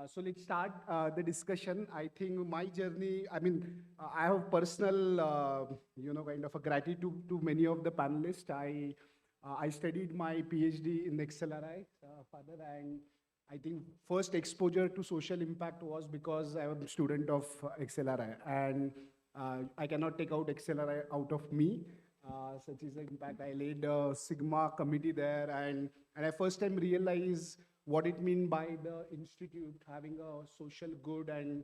So let's start the discussion. I think my journey, I have personal, kind of a gratitude to many of the panelists. I studied my PhD in XLRI, father, and I think first exposure to social impact was because I was a student of XLRI, and I cannot take out XLRI out of me. Such is the impact. I led a Sigma committee there, and I first time realized what it means by the institute having a social good and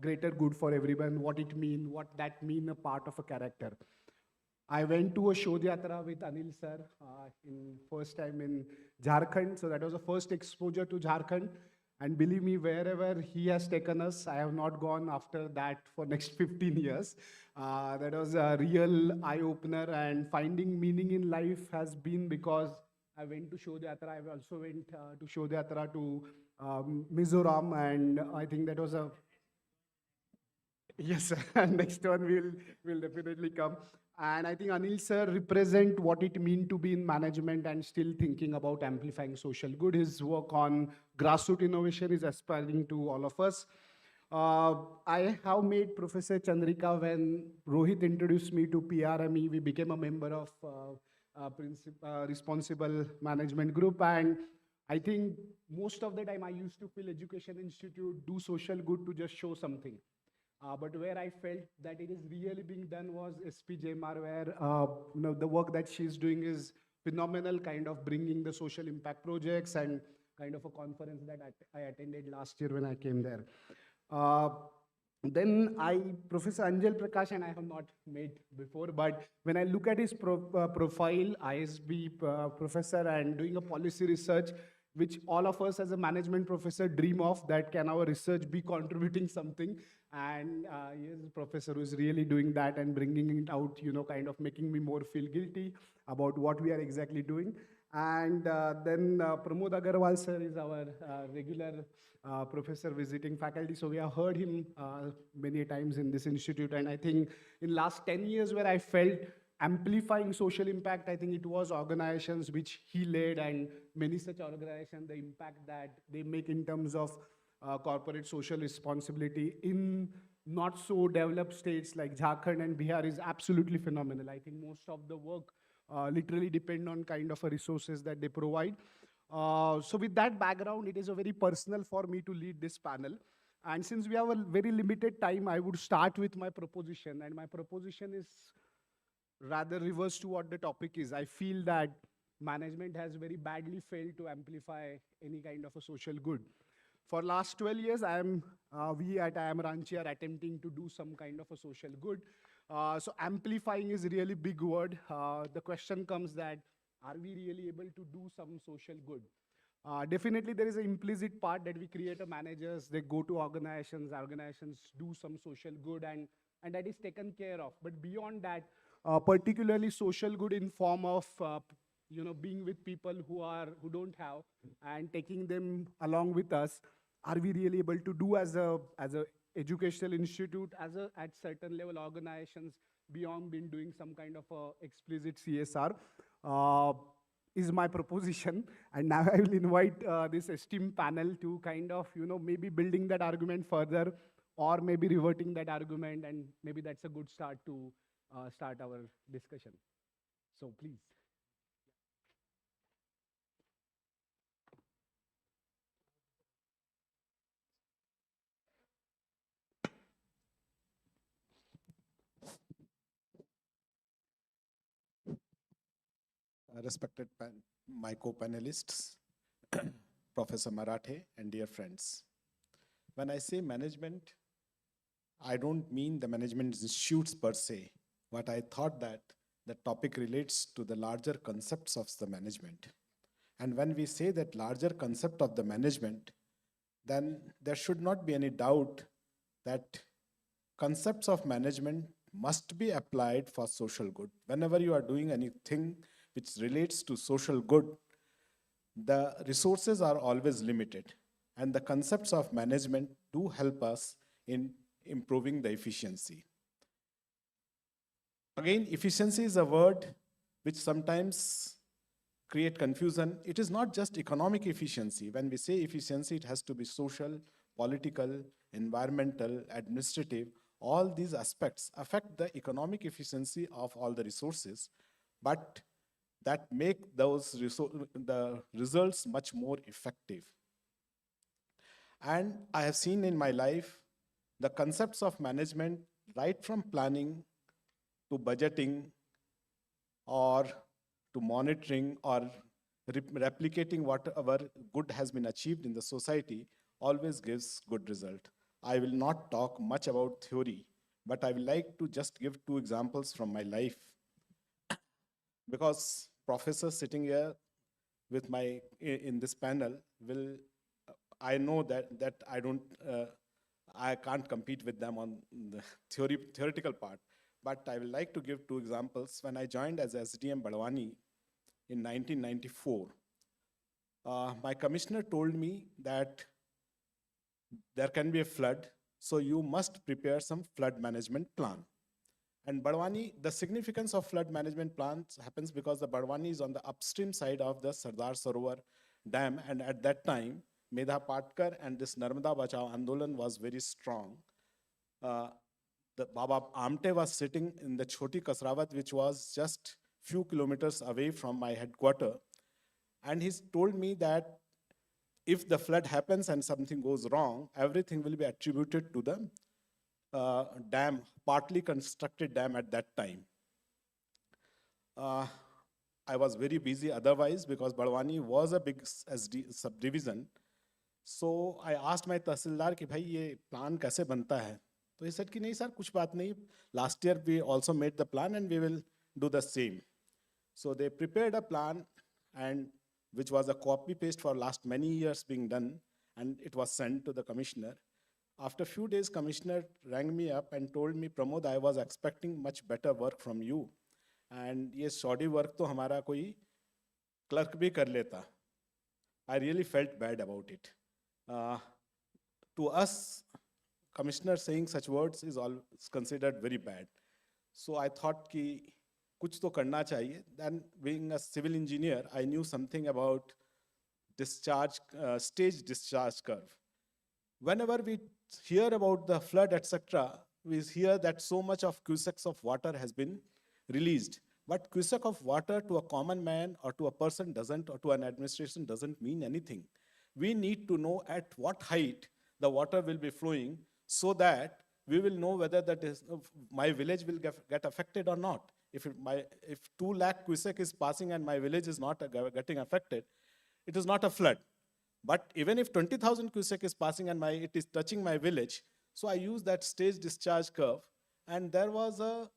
greater good for everyone, what that mean a part of a character. I went to a Shodh Yatra with Anil sir in first time in Jharkhand. So that was the first exposure to Jharkhand. And believe me, wherever he has taken us, I have not gone after that for next 15 years. That was a real eye-opener, and finding meaning in life has been because I went to Shodh Yatra. I also went to Shodh Yatra to Mizoram, and I think that was a... Yes, next one will definitely come. And I think Anil sir represent what it means to be in management and still thinking about amplifying social good. His work on grassroots innovation is aspiring to all of us. I have met Professor Chandrika when Rohit introduced me to PRME. We became a member of Responsible Management Group. And I think most of the time I used to feel Education Institute do social good to just show something. But where I felt that it is really being done was SPJMR, where the work that she's doing is phenomenal, kind of bringing the social impact projects, and kind of a conference that I attended last year when I came there. Then Professor Anjal Prakash, and I have not met before, but when I look at his profile, ISB professor and doing a policy research, which all of us as a management professor dream of, that can our research be contributing something. And he is a professor who is really doing that and bringing it out, kind of making me more feel guilty about what we are exactly doing. And then Pramod Agarwal sir is our regular professor visiting faculty. So we have heard him many times in this institute. And I think in last 10 years where I felt amplifying social impact, I think it was organizations which he led, and many such organizations, the impact that they make in terms of corporate social responsibility in not so developed states like Jharkhand and Bihar is absolutely phenomenal. I think most of the work literally depend on kind of a resources that they provide. So with that background, it is a very personal for me to lead this panel. And since we have a very limited time, I would start with my proposition. And my proposition is rather reverse to what the topic is. I feel that management has very badly failed to amplify any kind of a social good. For last 12 years, we at IIM Ranchi are attempting to do some kind of a social good. So amplifying is really big word. The question comes that, are we really able to do some social good? Definitely there is an implicit part that we create a managers, they go to organizations do some social good and that is taken care of. But beyond that, particularly social good in form of being with people who don't have and taking them along with us, are we really able to do as a educational institute, at certain level organizations beyond being doing some kind of explicit CSR? Is my proposition. And now I will invite this esteemed panel to kind of, maybe building that argument further or maybe reverting that argument, and maybe that's a good start to start our discussion. So please. Respected my co-panelists, Professor Marathe and dear friends. When I say management, I don't mean the management institutes per se. What I thought that the topic relates to the larger concepts of the management. And when we say that larger concept of the management, then there should not be any doubt that concepts of management must be applied for social good. Whenever you are doing anything which relates to social good, the resources are always limited, and the concepts of management do help us in improving the efficiency. Again, efficiency is a word which sometimes create confusion. It is not just economic efficiency. When we say efficiency, it has to be social, political, environmental, administrative. All these aspects affect the economic efficiency of all the resources, but that make the results much more effective. And I have seen in my life the concepts of management, right from planning to budgeting or to monitoring or replicating whatever good has been achieved in the society, always gives good result. I will not talk much about theory, but I would like to just give 2 examples from my life. Because professors sitting here with in this panel will, I know that I can't compete with them on the theoretical part, but I would like to give 2 examples. When I joined as SDM Badwani in 1994, my commissioner told me that there can be a flood, so you must prepare some flood management plan. And Badwani, the significance of flood management plans happens because the Badwani is on the upstream side of the Sardar Sarovar Dam, and at that time, Medha Patkar and this Narmada Bachao Andolan was very strong. The Baba Amte was sitting in the Choti Kasrawat, which was just few kilometers away from my headquarters. And he's told me that if the flood happens and something goes wrong, everything will be attributed to the dam, partly constructed dam at that time. I was very busy otherwise because Badwani was a big subdivision. So I asked my Tahsildar कि भाई ये plan कैसे बनता है? So he said कि नहीं sir, कुछ बात नहीं. Last year we also made the plan and we will do the same. So they prepared a plan, and which was a copy paste for last many years being done, and it was sent to the commissioner. After a few days, commissioner rang me up and told me, Pramod, I was expecting much better work from you. And ये shoddy work तो हमारा कोई clerk भी कर लेता. I really felt bad about it. To us, commissioner saying such words is always considered very bad. So I thought कि कुछ तो करना चाहिए. Then being a civil engineer, I knew something about stage discharge curve. Whenever we hear about the flood, etc., we hear that so much of cusecs of water has been released. But cusec of water to a common man or to a person doesn't, or to an administration doesn't mean anything. We need to know at what height the water will be flowing so that we will know whether that is, my village will get affected or not. if 2 lakh cubic is passing and my village is not getting affected, it is not a flood. But even if 20,000 cubic is passing and it is touching my village, so I use that stage discharge curve, and there was a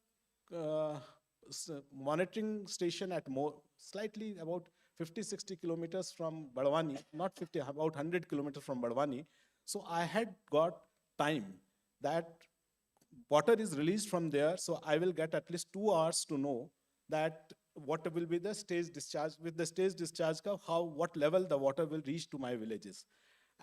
monitoring station at slightly about 50-60 kilometers from Badwani, not 50, about 100 kilometers from Badwani. So I had got time that water is released from there, so I will get at least 2 hours to know that what will be the stage discharge, with the stage discharge curve, what level the water will reach to my villages.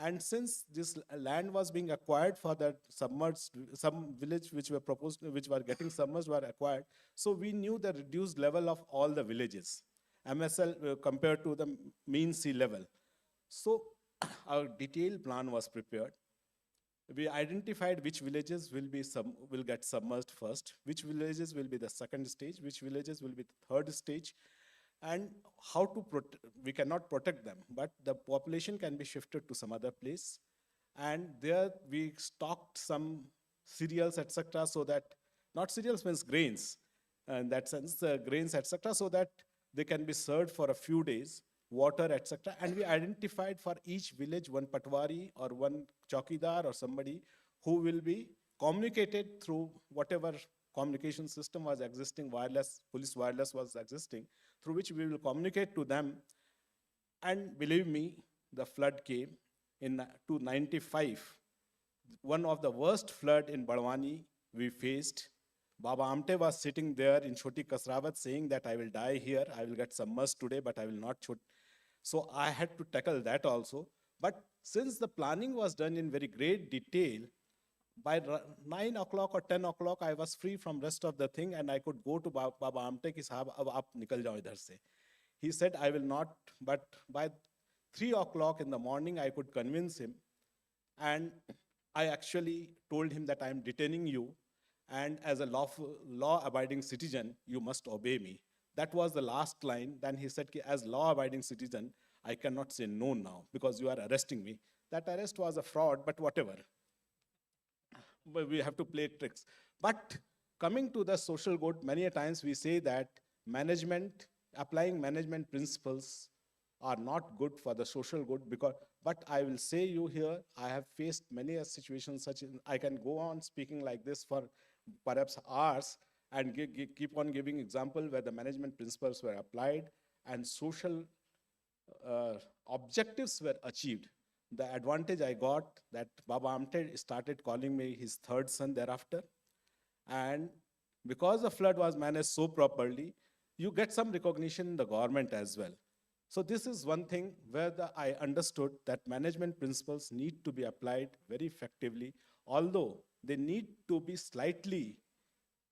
And since this land was being acquired for that submerged, some village which were proposed, which were getting submerged were acquired, so we knew the reduced level of all the villages, MSL compared to the mean sea level. So our detailed plan was prepared. We identified which villages will get submerged first, which villages will be the second stage, which villages will be the third stage, and how to we cannot protect them, but the population can be shifted to some other place. And there we stocked some cereals, etc., so that, not cereals means grains, in that sense, grains, etc., so that they can be served for a few days, water, etc. And we identified for each village one patwari or one chowkidar or somebody who will be communicated through whatever communication system was existing, wireless, police wireless was existing, through which we will communicate to them. And believe me, the flood came in 1995. One of the worst flood in Badwani we faced. Baba Amte was sitting there in Choti Kasrawat saying that I will die here, I will get submerged today, but I will not. So I had to tackle that also. But since the planning was done in very great detail, by 9 o'clock or 10 o'clock, I was free from rest of the thing, and I could go to Baba Amte ki sahab, ab aap nikal jao idhar se. He said, I will not, but by 3 o'clock in the morning, I could convince him. And I actually told him that I am detaining you, and as a law-abiding citizen, you must obey me. That was the last line. Then he said, as law-abiding citizen, I cannot say no now because you are arresting me. That arrest was a fraud, but whatever. But we have to play tricks. But coming to the social good, many a times we say that applying management principles are not good for the social good, but I will say you here, I have faced many situations such as, I can go on speaking like this for perhaps hours and keep on giving example where the management principles were applied and social objectives were achieved. The advantage I got that Baba Amte started calling me his third son thereafter. And because the flood was managed so properly, you get some recognition in the government as well. So this is one thing where I understood that management principles need to be applied very effectively, although they need to be slightly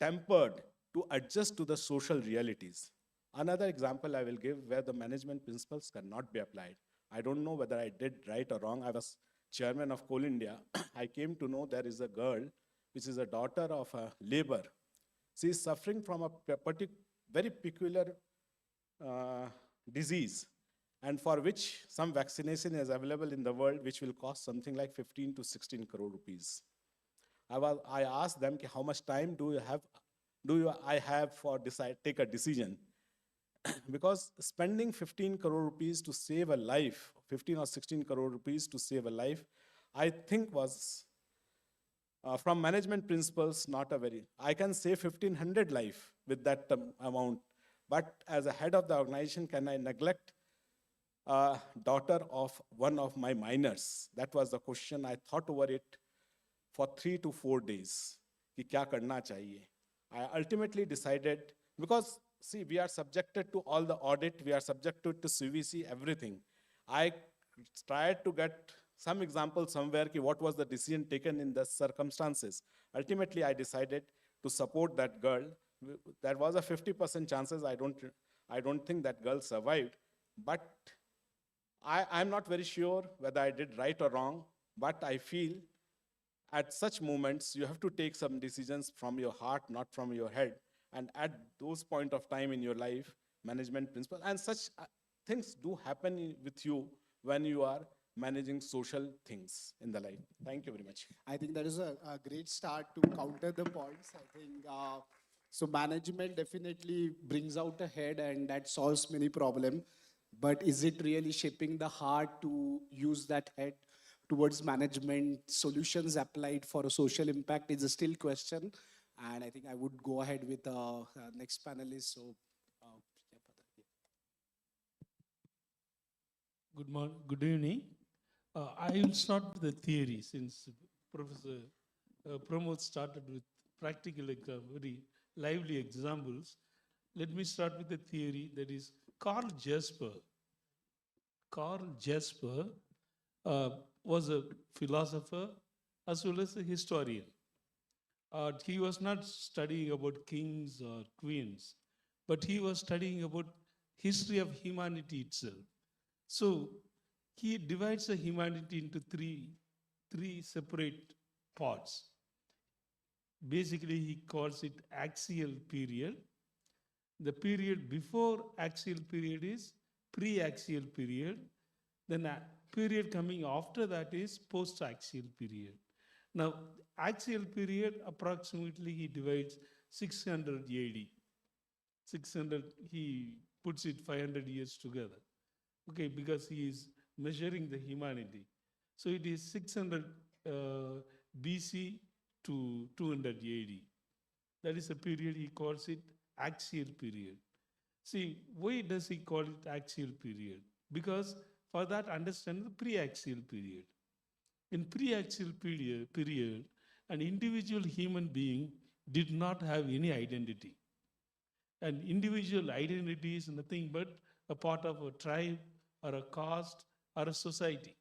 tempered to adjust to the social realities. Another example I will give where the management principles cannot be applied. I don't know whether I did right or wrong. I was chairman of Coal India. I came to know there is a girl, which is a daughter of a labor. She is suffering from a very peculiar disease, and for which some vaccination is available in the world, which will cost something like 15 to 16 crore rupees. I asked them, how much time I have for take a decision? Because spending 15 crore rupees to save a life, 15 or 16 crore rupees to save a life, I think was, from management principles, not a very, I can save 1,500 life with that amount. But as a head of the organization, can I neglect a daughter of one of my minors? That was the question. I thought over it for 3 to 4 days. Ki kya karna chahiye? I ultimately decided, because see, we are subjected to all the audit, we are subjected to CVC, everything. I tried to get some example somewhere, ki what was the decision taken in the circumstances. Ultimately, I decided to support that girl. There was a 50% chances. I don't think that girl survived. But I'm not very sure whether I did right or wrong. But I feel at such moments, you have to take some decisions from your heart, not from your head. And at those point of time in your life, management principles, and such things do happen with you when you are managing social things in the life. Thank you very much. I think that is a great start to counter the points. I think So management definitely brings out a head and that solves many problems. But is it really shaping the heart to use that head towards management solutions applied for a social impact is a still question. And I think I would go ahead with the next panelist. So, Good morning, good evening. I will start with the theory since Professor Pramod started with practical, very lively examples. Let me start with the theory that is Carl Jasper. Carl Jasper was a philosopher as well as a historian. He was not studying about kings or queens, but he was studying about history of humanity itself. So he divides the humanity into three separate parts. Basically, he calls it axial period. The period before axial period is pre-axial period. Then a period coming after that is post-axial period. Now, axial period, approximately he divides 600 AD. 600, he puts it 500 years together. Okay, because he is measuring the humanity. So it is 600 BC to 200 AD. That is a period he calls it axial period. See, why does he call it axial period? Because for that, understand the pre-axial period. In pre-axial period, an individual human being did not have any identity. An individual identity is nothing but a part of a tribe or a caste or a society.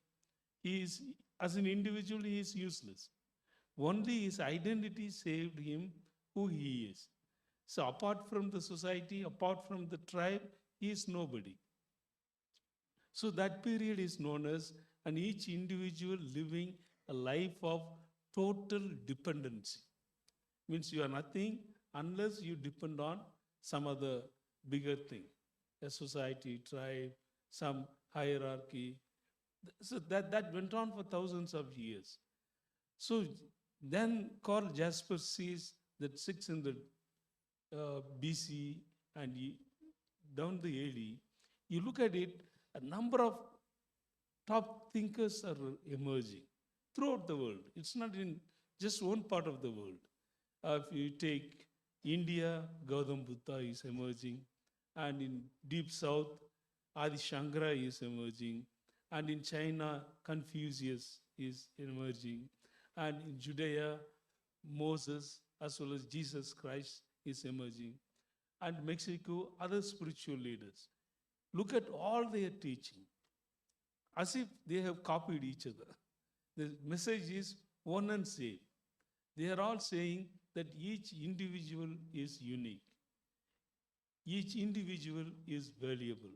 He is, as an individual, he is useless. Only his identity saved him who he is. So apart from the society, apart from the tribe, he is nobody. So that period is known as and each individual living a life of total dependency. Means you are nothing unless you depend on some other bigger thing, a society, tribe, some hierarchy. So that went on for thousands of years. So then Carl Jasper sees that 600 BC and down the AD, you look at it, a number of top thinkers are emerging throughout the world. It's not in just one part of the world. If you take India, Gautam Buddha is emerging, and in Deep South, Adi Shankara is emerging, and in China, Confucius is emerging, and in Judea, Moses as well as Jesus Christ is emerging, and Mexico, other spiritual leaders. Look at all their teaching, as if they have copied each other. The message is one and same. They are all saying that each individual is unique. Each individual is valuable.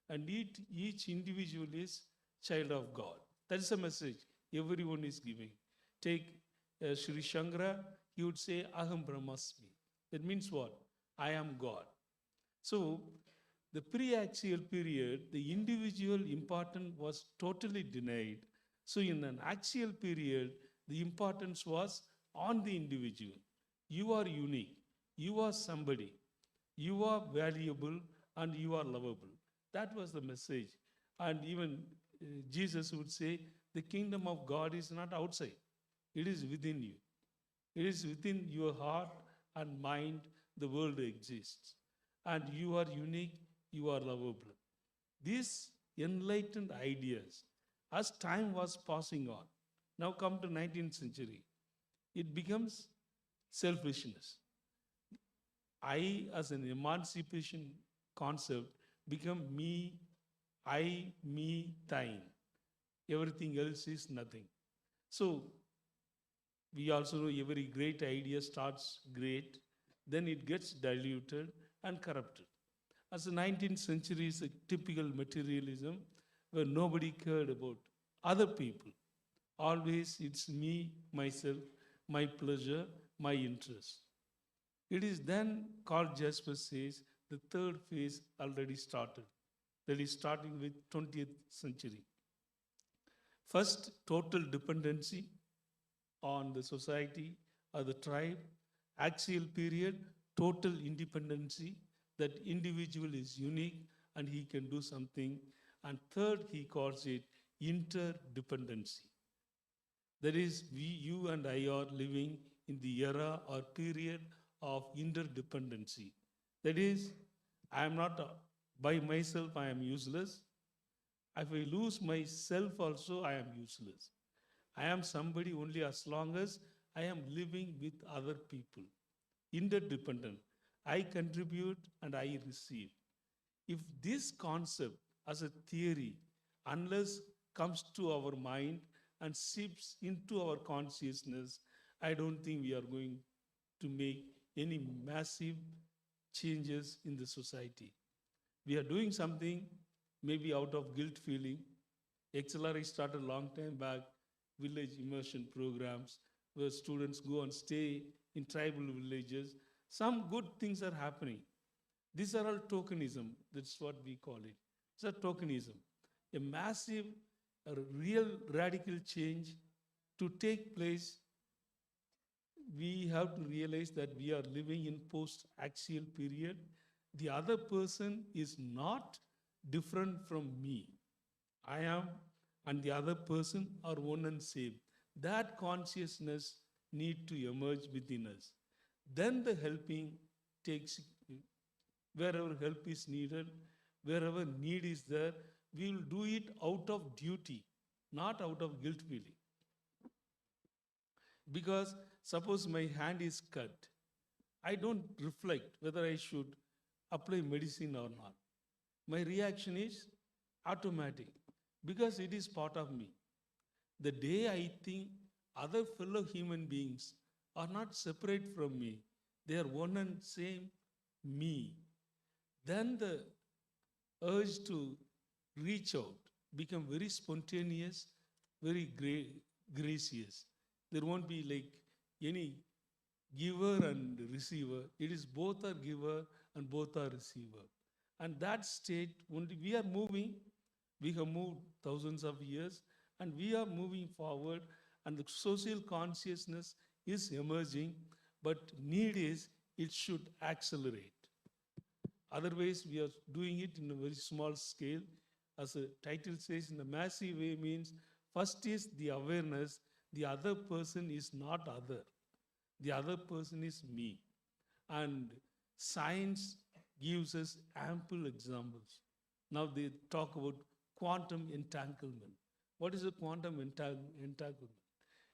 And each individual is child of God. That is a message everyone is giving. Take Sri Shankara, he would say, Aham Brahmasmi. That means what? I am God. So, the pre-axial period, the individual importance was totally denied. So in an axial period, the importance was on the individual. You are unique. You are somebody. You are valuable and you are lovable. That was the message. And even Jesus would say, the kingdom of God is not outside. It is within you. It is within your heart and mind the world exists. And you are unique, you are lovable. These enlightened ideas, as time was passing on, now come to 19th century, it becomes selfishness. I, as an emancipation concept, become me, I, me, thine. Everything else is nothing. So, we also know every great idea starts great, then it gets diluted and corrupted. As the 19th century is a typical materialism where nobody cared about other people. Always it's me, myself, my pleasure, my interest. It is then Carl Jasper says the third phase already started. That is starting with 20th century. First, total dependency on the society or the tribe, axial period, total independency, that individual is unique and he can do something. And third, he calls it interdependency. That is, you and I are living in the era or period of interdependency. That is, I am not, by myself, I am useless. If I lose myself also, I am useless. I am somebody only as long as I am living with other people. Interdependent. I contribute and I receive. If this concept as a theory, unless comes to our mind and seeps into our consciousness, I don't think we are going to make any massive changes in the society. We are doing something maybe out of guilt feeling. XLRI started a long time back, village immersion programs where students go and stay in tribal villages. Some good things are happening. These are all tokenism. That's what we call it. It's a tokenism. A massive, a real radical change to take place. We have to realize that we are living in post-axial period. The other person is not different from me. I am and the other person are one and same. That consciousness need to emerge within us. Then the helping takes, wherever help is needed, wherever need is there, we will do it out of duty, not out of guilt feeling. Because suppose my hand is cut, I don't reflect whether I should apply medicine or not. My reaction is automatic because it is part of me. The day I think other fellow human beings are not separate from me, they are one and same me, then the urge to reach out become very spontaneous, very gracious. There won't be like any giver and receiver. It is both are giver and both are receiver. And that state, only we are moving, we have moved thousands of years, and we are moving forward, and the social consciousness is emerging, but need is it should accelerate. Otherwise, we are doing it in a very small scale. As the title says, in a massive way means first is the awareness, the other person is not other. The other person is me. And science gives us ample examples. Now they talk about quantum entanglement. What is a quantum entanglement?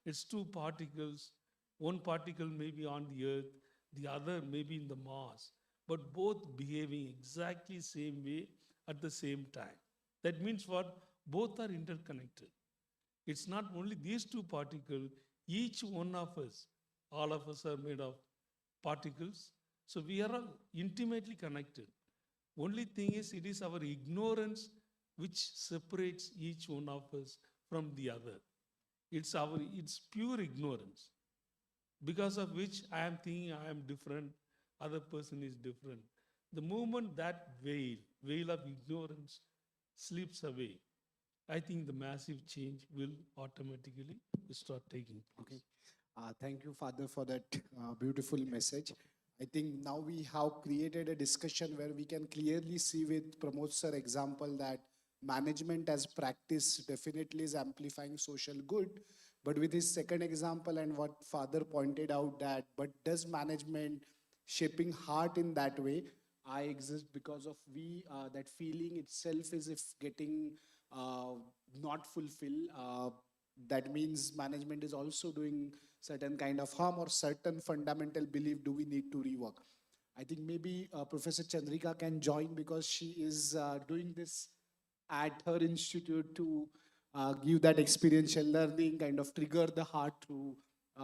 It's two particles. One particle may be on the Earth, the other may be in the Mars, but both behaving exactly same way at the same time. That means what? Both are interconnected. It's not only these two particles, each one of us, all of us are made of particles. So we are all intimately connected. Only thing is, it is our ignorance which separates each one of us from the other. It's pure ignorance, because of which I am thinking I am different, other person is different. The moment that veil of ignorance slips away, I think the massive change will automatically start taking place. Okay. Thank you, Father, for that beautiful message. I think now we have created a discussion where we can clearly see with Pramod sir example that management as practice definitely is amplifying social good. But with his second example and what Father pointed out that, but does management shaping heart in that way? I exist because of we, that feeling itself is if getting not fulfilled. That means management is also doing certain kind of harm or certain fundamental belief do we need to rework. I think maybe Professor Chandrika can join because she is doing this at her institute to give that experiential learning, kind of trigger the heart to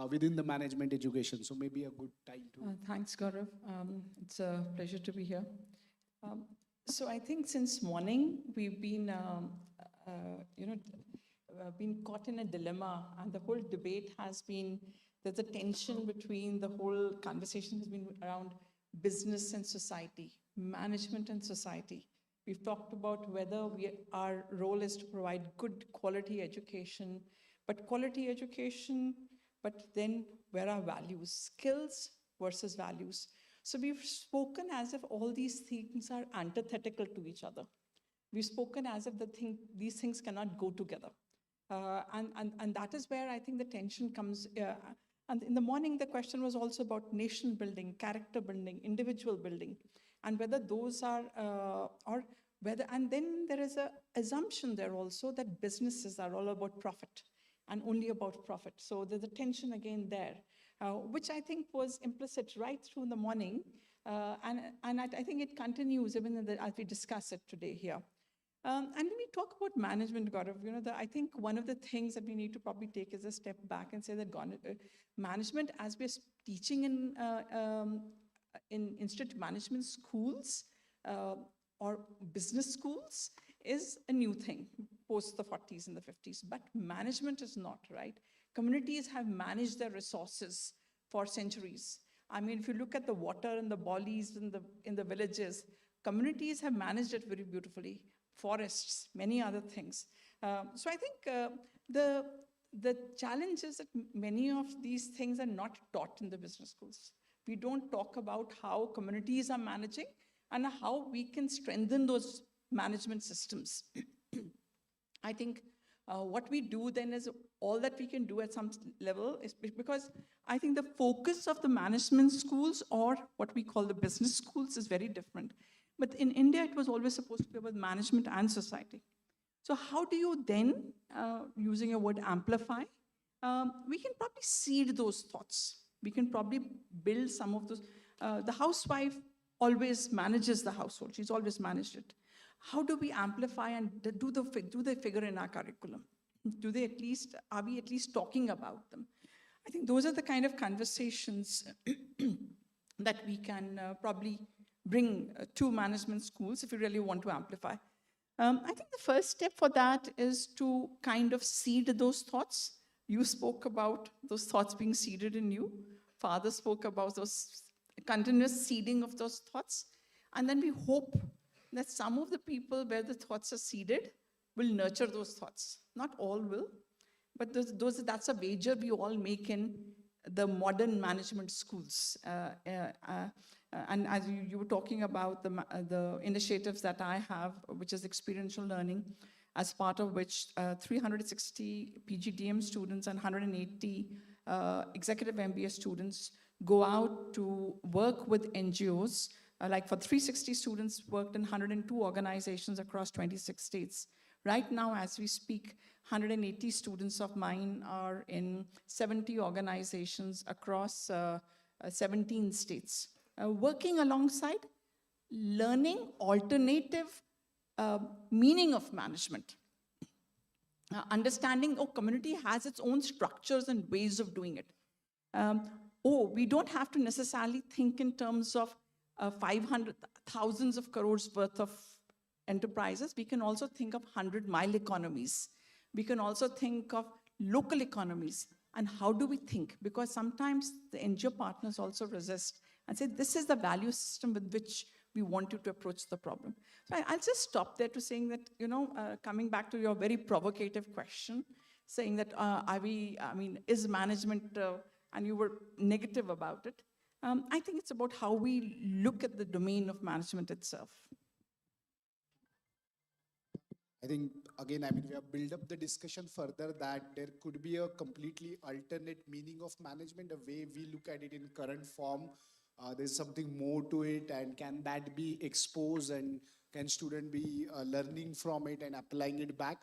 within the management education. So maybe a good time to. Thanks, Gaurav. It's a pleasure to be here. So I think since morning we've been, been caught in a dilemma, and the whole debate has been, there's a tension between the whole conversation has been around business and society, management and society. We've talked about whether our role is to provide good quality education, but then where are values, skills versus values. So we've spoken as if all these things are antithetical to each other. We've spoken as if these things cannot go together. And that is where I think the tension comes. And in the morning, the question was also about nation building, character building, individual building, and whether those are, or whether, and then there is an assumption there also that businesses are all about profit and only about profit. So there's a tension again there, which I think was implicit right through the morning. And I think it continues even as we discuss it today here. And when we talk about management, Gaurav, I think one of the things that we need to probably take is a step back and say that management, as we're teaching in institute management schools or business schools, is a new thing post the 40s and the 50s. But management is not, right? Communities have managed their resources for centuries. I mean, if you look at the water and the bollies in the villages, communities have managed it very beautifully. Forests, many other things. So I think the challenge is that many of these things are not taught in the business schools. We don't talk about how communities are managing and how we can strengthen those management systems. I think what we do then is all that we can do at some level is because I think the focus of the management schools or what we call the business schools is very different. But in India, it was always supposed to be about management and society. So how do you then, using your word amplify, we can probably seed those thoughts. We can probably build some of those. The housewife always manages the household. She's always managed it. How do we amplify and do they figure in our curriculum? Are we at least talking about them? I think those are the kind of conversations that we can probably bring to management schools if you really want to amplify. I think the first step for that is to kind of seed those thoughts. You spoke about those thoughts being seeded in you. Father spoke about those continuous seeding of those thoughts. And then we hope that some of the people where the thoughts are seeded will nurture those thoughts. Not all will, but that's a wager we all make in the modern management schools. And as you were talking about the initiatives that I have, which is experiential learning, as part of which 360 PGDM students and 180 executive MBA students go out to work with NGOs. Like for 360 students worked in 102 organizations across 26 states. Right now, as we speak, 180 students of mine are in 70 organizations across 17 states. Working alongside learning alternative meaning of management. Understanding, community has its own structures and ways of doing it. We don't have to necessarily think in terms of 500 thousands of crores worth of enterprises. We can also think of 100-mile economies. We can also think of local economies. And how do we think? Because sometimes the NGO partners also resist and say, this is the value system with which we want you to approach the problem. So I'll just stop there to saying that, coming back to your very provocative question, saying that is management, and you were negative about it. I think it's about how we look at the domain of management itself. I think, again, we have built up the discussion further that there could be a completely alternate meaning of management, the way we look at it in current form. There's something more to it, and can that be exposed, and can student be learning from it and applying it back?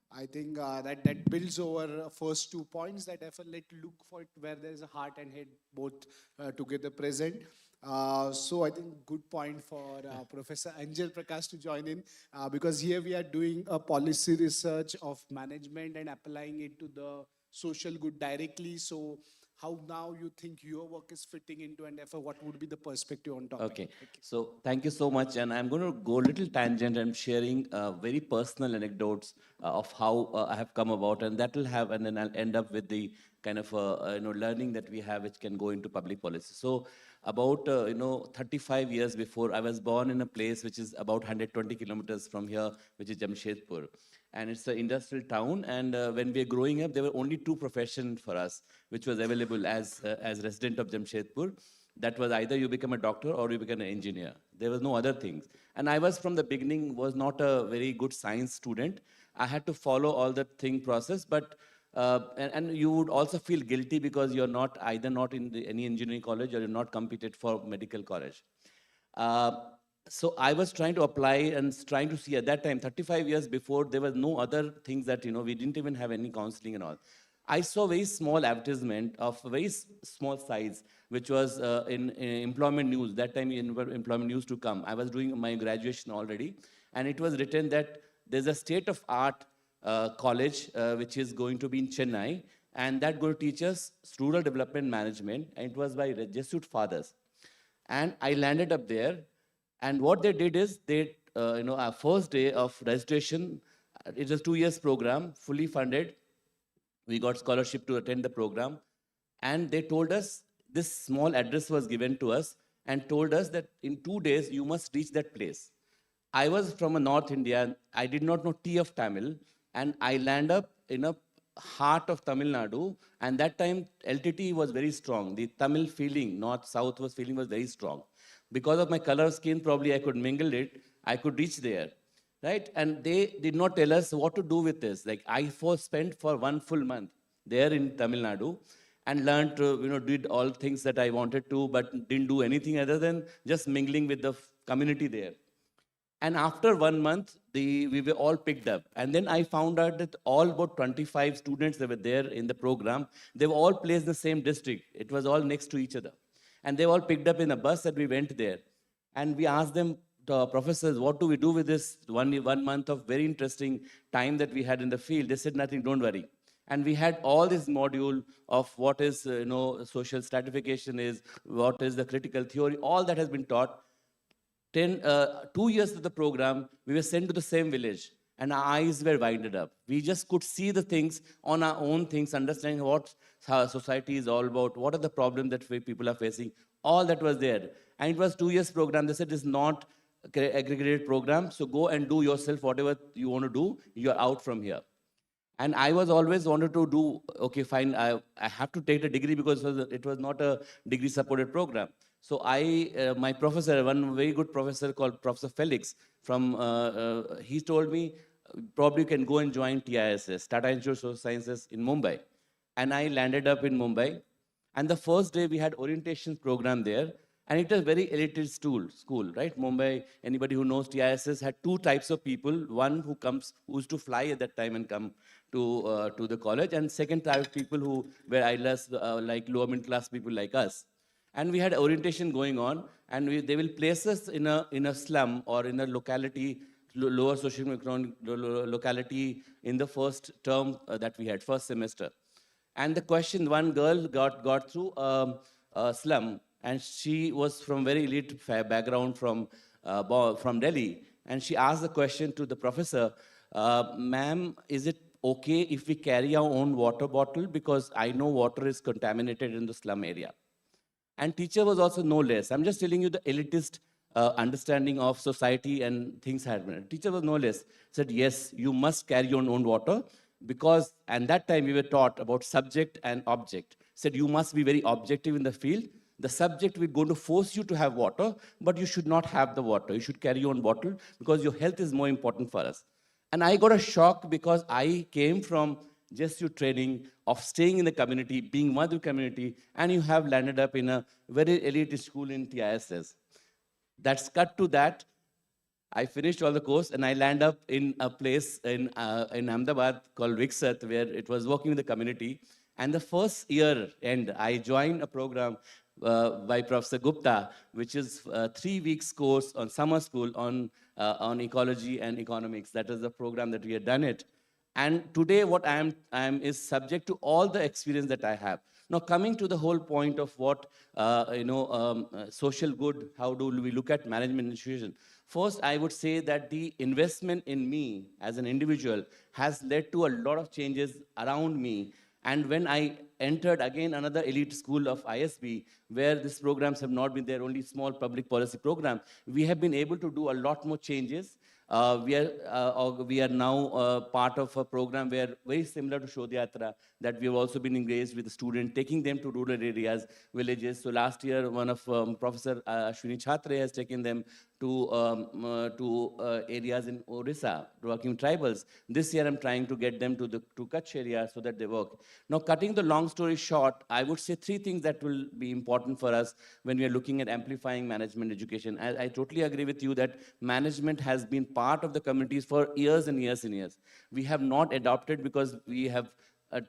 I think that builds over first 2 points that I felt like look for it where there's a heart and head both together present. So I think good point for Professor Anjal Prakash to join in, because here we are doing a policy research of management and applying it to the social good directly. So how now you think your work is fitting into, and therefore what would be the perspective on topic? Okay, so thank you so much. And I'm going to go a little tangent and sharing very personal anecdotes of how I have come about, and that will have, and then I'll end up with the kind of learning that we have which can go into public policy. So about 35 years before, I was born in a place which is about 120 kilometers from here, which is Jamshedpur. And it's an industrial town, and when we were growing up, there were only two professions for us, which was available as resident of Jamshedpur. That was either you become a doctor or you become an engineer. There was no other things. And I was from the beginning was not a very good science student. I had to follow all the thing process, but and you would also feel guilty because you're not either not in any engineering college or you're not competed for medical college. Uh, so I was trying to apply and trying to see at that time, 35 years before, there was no other things that, we didn't even have any counseling and all. I saw very small advertisement of a very small size, which was in employment news. That time employment news to come. I was doing my graduation already, and it was written that there's a state-of-art college which is going to be in Chennai, and that going to teach us rural development management, and it was by Jesuit fathers. And I landed up there, and what they did is they, our first day of registration, it's a 2 years program, fully funded. We got scholarship to attend the program. And they told us, this small address was given to us and told us that in 2 days, you must reach that place. I was from a North India. I did not know T of Tamil. And I land up in a heart of Tamil Nadu. And that time, LTT was very strong. The Tamil feeling, North-South was feeling was very strong. Because of my color of skin, probably I could mingle it. I could reach there. Right? And they did not tell us what to do with this. Like I spent for 1 full month there in Tamil Nadu and learned to, did all things that I wanted to, but didn't do anything other than just mingling with the community there. And after 1 month, we were all picked up. And then I found out that all about 25 students that were there in the program, they were all placed in the same district. It was all next to each other. And they were all picked up in a bus and we went there. And we asked them, professors, what do we do with this 1 month of very interesting time that we had in the field? They said, nothing, don't worry. And we had all this module of what is, social stratification is, what is the critical theory, all that has been taught. 2 years of the program, we were sent to the same village and our eyes were winded up. We just could see the things on our own things, understanding what society is all about, what are the problems that people are facing, all that was there. And it was 2 years program. They said it's not aggregated program, so go and do yourself whatever you want to do, you're out from here. And I was always wanted to do, okay, fine, I have to take the degree because it was not a degree supported program. So my professor, one very good professor called Professor Felix, he told me, probably you can go and join TISS, Tata Institute of Social Sciences in Mumbai. And I landed up in Mumbai. And the first day we had orientation program there. And it was very elitist school, right? Mumbai, anybody who knows TISS had 2 types of people. One who used to fly at that time and come to the college. And second type of people who were idlers, like lower middle class people like us. And we had orientation going on. And they will place us in a slum or in a locality, lower socio-economic locality in the first term that we had, first semester. And the question, one girl got through a slum. And she was from very elite background from Delhi. And she asked the question to the professor, ma'am, is it okay if we carry our own water bottle? Because I know water is contaminated in the slum area. And teacher was also no less. I'm just telling you the elitist understanding of society and things happening. Teacher was no less. Said, yes, you must carry your own water. Because, and that time we were taught about subject and object. Said, you must be very objective in the field. The subject will going to force you to have water, but you should not have the water. You should carry your own bottle because your health is more important for us. And I got a shock because I came from just your training of staying in the community, being one of the community, and you have landed up in a very elite school in TISS. That's cut to that. I finished all the course and I land up in a place in Ahmedabad called Viksat, where it was working with the community. And the first year end, I joined a program by Professor Gupta, which is a 3 weeks course on summer school on ecology and economics. That is the program that we had done it. And today what I am is subject to all the experience that I have. Now coming to the whole point of what, social good, how do we look at management institution? First, I would say that the investment in me as an individual has led to a lot of changes around me. And when I entered again another elite school of ISB, where these programs have not been there, only small public policy program, we have been able to do a lot more changes. We are now part of a program where very similar to Shodh Yatra, that we have also been engaged with the student, taking them to rural areas, villages. So last year, one of Professor Ashwini Chhatre has taken them to areas in Orissa, working tribals. This year, I'm trying to get them to Kutch area so that they work. Now, cutting the long story short, I would say three things that will be important for us when we are looking at amplifying management education. I totally agree with you that management has been part of the communities for years and years and years. We have not adopted because we have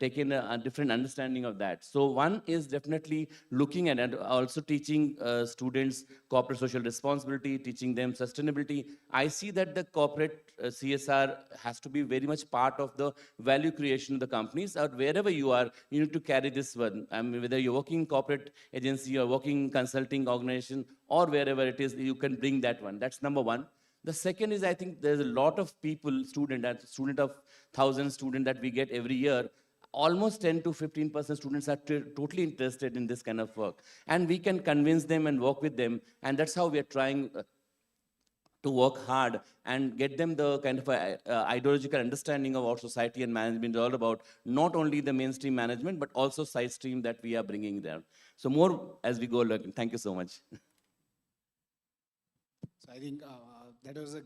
taken a different understanding of that. So one is definitely looking at and also teaching students corporate social responsibility, teaching them sustainability. I see that the corporate CSR has to be very much part of the value creation of the companies, or wherever you are, you need to carry this one. I mean, whether you're working in corporate agency or working consulting organization or wherever it is, you can bring that one. That's number one. The second is, I think there's a lot of people, student of 1,000 students that we get every year. Almost 10 to 15% students are totally interested in this kind of work. And we can convince them and work with them. And that's how we are trying to work hard and get them the kind of ideological understanding of what society and management is all about, not only the mainstream management, but also side stream that we are bringing there. So more as we go along. Thank you so much. So I think that was a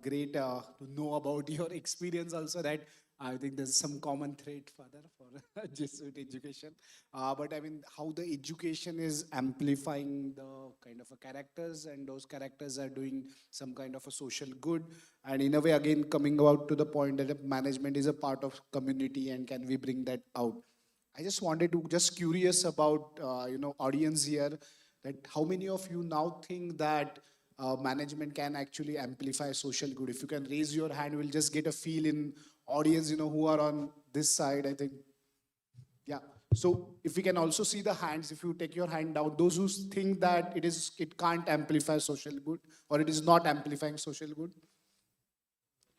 great to know about your experience also, that I think there's some common thread further for Jesuit education. But I mean, how the education is amplifying the kind of a characters, and those characters are doing some kind of a social good. And in a way, again, coming out to the point that management is a part of community, and can we bring that out? I just wanted to, just curious about, audience here, that how many of you now think that management can actually amplify social good? If you can raise your hand, we'll just get a feel in audience, who are on this side, I think. Yeah. So if we can also see the hands, if you take your hand down, those who think that it can't amplify social good, or it is not amplifying social good.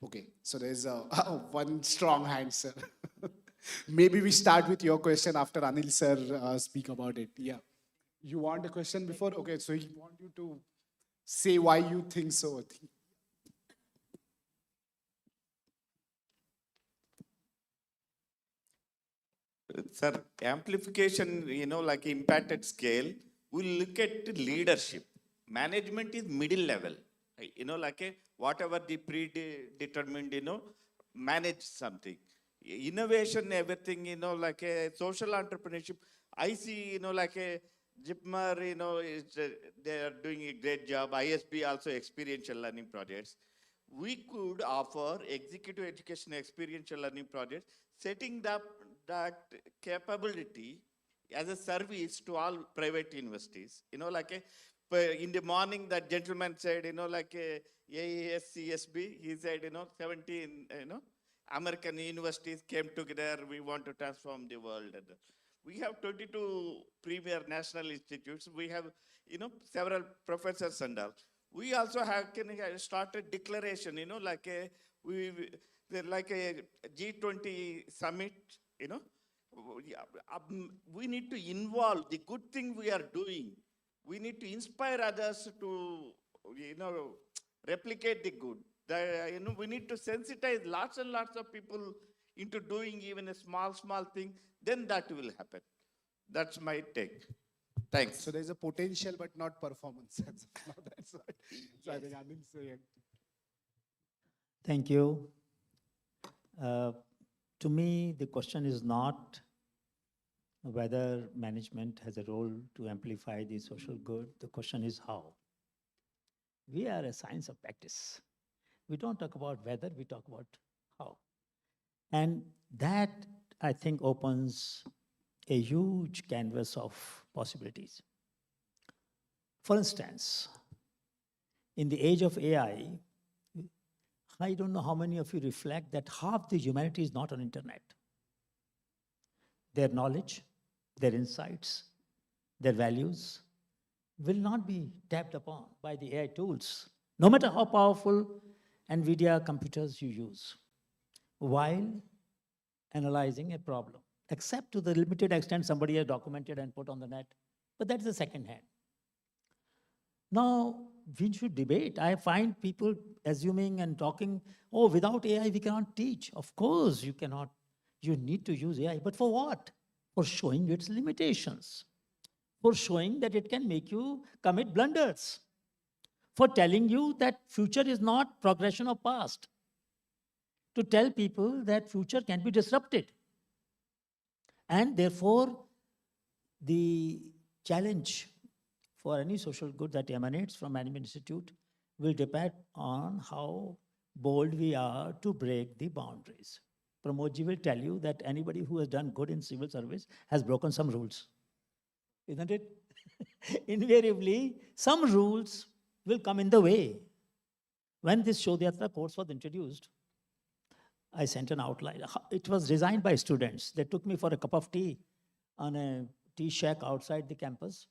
Okay. So there's one strong hand, sir. Maybe we start with your question after Anil sir speak about it. Yeah. You want a question before? Okay. So he want you to say why you think so. Sir, amplification, like impact at scale, we'll look at leadership. Management is middle level. Whatever the predetermined, manage something. Innovation, everything, like a social entrepreneurship. I see, like a JIPMER, they are doing a great job. ISB also experiential learning projects. We could offer executive education experiential learning projects, setting up that capability as a service to all private universities. In the morning, that gentleman said, AESCSB, he said, 17, American universities came together, we want to transform the world. And we have 22 premier national institutes. We have, several professors and all. We also have started declaration, like a G20 summit, we need to involve the good thing we are doing. We need to inspire others to, replicate the good. We need to sensitize lots and lots of people into doing even a small thing, then that will happen. That's my take. Thanks. So there's a potential, but not performance. That's what. So I think Anil's saying. Thank you. To me, the question is not whether management has a role to amplify the social good. The question is how. We are a science of practice. We don't talk about whether, we talk about how. And that, I think, opens a huge canvas of possibilities. For instance, in the age of AI, I don't know how many of you reflect that half the humanity is not on internet. Their knowledge, their insights, their values will not be tapped upon by the AI tools, no matter how powerful NVIDIA computers you use, while analyzing a problem, except to the limited extent somebody has documented and put on the net, but that's the second hand. Now, we should debate. I find people assuming and talking, oh, without AI, we cannot teach. Of course, you cannot. You need to use AI, but for what? For showing its limitations, for showing that it can make you commit blunders, for telling you that future is not progression of past, to tell people that future can be disrupted. And therefore, the challenge for any social good that emanates from Management Institute will depend on how bold we are to break the boundaries. Pramodji will tell you that anybody who has done good in civil service has broken some rules. Isn't it? Invariably, some rules will come in the way. When this Shodhyatra course was introduced, I sent an outline. It was designed by students. They took me for a cup of tea on a tea shack outside the campus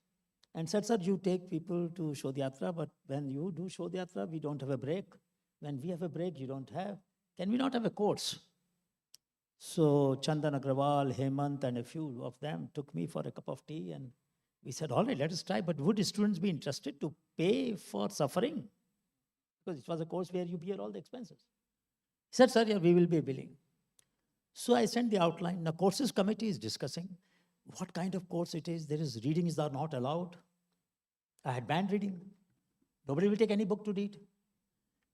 and said, sir, you take people to Shodhyatra, but when you do Shodhyatra, we don't have a break. When we have a break, you don't have. Can we not have a course? So Chandan Agrawal, Hemant, and a few of them took me for a cup of tea, and we said, all right, let us try, but would students be interested to pay for suffering? Because it was a course where you bear all the expenses. He said, sir, yeah, we will be willing. So I sent the outline. Now, courses committee is discussing what kind of course it is. There is readings are not allowed. I had banned reading. Nobody will take any book to read.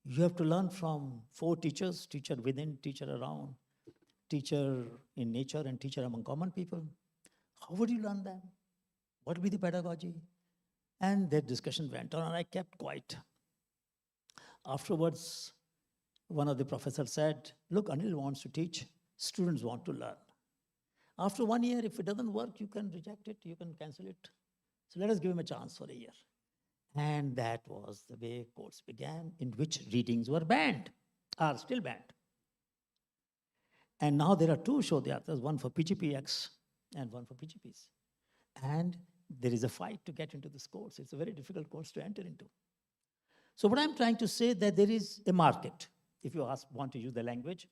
You have to learn from 4 teachers, teacher within, teacher around, teacher in nature, and teacher among common people. How would you learn them? What would be the pedagogy? And that discussion went on, and I kept quiet. Afterwards, one of the professors said, look, Anil wants to teach, students want to learn. After 1 year, if it doesn't work, you can reject it, you can cancel it. So let us give him a chance for a year. And that was the way course began, in which readings were banned, are still banned. And now there are 2 Shodhyatras, one for PGPX and one for PGPs. And there is a fight to get into this course. It's a very difficult course to enter into. So what I'm trying to say that there is a market, if you want to use the language,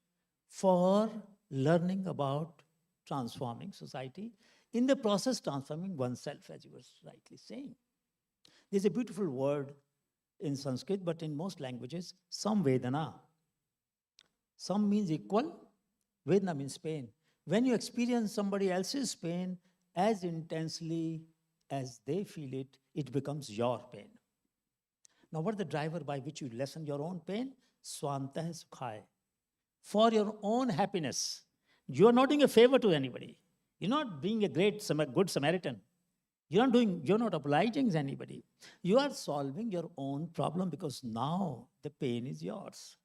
for learning about transforming society, in the process transforming oneself, as you were rightly saying. There's a beautiful word in Sanskrit, but in most languages, samvedana. Sam means equal, Vedana means pain. When you experience somebody else's pain as intensely as they feel it, it becomes your pain. Now, what is the driver by which you lessen your own pain? Swantah sukhaye. For your own happiness. You are not doing a favor to anybody. You're not being a good Samaritan. You're not obliging anybody. You are solving your own problem because now the pain is yours.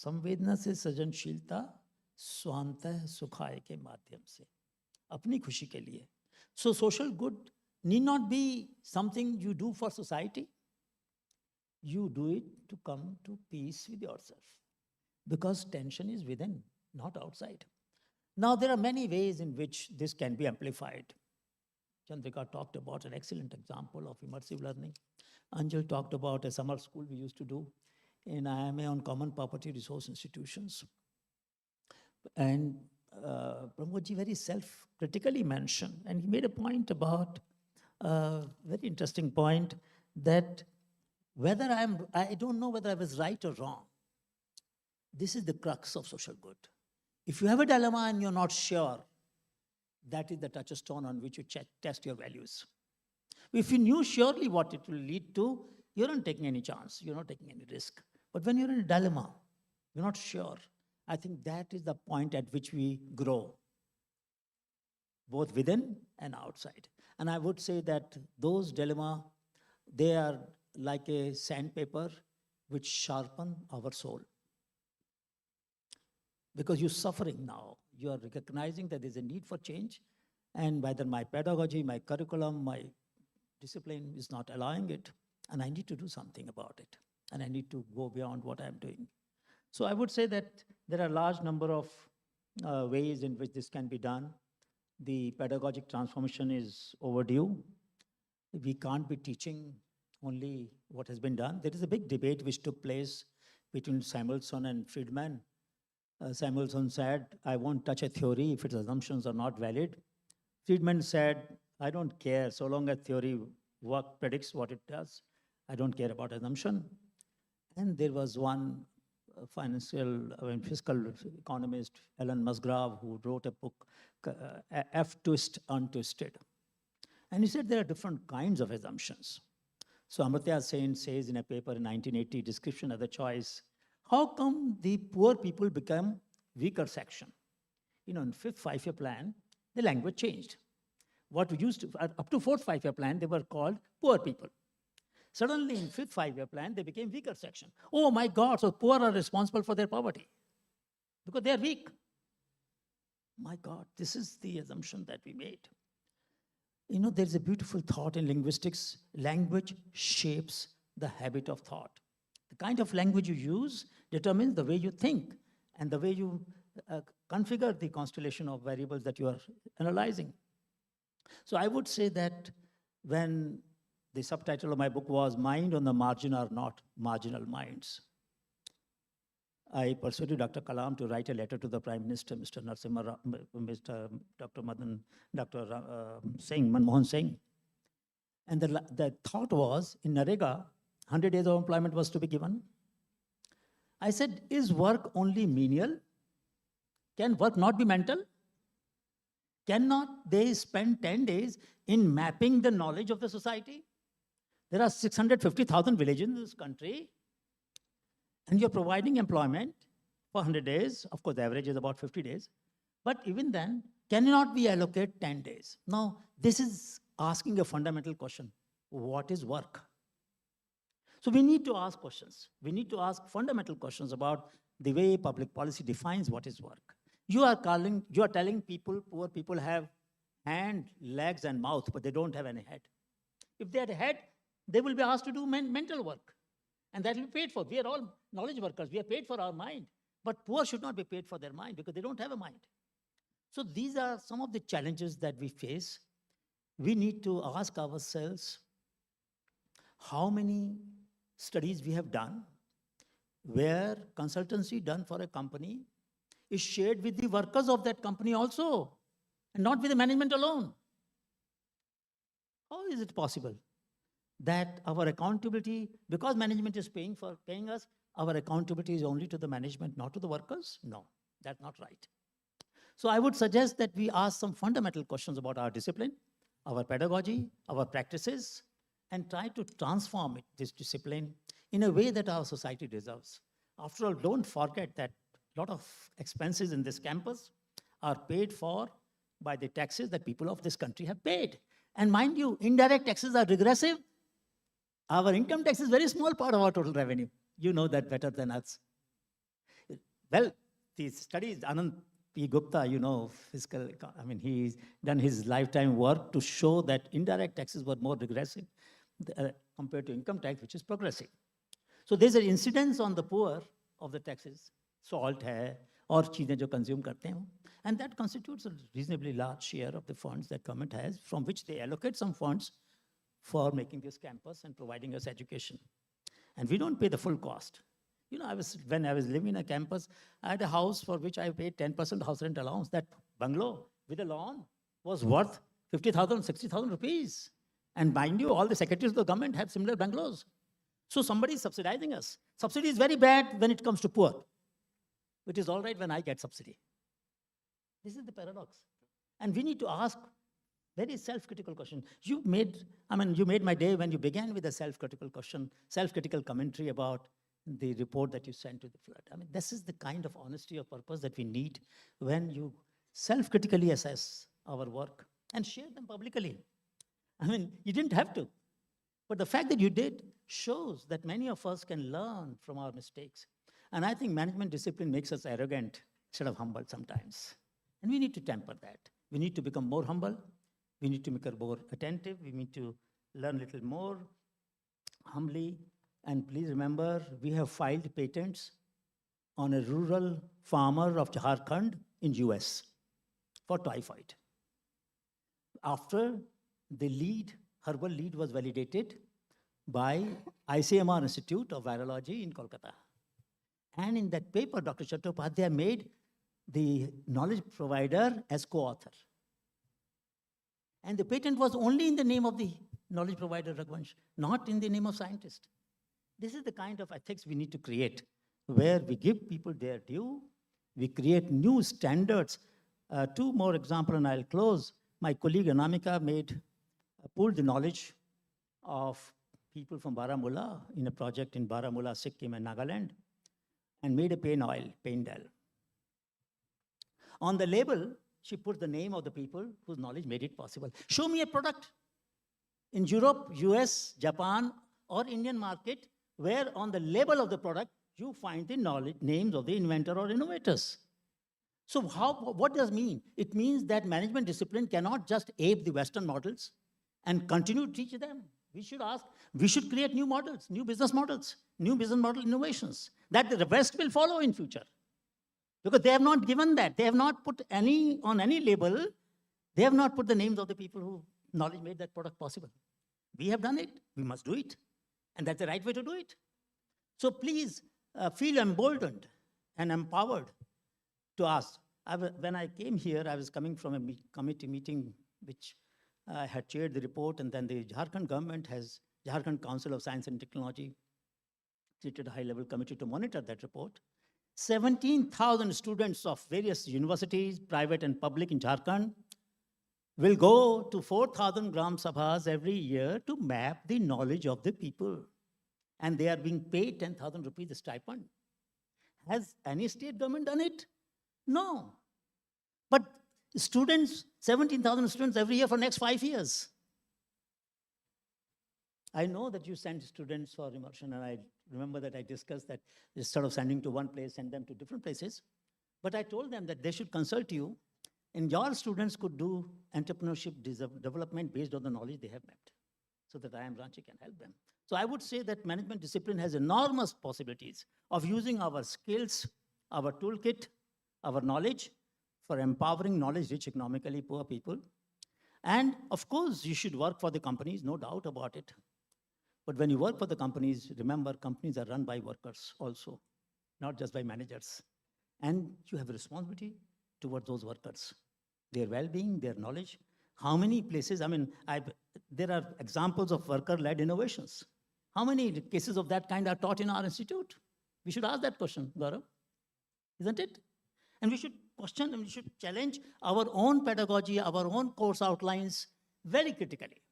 संवेदना से सृजनशीलता स्वांतः सुखाय के माध्यम से अपनी खुशी के लिए. So social good need not be something you do for society. You do it to come to peace with yourself because tension is within, not outside. Now there are many ways in which this can be amplified. Chandrika talked about an excellent example of immersive learning. Anjal talked about a summer school we used to do in IIMA on common property resource institutions. And Pramodji very self-critically mentioned, and he made a point about, a very interesting point, that whether I don't know whether I was right or wrong. This is the crux of social good. If you have a dilemma and you're not sure, that is the touchstone on which you test your values. If you knew surely what it will lead to, you're not taking any chance, you're not taking any risk. But when you're in a dilemma, you're not sure, I think that is the point at which we grow, both within and outside. And I would say that those dilemmas, they are like a sandpaper which sharpen our soul. Because you're suffering now, you are recognizing that there's a need for change, and whether my pedagogy, my curriculum, my discipline is not allowing it, and I need to do something about it, and I need to go beyond what I'm doing. So I would say that there are a large number of ways in which this can be done. The pedagogic transformation is overdue. We can't be teaching only what has been done. There is a big debate which took place between Samuelson and Friedman. Samuelson said, I won't touch a theory if its assumptions are not valid. Friedman said, I don't care, so long as theory predicts what it does. I don't care about assumption. And there was one fiscal economist, Alan Musgrave, who wrote a book, F-Twist Untwisted. And he said there are different kinds of assumptions. So Amartya Sen says in a paper in 1980, description of the choice, how come the poor people become weaker section? In 5th five-year plan, the language changed. What we used to, up to 4th five-year plan, they were called poor people. Suddenly in 5th five-year plan, they became weaker section. Oh my God, so poor are responsible for their poverty because they are weak. My God, this is the assumption that we made. There's a beautiful thought in linguistics. Language shapes the habit of thought. The kind of language you use determines the way you think and the way you configure the constellation of variables that you are analyzing. So I would say that when the subtitle of my book was Mind on the Margin Are Not Marginal Minds, I persuaded Dr. Kalam to write a letter to the Prime Minister, Mr. Dr. Manmohan Singh. And the thought was, in Narega, 100 days of employment was to be given. I said, is work only menial? Can work not be mental? Cannot they spend 10 days in mapping the knowledge of the society? There are 650,000 villages in this country, and you're providing employment for 100 days. Of course, the average is about 50 days. But even then, cannot we allocate 10 days? Now, this is asking a fundamental question. What is work? So we need to ask questions. We need to ask fundamental questions about the way public policy defines what is work. You are telling people, poor people have hand, legs, and mouth, but they don't have any head. If they had a head, they will be asked to do mental work. And that will be paid for. We are all knowledge workers. We are paid for our mind. But poor should not be paid for their mind because they don't have a mind. So these are some of the challenges that we face. We need to ask ourselves how many studies we have done where consultancy done for a company is shared with the workers of that company also, and not with the management alone. How is it possible that our accountability, because management is paying us, our accountability is only to the management, not to the workers? No, that's not right. So I would suggest that we ask some fundamental questions about our discipline, our pedagogy, our practices, and try to transform this discipline in a way that our society deserves. After all, don't forget that a lot of expenses in this campus are paid for by the taxes that people of this country have paid. And mind you, indirect taxes are regressive. Our income tax is a very small part of our total revenue. You know that better than us. Well, these studies, Anand P. Gupta, fiscal, he's done his lifetime work to show that indirect taxes were more regressive compared to income tax, which is progressive. So there's an incidence on the poor of the taxes, salt hai, or cheezein jo consume karte hain, and that constitutes a reasonably large share of the funds that government has, from which they allocate some funds for making this campus and providing us education. And we don't pay the full cost. When I was living in a campus, I had a house for which I paid 10% house rent allowance. That bungalow with a lawn was worth 50,000, 60,000 rupees. And mind you, all the secretaries of the government have similar bungalows. So somebody is subsidizing us. Subsidy is very bad when it comes to poor. It is all right when I get subsidy. This is the paradox. And we need to ask very self-critical question. You made my day when you began with a self-critical question, self-critical commentary about the report that you sent to the flood. This is the kind of honesty of purpose that we need when you self-critically assess our work and share them publicly. You didn't have to. But the fact that you did shows that many of us can learn from our mistakes. And I think management discipline makes us arrogant instead of humble sometimes. And we need to temper that. We need to become more humble. We need to become more attentive. We need to learn a little more humbly. And please remember, we have filed patents on a rural farmer of Jharkhand in US for typhoid. After the herbal lead was validated by ICMR Institute of Virology in Kolkata. And in that paper, Dr. Chattopadhyay made the knowledge provider as co-author. And the patent was only in the name of the knowledge provider, Raghuvansh, not in the name of scientist. This is the kind of ethics we need to create, where we give people their due, we create new standards. Two more examples, and I'll close. My colleague Anamika pooled the knowledge of people from Baramulla in a project in Baramulla, Sikkim, and Nagaland, and made a pain oil, Paindel. On the label, she put the name of the people whose knowledge made it possible. Show me a product in Europe, US, Japan, or Indian market where on the label of the product, you find the names of the inventor or innovators. So what does it mean? It means that management discipline cannot just ape the Western models and continue to teach them. We should create new models, new business models, new business model innovations that the West will follow in future. Because they have not given that. They have not put on any label, they have not put the names of the people who knowledge made that product possible. We have done it, we must do it. And that's the right way to do it. So please feel emboldened and empowered to ask. When I came here, I was coming from a committee meeting which had chaired the report, and then the Jharkhand government has, Jharkhand Council of Science and Technology, created a high-level committee to monitor that report. 17,000 students of various universities, private and public in Jharkhand, will go to 4,000 Gram Sabhas every year to map the knowledge of the people. And they are being paid 10,000 rupees a stipend. Has any state government done it? No. But students, 17,000 students every year for next 5 years. I know that you send students for immersion, and I remember that I discussed that instead of sending to one place, send them to different places. But I told them that they should consult you, and your students could do entrepreneurship development based on the knowledge they have mapped, so that IIM Ranchi can help them. So I would say that management discipline has enormous possibilities of using our skills, our toolkit, our knowledge for empowering knowledge-rich, economically poor people. And of course, you should work for the companies, no doubt about it. But when you work for the companies, remember, companies are run by workers also, not just by managers. And you have a responsibility towards those workers, their well-being, their knowledge. How many places, there are examples of worker-led innovations. How many cases of that kind are taught in our institute? We should ask that question, Gaurav, isn't it? And we should question and we should challenge our own pedagogy, our own course outlines very critically.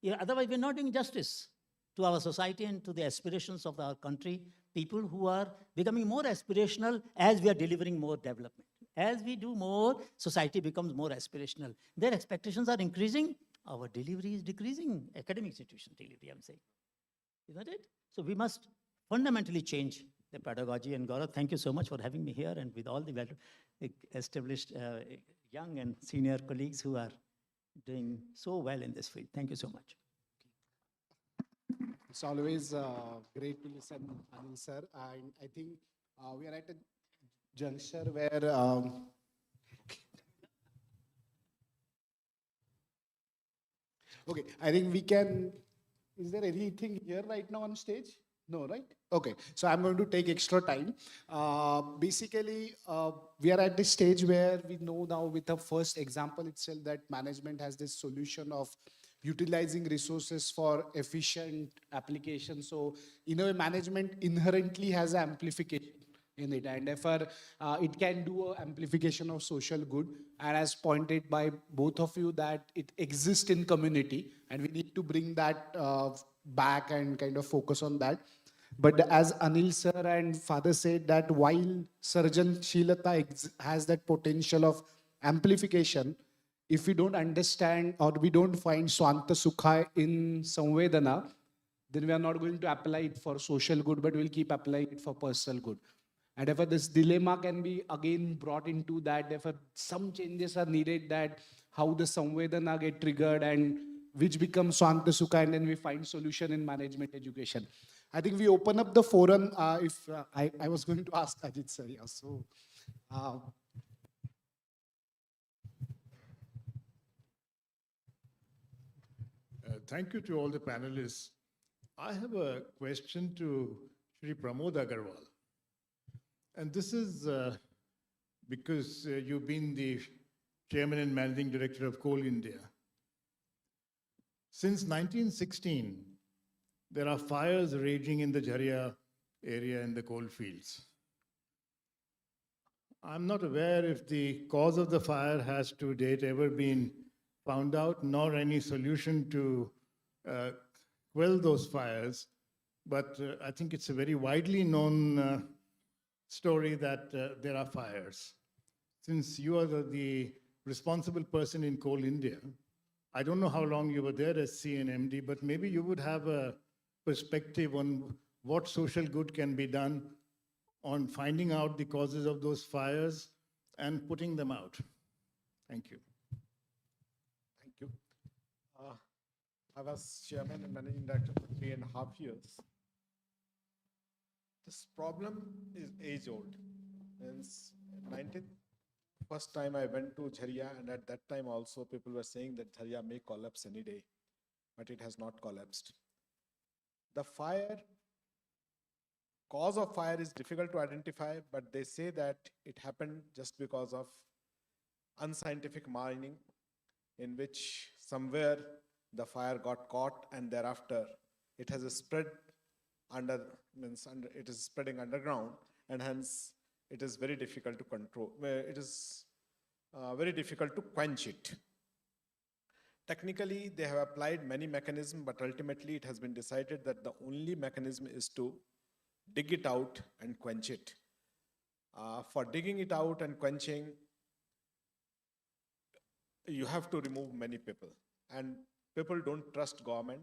Yeah, otherwise, we're not doing justice to our society and to the aspirations of our country, people who are becoming more aspirational as we are delivering more development. As we do more, society becomes more aspirational. Their expectations are increasing, our delivery is decreasing, academic institution delivery, I'm saying. Isn't it? So we must fundamentally change the pedagogy. And Gaurav, thank you so much for having me here, and with all the established young and senior colleagues who are doing so well in this field. Thank you so much. It's always great to listen, Anil sir. And I think we are at a juncture where okay, I think we can. Is there anything here right now on stage? No, right? Okay, so I'm going to take extra time. Basically, we are at this stage where we know now with the first example itself that management has this solution of utilizing resources for efficient application. So, in a way, management inherently has an amplification in it, and therefore it can do an amplification of social good. And as pointed by both of you, that it exists in community, and we need to bring that back and kind of focus on that. But as Anil sir and Father said, that while Sarjanshilata has that potential of amplification, if we don't understand or we don't find Swanta Sukha in Samvedana, then we are not going to apply it for social good, but we'll keep applying it for personal good. And therefore, this dilemma can be again brought into that. Therefore, some changes are needed, that how the Samvedana get triggered and which becomes Swanta Sukha, and then we find solution in management education. I think we open up the forum. I was going to ask Ajit sir, yeah, so. Thank you to all the panelists. I have a question to Shri Pramod Agarwal. And this is because you've been the chairman and managing director of Coal India. Since 1916, there are fires raging in the Jharia area in the coal fields. I'm not aware if the cause of the fire has to date ever been found out, nor any solution to quell those fires. But I think it's a very widely known story that there are fires. Since you are the responsible person in Coal India, I don't know how long you were there as CNMD, but maybe you would have a perspective on what social good can be done on finding out the causes of those fires and putting them out. Thank you. Thank you. I was chairman and managing director for 3.5 years. This problem is age-old. Since 19th, first time I went to Jharia, and at that time also people were saying that Jharia may collapse any day, but it has not collapsed. The cause of fire is difficult to identify, but they say that it happened just because of unscientific mining, in which somewhere the fire got caught and thereafter it has spread it is spreading underground, and hence it is very difficult to control. It is very difficult to quench it. Technically, they have applied many mechanisms, but ultimately it has been decided that the only mechanism is to dig it out and quench it. For digging it out and quenching, you have to remove many people, and people don't trust government.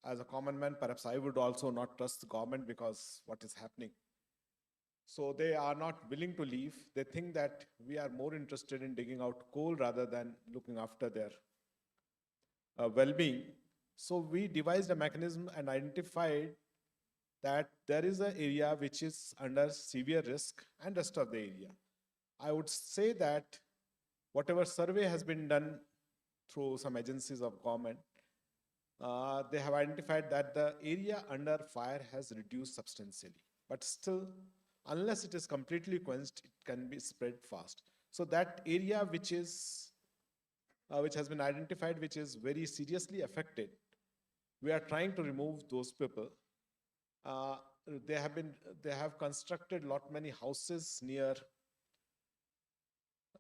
As a common man, perhaps I would also not trust the government because what is happening. So they are not willing to leave. They think that we are more interested in digging out coal rather than looking after their well-being. So we devised a mechanism and identified that there is an area which is under severe risk and rest of the area. I would say that whatever survey has been done through some agencies of government, they have identified that the area under fire has reduced substantially. But still, unless it is completely quenched, it can be spread fast. So that area which has been identified, which is very seriously affected, we are trying to remove those people. They have constructed many houses near,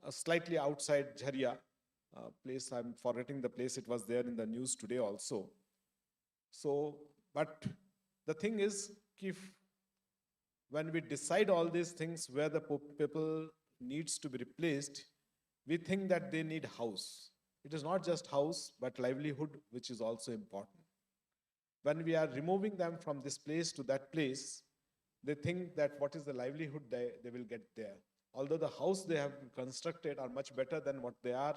slightly outside Jharia place. I'm forgetting the place. It was there in the news today also. So, but the thing is, when we decide all these things where the people needs to be replaced, we think that they need house. It is not just house, but livelihood, which is also important. When we are removing them from this place to that place, they think that what is the livelihood they will get there. Although the house they have constructed are much better than what they are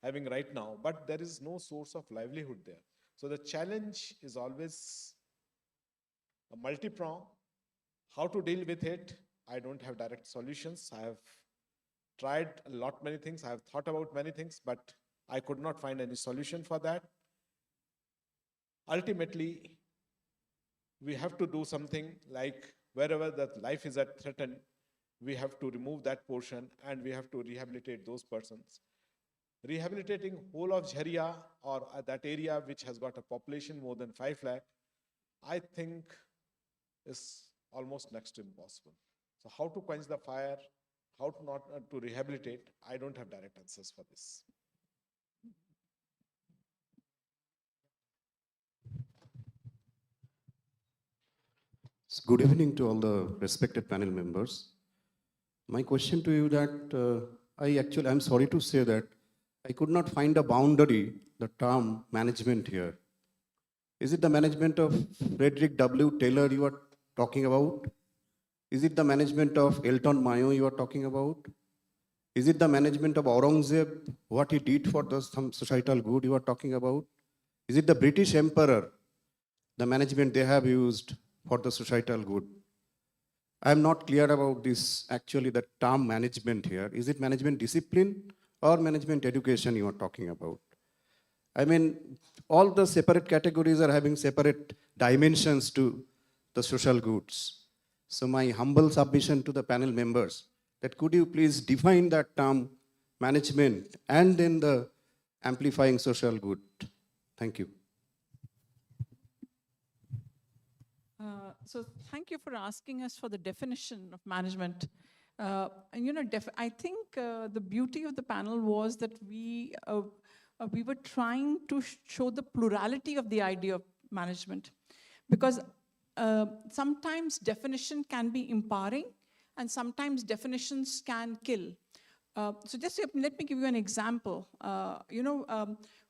having right now, but there is no source of livelihood there. So the challenge is always a multi-prong. How to deal with it, I don't have direct solutions. I have tried many things. I have thought about many things, but I could not find any solution for that. Ultimately, we have to do something like wherever that life is at threatened, we have to remove that portion and we have to rehabilitate those persons. Rehabilitating whole of Jharia or that area which has got a population more than 5 lakh, I think is almost next to impossible. So how to quench the fire, how to not to rehabilitate, I don't have direct answers for this. Good evening to all the respected panel members. My question to you that I'm sorry to say that I could not find a boundary, the term management here. Is it the management of Frederick W. Taylor you are talking about? Is it the management of Elton Mayo you are talking about? Is it the management of Aurangzeb, what he did for some societal good you are talking about? Is it the British Emperor, the management they have used for the societal good? I am not clear about this, actually, the term management here. Is it management discipline or management education you are talking about? I mean, all the separate categories are having separate dimensions to the social goods. So my humble submission to the panel members, that could you please define that term management and then the amplifying social good? Thank you. So thank you for asking us for the definition of management. And I think the beauty of the panel was that we were trying to show the plurality of the idea of management, because sometimes definition can be empowering, and sometimes definitions can kill. So just let me give you an example.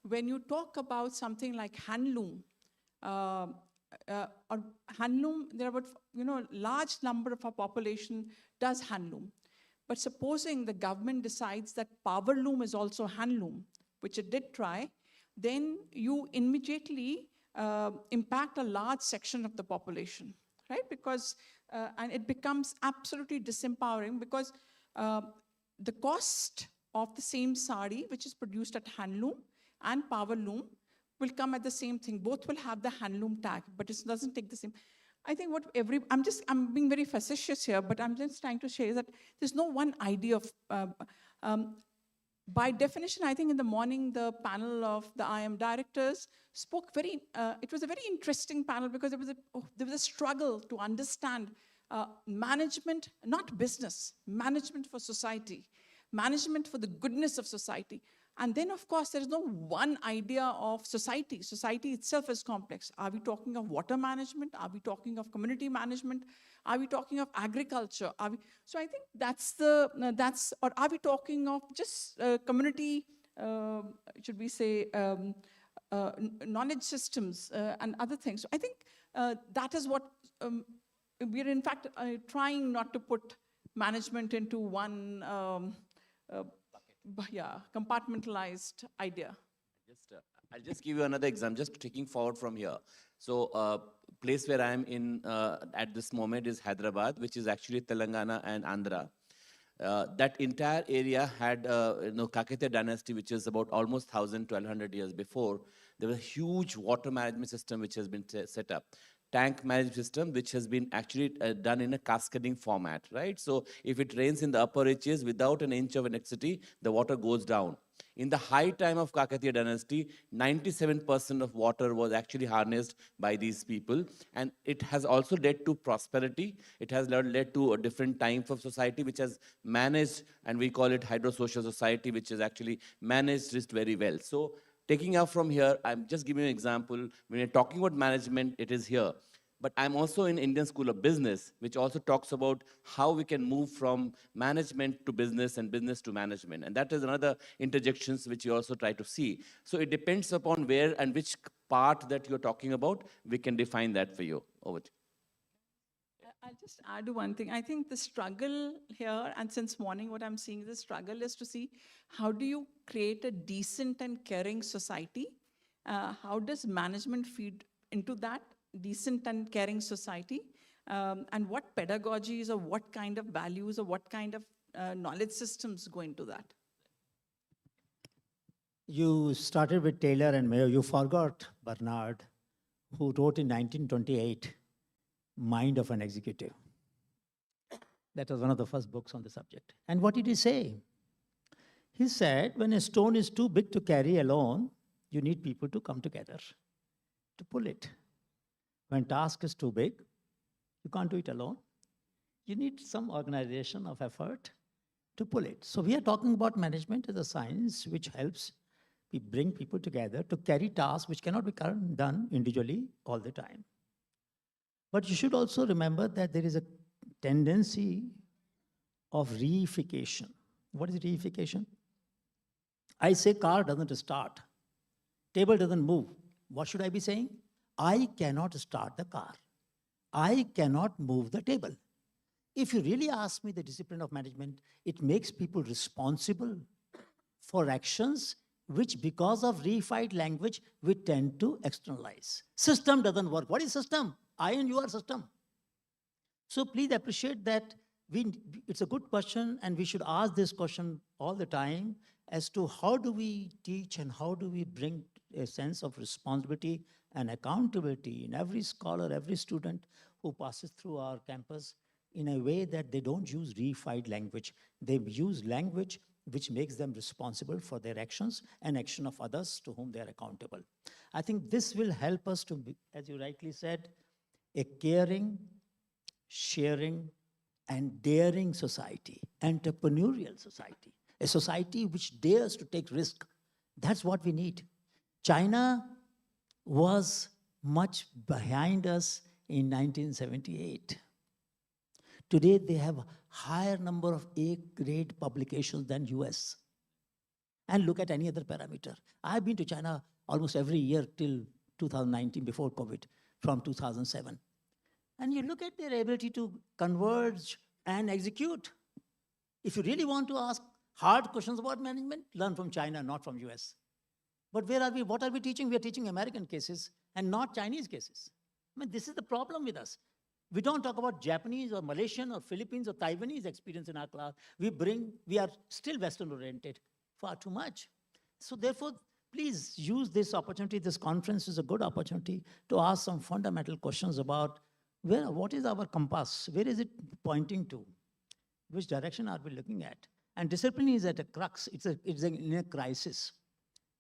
When you talk about something like handloom, or handloom, there are about, large number of our population does handloom. But supposing the government decides that power loom is also handloom, which it did try, then you immediately impact a large section of the population, right? Because, and it becomes absolutely disempowering, because the cost of the same sari, which is produced at handloom and power loom, will come at the same thing. Both will have the handloom tag, but it doesn't take the same. I think I'm being very facetious here, but I'm just trying to say that there's no one idea of, by definition, I think in the morning, the panel of the IIM directors spoke it was a very interesting panel, because there was a struggle to understand management, not business, management for society, management for the goodness of society. And then, of course, there is no one idea of society. Society itself is complex. Are we talking of water management? Are we talking of community management? Are we talking of agriculture? So I think or are we talking of just community, should we say, knowledge systems and other things? So I think that is what we're in fact trying not to put management into one compartmentalized idea. I'll just give you another example, just taking forward from here. So place where I am in at this moment is Hyderabad, which is actually Telangana and Andhra. That entire area had, Kakatiya dynasty, which is about almost 1,000, 1,200 years before. There was a huge water management system which has been set up. Tank management system, which has been actually done in a cascading format, right? So if it rains in the upper reaches, without an inch of electricity, the water goes down. In the high time of Kakatiya dynasty, 97% of water was actually harnessed by these people. And it has also led to prosperity. It has led to a different type of society, which has managed, and we call it hydrosocial society, which has actually managed this very well. So taking up from here, I'm just giving you an example. When you're talking about management, it is here. But I'm also in Indian School of Business, which also talks about how we can move from management to business and business to management. And that is another interjections which you also try to see. So it depends upon where and which part that you're talking about, we can define that for you. Over to you. I'll just add one thing. I think the struggle here, and since morning what I'm seeing, the struggle is to see how do you create a decent and caring society? How does management feed into that decent and caring society? And what pedagogies or what kind of values or what kind of knowledge systems go into that? You started with Taylor and Mayo. You forgot Bernard, who wrote in 1928, Mind of an Executive. That was one of the first books on the subject. And what did he say? He said, when a stone is too big to carry alone, you need people to come together to pull it. When task is too big, you can't do it alone. You need some organization of effort to pull it. So we are talking about management as a science which helps bring people together to carry tasks which cannot be done individually all the time. But you should also remember that there is a tendency of reification. What is reification? I say car doesn't start, table doesn't move. What should I be saying? I cannot start the car. I cannot move the table. If you really ask me the discipline of management, it makes people responsible for actions which, because of reified language, we tend to externalize. System doesn't work. What is system? I and you are system. So please appreciate that it's a good question, and we should ask this question all the time as to how do we teach and how do we bring a sense of responsibility and accountability in every scholar, every student who passes through our campus in a way that they don't use reified language. They use language which makes them responsible for their actions and action of others to whom they are accountable. I think this will help us to be, as you rightly said, a caring, sharing, and daring society, entrepreneurial society, a society which dares to take risk. That's what we need. China was much behind us in 1978. Today, they have a higher number of A-grade publications than US. And look at any other parameter. I've been to China almost every year till 2019, before COVID, from 2007. And you look at their ability to converge and execute. If you really want to ask hard questions about management, learn from China, not from US. But where are we? What are we teaching? We are teaching American cases and not Chinese cases. I mean, this is the problem with us. We don't talk about Japanese or Malaysian or Philippines or Taiwanese experience in our class. We are still Western oriented far too much. So therefore, please use this opportunity. This conference is a good opportunity to ask some fundamental questions about what is our compass? Where is it pointing to? Which direction are we looking at? And discipline is at a crux. It's in a crisis.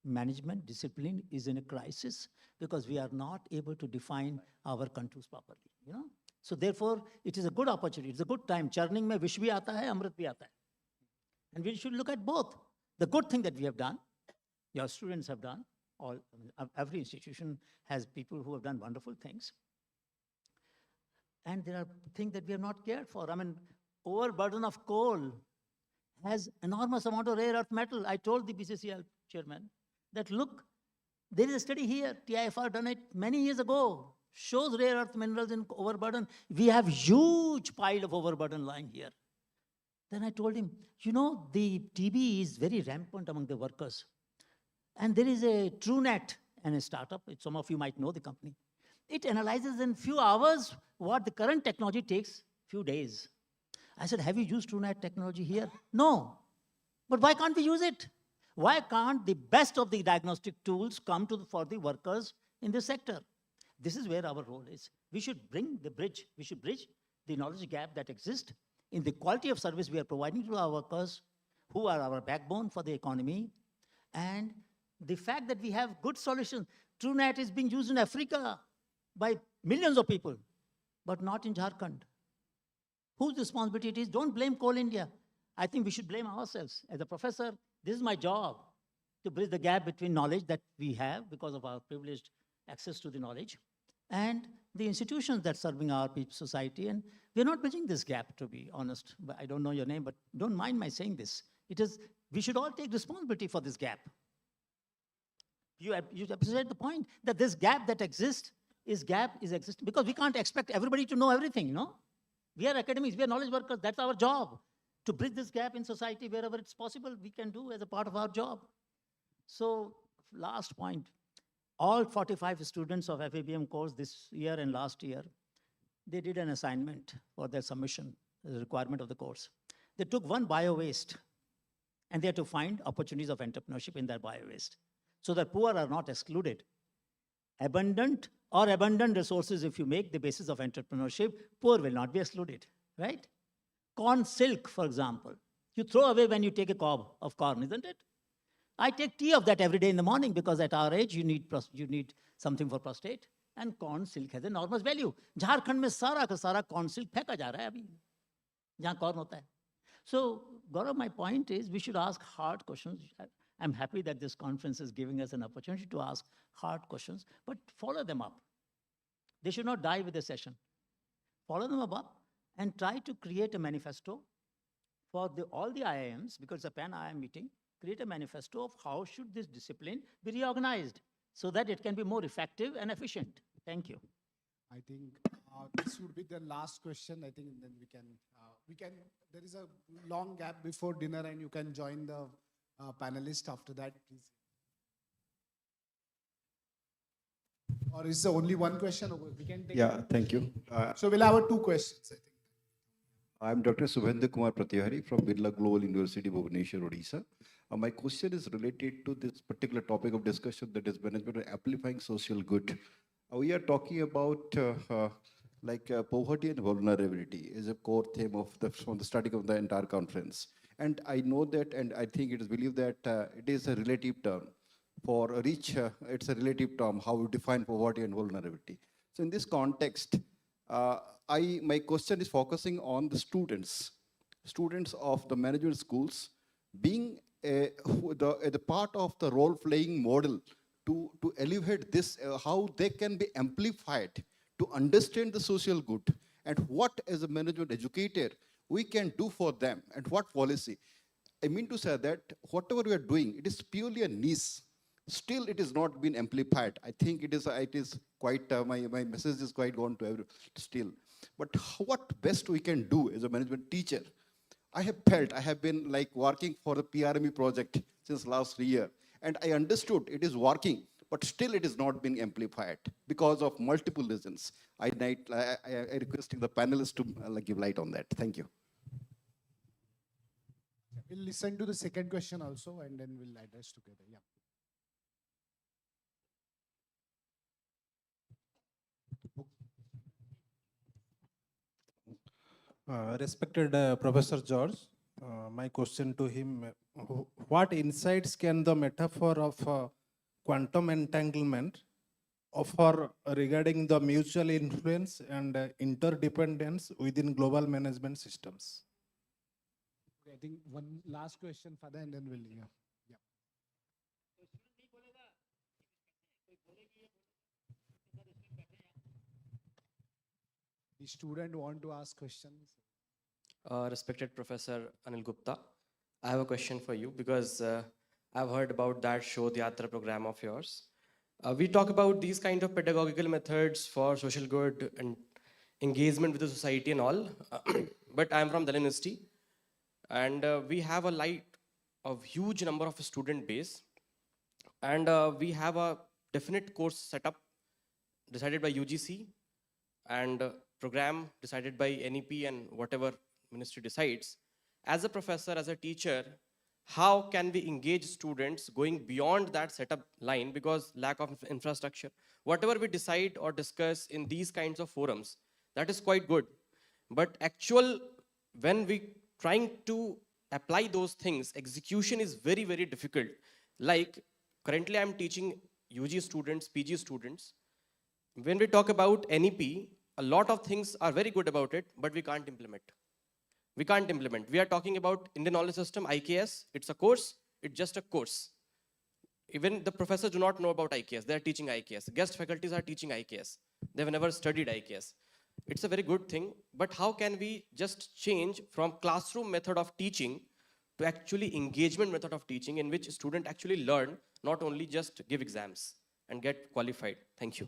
Management discipline is in a crisis because we are not able to define our contours properly. You know? So therefore, it is a good opportunity. It's a good time. Churning mein vish bhi aata hai, amrit bhi aata hai. And we should look at both. The good thing that we have done, your students have done, every institution has people who have done wonderful things. And there are things that we have not cared for. I mean, overburden of coal has enormous amount of rare earth metal. I told the BCCL chairman that, look, there is a study here, TIFR done it many years ago, shows rare earth minerals in overburden. We have huge pile of overburden lying here. Then I told him, you know, the TB is very rampant among the workers. And there is a TrueNet and a startup, some of you might know the company. It analyzes in few hours what the current technology takes few days. I said, have you used TrueNet technology here? No. But why can't we use it? Why can't the best of the diagnostic tools come for the workers in this sector? This is where our role is. We should bring the bridge. We should bridge the knowledge gap that exists in the quality of service we are providing to our workers, who are our backbone for the economy, and the fact that we have good solutions. TrueNet is being used in Africa by millions of people, but not in Jharkhand. Whose responsibility it is? Don't blame Coal India. I think we should blame ourselves. As a professor, this is my job, to bridge the gap between knowledge that we have because of our privileged access to the knowledge and the institutions that serving our society. And we're not bridging this gap, to be honest. I don't know your name, but don't mind my saying this. We should all take responsibility for this gap. You appreciate the point that this gap that exists is existing because we can't expect everybody to know everything, you know? We are academics, we are knowledge workers, that's our job. To bridge this gap in society wherever it's possible, we can do as a part of our job. So last point, all 45 students of FABM course this year and last year, they did an assignment for their submission, the requirement of the course. They took one bio-waste and they had to find opportunities of entrepreneurship in that bio-waste so that poor are not excluded. Abundant resources, if you make the basis of entrepreneurship, poor will not be excluded, right? Corn silk, for example, you throw away when you take a cob of corn, isn't it? I take tea of that every day in the morning because at our age, you need something for prostate. And corn silk has enormous value. Jharkhand mein sara ka sara corn silk pheka ja raha hai abhi, jahan corn hota hai. So, Gaurav, my point is we should ask hard questions. I'm happy that this conference is giving us an opportunity to ask hard questions, but follow them up. They should not die with the session. Follow them up and try to create a manifesto for all the IIMs, because it's a Pan-IIM meeting, create a manifesto of how should this discipline be reorganized so that it can be more effective and efficient. Thank you. I think this would be the last question. I think then we can, there is a long gap before dinner and you can join the panelists after that, please. Or is there only one question? We can take Thank you. So we'll have 2 questions, I think. I'm Dr. Subhendra Kumar Pratyahari from Birla Global University, Bhubaneswar, Odisha. My question is related to this particular topic of discussion, that is management and amplifying social good. We are talking about poverty and vulnerability is a core theme of from the starting of the entire conference. And I know that, and I think it is believed that it is a relative term. For rich, it's a relative term, how we define poverty and vulnerability. So in this context, my question is focusing on the students of the management schools being the part of the role-playing model to elevate this, how they can be amplified to understand the social good, and what as a management educator we can do for them, and what policy. I mean to say that whatever we are doing, it is purely a niche. Still, it is not been amplified. I think it is quite, my message is quite gone to every, still. But what best we can do as a management teacher? I have been like working for the PRME project since last year, and I understood it is working, but still it is not being amplified because of multiple reasons. I requesting the panelists to give light on that. Thank you. We'll listen to the second question also, and then we'll address together. Yeah. Respected Professor George, my question to him, what insights can the metaphor of quantum entanglement offer regarding the mutual influence and interdependence within global management systems? Okay, I think one last question, Father, and then we'll, yeah. The student want to ask questions. Respected Professor Anil Gupta, I have a question for you because I've heard about that show, the Yatra program of yours. We talk about these kind of pedagogical methods for social good and engagement with the society and all, but I'm from Delhi University, and we have a huge number of student base, and we have a definite course setup decided by UGC and program decided by NEP and whatever ministry decides. As a professor, as a teacher, how can we engage students going beyond that setup line because lack of infrastructure? Whatever we decide or discuss in these kinds of forums, that is quite good. But when we trying to apply those things, execution is very, very difficult. Like currently I'm teaching UG students, PG students. When we talk about NEP, a lot of things are very good about it, but we can't implement. We can't implement. We are talking about Indian Knowledge System, IKS. It's a course. It's just a course. Even the professors do not know about IKS. They are teaching IKS. Guest faculties are teaching IKS. They've never studied IKS. It's a very good thing, but how can we just change from classroom method of teaching to actually engagement method of teaching in which student actually learn, not only just give exams and get qualified? Thank you.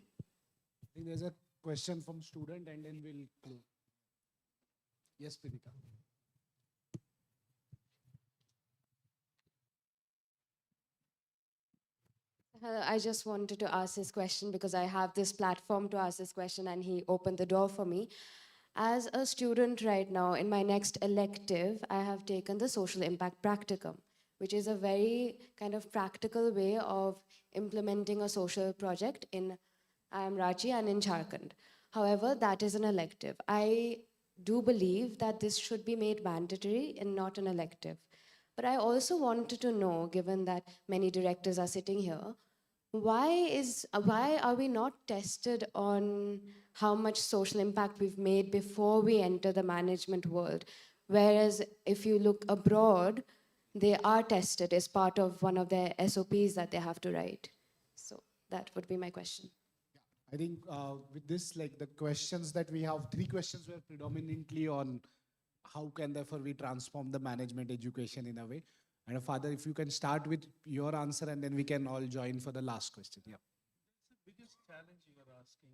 I think there's a question from student, and then we'll close. Yes, Pridika. I just wanted to ask this question because I have this platform to ask this question and he opened the door for me. As a student right now, in my next elective, I have taken the social impact practicum, which is a very kind of practical way of implementing a social project in IIM Ranchi and in Jharkhand. However, that is an elective. I do believe that this should be made mandatory and not an elective. But I also wanted to know, given that many directors are sitting here, why are we not tested on how much social impact we've made before we enter the management world? Whereas if you look abroad, they are tested as part of one of their SOPs that they have to write. So that would be my question. I think with this, like the questions that we have, 3 questions were predominantly on how can therefore we transform the management education in a way. And Father, if you can start with your answer and then we can all join for the last question. Yeah. That's the biggest challenge you are asking,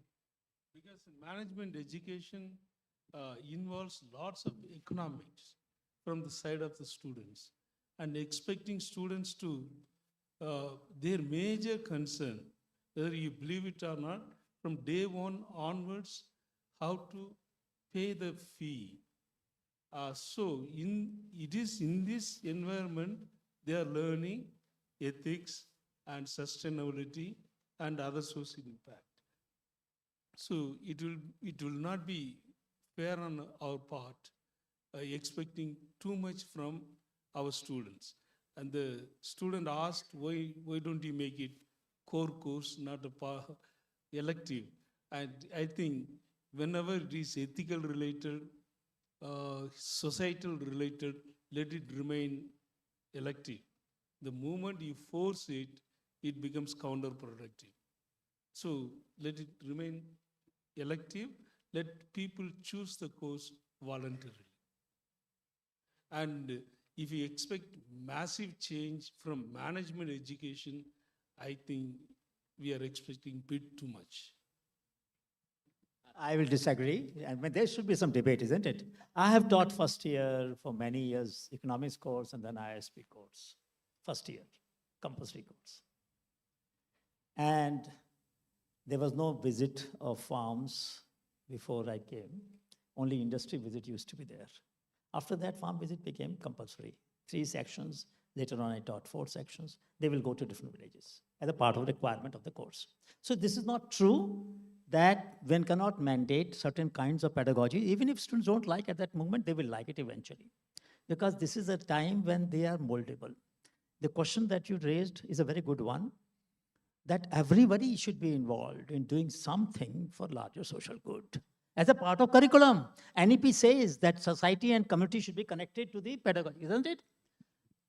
because management education involves lots of economics from the side of the students, and expecting students to, their major concern, whether you believe it or not, from day one onwards, how to pay the fee. So it is in this environment they are learning ethics and sustainability and other social impact. So it will not be fair on our part expecting too much from our students. And the student asked, why don't you make it core course, not a elective? And I think whenever it is ethical related, societal related, let it remain elective. The moment you force it, it becomes counterproductive. So let it remain elective. Let people choose the course voluntarily. And if you expect massive change from management education, I think we are expecting a bit too much. I will disagree. I mean, there should be some debate, isn't it? I have taught first year for many years, economics course and then ISP course. First year, compulsory course. And there was no visit of farms before I came. Only industry visit used to be there. After that, farm visit became compulsory. 3 sections. Later on, I taught 4 sections. They will go to different villages as a part of the requirement of the course. So this is not true that one cannot mandate certain kinds of pedagogy. Even if students don't like at that moment, they will like it eventually. Because this is a time when they are moldable. The question that you raised is a very good one, that everybody should be involved in doing something for larger social good. As a part of curriculum, NEP says that society and community should be connected to the pedagogy, isn't it?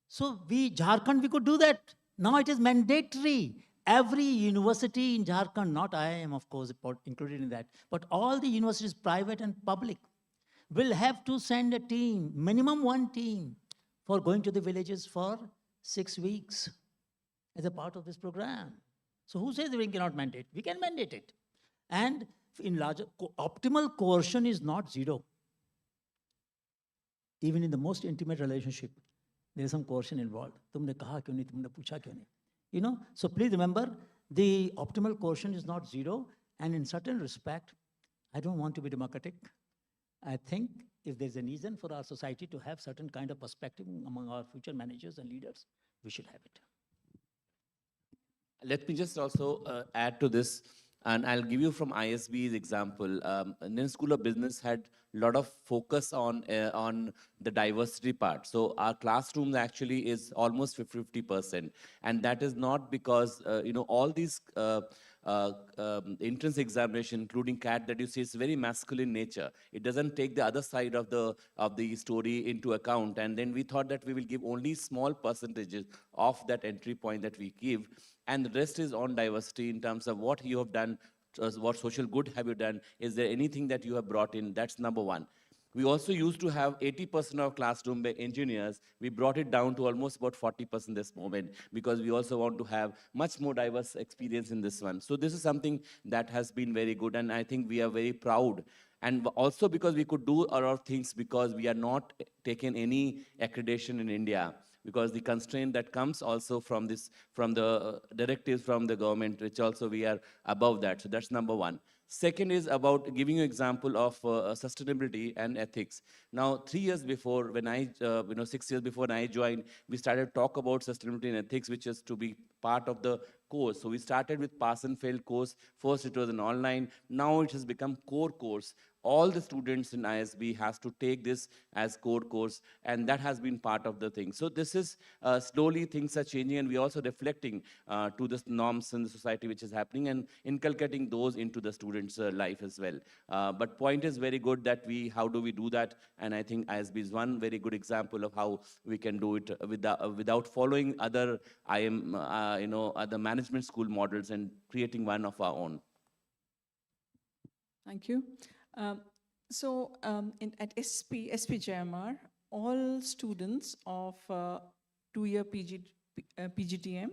So Jharkhand, we could do that. Now it is mandatory. Every university in Jharkhand, not IIM, of course, included in that, but all the universities, private and public, will have to send a team, minimum 1 team, for going to the villages for 6 weeks as a part of this program. So who says we cannot mandate? We can mandate it. And in larger, optimal coercion is not 0. Even in the most intimate relationship, there is some coercion involved. Tumne kaha kyun nahi, tumne pucha kyun nahi? You know, so please remember, the optimal coercion is not 0. And in certain respect, I don't want to be democratic. I think if there's a reason for our society to have certain kind of perspective among our future managers and leaders, we should have it. Let me just also add to this, and I'll give you from ISB's example. Indian School of Business had a lot of focus on the diversity part. So our classrooms actually is almost 50%, and that is not because all these entrance examination, including CAT that you see, is very masculine nature. It doesn't take the other side of the story into account. And then we thought that we will give only small percentages of that entry point that we give, and the rest is on diversity in terms of what you have done, what social good have you done, is there anything that you have brought in. That's number 1. We also used to have 80% of classroom by engineers. We brought it down to almost about 40% this moment, because we also want to have much more diverse experience in this one. So this is something that has been very good, and I think we are very proud. And also because we could do a lot of things because we are not taking any accreditation in India, because the constraint that comes also from the directives from the government, which also we are above that. So that's number 1. Second is about giving you example of sustainability and ethics. Now, 3 years before, when I, 6 years before when I joined, we started to talk about sustainability and ethics, which is to be part of the course. So we started with pass and fail course. First it was an online, now it has become core course. All the students in ISB has to take this as core course, and that has been part of the thing. So this is, slowly things are changing, and we're also reflecting to the norms in the society which is happening and inculcating those into the students' life as well. But point is very good that how do we do that? And I think ISB is one very good example of how we can do it without following other other management school models and creating one of our own. Thank you. At SPJMR, all students of 2-year PGTM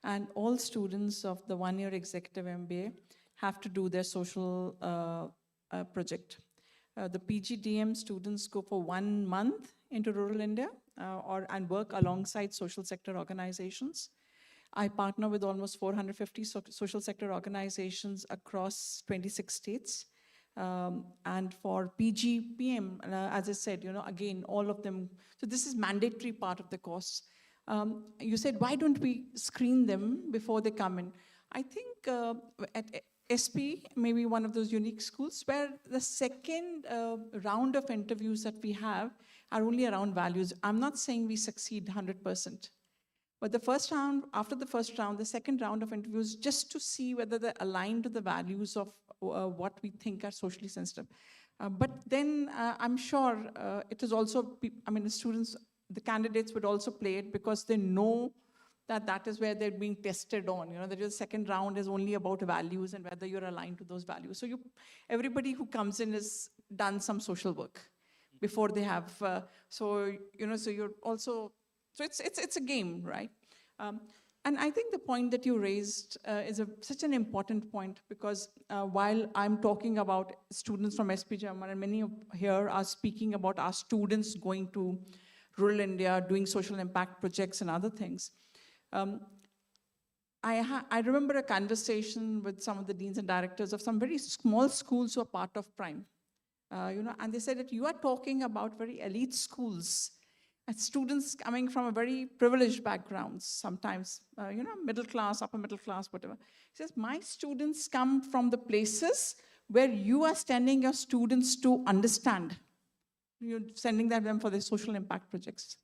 and all students of the 1-year executive MBA have to do their social project. The PGTM students go for 1 month into rural India and work alongside social sector organizations. I partner with almost 450 social sector organizations across 26 states. And for PGPM, as I said, again, all of them. So this is mandatory part of the course. You said, why don't we screen them before they come in? I think at SP, maybe one of those unique schools where the second round of interviews that we have are only around values. I'm not saying we succeed 100%. But the first round, after the first round, the second round of interviews, just to see whether they're aligned to the values of what we think are socially sensitive. But then I'm sure it is also, the students, the candidates would also play it because they know that that is where they're being tested on. That the second round is only about values and whether you're aligned to those values. So everybody who comes in has done some social work before they have. So you're also, so it's a game, right? And I think the point that you raised is such an important point because while I'm talking about students from SP German and many here are speaking about our students going to rural India, doing social impact projects and other things. I remember a conversation with some of the deans and directors of some very small schools who are part of PRIME. And they said that you are talking about very elite schools and students coming from a very privileged backgrounds, sometimes, middle class, upper middle class, whatever. He says, my students come from the places where you are sending your students to understand. You're sending them for their social impact projects.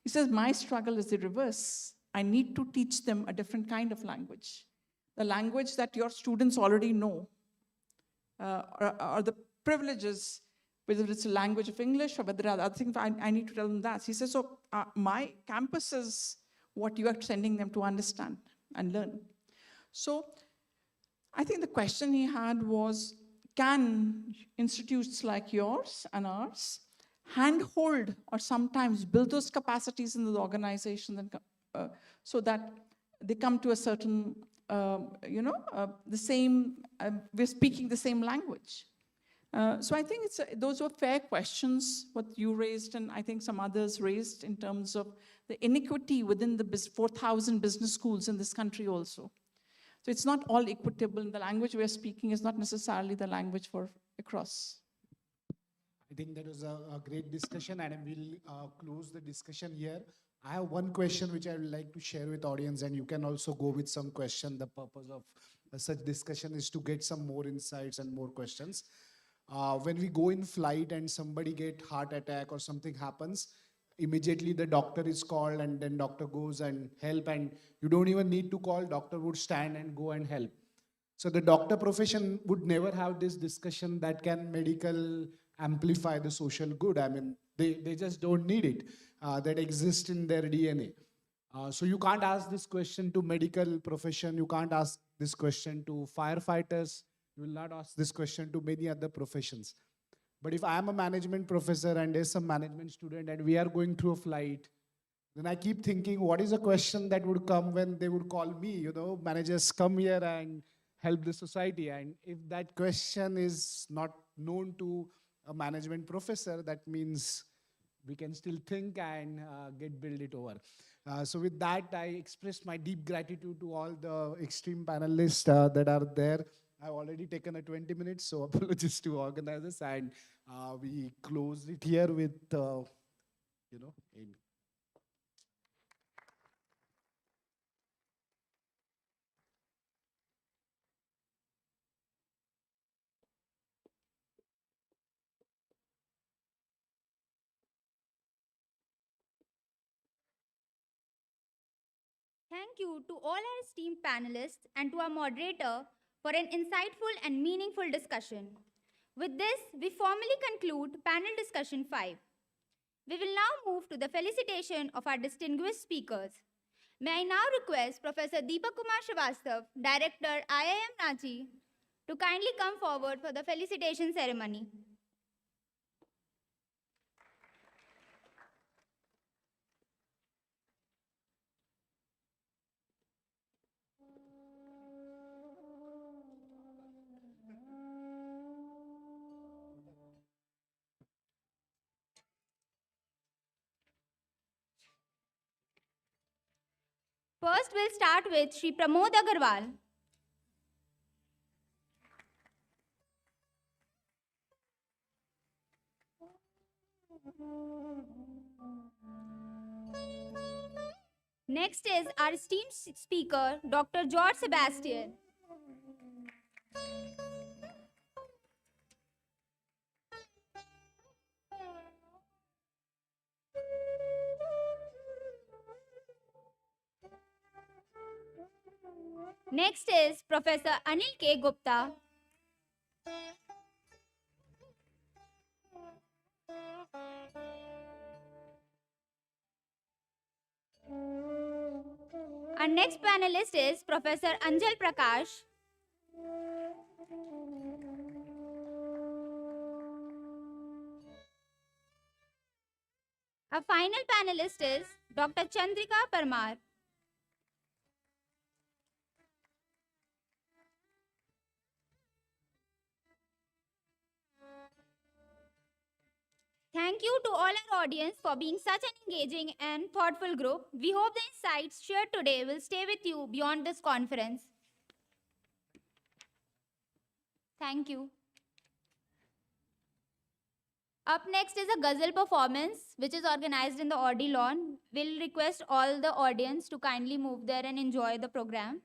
He says, my struggle is the reverse. I need to teach them a different kind of language. The language that your students already know, or the privileges, whether it's a language of English or whether other things, I need to tell them that. He says, so my campus is what you are sending them to understand and learn. So I think the question he had was, can institutes like yours and ours handhold or sometimes build those capacities in the organization and, so that they come to a certain, the same, we're speaking the same language. So I think those were fair questions, what you raised and I think some others raised in terms of the inequity within the 4,000 business schools in this country also. So it's not all equitable, and the language we're speaking is not necessarily the language for across. I think that was a great discussion, and we'll close the discussion here. I have one question which I would like to share with audience, and you can also go with some question. The purpose of such discussion is to get some more insights and more questions. When we go in flight and somebody get heart attack or something happens, immediately the doctor is called and then doctor goes and help, and you don't even need to call, doctor would stand and go and help. So the doctor profession would never have this discussion that can medical amplify the social good. I mean, they just don't need it. That exists in their DNA. So you can't ask this question to medical profession. You can't ask this question to firefighters. You will not ask this question to many other professions. But if I am a management professor and there's some management student and we are going through a flight, then I keep thinking, what is a question that would come when they would call me, managers come here and help the society. And if that question is not known to a management professor, that means we can still think and build it over. So with that, I express my deep gratitude to all the extreme panelists that are there. I've already taken a 20 minutes, so apologies to organizers. And we close it here with, Amy. Thank you to all our esteemed panelists and to our moderator for an insightful and meaningful discussion. With this, we formally conclude panel discussion 5. We will now move to the felicitation of our distinguished speakers. May I now request Professor Deepak Kumar Srivastav, Director, IIM Ranchi, to kindly come forward for the felicitation ceremony. First, we'll start with Shri Pramod Agarwal. Next is our esteemed speaker, Dr. George Sebastian. Next is Professor Anil K. Gupta. Our next panelist is Professor Anjal Prakash. Our final panelist is Dr. Chandrika Parmar. Thank you to all our audience for being such an engaging and thoughtful group. We hope the insights shared today will stay with you beyond this conference. Thank you. Up next is a ghazal performance, which is organized in the Audi Lawn. We'll request all the audience to kindly move there and enjoy the program.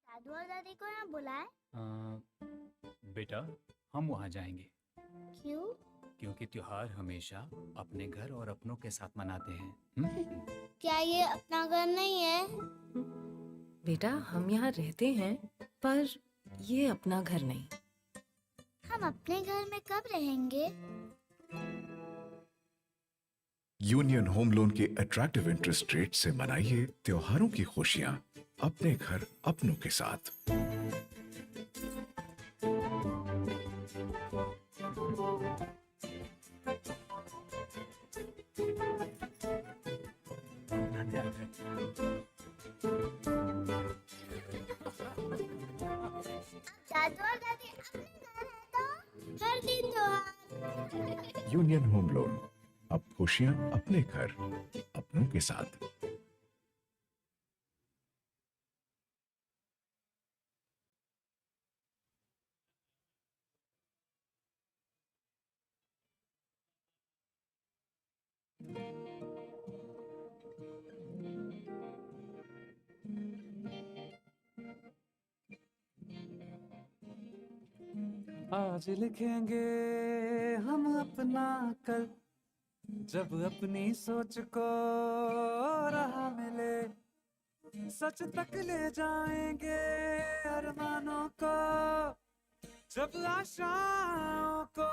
दादू और दादी को यहाँ बुलाए? बेटा, हम वहाँ जाएंगे क्यों? क्योंकि त्योहार हमेशा अपने घर और अपनों के साथ मनाते हैं। क्या ये अपना घर नहीं है? बेटा, हम यहाँ रहते हैं, पर ये अपना घर नहीं। हम अपने घर में कब रहेंगे? यूनियन होम लोन के अट्रैक्टिव इंटरेस्ट रेट से मनाइए त्योहारों की खुशियां अपने घर अपनों के साथ। दादू और दादी अपने घर है तो हर दिन त्योहार। यूनियन होम लोन, अब खुशियां अपने घर अपनों के साथ। आज लिखेंगे हम अपना कल, जब अपनी सोच को राह मिले, सच तक ले जाएंगे अरमानों को, जब आशाओं को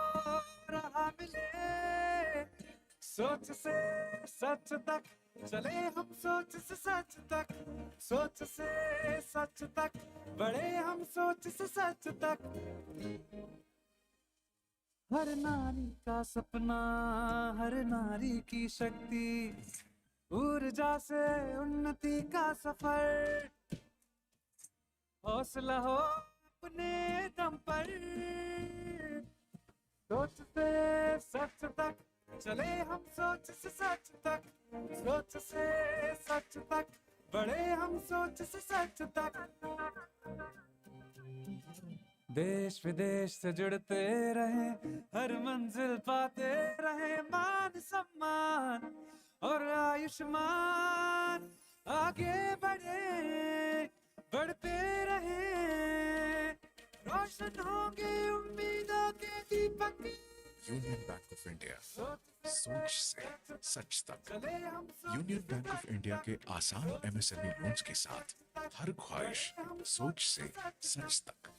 राह मिले, सोच से सच तक चले हम, सोच से सच तक, सोच से सच तक बढ़े हम, सोच से सच तक। हर नारी का सपना, हर नारी की शक्ति, ऊर्जा से उन्नति का सफर, हौसला हो अपने दम पर, सोच से सच तक चले हम, सोच से सच तक, सोच से सच तक बढ़े हम, सोच से सच तक। देश विदेश से जुड़ते रहे, हर मंजिल पाते रहे, मान सम्मान और आयुष्मान, आगे बढ़े बढ़ते रहे, रोशन होंगे उम्मीदों के दीपक। यूनियन बैंक ऑफ इंडिया, सोच से सच तक। यूनियन बैंक ऑफ इंडिया के आसान एमएसएमई लोन्स के साथ हर ख्वाहिश सोच से सच तक।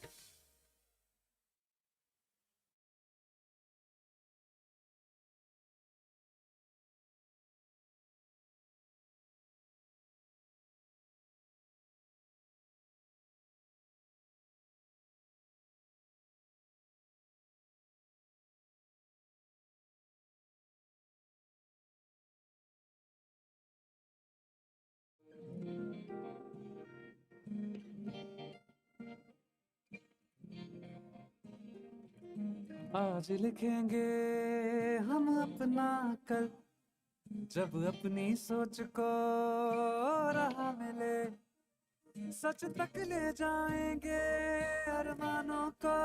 आज लिखेंगे हम अपना कल, जब अपनी सोच को राह मिले, सच तक ले जाएंगे अरमानों को,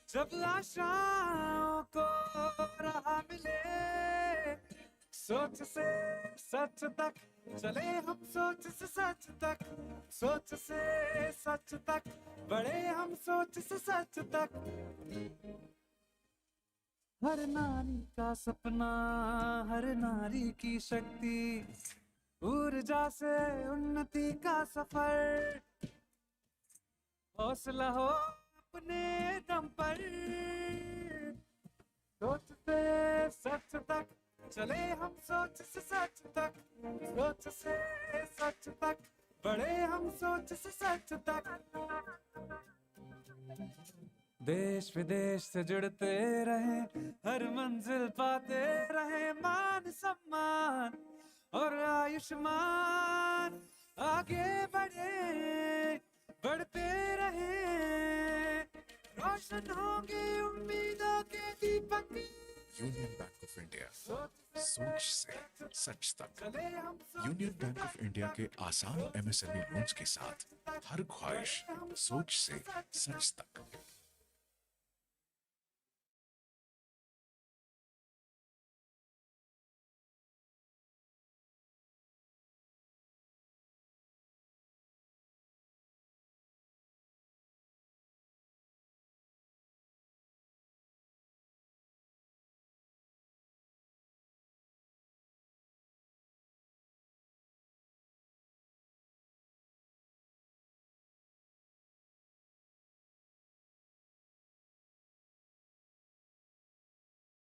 जब आशाओं को राह मिले। सोच से सच तक चले हम, सोच से सच तक, सोच से सच तक बढ़े हम, सोच से सच तक। हर नारी का सपना, हर नारी की शक्ति, ऊर्जा से उन्नति का सफर, हौसला हो अपने दम पर। सोच से सच तक चले हम, सोच से सच तक, सोच से सच तक बढ़े हम, सोच से सच तक। देश विदेश से जुड़ते रहे, हर मंजिल पाते रहे, मान सम्मान और आयुष्मान। आगे बढ़े, बढ़ते रहे, रोशन होंगे उम्मीदों के दीपक। यूनियन बैंक ऑफ इंडिया, सोच से सच तक। यूनियन बैंक ऑफ इंडिया के आसान एमएसएमई लोन्स के साथ हर ख्वाहिश सोच से सच तक।